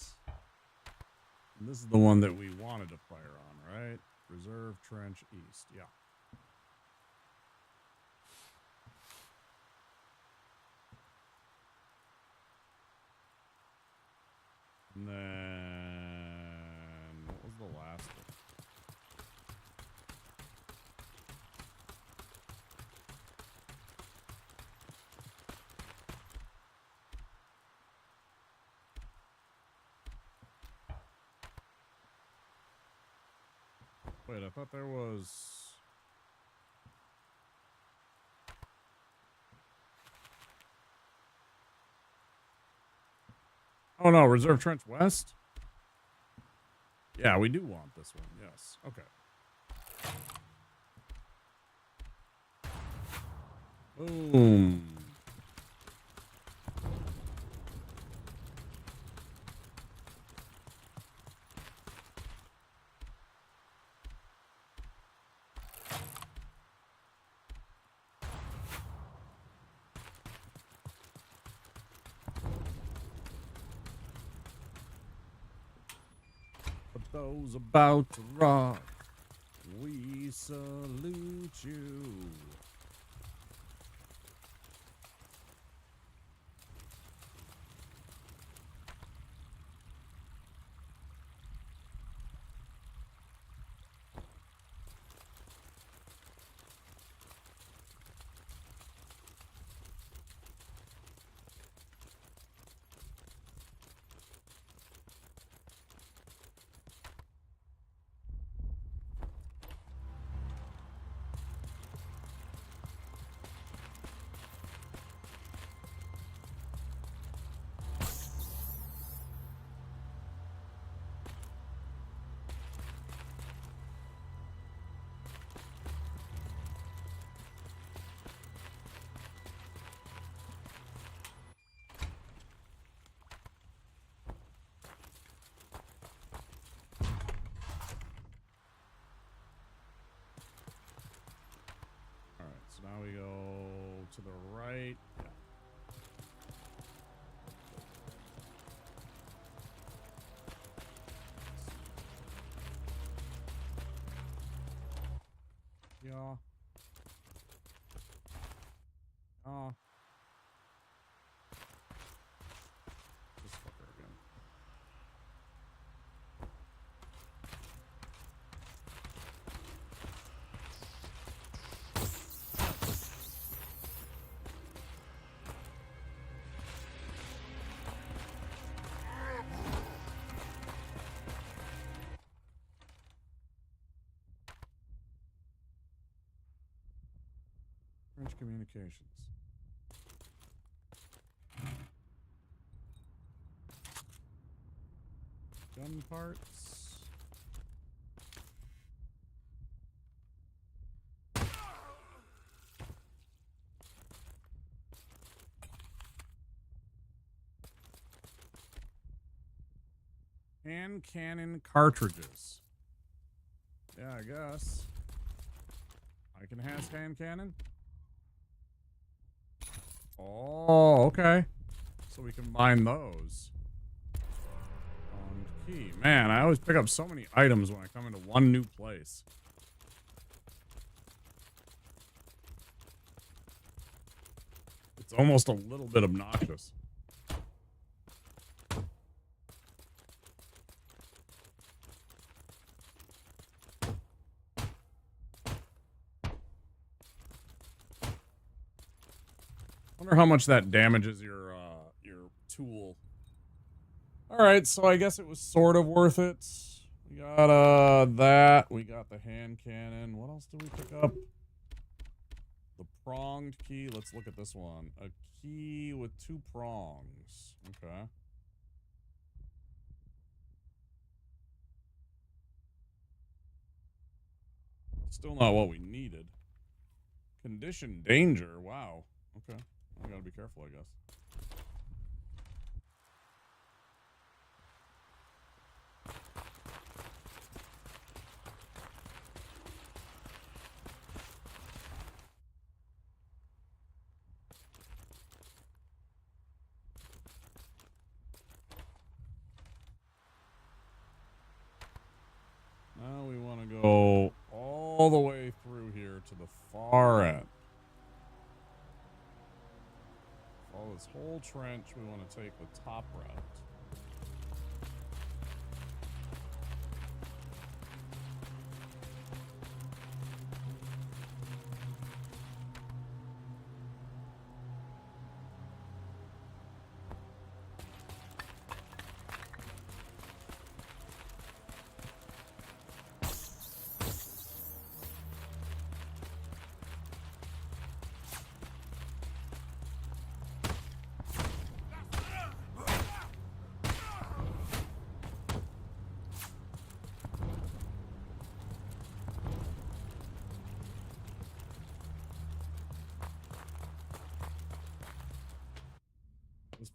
And this is the one that we wanted to fire on, right? Reserve Trench East, yeah. And then what was the last one? Wait, I thought there was... Oh no, Reserve Trench West? Yeah, we do want this one, yes. Okay. Boom. For those about to rock, we salute you. So now we go to the right. Yeah. Yeah. Oh. This fucker again. French communications. Gun parts. Hand cannon cartridges. Yeah, I guess. I can have hand cannon. Oh, okay. So we combine those. Key. Man, I always pick up so many items when I come into one new place. It's almost a little bit obnoxious. Wonder how much that damages your tool. All right, so I guess it was sort of worth it. We got that. We got the hand cannon. What else did we pick up? The pronged key. Let's look at this one. A key with 2 prongs. Okay. Still not what we needed. Condition danger. Wow. Okay. I gotta be careful, I guess. Now we want to go all the way through here to the far end. Follow this whole trench. We want to take the top route.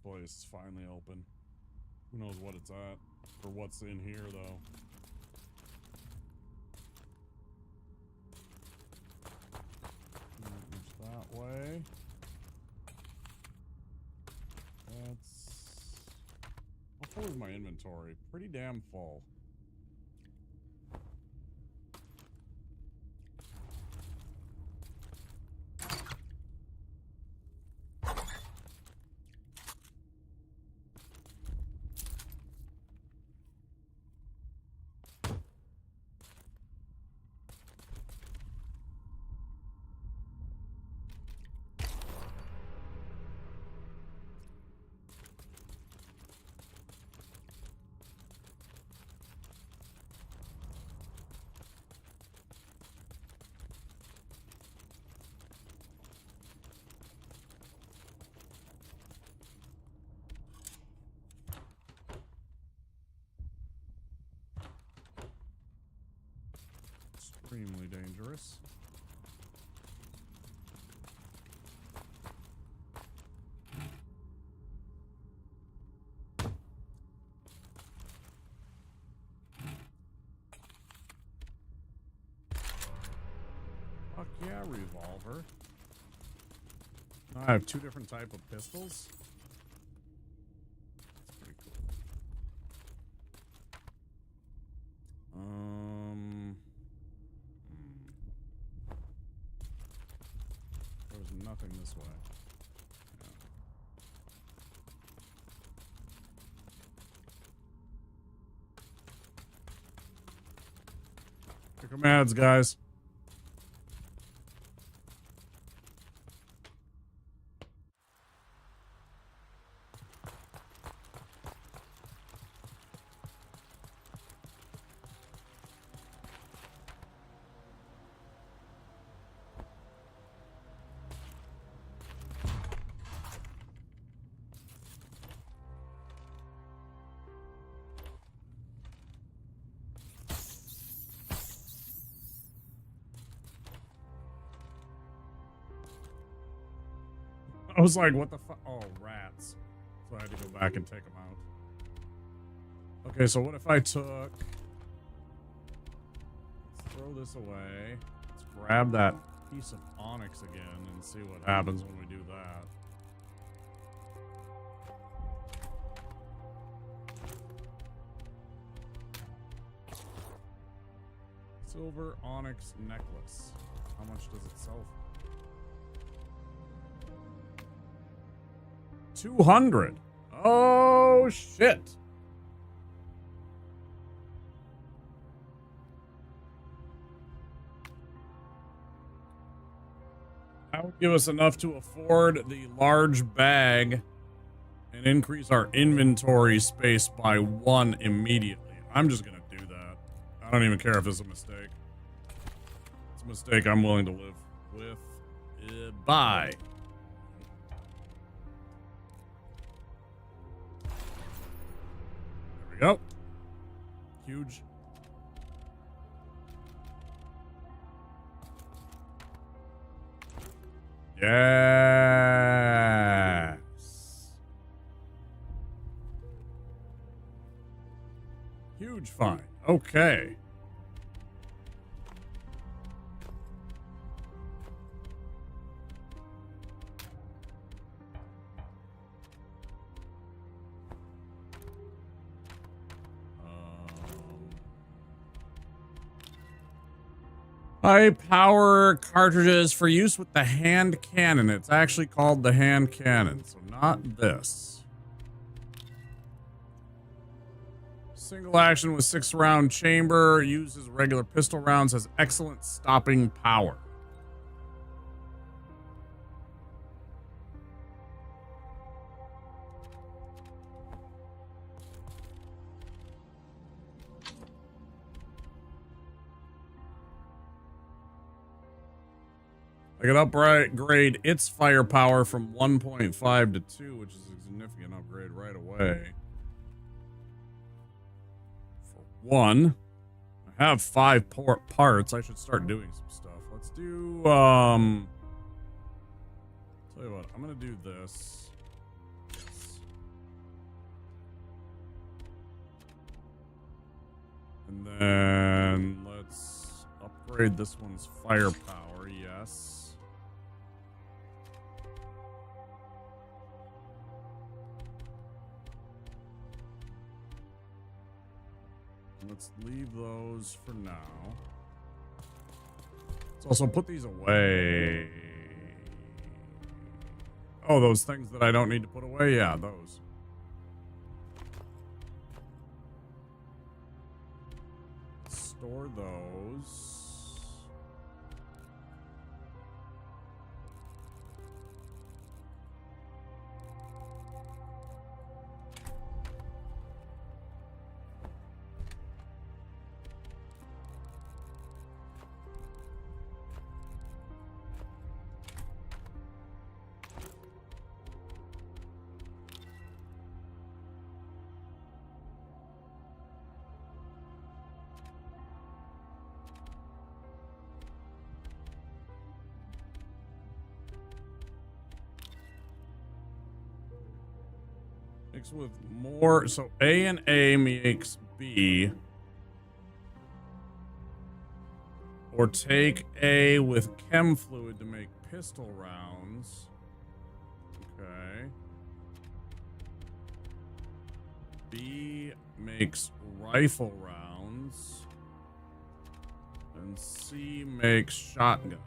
place is finally open. Who knows what it's at or what's in here though. That way. That's... How full is my inventory? Pretty damn full. Extremely dangerous. Fuck yeah, revolver. I have 2 different type of pistols. That's pretty cool. There's nothing this way. Here come ads, guys. I was like, what the fuck? Oh, rats. So I had to go back and take them out. Okay, so what if I took... Let's throw this away. Let's grab that piece of onyx again and see what happens when we do that. Silver onyx necklace. How much does it sell for? 200. Oh, shit. That would give us enough to afford the large bag and increase our inventory space by 1 immediately. I'm just going to do that. I don't even care if it's a mistake. It's a mistake I'm willing to live with. Bye. There we go. Huge. Yes. Huge find. Okay. High power cartridges for use with the hand cannon. It's actually called the hand cannon, so not this. Single action with 6-round chamber. Uses regular pistol rounds. Has excellent stopping power. I can upgrade its firepower from 1.5 to 2, which is a significant upgrade right away. For 1, I have 5 parts. I should start doing some stuff. Let's do, tell you what, I'm gonna do this. Yes. And then let's upgrade this one's firepower, yes. Let's leave those for now. Let's also put these away. Oh, those things that I don't need to put away? Yeah, those. Store those. Mix with more. So A and A makes B. Or take A with chem fluid to make pistol rounds. Okay. B makes rifle rounds. And C makes shotgun.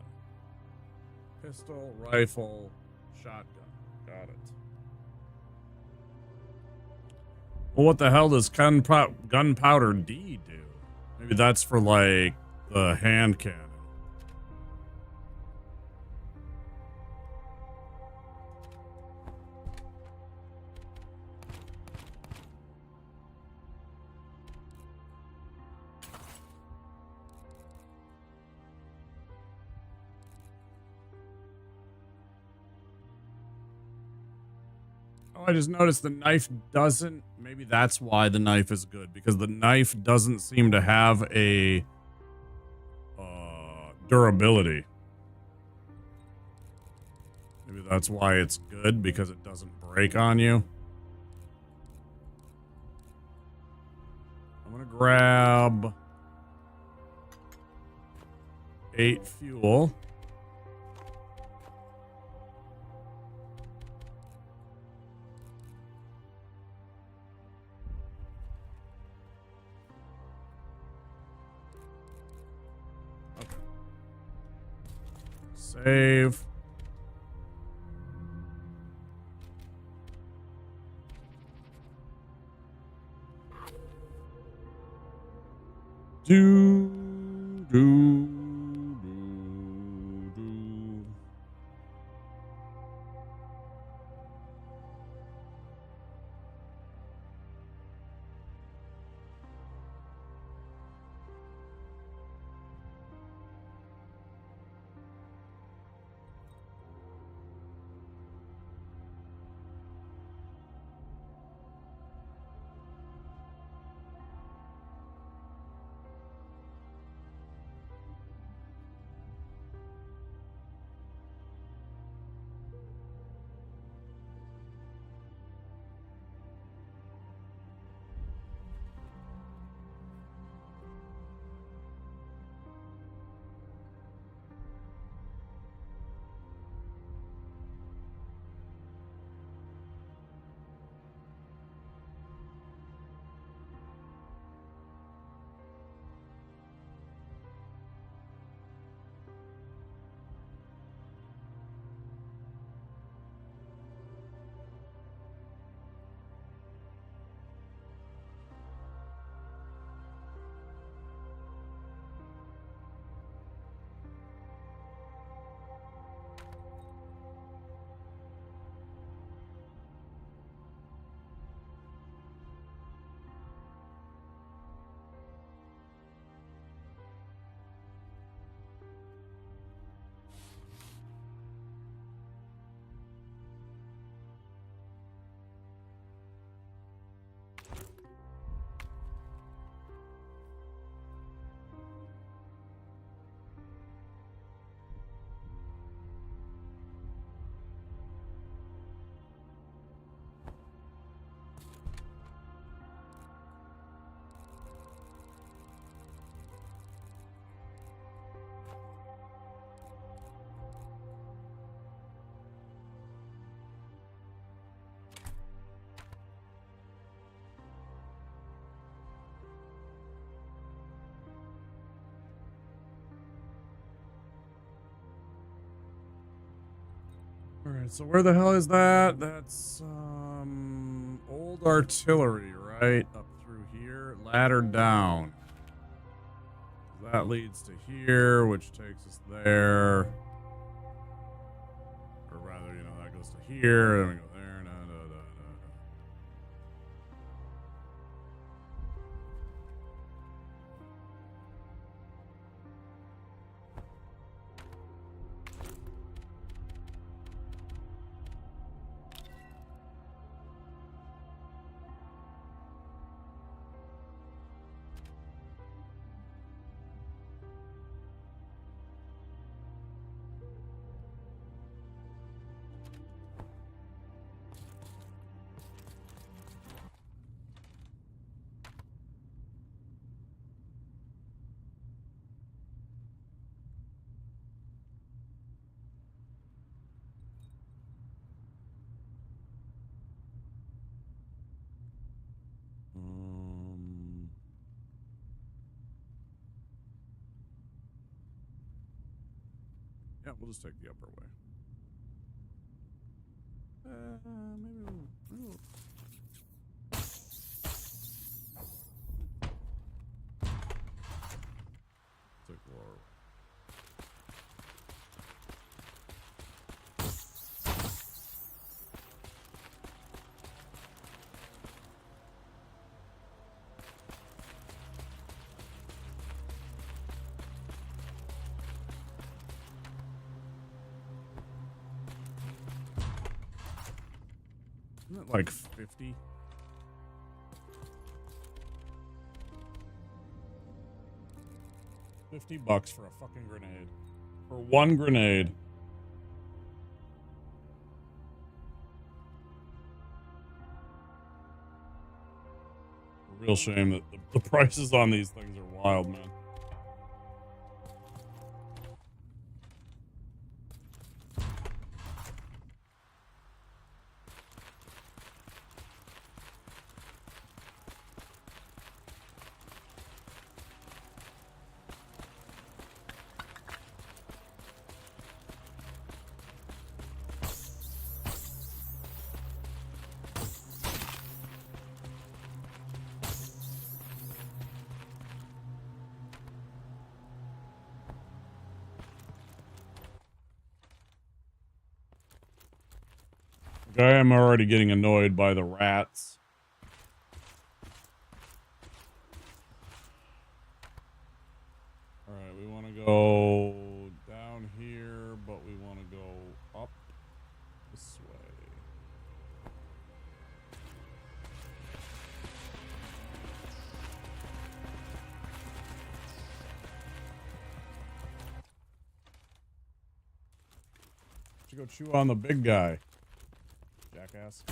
Pistol, rifle, shotgun. Got it. Well, what the hell does gunpowder D do? Maybe that's for, like, the hand cannon. Oh, I just noticed the knife doesn't. Maybe that's why the knife is good, because the knife doesn't seem to have a durability. Maybe that's why it's good, because it doesn't break on you. I'm gonna grab 8 fuel. Save. Do. Alright, so where the hell is that? That's old artillery, right? Up through here. Ladder down. That leads to here, which takes us there. Or rather, you know, that goes to here, then we go there. Yeah, we'll just take the upper way. Maybe we'll... Take the lower way. Isn't it like 50? $50 for a fucking grenade. For one grenade. Real shame that the prices on these things are wild, man. I am already getting annoyed by the rats. Alright, we want to go down here, but we want to go up this way. Should go chew on the big guy. Jackass.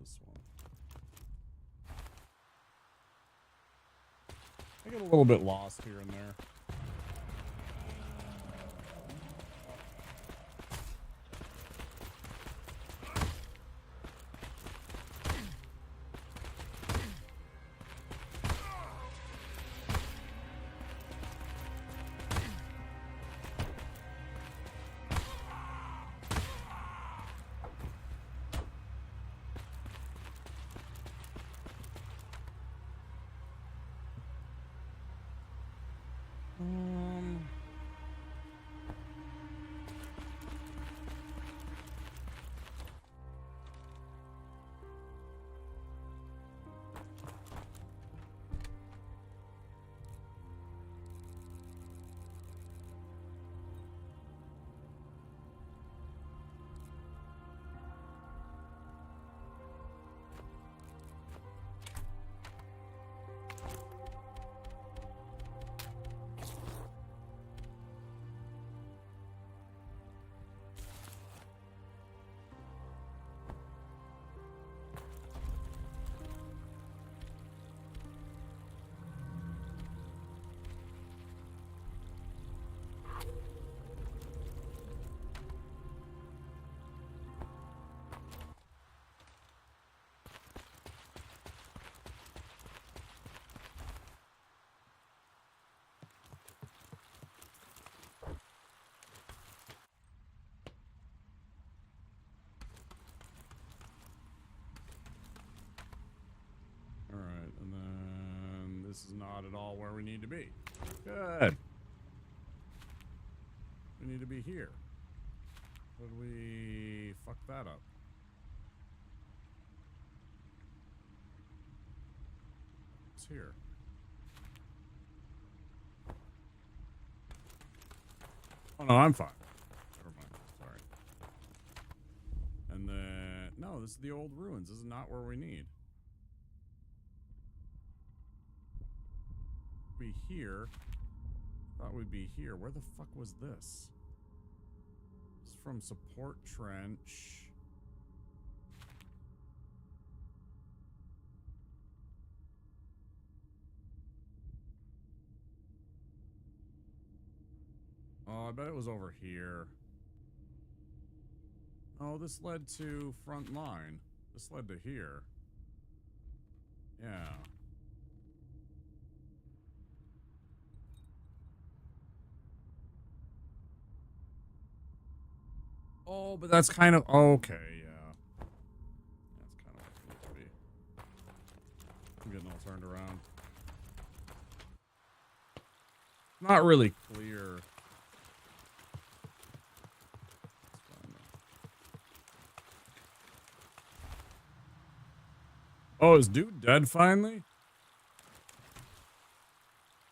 This one. I get a little bit lost here and there. this is not at all where we need to be. Good. We need to be here. Did we fuck that up? It's here. Oh no, I'm fine. Never mind. Sorry. And then no, this is the old ruins. This is not where we need. Be here. Thought we'd be here. Where the fuck was this? This is from support trench. Oh, I bet it was over here. Oh, this led to front line. This led to here. Yeah. Oh, but that's kind of okay, yeah. That's kind of what it needs to be. I'm getting all turned around. Not really clear. Oh, is dude dead finally?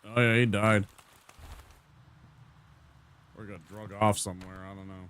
Oh yeah, he died. Or got drug off somewhere, I don't know.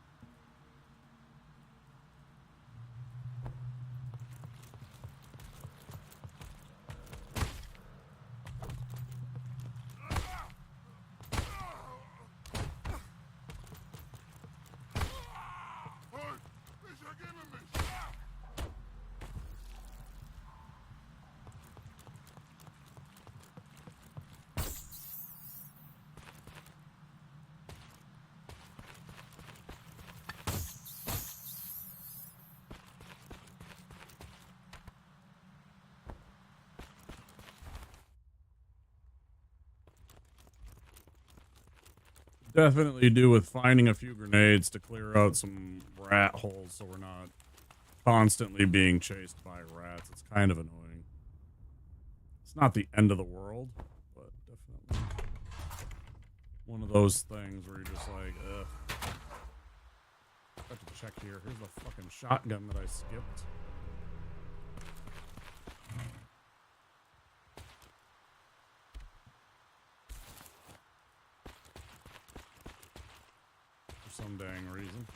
Definitely do with finding a few grenades to clear out some rat holes so we're not constantly being chased by rats. It's kind of annoying. It's not the end of the world, but definitely one of those things where you're just like, ugh. I have to check here. Here's the fucking shotgun that I skipped. For some dang reason.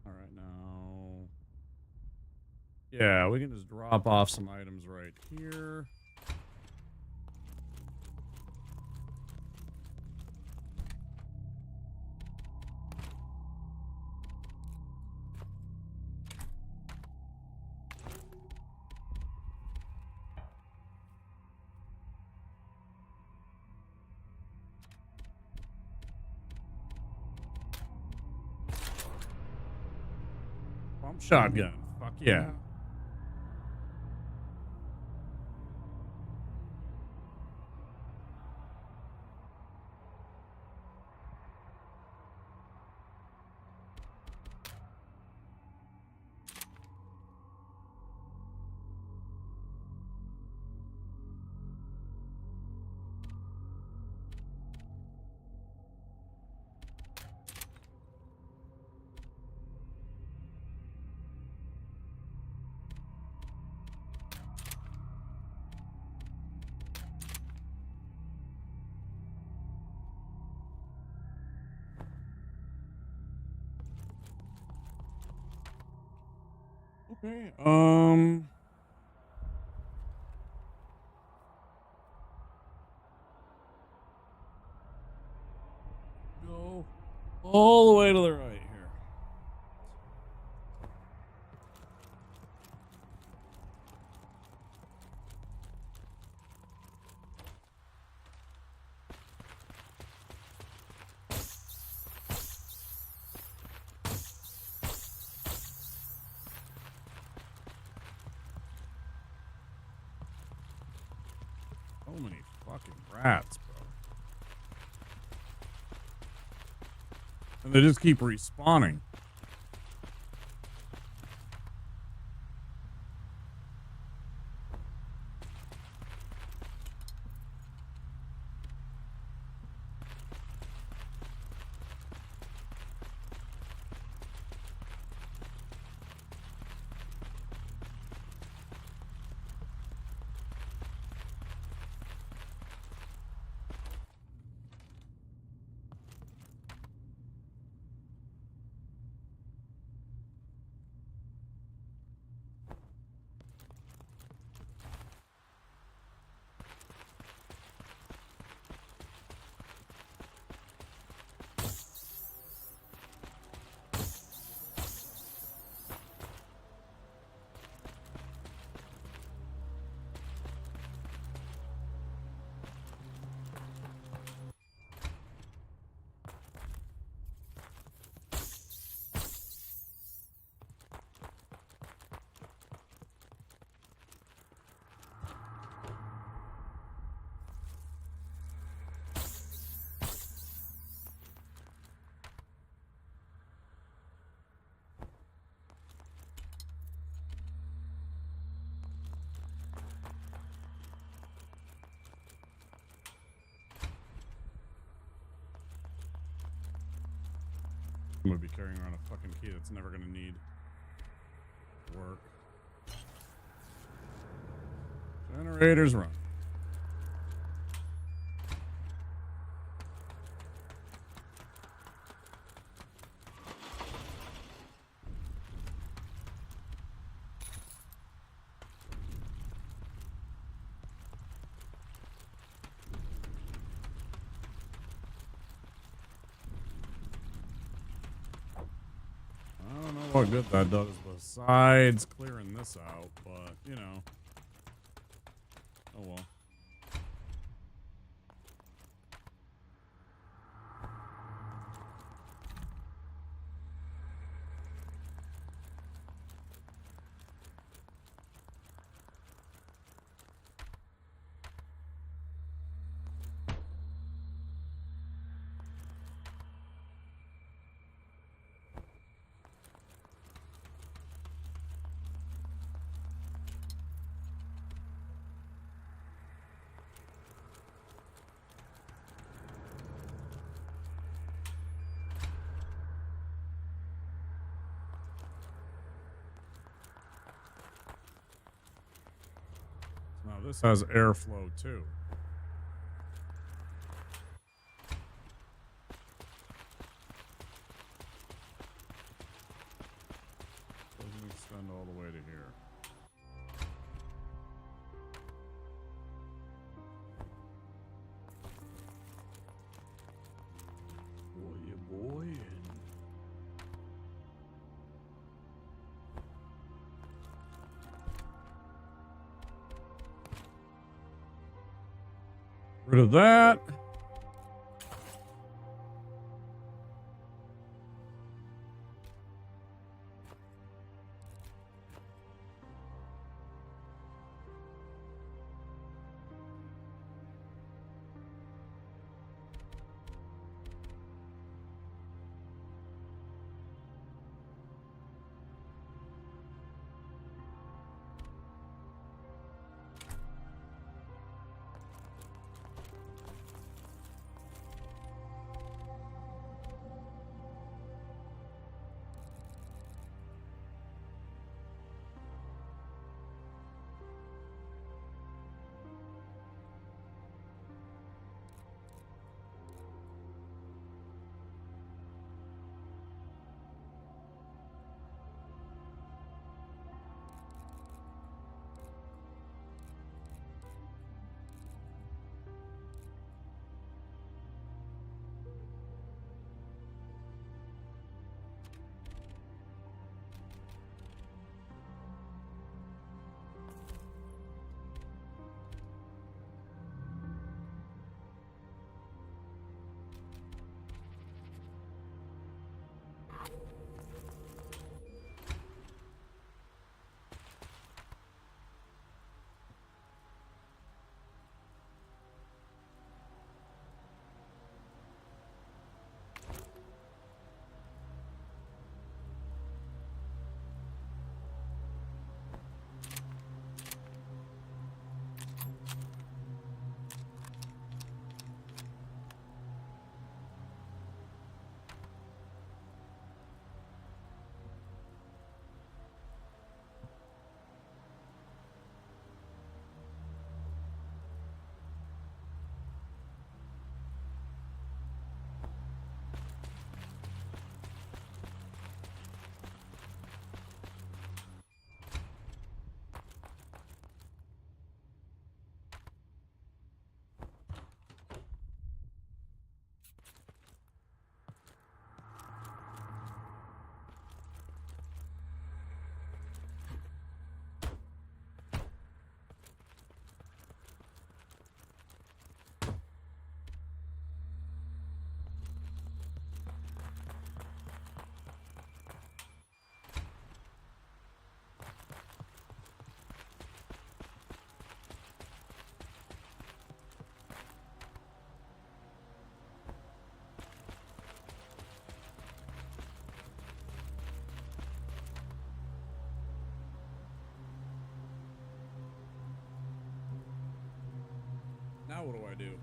Alright, now... Yeah, we can just drop off some items right here. Pump shotgun. Fuck yeah. Okay. Go all the way to the right here. So many fucking rats, bro. And they just keep respawning. I'm gonna be carrying around a fucking key that's never gonna need to work. Generators run. I don't know what good that does besides clearing this out, but you know. Oh well. Now this has airflow too. Doesn't extend all the way to here. Boy. Rid of that. Now what do I do?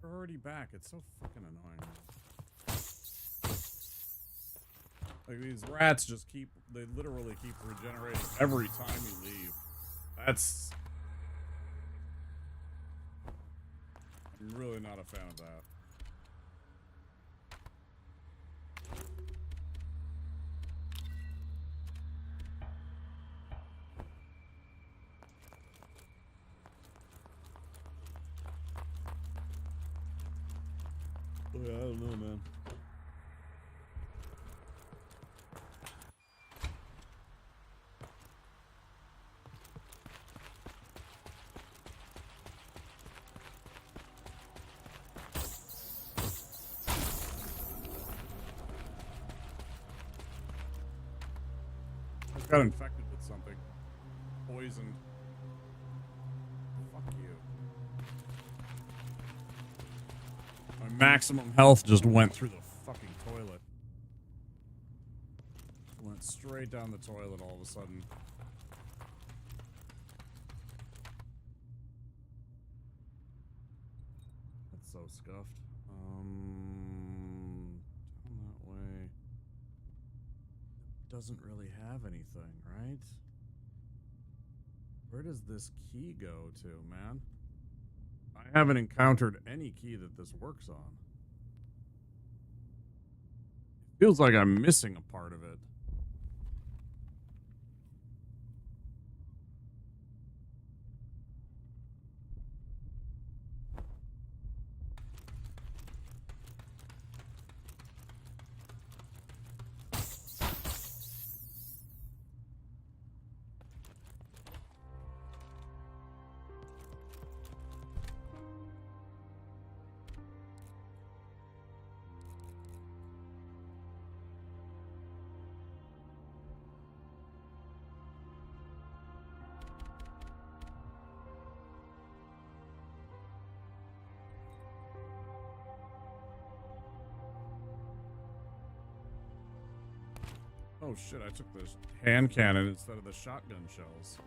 They're already back. It's so fucking annoying. Like, these rats just they literally keep regenerating every time you leave. That's... I'm really not a fan of that. Yeah, I don't know, man. I got infected with something. Poisoned. Fuck you. My maximum health just went through the fucking toilet. Went straight down the toilet all of a sudden. That's so scuffed. Down that way. Doesn't really have anything, right? Where does this key go to, man? I haven't encountered any key that this works on. Feels like I'm missing a part of it. Oh shit, I took the hand cannon instead of the shotgun shells.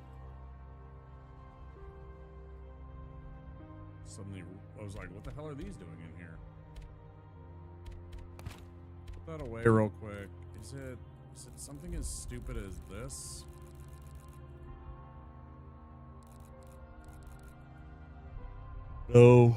Suddenly, I was like, what the hell are these doing in here? Put that away real quick. Is it something as stupid as this? No.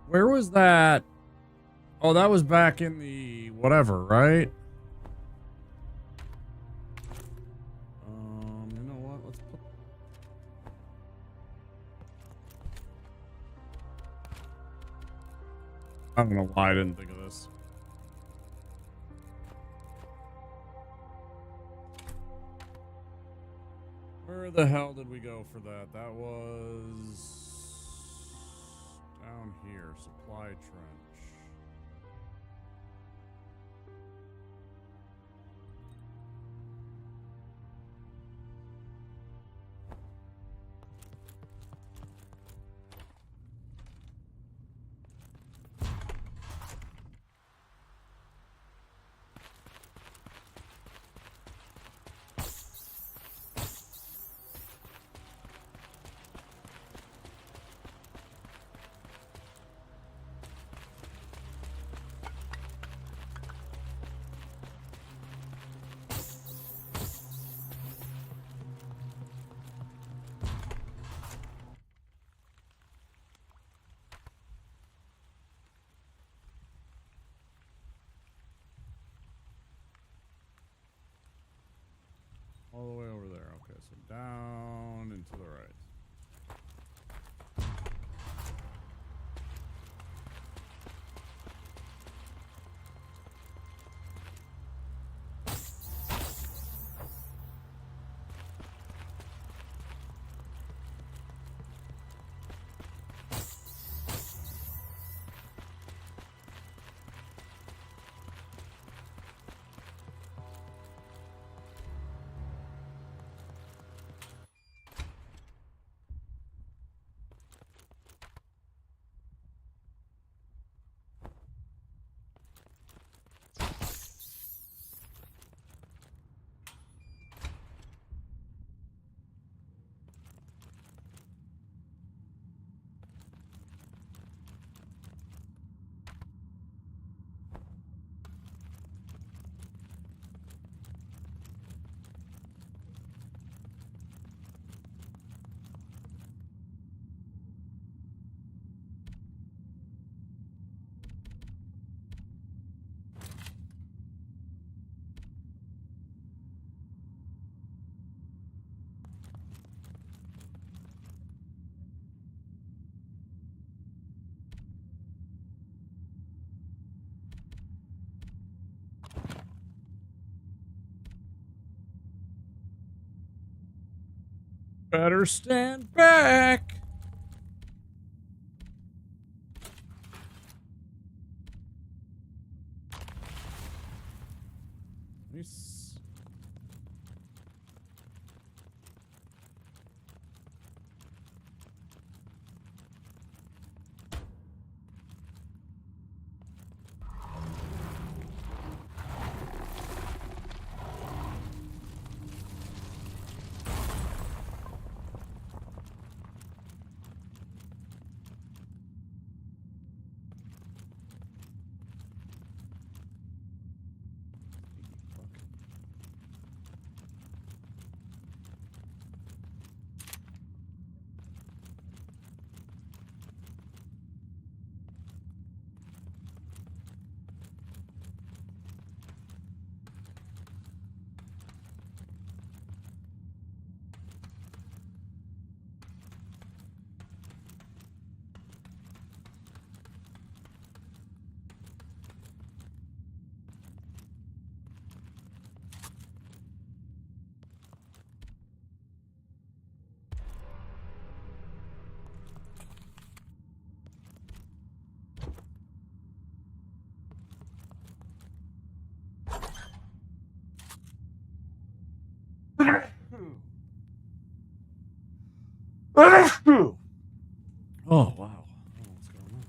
Where was that? Oh, that was back in the whatever, right? You know what? Let's put... I don't know why I didn't think of this. Where the hell did we go for that? That was... here? Supply trench. All the way over there. Okay, so down and to the right. Better stand back. Nice. Oh, wow. What's going on?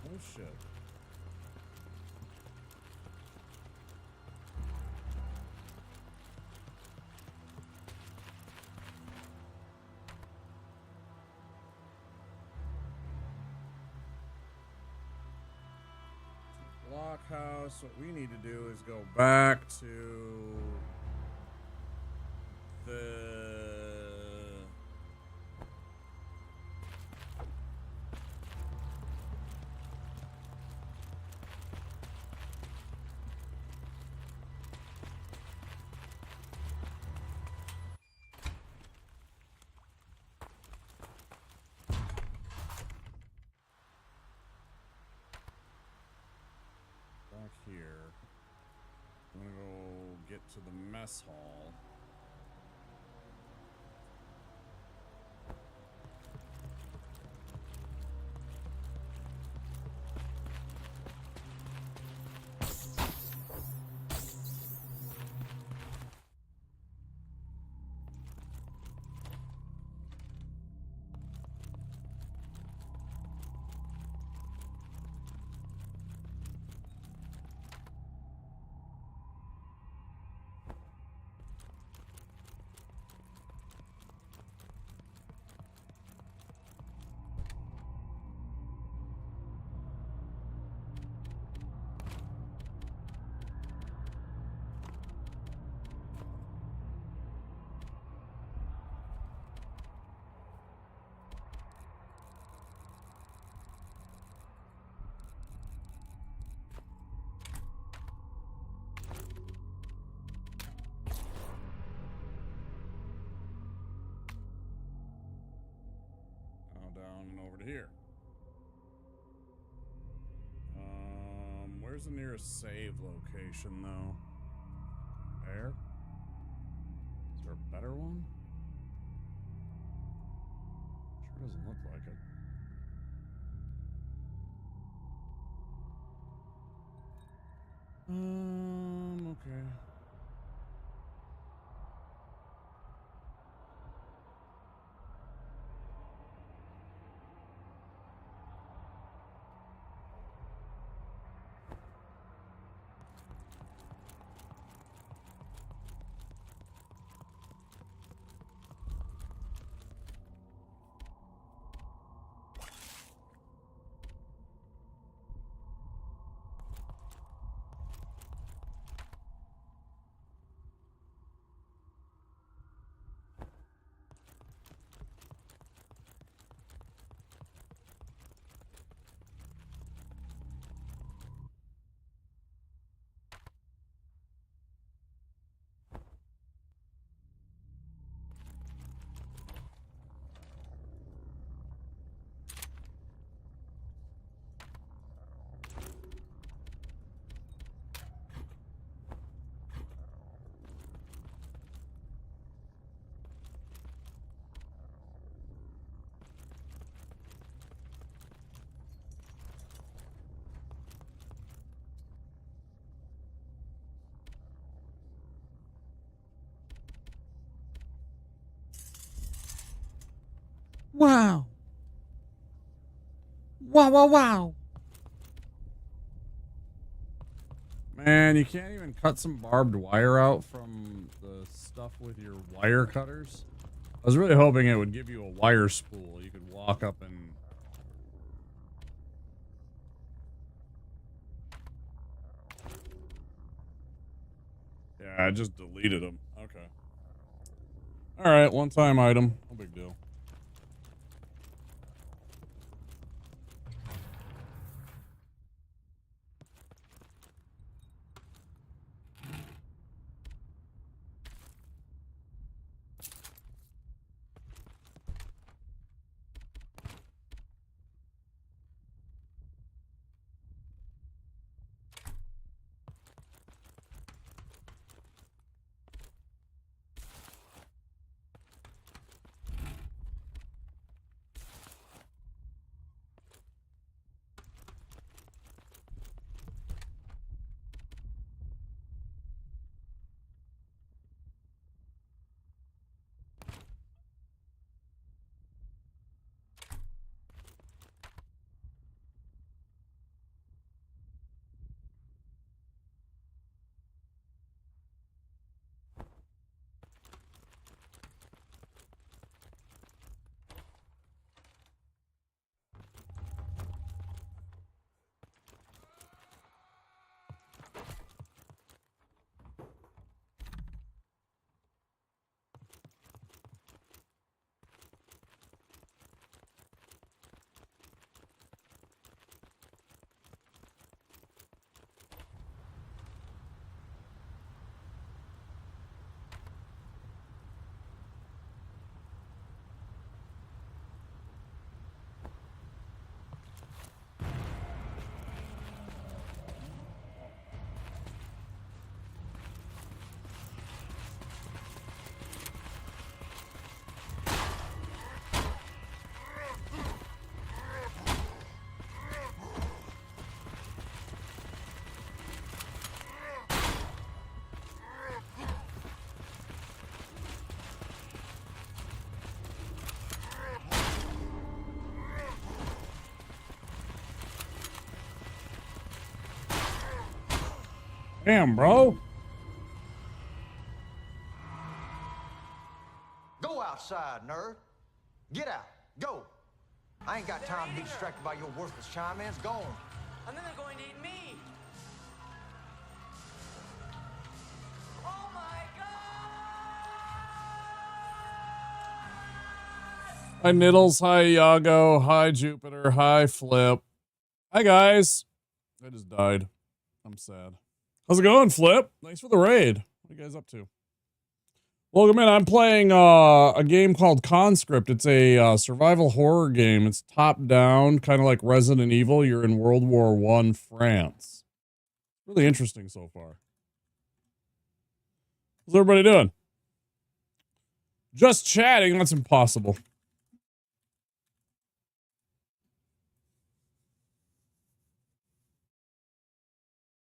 Oh, shit. Blockhouse. What we need to do is go back to to the mess hall. Down and over to here. Where's the nearest save location, though? There? Is there a better one? Sure doesn't look like it. Okay. Wow. Wow, wow, wow. Man, you can't even cut some barbed wire out from the stuff with your wire cutters. I was really hoping it would give you a wire spool. You could walk up and... Yeah, I just deleted them. Okay. Alright, one-time item. No big deal. Damn, bro. Go outside, nerd. Get out. Go. I ain't got time to be distracted by your worthless chime-ins. Go on. And then they're going to eat me. Oh my god! Hi, Niddles. Hi, Iago. Hi, Jupiter. Hi, Flip. Hi, guys. I just died. I'm sad. How's it going, Flip? Thanks for the raid. What are you guys up to? Welcome in. I'm playing a game called Conscript. It's a survival horror game. It's top-down, kind of like Resident Evil. You're in World War I France. Really interesting so far. How's everybody doing? Just chatting. That's impossible.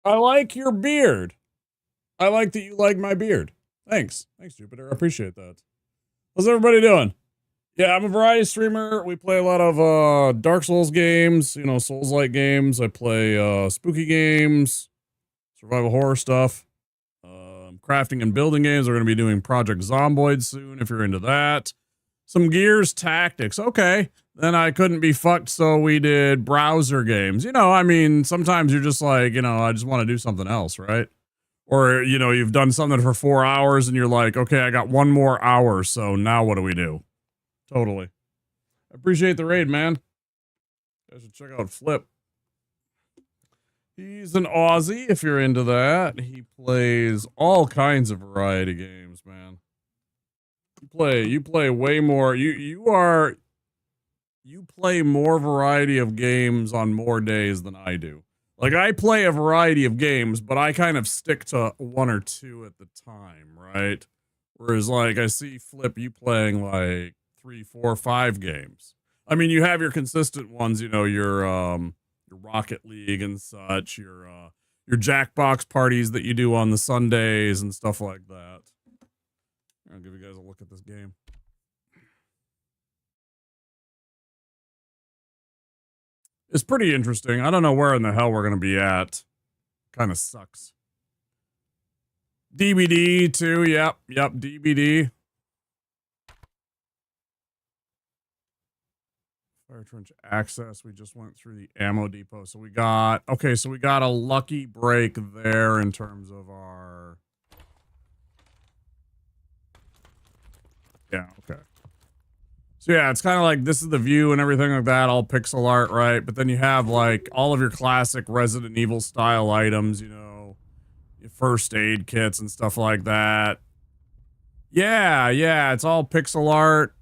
I like your beard. I like that you like my beard. Thanks. Thanks, Jupiter. I appreciate that. How's everybody doing? Yeah, I'm a variety streamer. We play a lot of Dark Souls games, you know, Souls-like games. I play spooky games, survival horror stuff, crafting and building games. We're going to be doing Project Zomboid soon if you're into that. Some Gears Tactics. Okay. Then I couldn't be fucked, so we did browser games. You know, I mean, sometimes you're just like, you know, I just want to do something else, right? Or, you know, you've done something for 4 hours and you're like, okay, I got 1 more hour, so now what do we do? Totally. I appreciate the raid, man. You guys should check out Flip. He's an Aussie, if you're into that. He plays all kinds of variety games, man. You play way more. You play more variety of games on more days than I do. Like, I play a variety of games, but I kind of stick to 1 or 2 at the time, right? Whereas, like, I see Flip, you playing, like, 3, 4, 5 games. I mean, you have your consistent ones, you know, your Rocket League and such, your Jackbox parties that you do on the Sundays and stuff like that. I'll give you guys a look at this game. It's pretty interesting. I don't know where in the hell we're going to be at. Kind of sucks. DBD too. Yep. DBD. Fire trench access. We just went through the ammo depot. So we got a lucky break there in terms of our. Yeah. Okay. So yeah, it's kind of like this is the view and everything like that, all pixel art, right? But then you have like all of your classic Resident Evil style items, you know, your first aid kits and stuff like that. Yeah, it's all pixel art.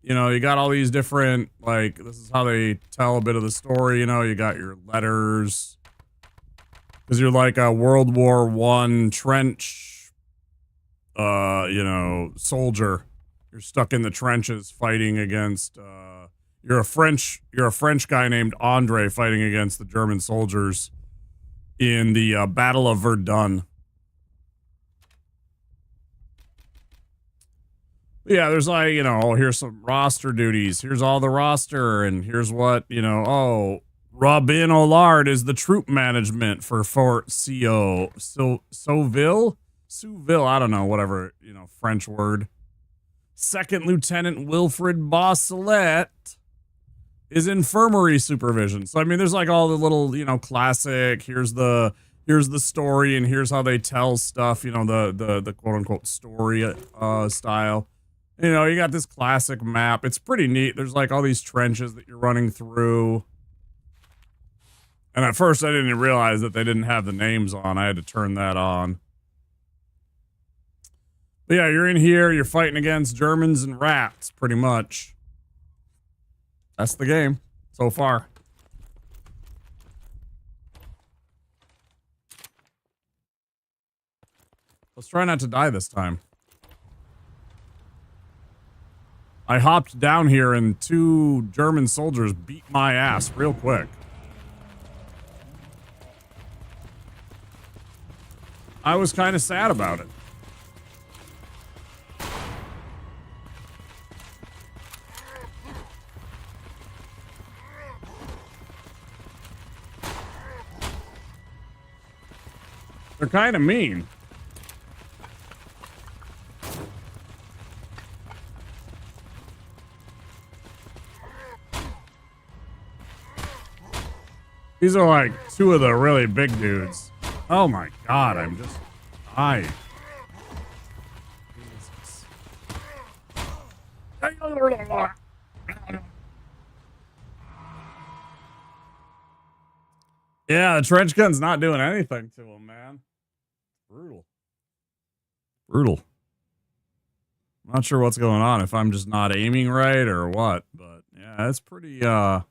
You know, you got all these different, like, this is how they tell a bit of the story, you know, you got your letters. Because you're like a World War I trench, you know, soldier. You're stuck in the trenches fighting against, you're a French guy named Andre fighting against the German soldiers in the Battle of Verdun. Yeah, there's like, you know, here's some roster duties. Here's all the roster, and here's what, you know, oh, Robin Ollard is the troop management for Fort Souville, I don't know, whatever, you know, French word. Second Lieutenant Wilfred Bosselet is infirmary supervision. So, I mean, there's like all the little, you know, classic, here's the story and here's how they tell stuff, you know, the quote unquote story style. You know, you got this classic map. It's pretty neat. There's like all these trenches that you're running through. And at first I didn't realize that they didn't have the names on. I had to turn that on. But yeah, you're in here, you're fighting against Germans and rats, pretty much. That's the game, so far. Let's try not to die this time. I hopped down here and 2 German soldiers beat my ass real quick. I was kind of sad about it. kind of mean. These are like two of the really big dudes. Oh my god, I'm just dying. Jesus. Yeah, the trench gun's not doing anything to him, man. Brutal. Brutal. I'm not sure what's going on, if I'm just not aiming right or what, but yeah, it's pretty, this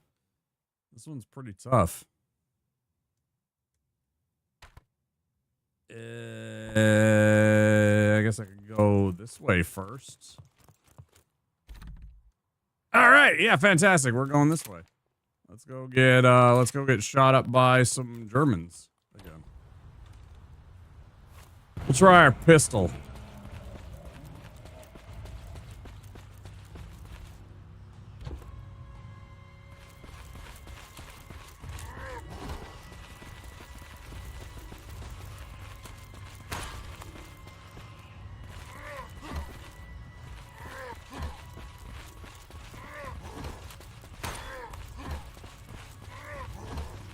one's pretty tough. I guess I could go this way first. All right, yeah, fantastic. We're going this way. Let's go get shot up by some Germans again. We'll try our pistol.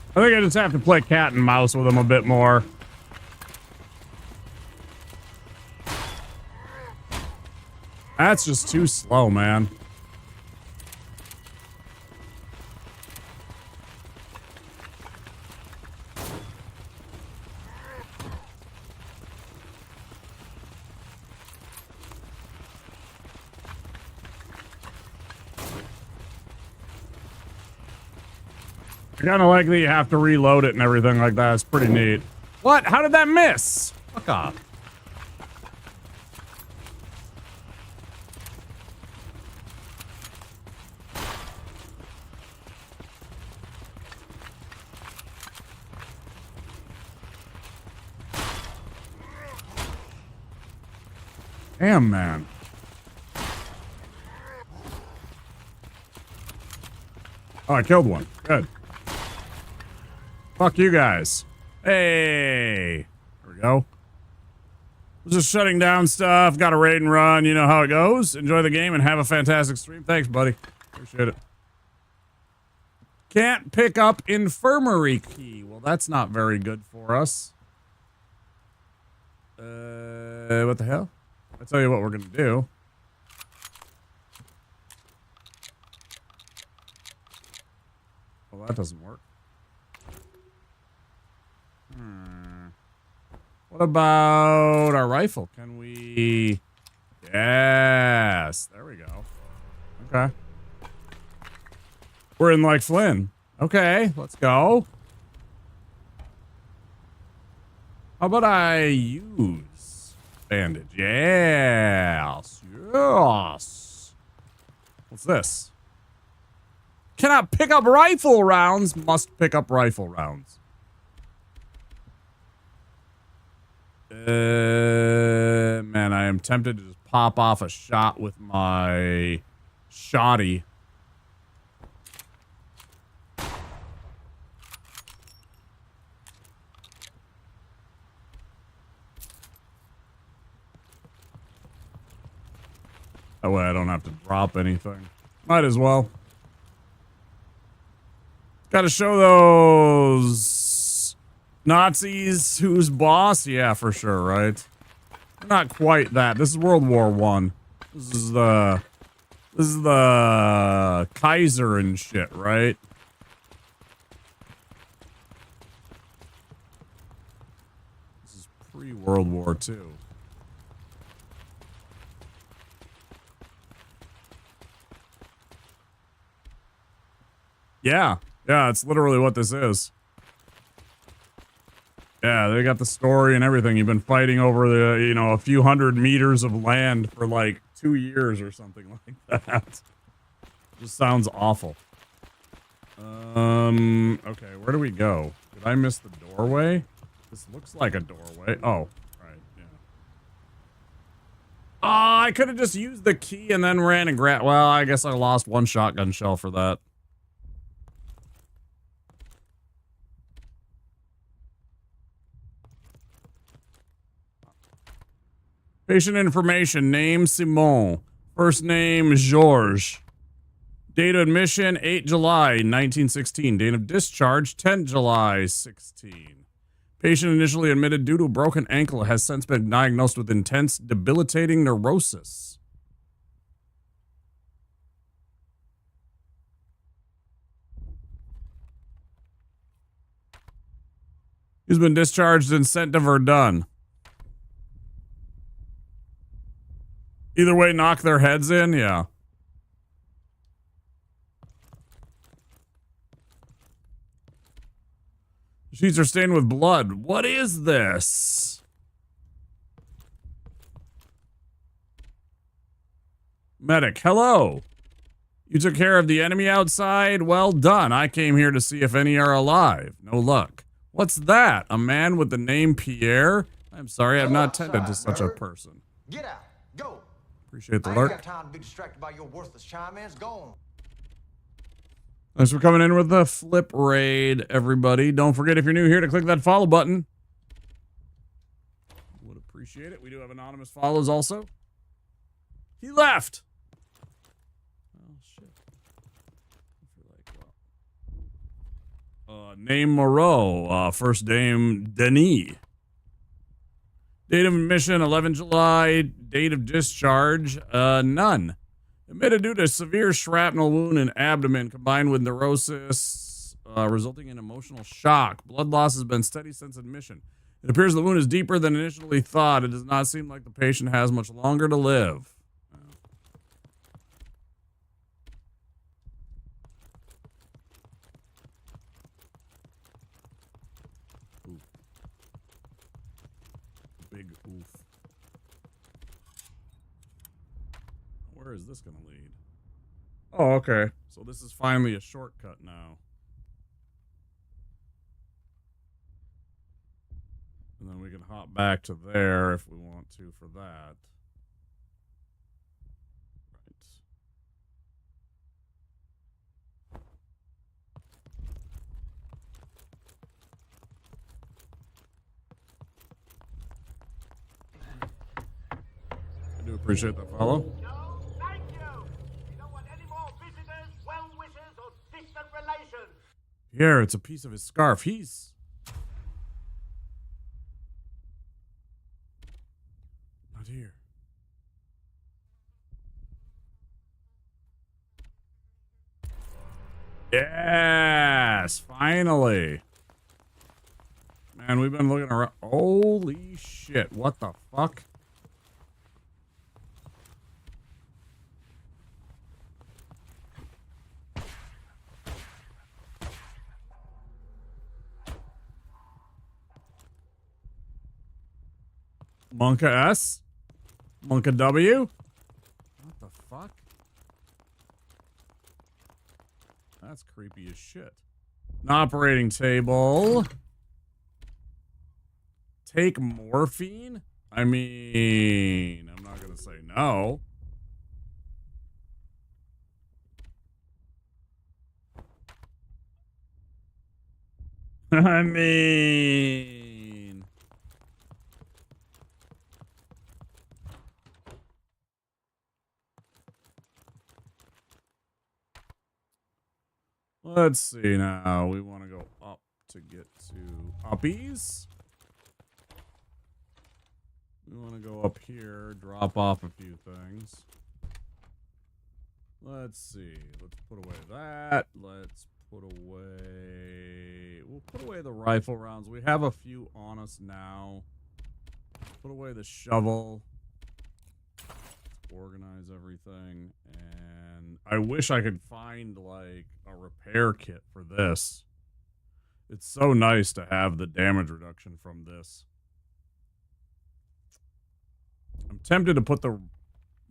I think I just have to play cat and mouse with him a bit more. That's just too slow, man. I kind of like that you have to reload it and everything like that. It's pretty neat. What? How did that miss? Fuck off. Damn, man. Oh, I killed one. Good. Fuck you guys. Hey. There we go. Just shutting down stuff. Got a raid and run. You know how it goes. Enjoy the game and have a fantastic stream. Thanks, buddy. Appreciate it. Can't pick up infirmary key. Well, that's not very good for us. What the hell? I'll tell you what we're going to do. Well, that doesn't work. What about our rifle? Can we... Yes. There we go. Okay. We're in like Flynn. Okay, let's go. How about I use bandage? Yes. Yes. What's this? Cannot pick up rifle rounds. Must pick up rifle rounds. Man, I am tempted to just pop off a shot with my shotty. That way I don't have to drop anything. Might as well. Gotta show those Nazis who's boss. Yeah, for sure, right? Not quite that. This is World War I. This is the Kaiser and shit, right? This is pre-World War II. Yeah. Yeah, it's literally what this is. Yeah, they got the story and everything. You've been fighting over the, you know, a few hundred meters of land for like 2 years or something like that. Just sounds awful. Okay, where do we go? Did I miss the doorway? This looks like a doorway. Oh, right, yeah. I could have just used the key and then ran and grabbed. Well, I guess I lost one shotgun shell for that. Patient information. Name Simon. First name Georges. Date of admission 8 July 1916. Date of discharge 10 July 16. Patient initially admitted due to a broken ankle has since been diagnosed with intense debilitating neurosis. He's been discharged and sent to Verdun. Either way, knock their heads in, yeah. Sheets are stained with blood. What is this? Medic, hello. You took care of the enemy outside? Well done. I came here to see if any are alive. No luck. What's that? A man with the name Pierre? I'm sorry, I've not tended to such a person. Get out. Go. Appreciate the I ain't lurk. got time to be distracted by your worthless Chi-Man's gone. Thanks for coming in with the flip raid, everybody. Don't forget, if you're new here, to click that follow button. Would appreciate it. We do have anonymous follows also. He left. Oh, shit. Name Moreau. First name Denis. Date of admission 11 July. Date of discharge none. Admitted due to severe shrapnel wound in abdomen combined with neurosis, resulting in emotional shock. Blood loss has been steady since admission. It appears the wound is deeper than initially thought. It does not seem like the patient has much longer to live. Oof. Big oof. Where is this going to lead? Oh, okay. So this is finally a shortcut now. And then we can hop back to there if we want to for that. I do appreciate that follow. Here, it's a piece of his scarf. He's... not here. Yes! Finally! Man, we've been looking around. Holy shit. What the fuck? Monka S? Monka W? What the fuck? That's creepy as shit. An operating table. Take morphine? I mean, I'm not gonna say no. I mean... let's see now. We want to go up to get to uppies. We want to go up here, drop off a few things. Let's see. Let's put away that. Let's put away... we'll put away the rifle rounds. We have a few on us now. Put away the shovel. Organize everything. And I wish I could find, like, a repair kit for this. It's so nice to have the damage reduction from this. I'm tempted to put the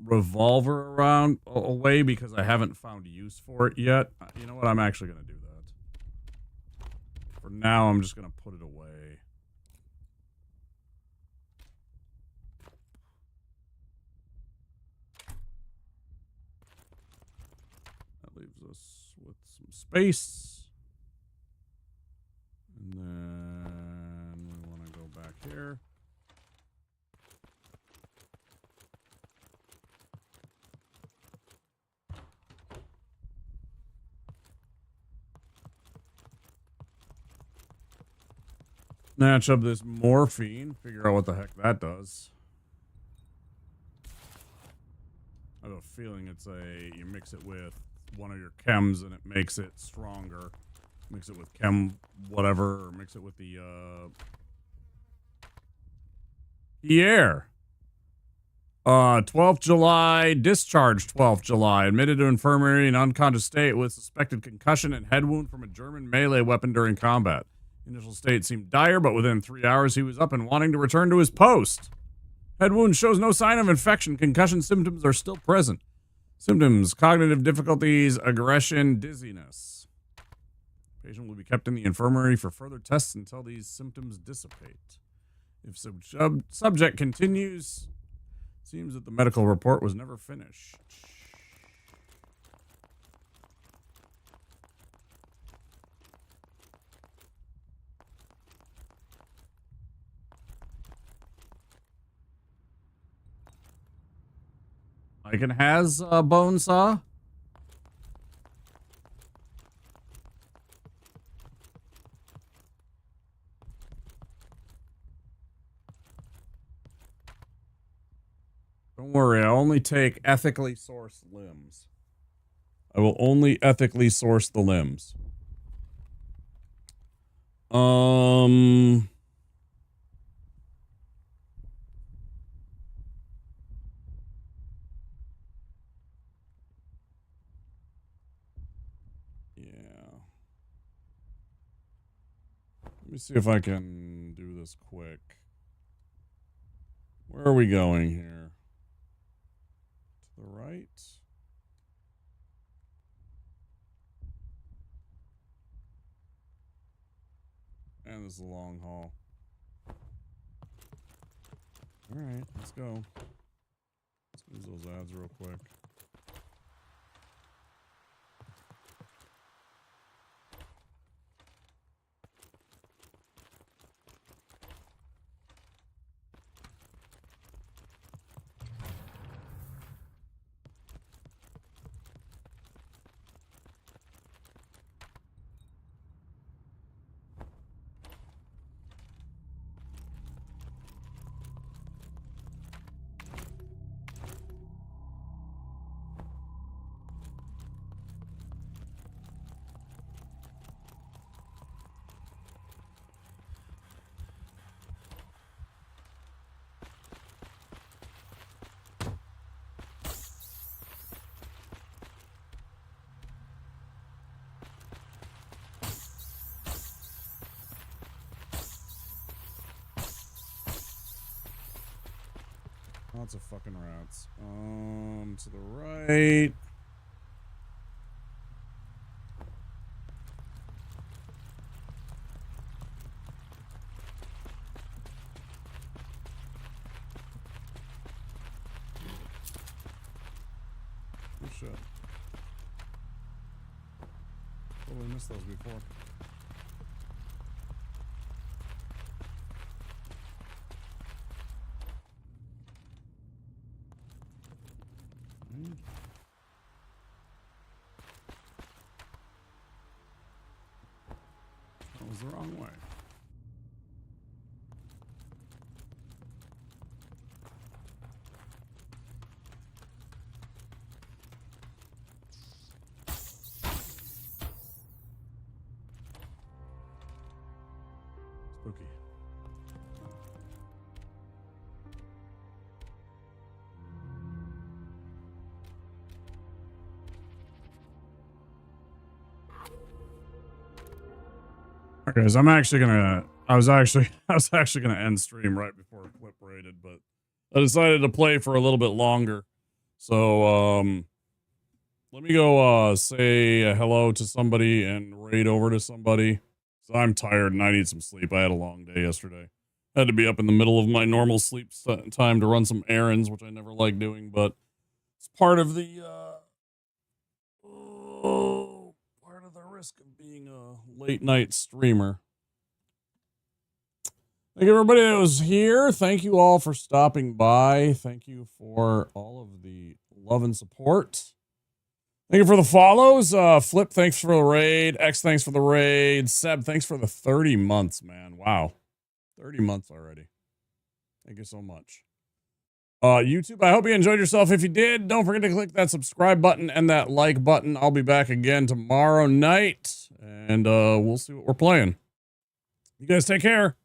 revolver around away because I haven't found use for it yet. You know what? I'm actually going to do that. For now, I'm just going to put it away. That leaves us with some space. And then we want to go back here. Snatch up this morphine. Figure out what the heck that does. I have a feeling it's you mix it with one of your chems and it makes it stronger. Mix it with chem whatever, or mix it with the Pierre. 12th July, discharged 12th July, admitted to infirmary in unconscious state with suspected concussion and head wound from a German melee weapon during combat. Initial state seemed dire, but within 3 hours he was up and wanting to return to his post. Head wound shows no sign of infection. Concussion symptoms are still present. Symptoms: cognitive difficulties, aggression, dizziness. Patient will be kept in the infirmary for further tests until these symptoms dissipate. If subject continues, seems that the medical report was never finished. Lycan has a bone saw. Don't worry, I only take ethically sourced limbs. I will only ethically source the limbs. Let me see if I can do this quick. Where are we going here? To the right? And this is a long haul. Alright, let's go. Let's use those ads real quick. Lots of fucking rats. To the right. Oh shit. Totally missed those before. That was the wrong way. Spooky. Okay, guys, I was actually gonna end stream right before Flip raided, but I decided to play for a little bit longer. So, let me go say hello to somebody and raid over to somebody. So I'm tired and I need some sleep. I had a long day yesterday. Had to be up in the middle of my normal sleep time to run some errands, which I never like doing, but it's part of the part of the risk of being a late night streamer. Thank everybody that was here. Thank you all for stopping by. Thank you for all of the love and support. Thank you for the follows. Flip, thanks for the raid. X, thanks for the raid. Seb, thanks for the 30 months, man. Wow. 30 months already. Thank you so much. YouTube, I hope you enjoyed yourself. If you did, don't forget to click that subscribe button and that like button. I'll be back again tomorrow night, and we'll see what we're playing. You guys take care.